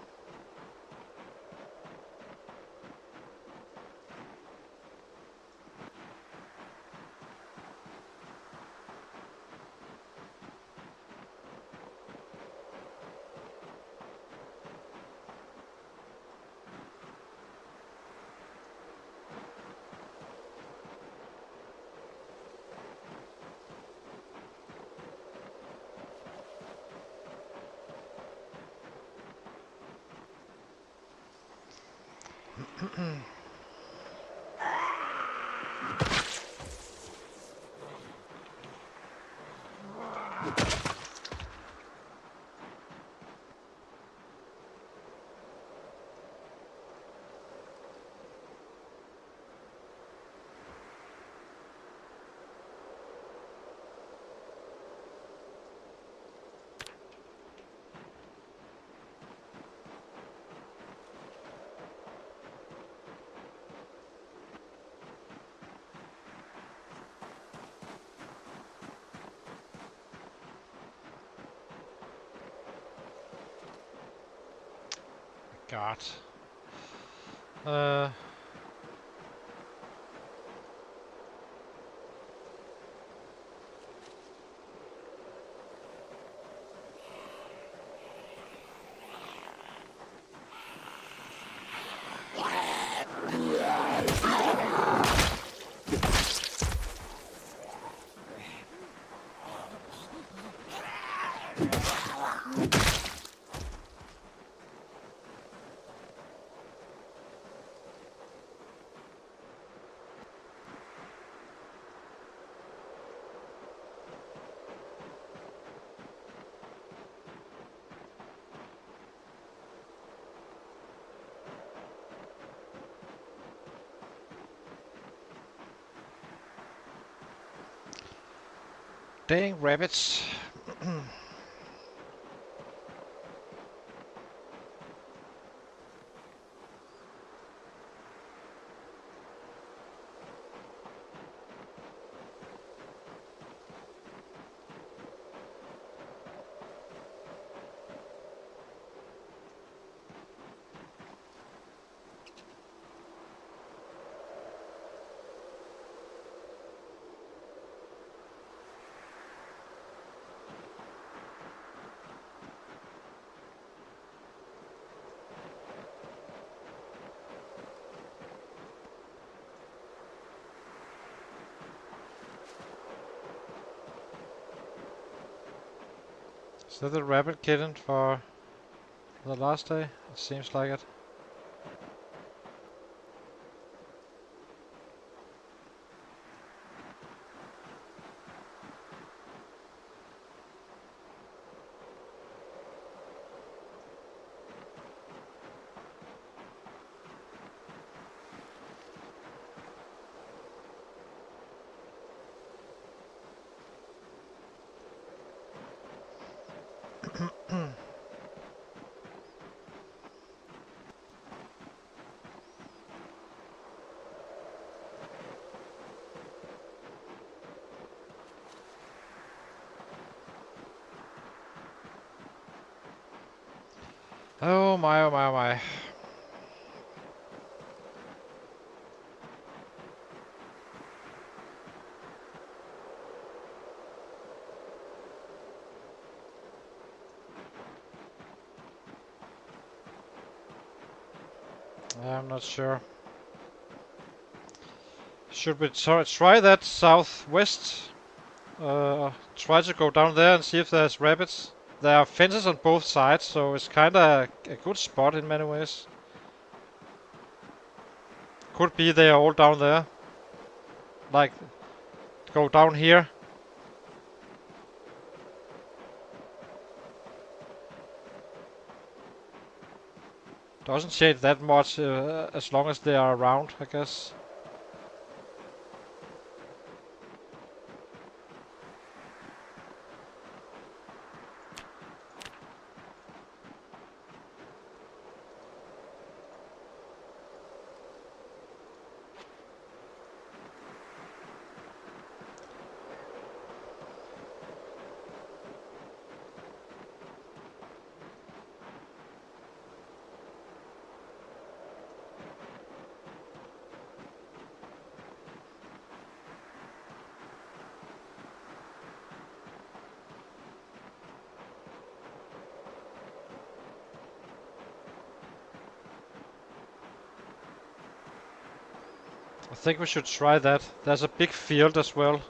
God. Dang rabbits. Is that the rabbit kitten for the last day? It seems like it. Oh my, oh my, oh my. I'm not sure. Should we try that southwest? Try to go down there and see if there's rabbits. There are fences on both sides, so it's kinda a good spot in many ways. Could be they are all down there. Like, go down here. Doesn't change that much as long as they are around, I guess. I think we should try that. There's a big field as well,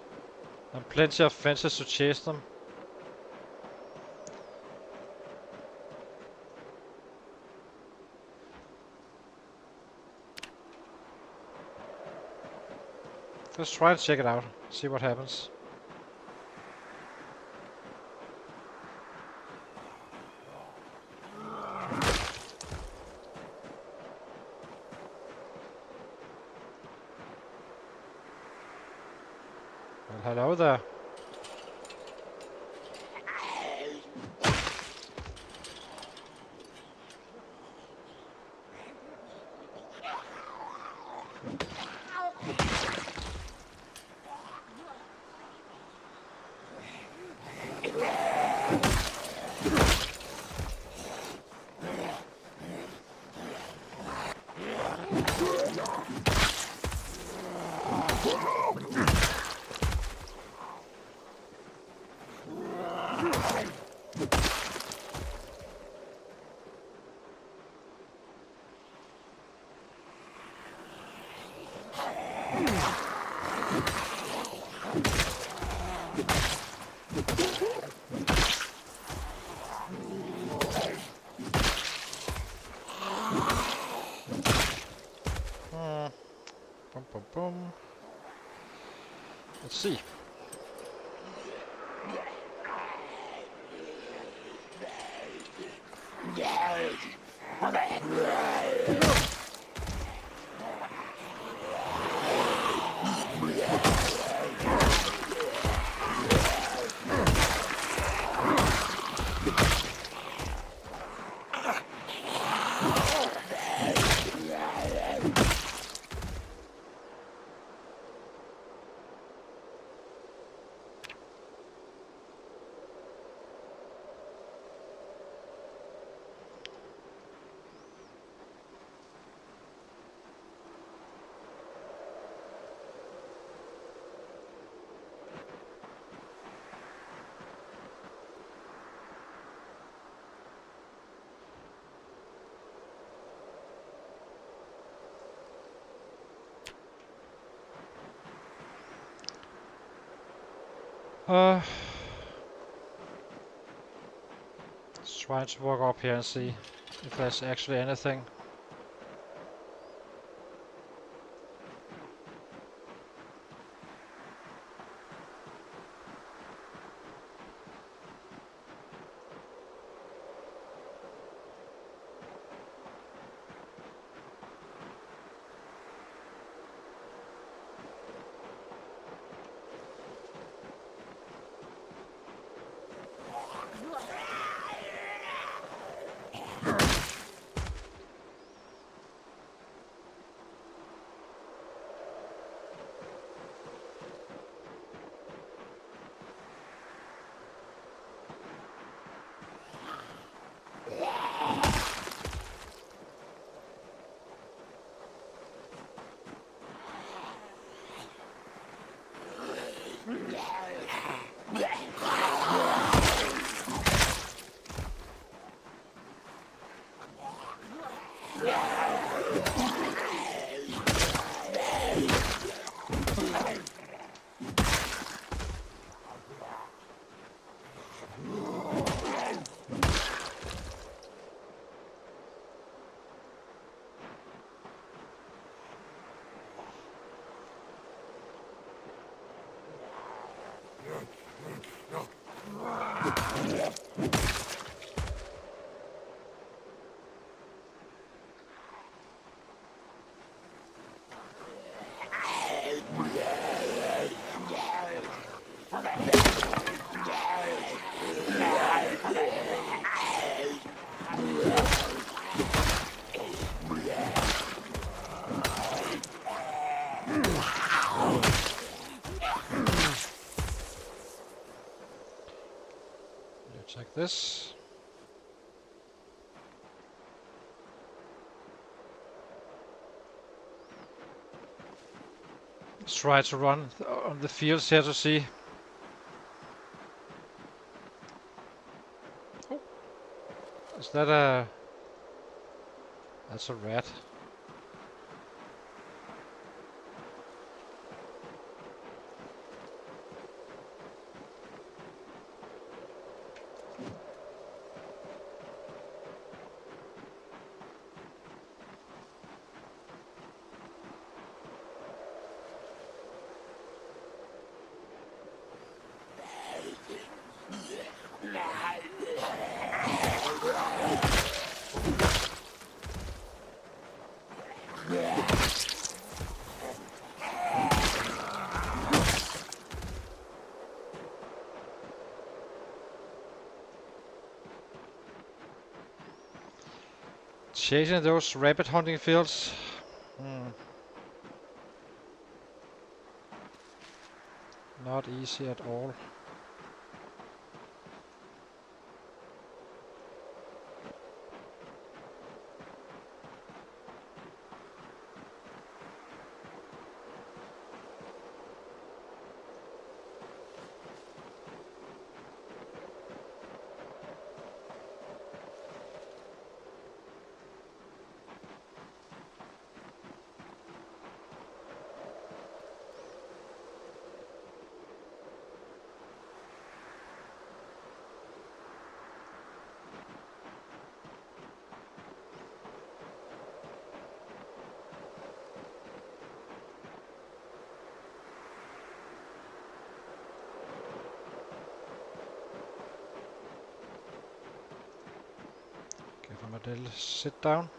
and plenty of fences to chase them. Let's try and check it out, see what happens. Well, hello there. Boom. Let's see. Let's try to walk up here and see if there's actually anything. this. Let's try to run on the fields here to see. Oh, is that a... That's a rat. Chasing those rabbit hunting fields. Not easy at all. Give him a little sit down.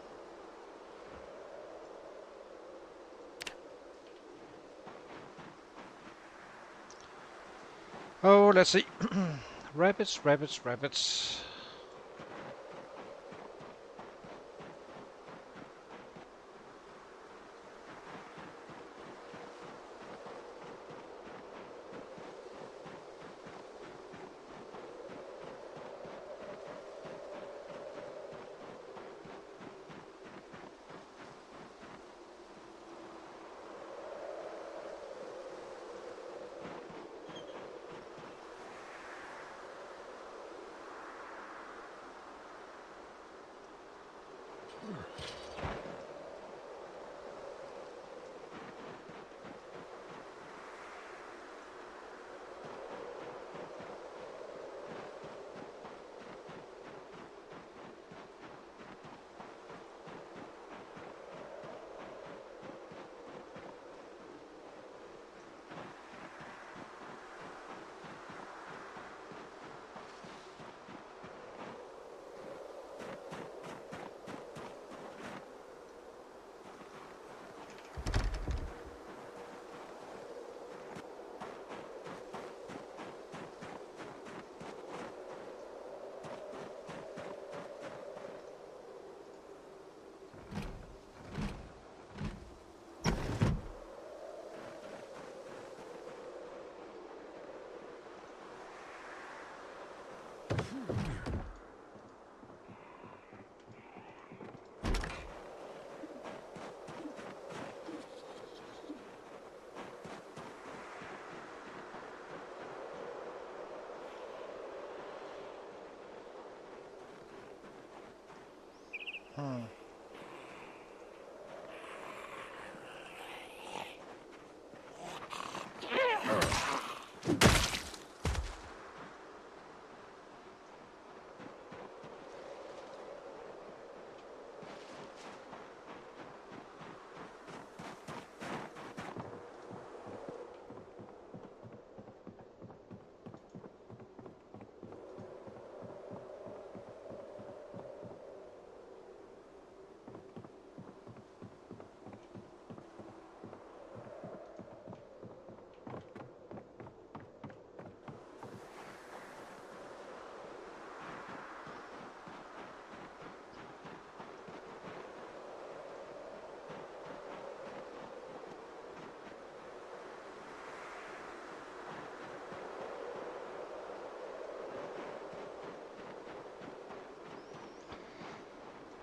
Oh, let's see. Rabbits, rabbits, rabbits.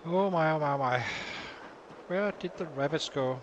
Oh my, oh my, oh my. Where did the rabbits go?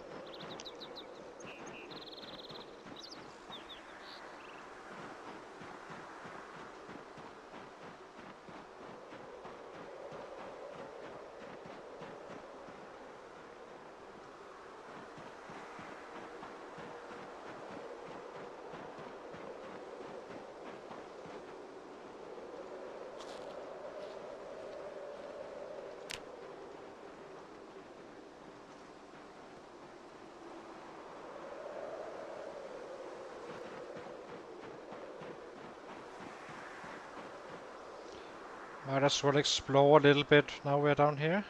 Might as well explore a little bit now we're down here.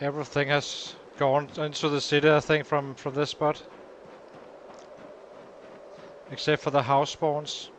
Everything has gone into the city, I think, from this spot. Except for the house spawns.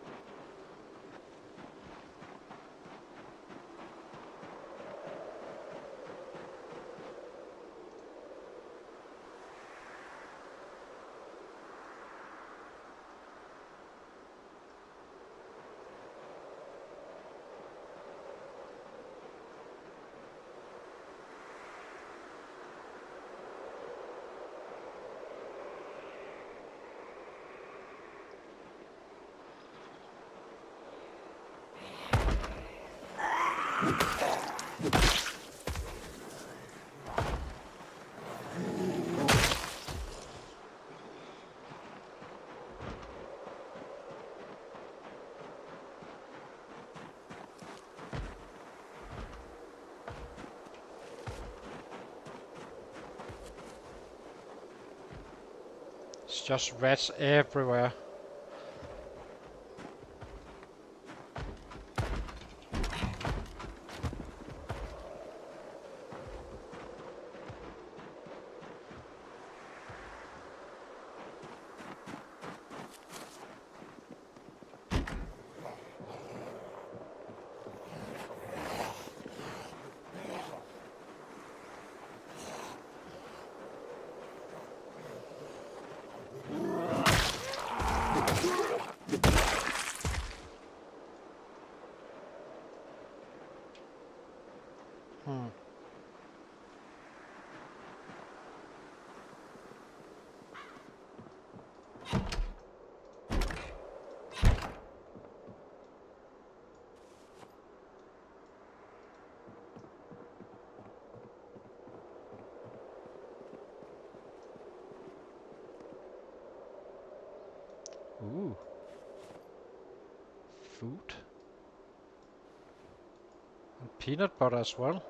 It's just rats everywhere. Ooh. Food. And peanut butter as well.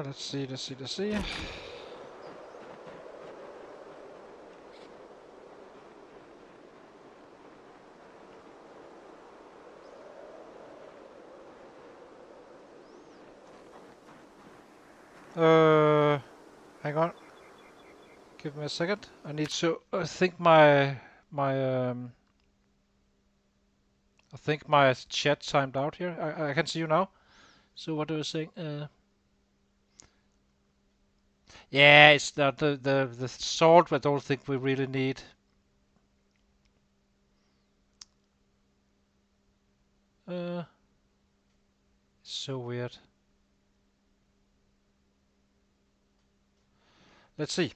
Let's see. Hang on. Give me a second. I need to think my I think my chat timed out here. I can see you now. So what do you think? Yeah, it's not the salt. I don't think we really need. So weird. Let's see.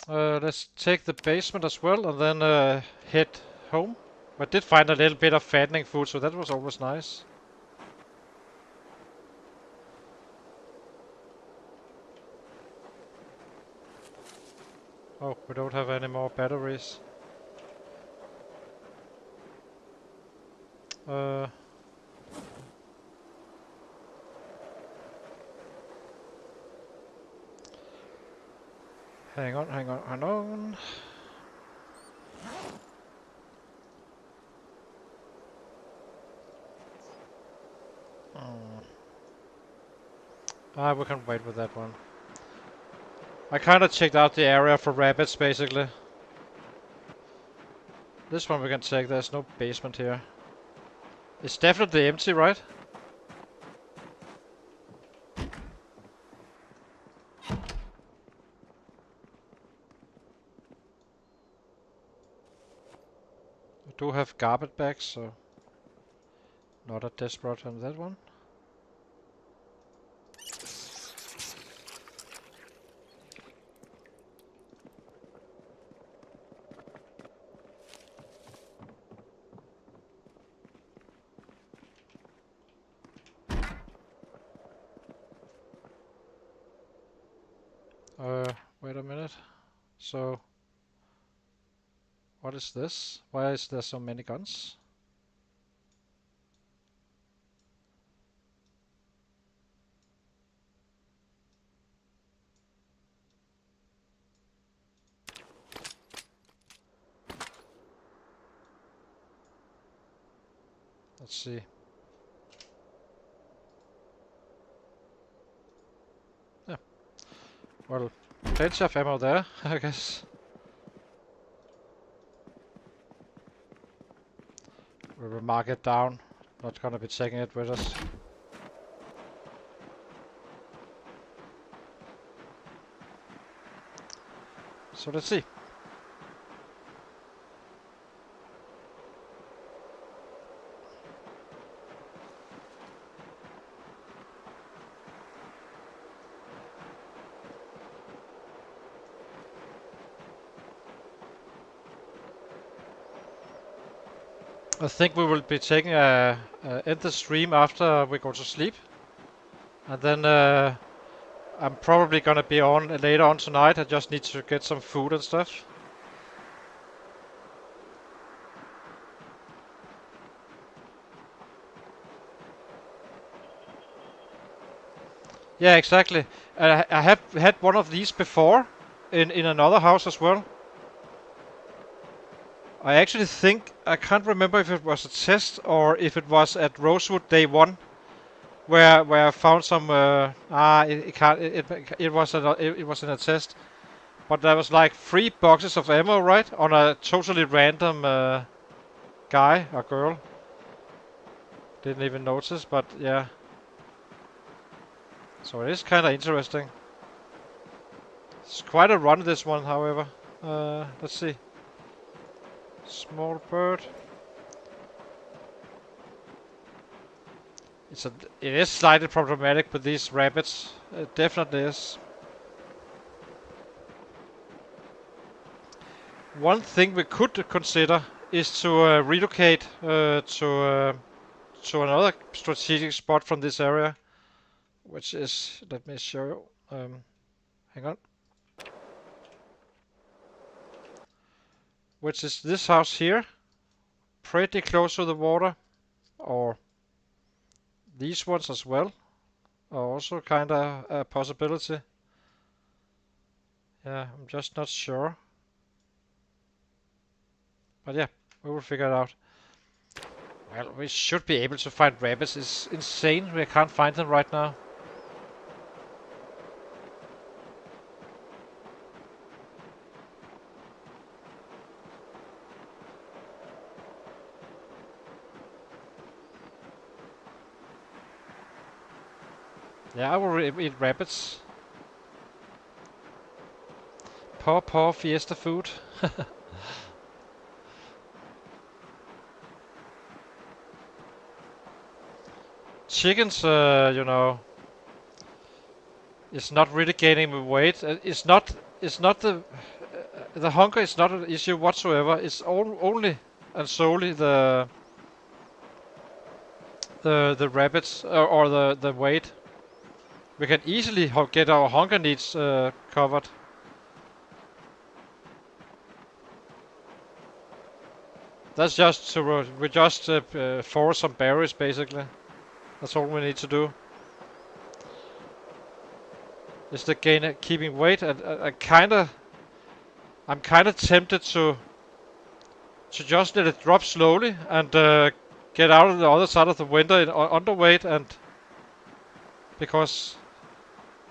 Let's take the basement as well and then head home. I did find a little bit of fattening food, so that was always nice. Oh, we don't have any more batteries. Hang on, hang on, hang on. We can wait with that one. I kinda checked out the area for rabbits, basically. This one we can take, there's no basement here. It's definitely empty, right? We do have garbage bags, so not a desperate on that one. Wait a minute. So, what is this? Why is there so many guns? Let's see. Yeah. Well, plenty of ammo there, I guess. We will mark it down. Not gonna be taking it with us. So let's see. I think we will be taking end the stream after we go to sleep, and then I'm probably gonna be on later on tonight. I just need to get some food and stuff. Yeah, exactly. I have had one of these before in another house as well. I actually think I can't remember if it was a test or if it was at Rosewood Day 1, where I found some. It can't. It was it was in a test, but there was like 3 boxes of ammo, right, on a totally random guy or girl. Didn't even notice, but yeah. So it is kind of interesting. It's quite a run, this one, however. Let's see. Small bird. It is slightly problematic with these rabbits. It definitely is. One thing we could consider is to relocate to another strategic spot from this area, which is, let me show you. Hang on. Which is this house here, pretty close to the water, or these ones as well, are also kind of a possibility. Yeah, I'm just not sure. But yeah, we will figure it out. Well, we should be able to find rabbits. It's insane we can't find them right now. Yeah, I will eat rabbits. Poor fiesta food. Chickens, you know, it's not really gaining weight. It's not the hunger is not an issue whatsoever. It's only and solely the rabbits or the weight. We can easily get our hunger needs covered. That's just to we just force some berries basically. That's all we need to do. Is the keeping weight, and I'm kinda tempted to just let it drop slowly and get out of the other side of the window in underweight, and because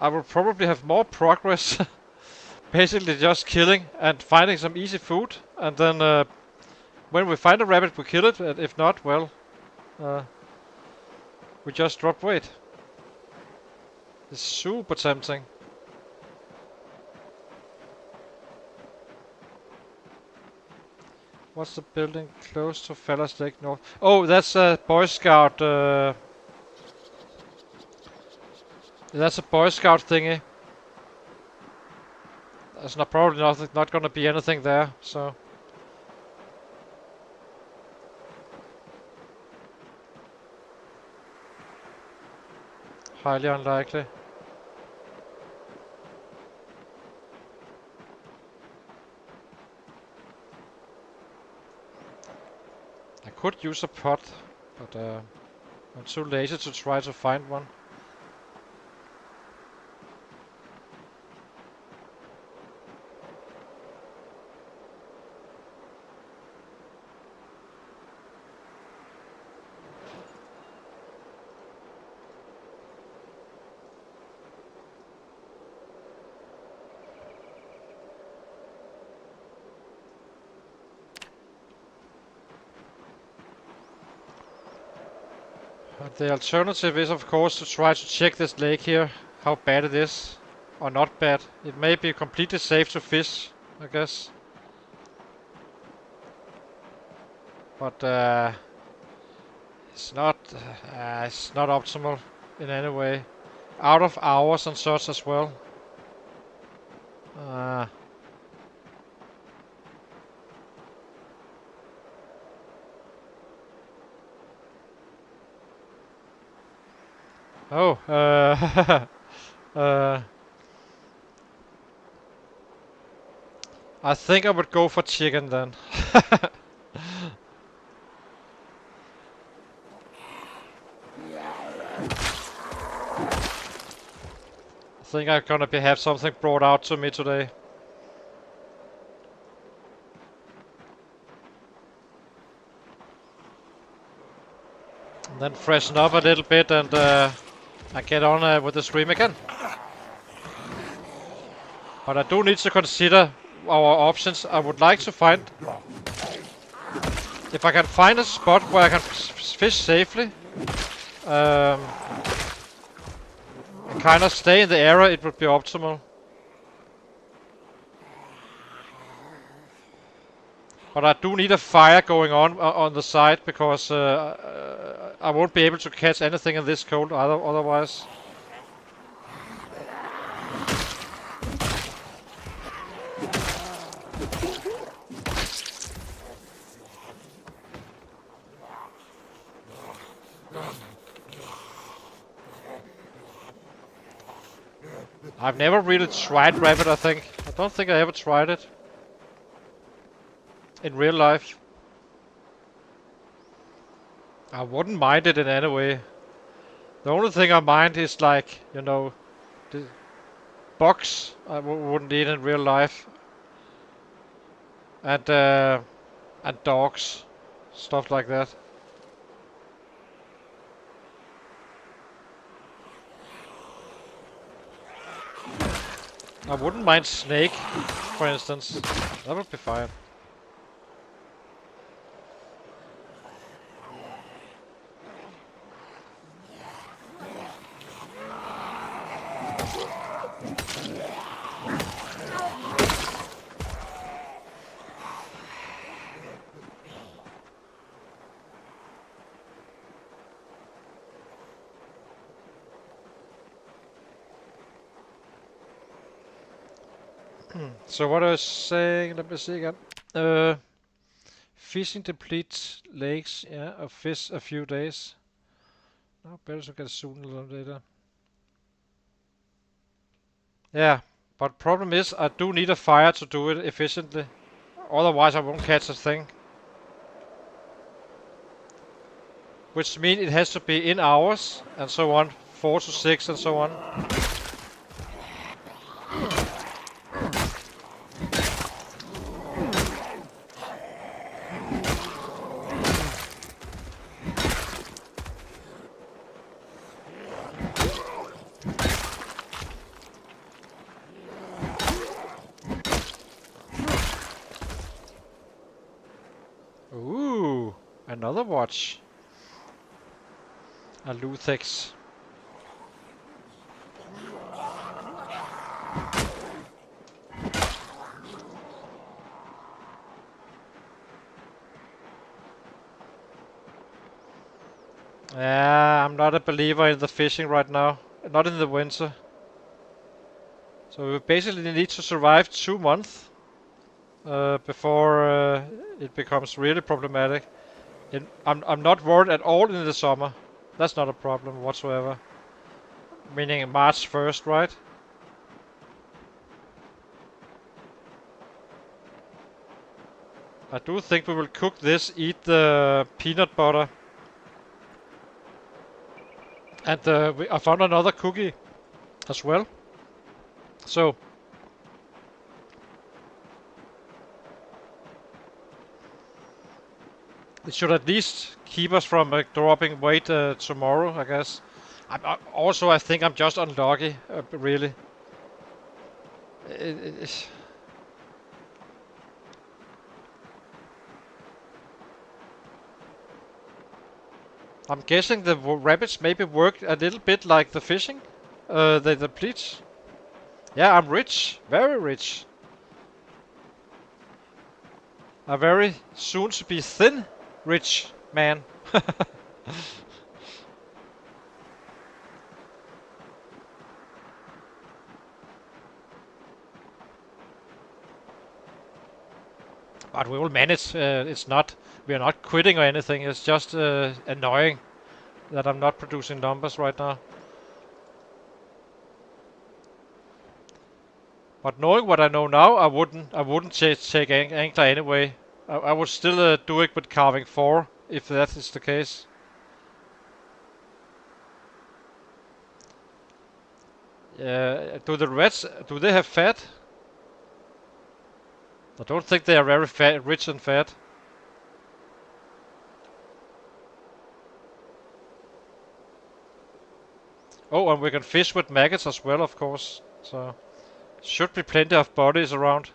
I will probably have more progress basically just killing and finding some easy food, and then when we find a rabbit we kill it, and if not, well, we just drop weight. It's super tempting. What's the building close to Fallas Lake North? Oh, that's a Boy Scout. That's a Boy Scout thingy. There's probably not gonna be anything there, so. Highly unlikely. I could use a pot, but I'm too lazy to try to find one. The alternative is, of course, to try to check this lake here, how bad it is, or not bad. It may be completely safe to fish, I guess. But it's not optimal in any way. Out of hours and such as well. Oh, I think I would go for chicken then. I think I'm gonna have something brought out to me today. And then freshen up a little bit and I get on with the stream again. But I do need to consider our options. I would like to find... If I can find a spot where I can fish safely, and kind of stay in the area, it would be optimal. But I do need a fire going on the side, because I won't be able to catch anything in this cold otherwise. I've never really tried rabbit, I think. I don't think I ever tried it. In real life. I wouldn't mind it in any way. The only thing I mind is, like, you know, the bugs I wouldn't eat in real life. And dogs. Stuff like that. I wouldn't mind snake, for instance. That would be fine. So what I was saying, let me see again. Fishing depletes lakes, yeah, of fish a few days. No, better to get soon a little later. Yeah, but problem is I do need a fire to do it efficiently. Otherwise I won't catch a thing. Which means it has to be in hours and so on, 4 to 6 and so on. Ooh, another watch. A Luthex. Yeah, I'm not a believer in the fishing right now. Not in the winter. So we basically need to survive 2 months before it becomes really problematic. I'm not worried at all in the summer. That's not a problem whatsoever. Meaning March 1st, right? I do think we will cook this, eat the peanut butter. And I found another cookie as well. So it should at least keep us from dropping weight tomorrow, I guess. I think I'm just unlucky, really. It, I'm guessing the rabbits maybe work a little bit like the fishing. The bleach. Yeah, I'm rich. Very rich. A very soon to be thin rich man. But we will manage. We are not quitting or anything. It's just annoying that I'm not producing numbers right now. But knowing what I know now, I wouldn't take angler anyway. I would still do it with carving 4 if that is the case. Do the reds, do they have fat? I don't think they are very fat, rich in fat. Oh, and we can fish with maggots as well, of course. So should be plenty of bodies around.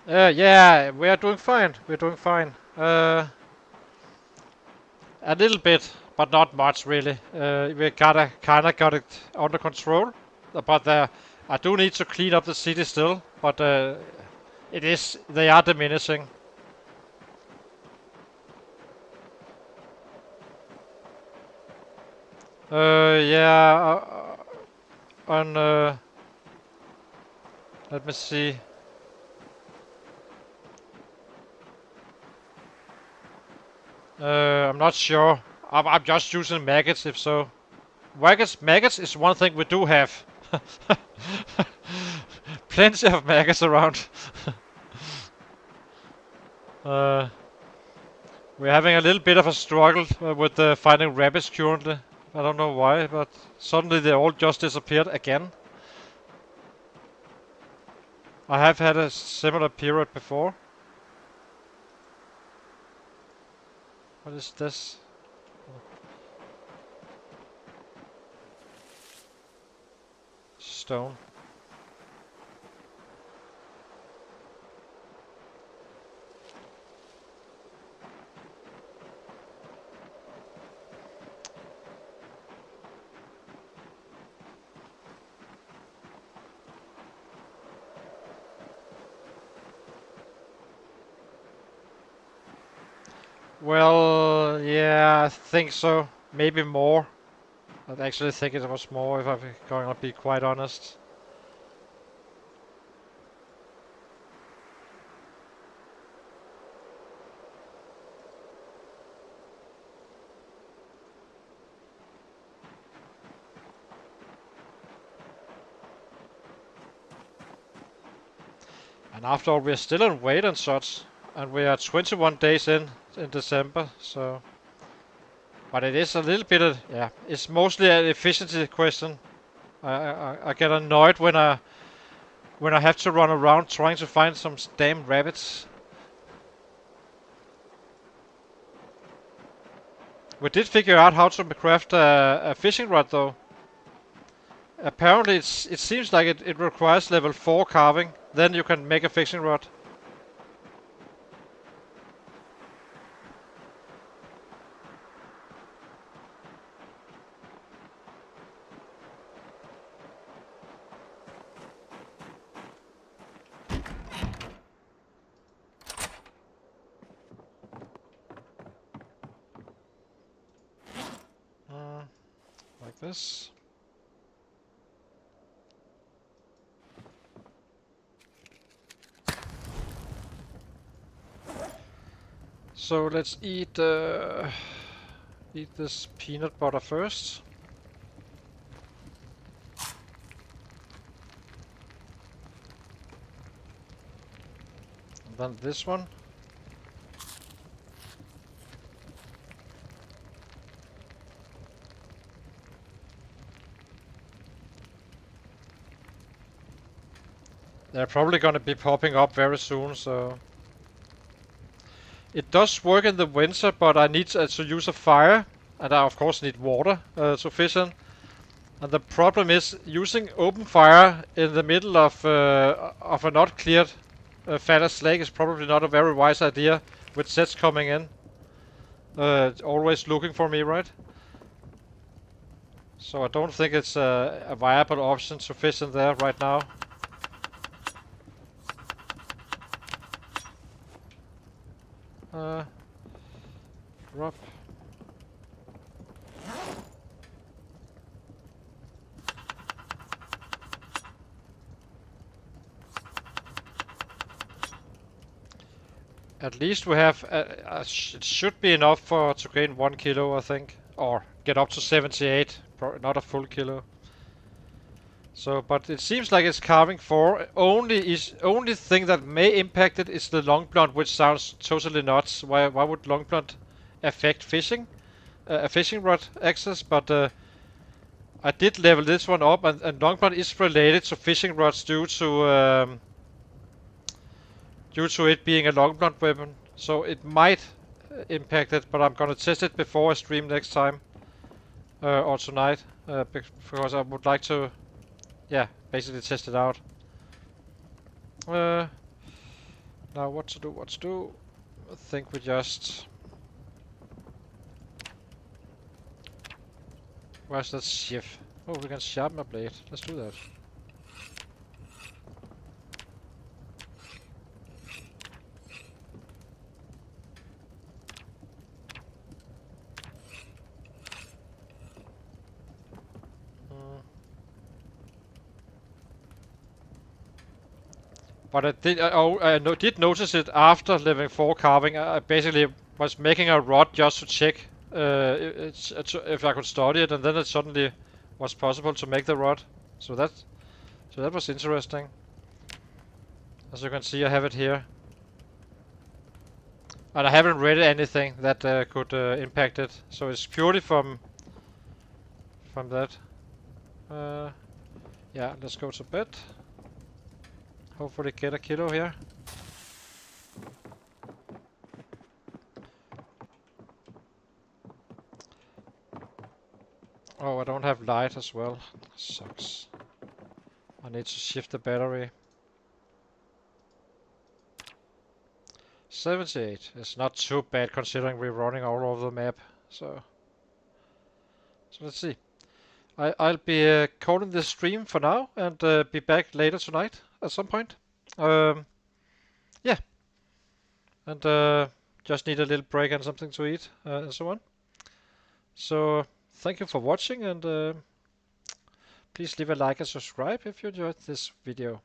Yeah, we are doing fine. We're doing fine. A little bit, but not much really. We kinda got it under control, but I do need to clean up the city still. But they are diminishing. Yeah. On let me see. I'm not sure. I'm just using maggots if so. Maggots is one thing we do have. Plenty of maggots around. We're having a little bit of a struggle with finding rabbits currently. I don't know why, but suddenly they all just disappeared again. I have had a similar period before. What is this? stone. Well, yeah, I think so. Maybe more. I actually think it was more, if I'm going to be quite honest. And after all, we're still on wait and such, and we are 21 days in December, so. But it is a little bit of, yeah, it's mostly an efficiency question. I get annoyed when I have to run around trying to find some damn rabbits. We did figure out how to craft a fishing rod though. Apparently it seems like it requires level 4 carving, then you can make a fishing rod. Like this. So let's eat this peanut butter first. And then this one. They're probably gonna be popping up very soon, so. It does work in the winter, but I need to use a fire, and I of course need water to fish in. And the problem is using open fire in the middle of a not cleared Fallas lake is probably not a very wise idea, with sets coming in. Always looking for me, right? So I don't think it's a viable option to fish in there right now. Drop. At least we have, it should be enough to gain 1 kilo, I think. Or get up to 78, not a full kilo. So, but it seems like it's carving 4. Only thing that may impact it is the long blunt, which sounds totally nuts. Why would long blunt affect fishing? A fishing rod access, but I did level this one up, and long blunt is related to fishing rods due to it being a long blunt weapon. So it might impact it, but I'm gonna test it before I stream next time or tonight, because I would like to, yeah, basically test it out. Now what to do? I think we just. Where's that shift? Oh, we can sharpen a blade. Let's do that. But I did notice it after level 4 carving. I basically was making a rod just to check if I could study it, and then it suddenly was possible to make the rod. So that was interesting. As you can see, I have it here, and I haven't read anything that could impact it. So it's purely from that. Yeah, let's go to bed. Hopefully get a kilo here. Oh, I don't have light as well. Sucks. I need to shift the battery. 78. It's not too bad considering we're running all over the map. So let's see. I'll be calling this stream for now and be back later tonight at some point. Yeah, and just need a little break and something to eat and so on. So thank you for watching, and please leave a like and subscribe if you enjoyed this video.